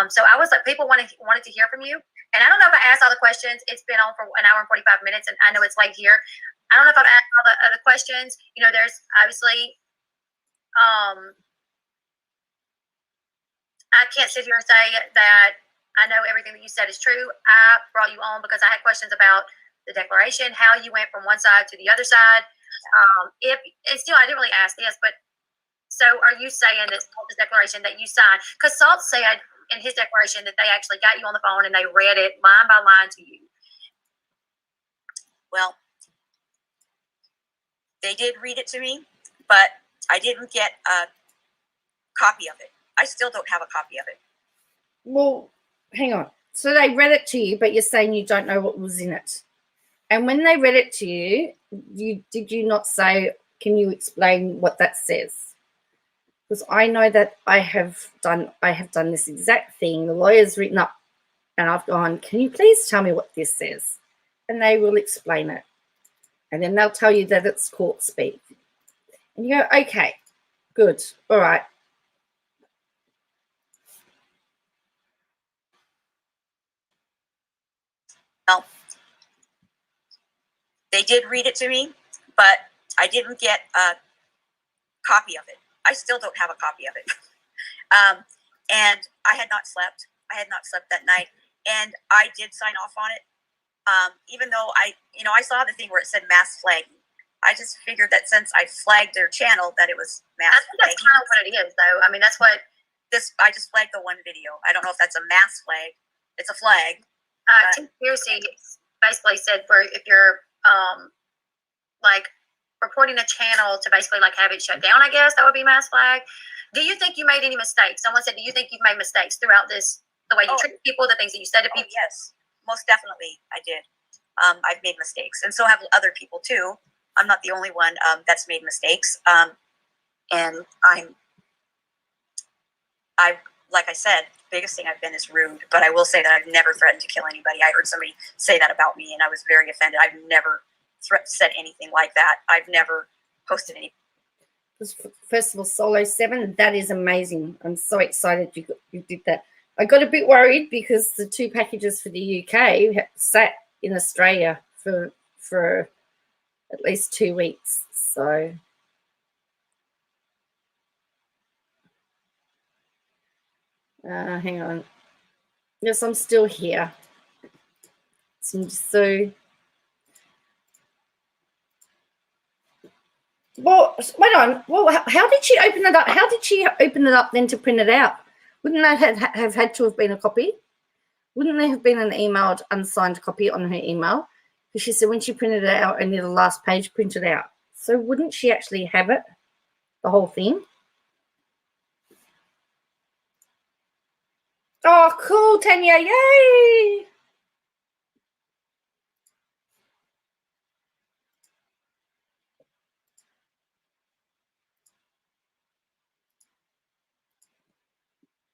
So I was like, people wanted to hear from you. And I don't know if I asked all the questions. It's been on for an hour and 45 minutes, and I know it's late here. I don't know if I've asked all the other questions. You know, there's obviously, I can't sit here and say that I know everything that you said is true. I brought you on because I had questions about the declaration, how you went from one side to the other side. I didn't really ask this, but so are you saying that this declaration that you signed, because Salt said in his declaration that they actually got you on the phone and they read it line by line to you? Well, they did read it to me, but I didn't get a copy of it. I still don't have a copy of it. Well, hang on. So they read it to you, but you're saying you don't know what was in it. And when they read it to you, did you not say, can you explain what that says? Because I know that I have done this exact thing. The lawyer's written up and I've gone, can you please tell me what this says? And they will explain it. And then they'll tell you that it's court speak. And you go, okay, good, all right. Well, they did read it to me, but I didn't get a copy of it. I still don't have a copy of it. And I had not slept. I had not slept that night. And I did sign off on it. Even though I saw the thing where it said mass flagging. I just figured that since I flagged their channel that it was mass flagging. That's kind of what it is, though. I mean, that's what I just flagged the one video. I don't know if that's a mass flag. It's a flag. Tim Piercy basically said if you're like reporting a channel to basically like have it shut down, I guess that would be mass flag. Do you think you made any mistakes? Someone said, do you think you've made mistakes throughout this, the way you treat people, the things that you said to people? Yes, most definitely I did. I've made mistakes, and so have other people too. I'm not the only one that's made mistakes. And like I said, the biggest thing I've been is rude, but I will say that I've never threatened to kill anybody. I heard somebody say that about me, and I was very offended. I've never said anything like that. I've never posted any. First of all, Solo 7, that is amazing. I'm so excited you did that. I got a bit worried because the 2 packages for the UK sat in Australia for at least 2 weeks. So hang on. Yes, I'm still here. So Well, wait on. Well, how did she open it up? How did she open it up then to print it out? Wouldn't that have had to have been a copy? Wouldn't there have been an emailed, unsigned copy on her email? Because she said when she printed it out, only the last page printed out. So wouldn't she actually have it, the whole thing? Oh, cool, Tanya. Yay!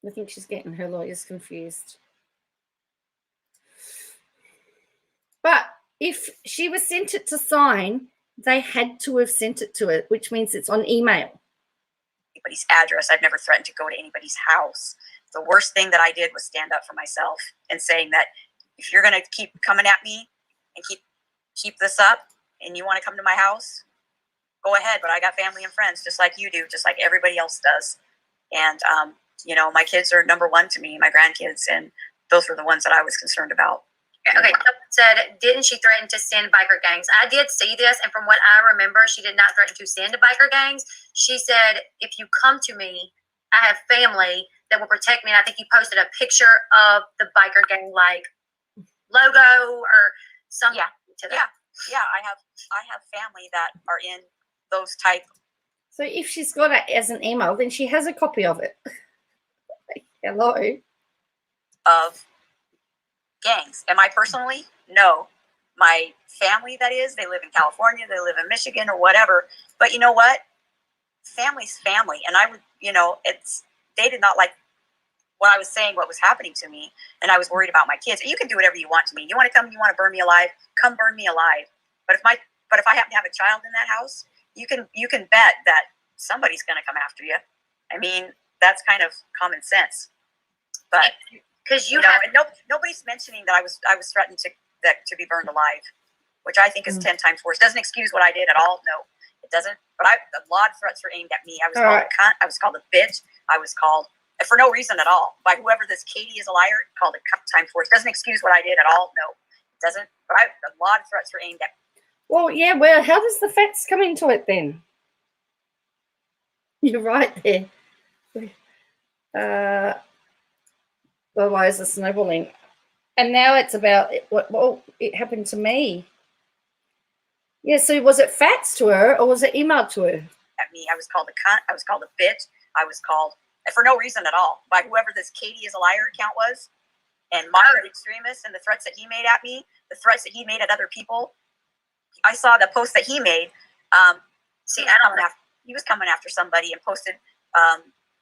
I think she's getting her lawyers confused. But if she was sent it to sign, they had to have sent it to it, which means it's on email. Anybody's address. I've never threatened to go to anybody's house. The worst thing that I did was stand up for myself and saying that if you're going to keep coming at me and keep this up and you want to come to my house, go ahead. But I got family and friends just like you do, just like everybody else does. And, you know, my kids are number one to me, my grandkids, and those were the ones that I was concerned about. Okay, said, didn't she threaten to send biker gangs? I did see this, and from what I remember, she did not threaten to send biker gangs. She said, if you come to me, I have family that will protect me. And I think you posted a picture of the biker gang, like, logo or something to that. Yeah, I have family that are in those type. So if she's got it as an email, then she has a copy of it. Hello. Of gangs. Am I personally? No. My family, that is, they live in California, they live in Michigan or whatever. But you know what? Family's family. And I would, you know, they did not like what I was saying, what was happening to me. And I was worried about my kids. You can do whatever you want to me. You want to come, you want to burn me alive, come burn me alive. But if I happen to have a child in that house, you can bet that somebody's going to come after you. I mean, that's kind of common sense. But because you know, and nobody's mentioning that I was threatened to be burned alive, which I think is 10 times worse. Doesn't excuse what I did at all. No, it doesn't. But a lot of threats were aimed at me. I was called a cunt. I was called a bitch. I was called for no reason at all by whoever this Katie is a liar. Called a cunt times worse. Doesn't excuse what I did at all. No, it doesn't. But a lot of threats were aimed at me. Well, yeah. Well, how does the facts come into it then? You're right there. Well, why is it snowballing? And now it's about well, it happened to me. Yeah, so was it faxed to her or was it emailed to her? At me, I was called a cunt. I was called a bitch. I was called for no reason at all by whoever this Katie is a liar account was, and moderate extremists and the threats that he made at me, the threats that he made at other people. I saw the post that he made. He was coming after somebody and posted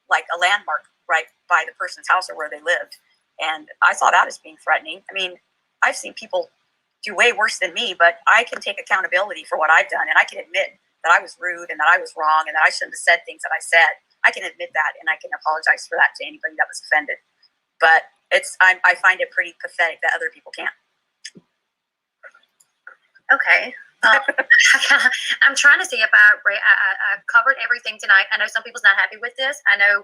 like a landmark right by the person's house or where they lived. And I saw that as being threatening. I mean, I've seen people do way worse than me, but I can take accountability for what I've done. And I can admit that I was rude and that I was wrong and that I shouldn't have said things that I said. I can admit that and I can apologize for that to anybody that was offended. But I find it pretty pathetic that other people can't. Okay. I'm trying to see if I covered everything tonight. I know some people's not happy with this. I know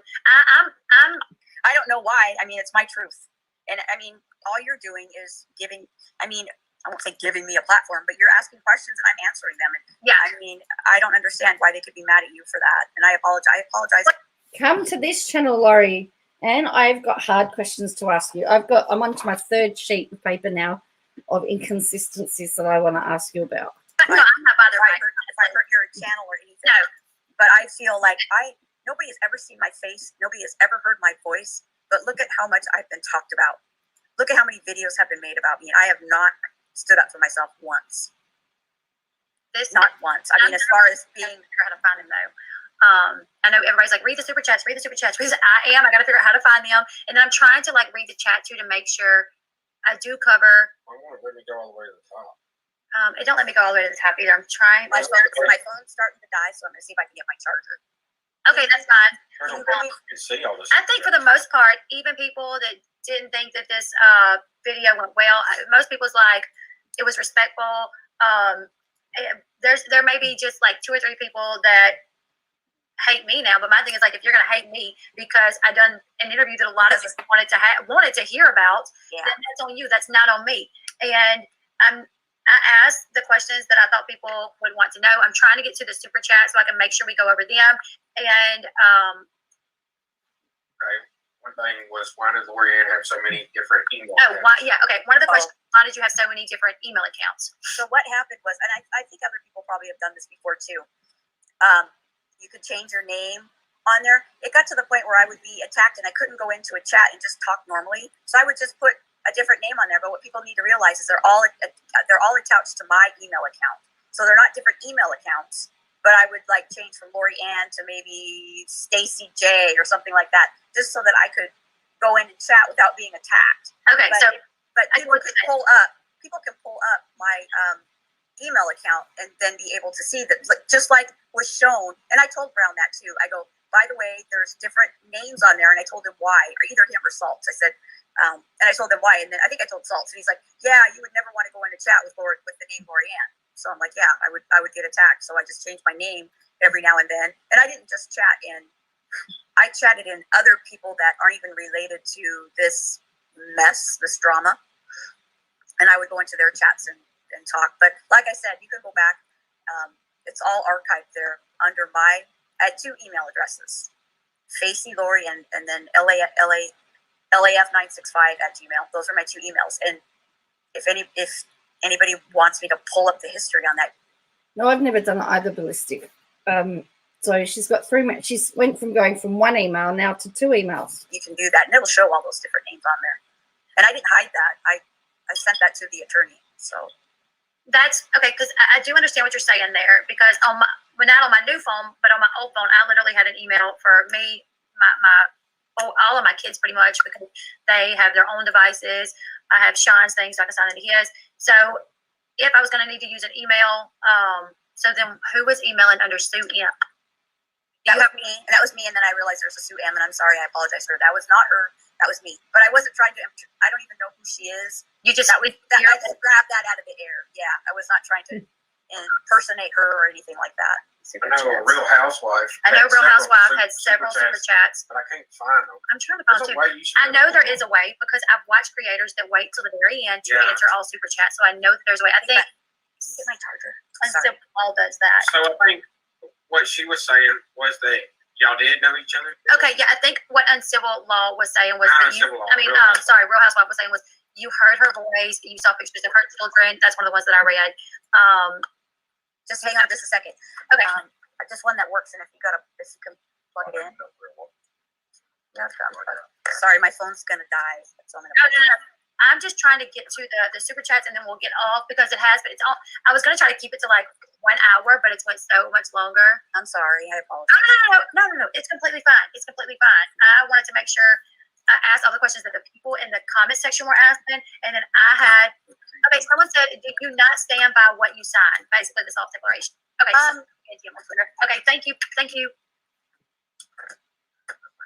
I don't know why. I mean, it's my truth. And I mean, all you're doing is giving, I won't say giving me a platform, but you're asking questions and I'm answering them. And yeah, I mean, I don't understand why they could be mad at you for that. And I apologize. Come to this channel, Laurie, and I've got hard questions to ask you. I'm onto my third sheet of paper now of inconsistencies that I want to ask you about. No, I'm not bothered if I hurt your channel or anything. No. But I feel like nobody has ever seen my face. Nobody has ever heard my voice. But look at how much I've been talked about. Look at how many videos have been made about me. I have not stood up for myself once. Not once. I mean, as far as being... I how to find him, though. I know everybody's like, read the super chats. Because I got to figure out how to find them. And then I'm trying to, like, read the chat, too, to make sure I do cover... I want to let me go all the way to the top. It don't let me go all the way to the top either. I'm trying. My phone's starting to die, so I'm going to see if I can get my charger. Okay, that's fine. You can see all this. I think for the most part, even people that didn't think that this video went well, most people's like, it was respectful. There may be just like 2 or 3 people that hate me now, but my thing is like, if you're going to hate me because I done an interview that a lot of people wanted to hear about, then that's on you. That's not on me. And I asked the questions that I thought people would want to know. I'm trying to get to the super chat so I can make sure we go over them. And Right. One thing was, why did Lori Ann have so many different email accounts? why? Yeah, okay. One of the questions: why did you have so many different email accounts? So what happened was, and I think other people probably have done this before too. You could change your name on there. It got to the point where I would be attacked and I couldn't go into a chat and just talk normally. So I would just put a different name on there. But what people need to realize is they're all attached to my email account. So they're not different email accounts. But I would like change from Lori Ann to maybe Stacy J or something like that, just so that I could go in and chat without being attacked. Okay, but people can pull up my email account and then be able to see that, just like was shown. And I told Brown that too. I go, by the way, there's different names on there, and I told him why, or either him or Salts. I said, and I told him why, and then I think I told Salts, and he's like, yeah, you would never want to go in a chat with the name Lori Ann. So I'm like, yeah, I would get attacked. So I just changed my name every now and then. And I didn't just chat in, I chatted in other people that aren't even related to this mess, this drama. And I would go into their chats and talk. But like I said, you can go back. It's all archived there under I had 2 email addresses, Facey Lori and then LAF965@gmail. Those are my 2 emails. And if anybody wants me to pull up the history on that. No, I've never done either, Ballistic. So she's got 3. She's went from going from 1 email now to 2 emails. You can do that, and it'll show all those different names on there. And I didn't hide that. I sent that to the attorney. So that's okay, because I do understand what you're saying there. Because not on my new phone, but on my old phone, I literally had an email for me, all of my kids pretty much, because they have their own devices. I have Sean's things, so I can sign into his. So if I was going to need to use an email, so then who was emailing under Sue M? That was me, and that was me, and then I realized there's a Sue M, and I'm sorry, I apologize for her. That was not her, that was me. But I wasn't trying to, I don't even know who she is. You just, I just grabbed that out of the air. Yeah, I was not trying to impersonate her or anything like that. I know a Real Housewife. I know Real Housewife had several super chats. But I can't find them. I'm trying to find two. I know there is a way, because I've watched creators that wait till the very end to answer all super chats. So I know that there's a way. I think get my charger. Uncivil Law does that. So I think what she was saying was that y'all did know each other. Okay, yeah, I think what Uncivil Law was saying was that Uncivil Law, Real Housewife was saying was you heard her voice, you saw pictures of her children. That's one of the ones that I read. Just hang on just a second. Okay. Just one that works, and if you can plug it in. Sorry, my phone's gonna die. So I'm gonna. No. I'm just trying to get to the super chats, and then we'll get off, because it has. But it's all. I was gonna try to keep it to like 1 hour, but it's went so much longer. I'm sorry. I apologize. No. It's completely fine. It's completely fine. I wanted to make sure I asked all the questions that the people in the comment section were asking, and then I had. Okay, someone said, "Did you not stand by what you signed?" Basically, the self-declaration. Okay. Okay. Thank you.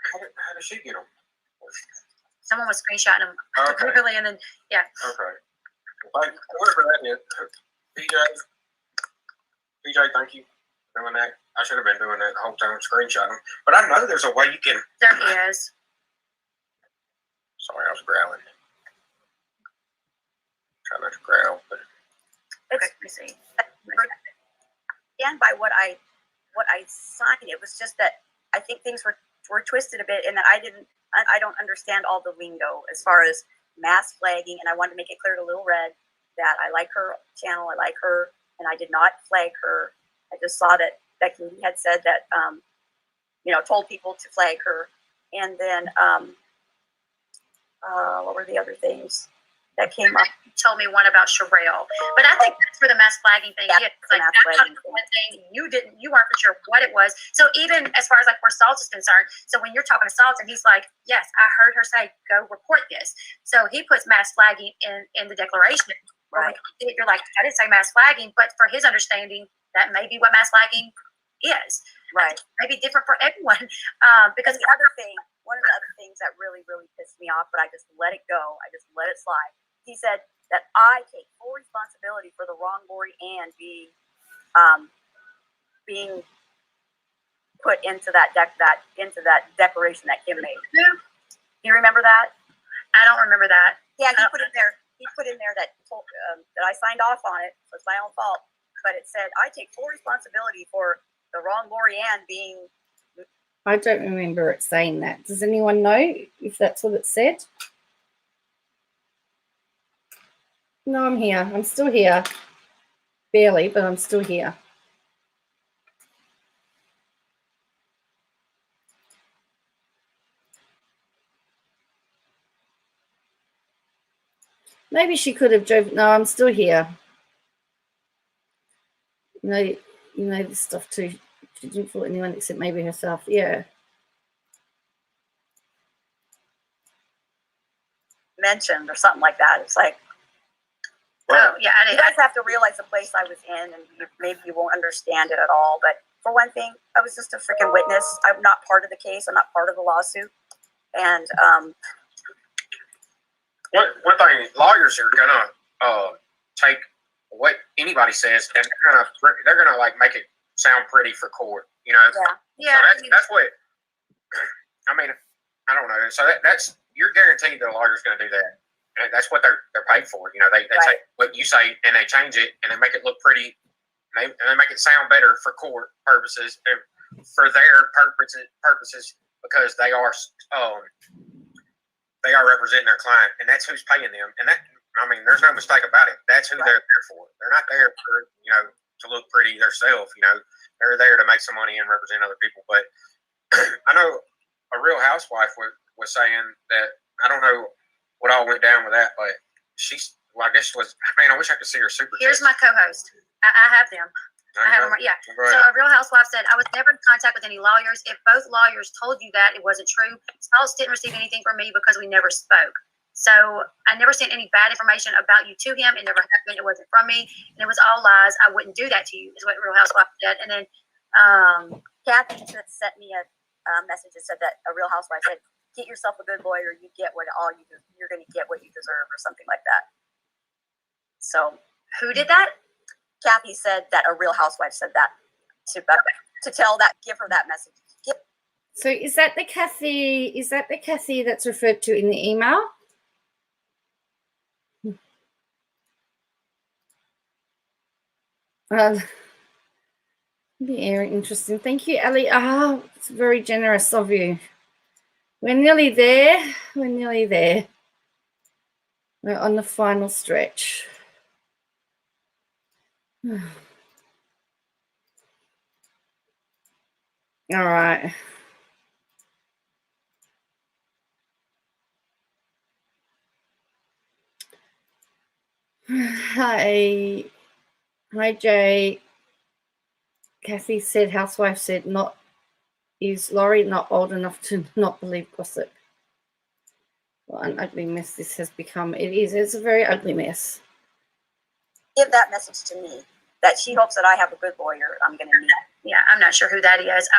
How did she get them? Someone was screenshotting them. Okay. Literally, and then yeah. Okay. Like whatever that is, PJ, thank you for doing that. I should have been doing that the whole time, screenshotting. But I know there's a way you can. There is. Sorry, I was growling. Try not to growl, but. Okay. Let me see. Stand by what I signed. It was just that I think things were twisted a bit, and that I don't understand all the lingo as far as mass flagging, and I wanted to make it clear to Lil Red that I like her channel, I like her, and I did not flag her. I just saw that Becky had said that, told people to flag her, and then what were the other things that came up? You told me one about Sherelle, but I think that's for the mass flagging thing. Yeah, it's like one thing you weren't for sure what it was. So even as far as like where Salt is concerned, so when you're talking to Salt and he's like, yes, I heard her say, go report this. So he puts mass flagging in the declaration. Right. You're like, I didn't say mass flagging, but for his understanding, that may be what mass flagging is. Right. Maybe different for everyone. Because one of the other things that really, really pissed me off, but I just let it go. I just let it slide. He said that I take full responsibility for the wrong Lori Ann being put into that declaration that Kim made. You remember that? I don't remember that. Yeah, he put it there. he put in there that that I signed off on it, so it's my own fault. But it said I take full responsibility for the wrong Lori Ann being. I don't remember it saying that. Does anyone know if that's what it said? No, I'm here. I'm still here. Barely, but I'm still here. Maybe she could have driven. No, I'm still here. You know this stuff too. She didn't fool anyone except maybe herself. Yeah. Mentioned or something like that. It's like, Oh yeah, you guys have to realize the place I was in, and maybe you won't understand it at all. But for one thing, I was just a freaking witness. I'm not part of the case. I'm not part of the lawsuit. And one thing, lawyers are gonna take what anybody says and they're gonna like make it sound pretty for court. You know. Yeah. So that's what. I mean, I don't know. So that's you're guaranteed that a lawyer's going to do that. And that's what they're paid for. You know, they take what you say and they change it and they make it look pretty. And they make it sound better for court purposes and for their purposes because they are representing their client and that's who's paying them. And that, I mean, there's no mistake about it. That's who they're there for. They're not there for, you know, to look pretty themselves. You know, they're there to make some money and represent other people. But I know a Real Housewife was saying that, I don't know what all went down with that, but she's, well, I guess was, man, I wish I could see her super. Here's my co-host. I have them. I have them. Yeah. So a Real Housewife said, I was never in contact with any lawyers. If both lawyers told you that, it wasn't true. Sauce didn't receive anything from me because we never spoke. So I never sent any bad information about you to him. It never happened. It wasn't from me. And it was all lies. I wouldn't do that to you, is what Real Housewife said. And then Kathy sent me a message that said that a Real Housewife said, "Get yourself a good lawyer. You get what you're going to get what you deserve," or something like that. So who did that? Kathy said that a Real Housewife said that to give her that message. So is that the Kathy? Is that the Kathy that's referred to in the email? Very interesting. Thank you, Ali. It's very generous of you. We're nearly there. We're nearly there. We're on the final stretch. All right. Hi, Jay. Kathy said, Housewife said, is Laurie not old enough to not believe gossip? What an ugly mess this has become. It is. It's a very ugly mess. Give that message to me that she hopes that I have a good lawyer I'm going to meet. Yeah, I'm not sure who that is.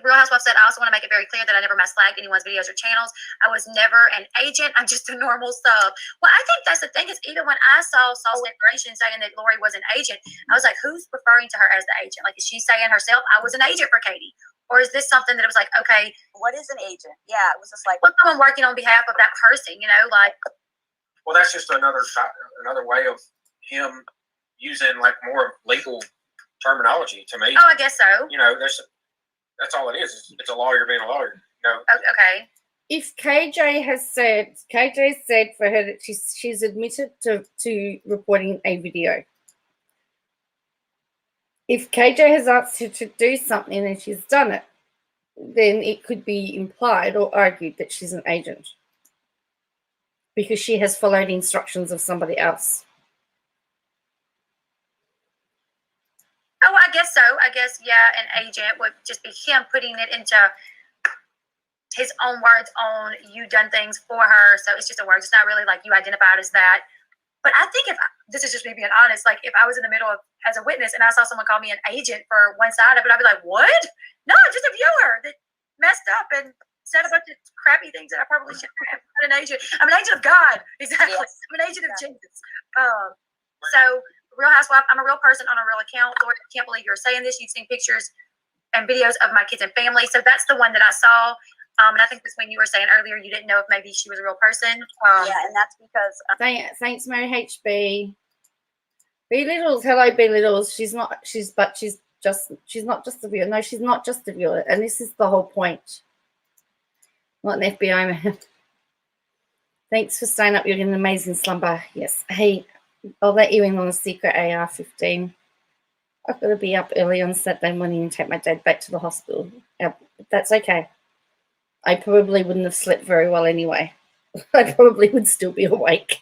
Real Housewife said, I also want to make it very clear that I never flagged anyone's videos or channels. I was never an agent. I'm just a normal sub. Well, I think that's the thing is even when I saw Saul's declaration saying that Lori was an agent, I was like, who's referring to her as the agent? Like, is she saying herself, I was an agent for Katie? Or is this something that it was like, okay. What is an agent? Yeah, it was just like. Well, someone working on behalf of that person, you know, like. Well, that's just another way of him using like more legal terminology to me. Oh, I guess so. You know, that's all it is. It's a lawyer being a lawyer. You know. Okay. If KJ said for her that she's admitted to reporting a video. If KJ has asked her to do something and she's done it, then it could be implied or argued that she's an agent because she has followed instructions of somebody else. Oh, I guess so. I guess, yeah, an agent would just be him putting it into his own words on you done things for her. So it's just a word. It's not really like you identified as that. But I think this is just me being honest, like if I was in the middle of, as a witness and I saw someone call me an agent for one side of it, I'd be like, what? No, I'm just a viewer that messed up and said a bunch of crappy things that I probably shouldn't have. I'm an agent. I'm an agent of God. Exactly. Yes. I'm an agent of Jesus. So Real Housewife, I'm a real person on a real account. Lord, I can't believe you're saying this. You've seen pictures and videos of my kids and family. So that's the one that I saw. And I think that's when you were saying earlier you didn't know if maybe she was a real person. Yeah, and that's because Thanks, Mary HB. B Littles, hello B Littles. She's not just a viewer. No, she's not just a viewer, and this is the whole point. Not an FBI man. Thanks for staying up. You're getting an amazing slumber. Yes. Hey, I'll let you in on a secret AR-15. I've got to be up early on Saturday morning and take my dad back to the hospital. That's okay. I probably wouldn't have slept very well anyway. I probably would still be awake,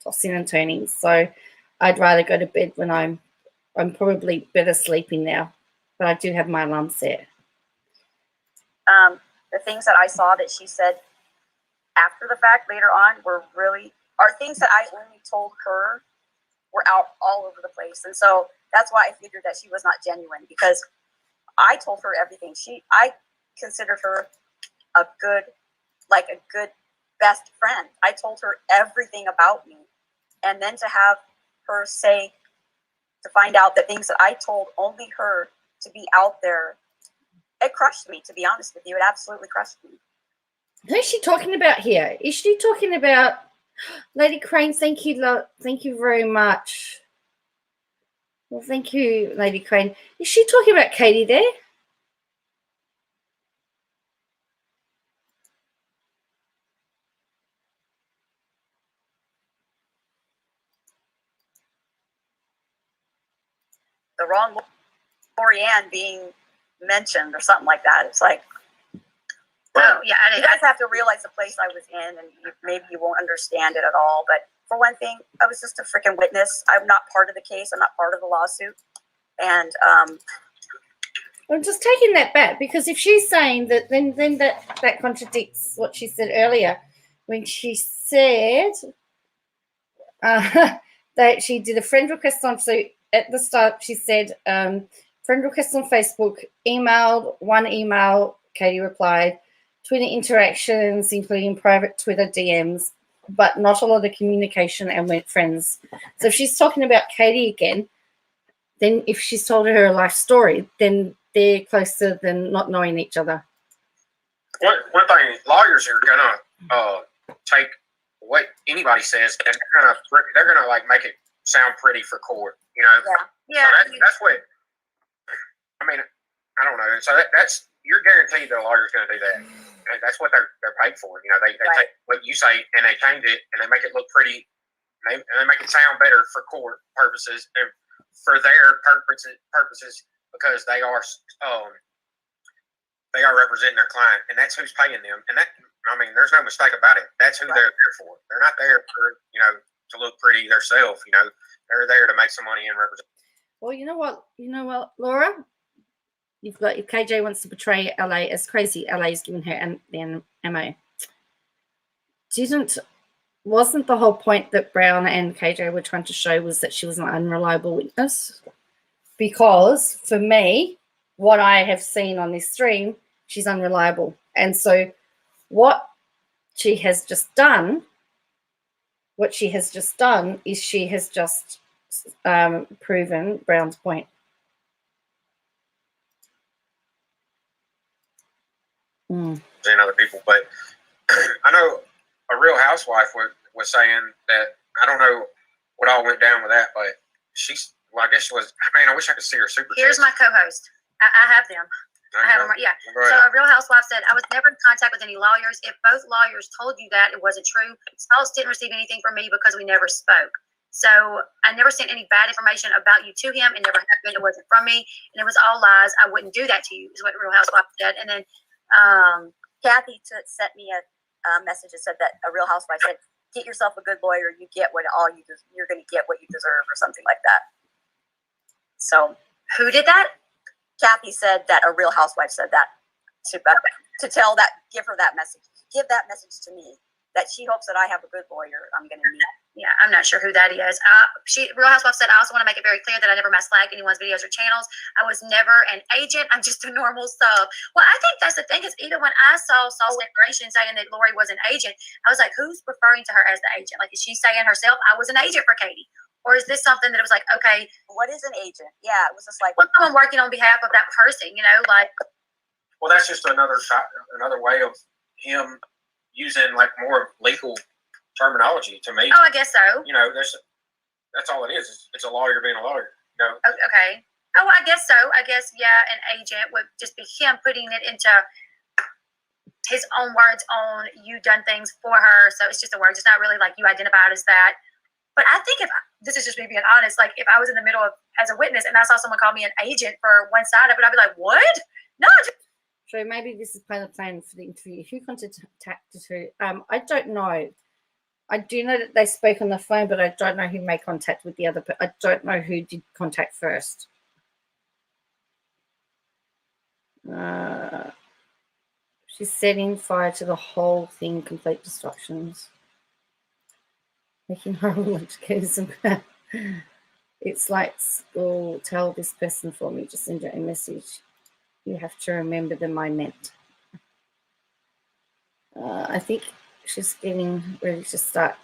tossing and turning. So I'd rather go to bed when I'm probably better sleeping now. But I do have my alarm set. the things that I saw that she said after the fact later on are things that I only told her were out all over the place. And so that's why I figured that she was not genuine, because I told her everything. I considered her a good best friend. I told her everything about me. And then to have her to find out that things that I told only her to be out there, it crushed me, to be honest with you. It absolutely crushed me. Who's she talking about here? Is she talking about Lady Crane? Thank you very much. Well, thank you, Lady Crane. Is she talking about Katie there? The wrong Lori Ann being mentioned or something like that. It's like, oh yeah, you guys have to realize the place I was in, and maybe you won't understand it at all. But for one thing, I was just a freaking witness. I'm not part of the case. I'm not part of the lawsuit. And I'm just taking that back, because if she's saying that, then that contradicts what she said earlier when she said that she did a friend request on. So at the start, she said friend request on Facebook, one email, Katie replied, Twitter interactions, including private Twitter DMs, but not a lot of communication, and went friends. So if she's talking about Katie again, then if she's told her life story, then they're closer than not knowing each other. One thing, lawyers are gonna take what anybody says, and they're gonna like make it sound pretty for court, you know. Yeah. So that's what I mean. I don't know. So that's you're guaranteed that a lawyer's gonna do that. And that's what they're paid for. You know, they take what you say and they change it and they make it look pretty. And they make it sound better for court purposes and for their purposes because they are representing their client, and that's who's paying them. And that, I mean, there's no mistake about it. That's who they're there for. They're not there for, you know, to look pretty themselves. You know, they're there to make some money and represent. Well, you know what, Laura? You've got, if KJ wants to portray LA as crazy, LA's giving her the ammo. Wasn't the whole point that Brown and KJ were trying to show was that she was an unreliable witness? Because for me, what I have seen on this stream, she's unreliable. And so what she has just done is she has just proven Brown's point. And other people, but I know a Real Housewife was saying that, I don't know what all went down with that, but I guess she was. I wish I could see her super. Here's my co-host. I have them. I have them. Yeah. So a Real Housewife said, I was never in contact with any lawyers. If both lawyers told you that, it wasn't true. Spouse didn't receive anything from me because we never spoke. So I never sent any bad information about you to him. It never happened. It wasn't from me, and it was all lies. I wouldn't do that to you, is what Real Housewife said. And then Kathy sent me a message that said that a Real Housewife said, "Get yourself a good lawyer. You get you're going to get what you deserve," or something like that. So who did that? Kathy said that a Real Housewife said that to give her that message. Give that message to me, that she hopes that I have a good lawyer I'm going to meet. Yeah, I'm not sure who that is. Real Housewife said, I also want to make it very clear that I never mass flagged anyone's videos or channels. I was never an agent. I'm just a normal sub. Well, I think that's the thing, is even when I saw Saul's declaration saying that Lori was an agent, I was like, who's referring to her as the agent? Like, is she saying herself, I was an agent for Katie? Or is this something that it was like, okay, what is an agent? Yeah, it was just like, well, someone working on behalf of that person, you know, like. Well, that's just another way of him using like more legal terminology to me. Oh, I guess so. You know, that's all it is. It's a lawyer being a lawyer. You know? Okay. Oh, I guess so. I guess, yeah, an agent would just be him putting it into his own words on you done things for her. So it's just a word. It's not really like you identified as that. But I think this is just me being honest, like if I was in the middle of as a witness and I saw someone call me an agent for one side of it, I'd be like, what? No. So maybe this is part of the plan for the interview. Who contacted who? I don't know. I do know that they spoke on the phone, but I don't know who made contact with the other. But I don't know who did contact first. She's setting fire to the whole thing, complete destructions. Making horrible education. It's like school, tell this person for me, just send a message. You have to remember them I meant. I think she's getting ready to start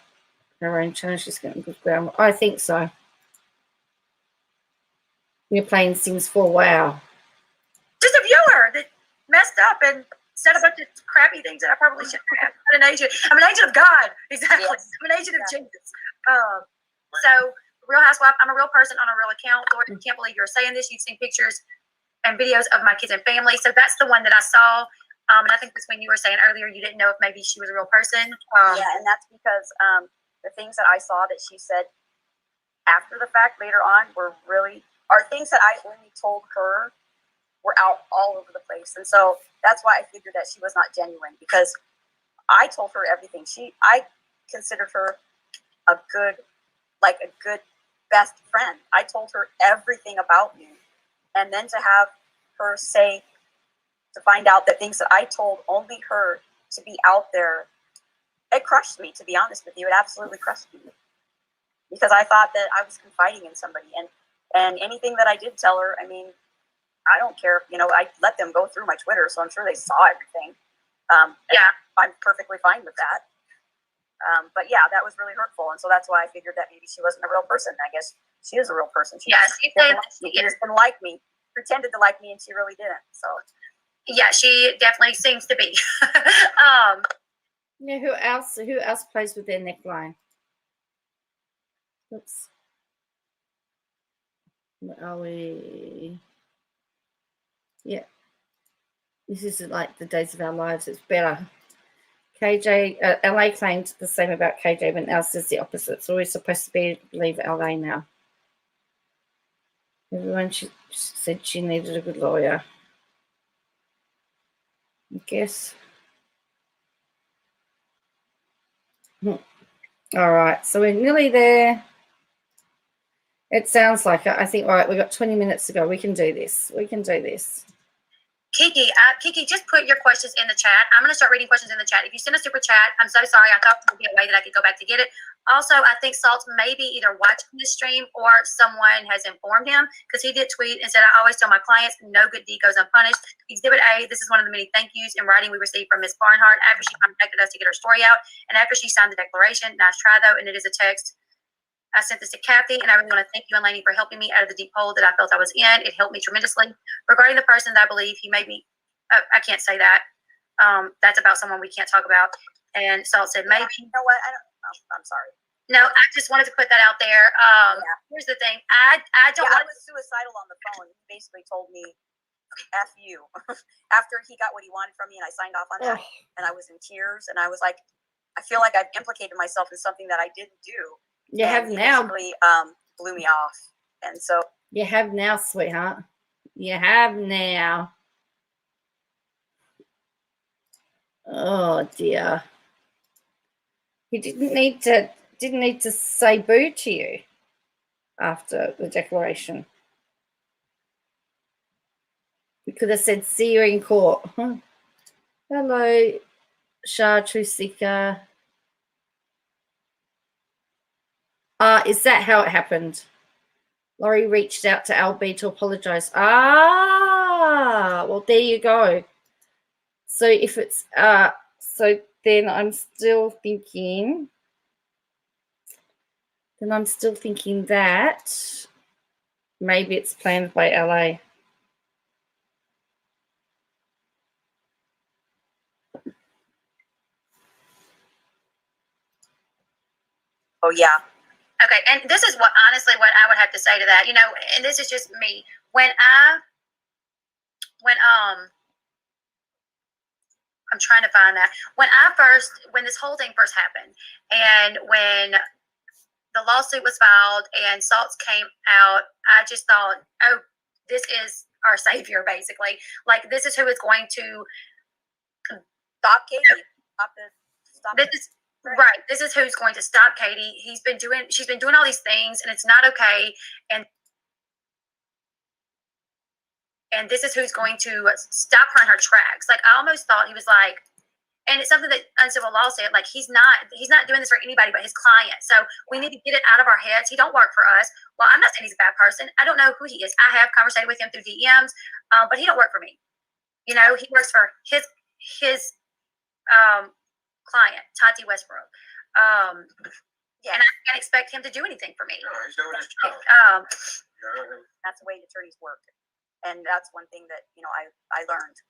her own channel. She's getting good ground. I think so. You're playing Sims 4. Wow. Just a viewer that messed up and said a bunch of crappy things that I probably shouldn't have. I'm an agent. I'm an agent of God. Exactly. Yes. I'm an agent of Jesus. So, Real Housewife, I'm a real person on a real account. Lord, I can't believe you're saying this. You've seen pictures and videos of my kids and family. So that's the one that I saw. And I think that's when you were saying earlier you didn't know if maybe she was a real person. Yeah, and that's because the things that I saw that she said after the fact later on are things that I only told her were out all over the place. And so that's why I figured that she was not genuine, because I told her everything. I considered her a good best friend. I told her everything about me. And then to have her to find out that things that I told only her to be out there, it crushed me, to be honest with you. It absolutely crushed me. Because I thought that I was confiding in somebody. And anything that I did tell her, I mean, I don't care. You know, I let them go through my Twitter, so I'm sure they saw everything. Yeah, I'm perfectly fine with that. But yeah, that was really hurtful. And so that's why I figured that maybe she wasn't a real person. I guess she is a real person. She just didn't like me, pretended to like me, and she really didn't. So yeah, she definitely seems to be. Yeah, who else plays with their neckline? Oops. Where are we? Yeah. This is like the days of our lives. It's better. KJ, LA claimed the same about KJ, but now says the opposite. It's always supposed to believe LA now. Everyone she said she needed a good lawyer. I guess. All right, so we're nearly there. It sounds like it. I think, all right, we've got 20 minutes to go. We can do this. We can do this. Kiki, just put your questions in the chat. I'm going to start reading questions in the chat. If you send a super chat, I'm so sorry. I thought there would be a way that I could go back to get it. Also, I think Salt's maybe either watching this stream or someone has informed him, because he did tweet and said, I always tell my clients, no good deed goes unpunished. Exhibit A, this is one of the many thank yous in writing we received from Ms. Barnhart after she contacted us to get her story out and after she signed the declaration. Nice try, though, and it is a text. I sent this to Kathy, and I really want to thank you and Lainey for helping me out of the deep hole that I felt I was in. It helped me tremendously. Regarding the person that I believe he made me, I can't say that. That's about someone we can't talk about. And Salt said, maybe. You know what? I'm sorry. No, I just wanted to put that out there. Here's the thing. I don't want I was suicidal on the phone. He basically told me, F you. After he got what he wanted from me and I signed off on that, and I was in tears, and I was like, I feel like I've implicated myself in something that I didn't do. You have now. Basically, blew me off. And so. You have now, sweetheart. You have now. Oh dear. He didn't need to say boo to you after the declaration. We could have said see you in court. Hello, Shah Trusika. Is that how it happened? Laurie reached out to LB to apologize. Well, there you go. So if it's so then I'm still thinking that maybe it's planned by LA. Oh yeah. Okay, and this is what honestly what I would have to say to that, and this is just me. When I'm trying to find that. When this whole thing first happened, and when the lawsuit was filed and Salts came out, I just thought, oh, this is our savior, basically. Like, this is who is going to stop Katie. Right. This is who's going to stop Katie. She's been doing all these things, and it's not okay. And this is who's going to stop her in her tracks. Like, I almost thought he was like, and it's something that Uncivil Law said, like, he's not doing this for anybody but his client. So we need to get it out of our heads. He don't work for us. Well, I'm not saying he's a bad person. I don't know who he is. I have conversated with him through DMs, but he don't work for me. He works for his client, Tati Westbrook. And I can't expect him to do anything for me. No, he's doing his job. That's the way attorneys work. And that's one thing that, I learned.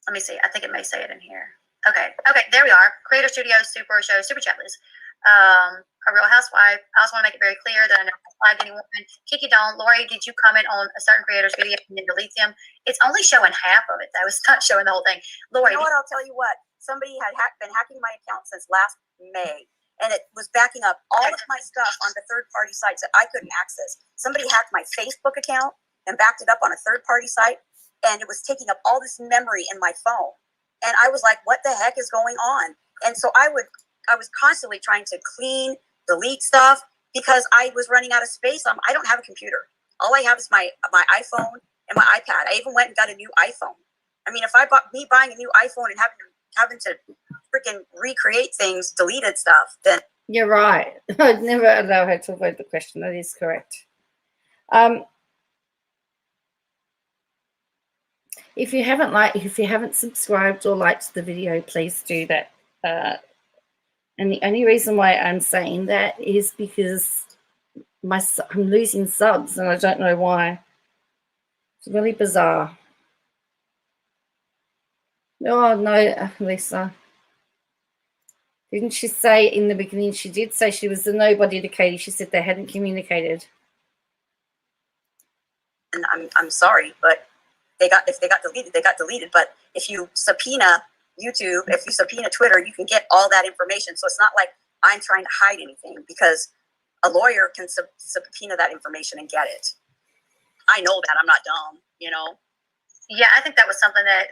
Let me see. I think it may say it in here. Okay, there we are. Creator Studios Super Show Super Chat List. A Real Housewife. I also want to make it very clear that I never flagged anyone. Kiki Dawn, Lori, did you comment on a certain creator's video and then delete them? It's only showing half of it, though. It's not showing the whole thing. Lori, you know what? I'll tell you what. Somebody had been hacking my account since last May, and it was backing up all of my stuff onto third-party sites that I couldn't access. Somebody hacked my Facebook account and backed it up on a third-party site, and it was taking up all this memory in my phone. And I was like, what the heck is going on? And so I was constantly trying to clean, delete stuff, because I was running out of space. I don't have a computer. All I have is my iPhone and my iPad. I even went and got a new iPhone. I mean, if me buying a new iPhone and having to freaking recreate things, deleted stuff, then... You're right. I'd never allow her to avoid the question. That is correct. If you haven't subscribed or liked the video, please do that. And the only reason why I'm saying that is because I'm losing subs, and I don't know why. It's really bizarre. Oh, no, Lisa. Didn't she say in the beginning, she did say she was the nobody to Katie. She said they hadn't communicated. And I'm sorry, but if they got deleted, they got deleted. But if you subpoena YouTube, if you subpoena Twitter, you can get all that information. So it's not like I'm trying to hide anything, because a lawyer can subpoena that information and get it. I know that. I'm not dumb, Yeah, I think that was something that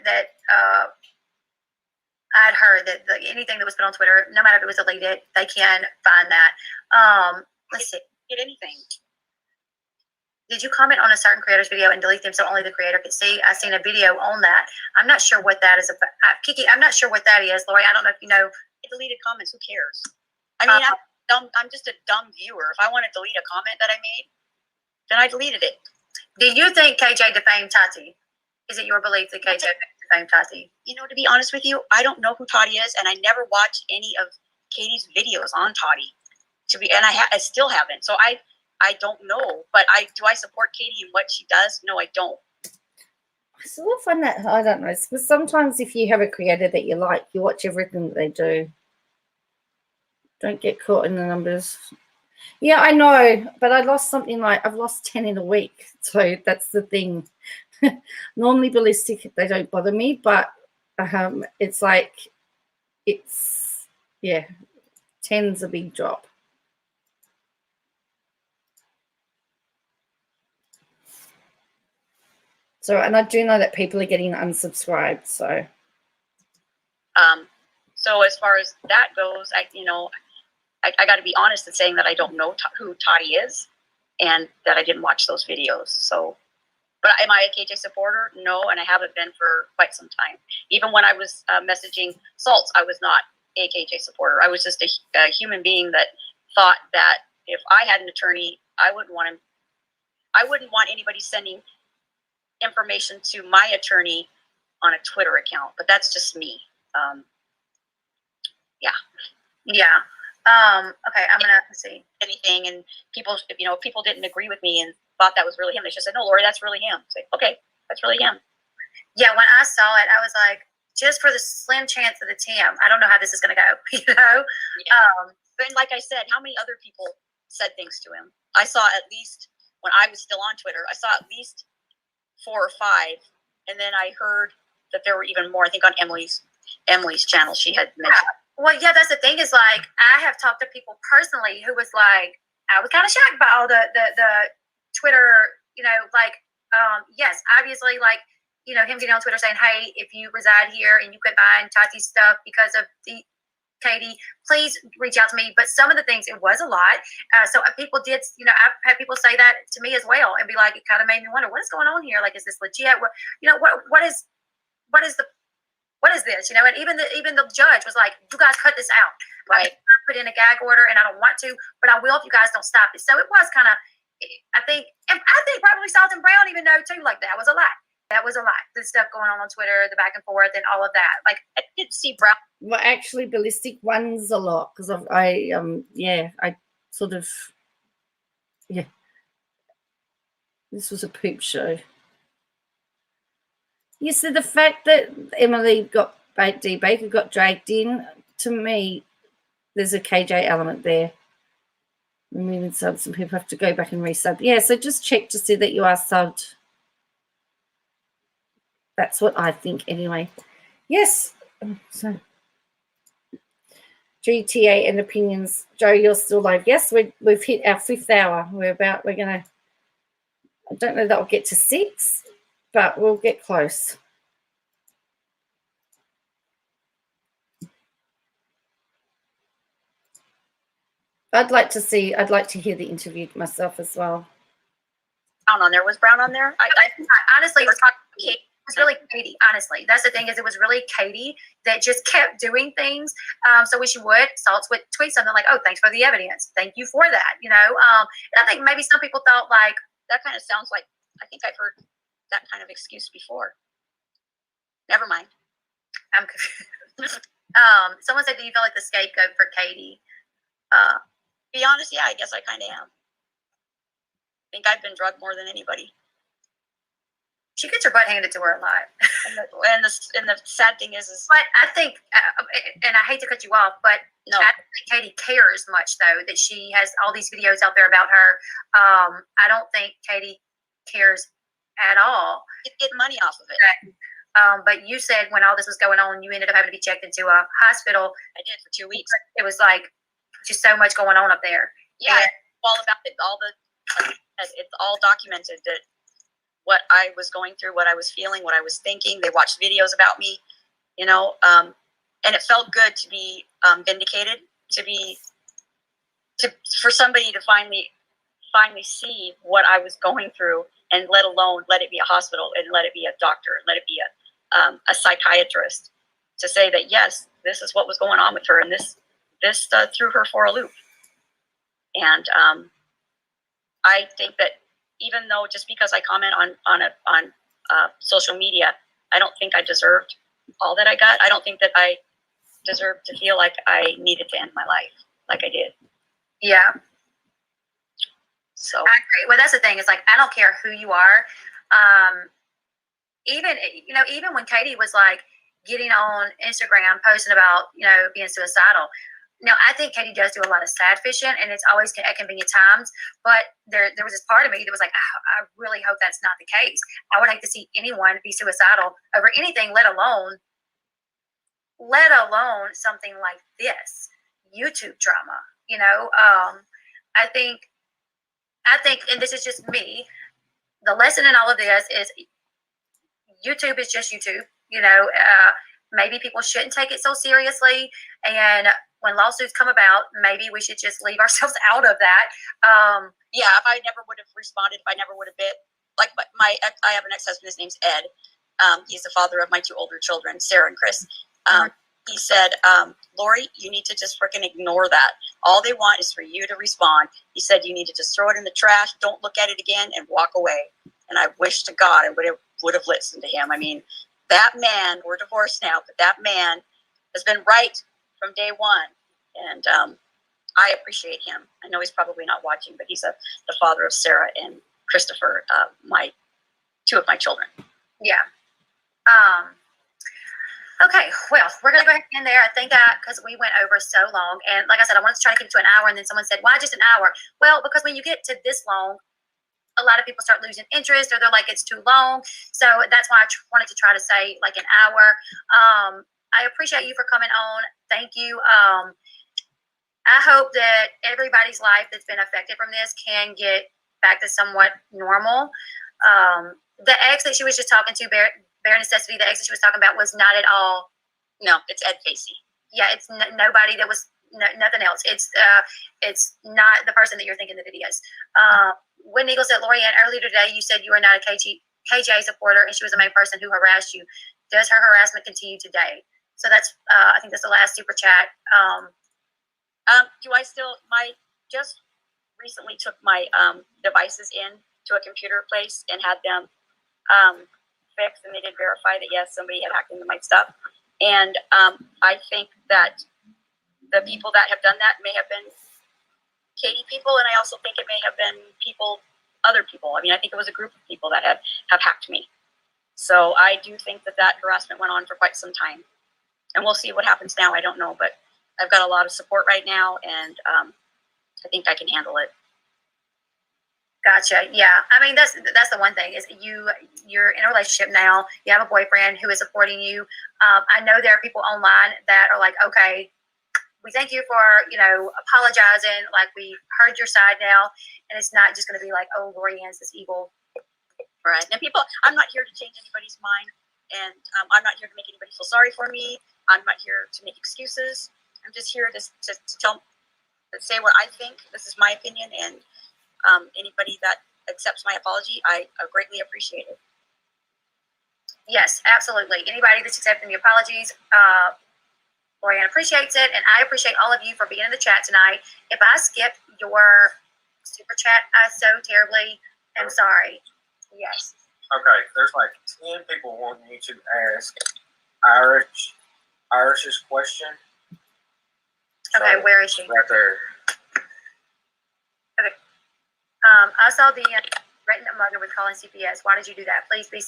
I'd heard, that anything that was put on Twitter, no matter if it was deleted, they can find that. Let's see. Get anything. Did you comment on a certain creator's video and delete them so only the creator could see? I seen a video on that. I'm not sure what that is about. Kiki, I'm not sure what that is. Lori, I don't know if you know. Deleted comments, who cares? I mean, I'm just a dumb viewer. If I want to delete a comment that I made, then I deleted it. Do you think KJ defamed Tati? Is it your belief that KJ defamed Tati? To be honest with you, I don't know who Tati is, and I never watched any of Katie's videos on Tati. I still haven't. So I don't know, but do I support Katie and what she does? No, I don't. I sort of find that, I don't know, because sometimes if you have a creator that you like, you watch everything that they do. Don't get caught in the numbers. Yeah, I know, but I've lost 10 in a week, so that's the thing. Normally ballistic, they don't bother me, but it's like, 10's a big drop. So, and I do know that people are getting unsubscribed, so. So as far as that goes, I got to be honest in saying that I don't know who Tati is, and that I didn't watch those videos. So, but am I a KJ supporter? No, and I haven't been for quite some time. Even when I was messaging Salts, I was not a KJ supporter. I was just a human being that thought that if I had an attorney, I wouldn't want anybody sending information to my attorney on a Twitter account. But that's just me. Okay, I'm gonna see anything, and people, if people didn't agree with me and thought that was really him, they just said, "No, Lori, that's really him." Say, okay, that's really him. Yeah, when I saw it, I was like, just for the slim chance of the TM, I don't know how this is gonna go. Yeah. But like I said, how many other people said things to him? I saw at least, when I was still on Twitter, I saw at least 4 or 5. And then I heard that there were even more, I think on Emily's channel, she had mentioned. Well, yeah, that's the thing is like, I have talked to people personally who was like, I was kind of shocked by all the Twitter, you know, like, yes, obviously, like, you know, him getting on Twitter saying, hey, if you reside here and you quit buying Tati's stuff because of the Katie, please reach out to me. But some of the things, it was a lot. So people did, you know, I've had people say that to me as well and be like, it kind of made me wonder, what is going on here? Like, is this legit? What, you know, what is this? You know, and even the judge was like, you guys cut this out. Right. I put in a gag order and I don't want to, but I will if you guys don't stop it. So it was kind of, I think probably Salt and Brown even know too, like that was a lot. That was a lot. The stuff going on Twitter, the back and forth and all of that. Like, I did see Brown. Well, actually, Ballistic wins a lot because I sort of, yeah. This was a poop show. You see, the fact that Emily D. Baker got dragged in, to me, there's a KJ element there. Removing subs, some people have to go back and resub. Yeah, so just check to see that you are subbed. That's what I think anyway. Yes. So GTA and opinions. Joe, you're still live. Yes, we've hit our 5th hour. We're gonna, I don't know that I'll get to 6, but we'll get close. I'd like to hear the interview myself as well. Brown on there. Was Brown on there? I honestly, it was really Katie. Honestly, that's the thing, is it was really Katie that just kept doing things. So when she would, Salts would tweet something like, "Oh, thanks for the evidence. Thank you for that." You know, and I think maybe some people thought like that kind of sounds like, I think I've heard that kind of excuse before. Never mind. I'm confused. Someone said, "Do you feel like the scapegoat for Katie?" Be honest, yeah, I guess I kind of am. I think I've been drugged more than anybody. She gets her butt handed to her a lot. and the sad thing is but I think, and I hate to cut you off, but no, I don't think Katie cares much though that she has all these videos out there about her. I don't think Katie cares at all. You get money off of it. But you said when all this was going on, you ended up having to be checked into a hospital. I did for 2 weeks. It was like just so much going on up there. Yeah, all about it. It's all documented that what I was going through, what I was feeling, what I was thinking. They watched videos about me, you know, and it felt good to be vindicated, for somebody to finally see what I was going through, and let alone let it be a hospital and let it be a doctor and let it be a psychiatrist to say that yes, this is what was going on with her, and this threw her for a loop. And I think that even though just because I comment on social media, I don't think I deserved all that I got. I don't think that I deserved to feel like I needed to end my life like I did. Yeah. So I agree. Well, that's the thing. It's like, I don't care who you are. Even when Katie was like getting on Instagram posting about, you know, being suicidal. Now, I think Katie does do a lot of sad fishing, and it's always at convenient times. But there was this part of me that was like, I really hope that's not the case. I would hate to see anyone be suicidal over anything, let alone something like this YouTube drama. You know, I think, and this is just me. The lesson in all of this is YouTube is just YouTube. You know, maybe people shouldn't take it so seriously, and when lawsuits come about, maybe we should just leave ourselves out of that. Yeah, if I never would have responded, if I never would have been like I have an ex-husband. His name's Ed. He's the father of my 2 older children, Sarah and Chris. He said, Lori, you need to just freaking ignore that. All they want is for you to respond. He said, you need to just throw it in the trash, don't look at it again, and walk away. And I wish to God I would have listened to him. I mean, that man, we're divorced now, but that man has been right from day one. And I appreciate him. I know he's probably not watching, but he's the father of Sarah and Christopher, 2 of my children. Yeah. Okay, well, we're going to go ahead and end there. I think because we went over so long. And like I said, I wanted to try to keep it to an hour. And then someone said, why just an hour? Well, because when you get to this long, a lot of people start losing interest or they're like, it's too long. So that's why I wanted to try to say like an hour. I appreciate you for coming on. Thank you. I hope that everybody's life that's been affected from this can get back to somewhat normal. The ex that she was just talking to, Bare Necessity, the ex that she was talking about was not at all. No, it's Ed Casey. Yeah, it's nobody that was nothing else. It's not the person that you're thinking the video is. When Eagle said, Lorianne, earlier today you said you were not a KJ supporter and she was the main person who harassed you. Does her harassment continue today? So that's I think that's the last super chat. Do I still just recently took my devices in to a computer place and had them fixed, and they did verify that yes, somebody had hacked into my stuff. And I think that the people that have done that may have been Katie people, and I also think it may have been other people. I mean, I think it was a group of people that have hacked me. So I do think that harassment went on for quite some time, and we'll see what happens now. I don't know, but I've got a lot of support right now, and I think I can handle it. Gotcha. Yeah. I mean, that's the one thing is you're in a relationship now. You have a boyfriend who is supporting you. I know there are people online that are like, okay, we thank you for, apologizing. Like, we heard your side now. And it's not just going to be like, oh, Lorianne's this evil. Right. And people, I'm not here to change anybody's mind. And I'm not here to make anybody feel sorry for me. I'm not here to make excuses. I'm just here to say what I think. This is my opinion. And anybody that accepts my apology, I greatly appreciate it. Yes, absolutely. Anybody that's accepting the apologies, Lorianne appreciates it, and I appreciate all of you for being in the chat tonight. If I skipped your super chat, I so terribly am sorry. Yes. Okay, there's like 10 people wanting you to ask Irish's question. Okay, So, where is she? Right there. Okay. I saw the threatened a mother with calling CPS. Why did you do that? Please be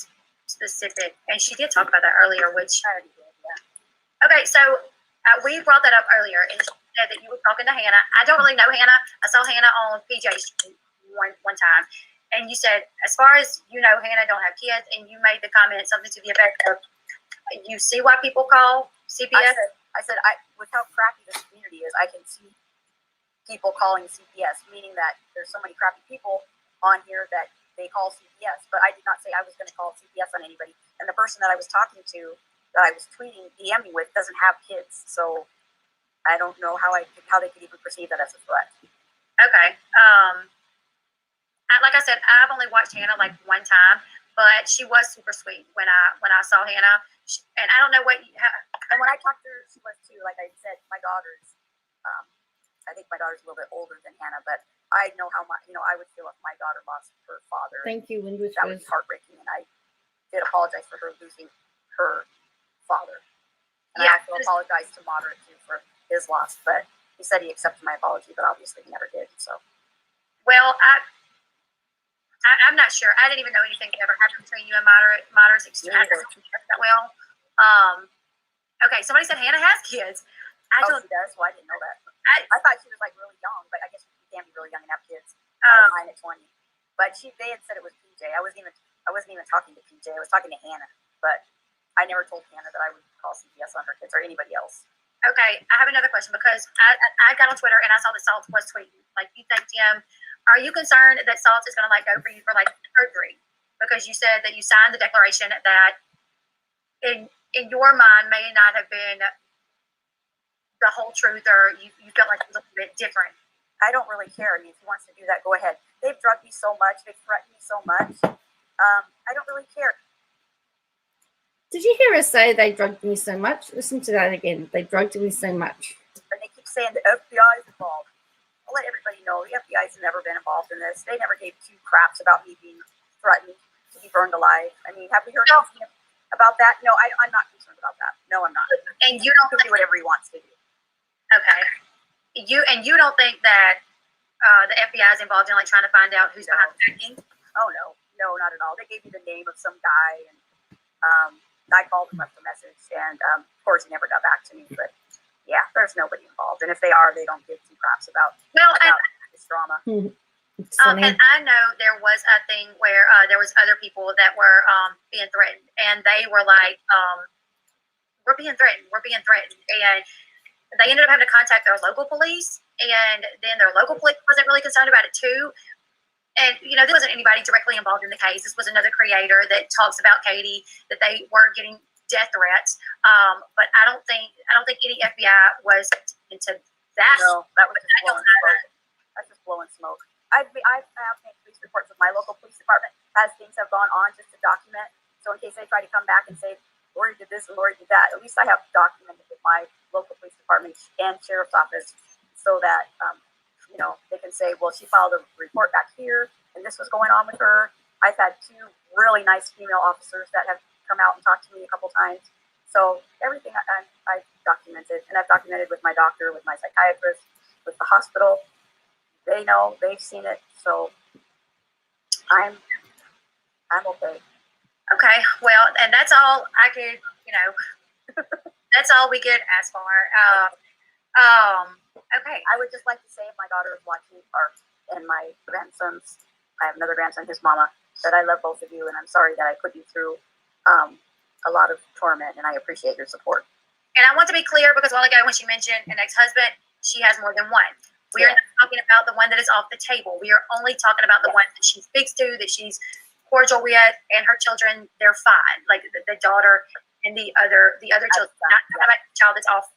specific. And she did talk about that earlier, which. Yeah. Okay, so we brought that up earlier, and she said that you were talking to Hannah. I don't really know Hannah. I saw Hannah on PJ Street one time, and you said, as far as you know, Hannah don't have kids, and you made the comment something to the effect of, you see why people call CPS? I said, with how crappy this community is, I can see people calling CPS, meaning that there's so many crappy people on here that they call CPS. But I did not say I was going to call CPS on anybody. And the person that I was talking to, that I was tweeting, DMing with, doesn't have kids. So I don't know how they could even perceive that as a threat. Okay. Like I said, I've only watched Hannah like one time, but she was super sweet when I saw Hannah. And I don't know and when I talked to her, she was too. Like I said, my daughter's. I think my daughter's a little bit older than Hannah, but I know how much, I would feel if my daughter lost her father. Thank you, Windward. That would be heartbreaking, and I did apologize for her losing her father. And I also apologized to Moderate, too, for his loss, but he said he accepted my apology, but obviously he never did, so. Well, I'm not sure. I didn't even know anything ever happened between you and Moderate's exchange that well. Okay, somebody said Hannah has kids. She does? Well, I didn't know that. I thought she was like really young, but I guess you can be really young and have kids. Mine at 20. But they had said it was PJ. I wasn't even talking to PJ. I was talking to Hannah. But I never told Hannah that I would call CPS on her kids or anybody else. Okay, I have another question because I got on Twitter and I saw that Salt was tweeting. Like, you thanked him. Are you concerned that Salt is going to go for you for surgery? Because you said that you signed the declaration that in your mind may not have been the whole truth, or you felt like it was a little bit different. I don't really care. I mean, if he wants to do that, go ahead. They've drugged me so much. They've threatened me so much. I don't really care. Did you hear her say they drugged me so much? Listen to that again. They drugged me so much. And they keep saying the FBI is involved. I'll let everybody know the FBI has never been involved in this. They never gave two craps about me being threatened to be burned alive. I mean, have we heard anything about that? No, I'm not concerned about that. No, I'm not. And you don't do whatever he wants to do. Okay. You don't think that the FBI is involved in trying to find out who's behind the hacking? Oh no, not at all. They gave you the name of some guy, and I called and left a message, and of course he never got back to me. But yeah, there's nobody involved, and if they are, they don't give two craps about this drama. And I know there was a thing where there was other people that were being threatened, and they were like, we're being threatened, and they ended up having to contact their local police, and then their local police wasn't really concerned about it too. And, you know, there wasn't anybody directly involved in the case. This was another creator that talks about Katie, that they were getting death threats. But I don't think any FBI was into that. No, that was just blowing smoke. That's just blowing smoke. I have made police reports with my local police department as things have gone on, just to document. So in case they try to come back and say, Lori did this and Lori did that, at least I have documented with my local police department and sheriff's office, so that you know, they can say, well, she filed a report back here, and this was going on with her. I've had 2 really nice female officers that have come out and talked to me a couple times. So everything I've documented, and I've documented with my doctor, with my psychiatrist, with the hospital. They know, they've seen it, so I'm okay. Okay, well, and that's all I could, you know, that's all we could ask for. Okay. I would just like to say, if my daughter is watching, and my grandsons, I have another grandson, his mama, that I love both of you, and I'm sorry that I put you through a lot of torment, and I appreciate your support. And I want to be clear, because a while ago when she mentioned an ex-husband, she has more than one. We are not talking about the one that is off the table. We are only talking about the one that she speaks to, that she's cordial with, and her children, they're fine. Like the daughter and the other children, not about the child that's off.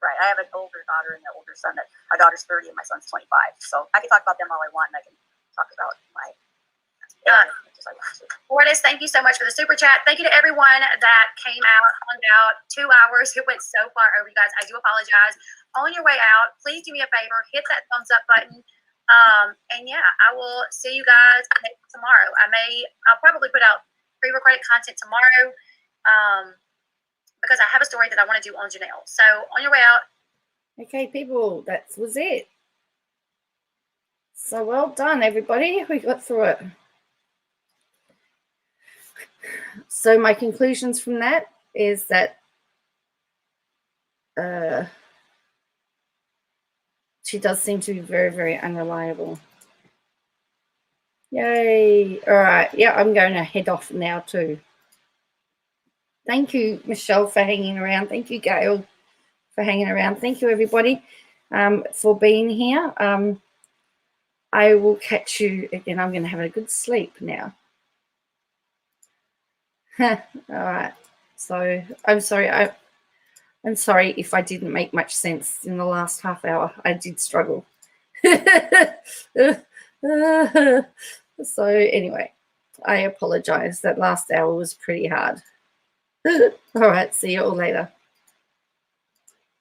Right. I have an older daughter and an older son. That my daughter's 30 and my son's 25. So I can talk about them all I want, and I can talk about my. Lourdes, thank you so much for the super chat. Thank you to everyone that came out, hung out. 2 hours. It went so far over, you guys. I do apologize. On your way out, please do me a favor, hit that thumbs up button. And yeah, I will see you guys tomorrow. I'll probably put out pre-recorded content tomorrow. Because I have a story that I want to do on Janelle. So on your way out. Okay, people, that was it. So well done, everybody. We got through it. So my conclusions from that is that she does seem to be very, very unreliable. Yay. All right. Yeah, I'm going to head off now too. Thank you, Michelle, for hanging around. Thank you, Gail, for hanging around. Thank you, everybody, for being here. I will catch you again. I'm going to have a good sleep now. All right. So I'm sorry. I'm sorry if I didn't make much sense in the last half hour. I did struggle. So anyway, I apologize. That last hour was pretty hard. All right. See you all later.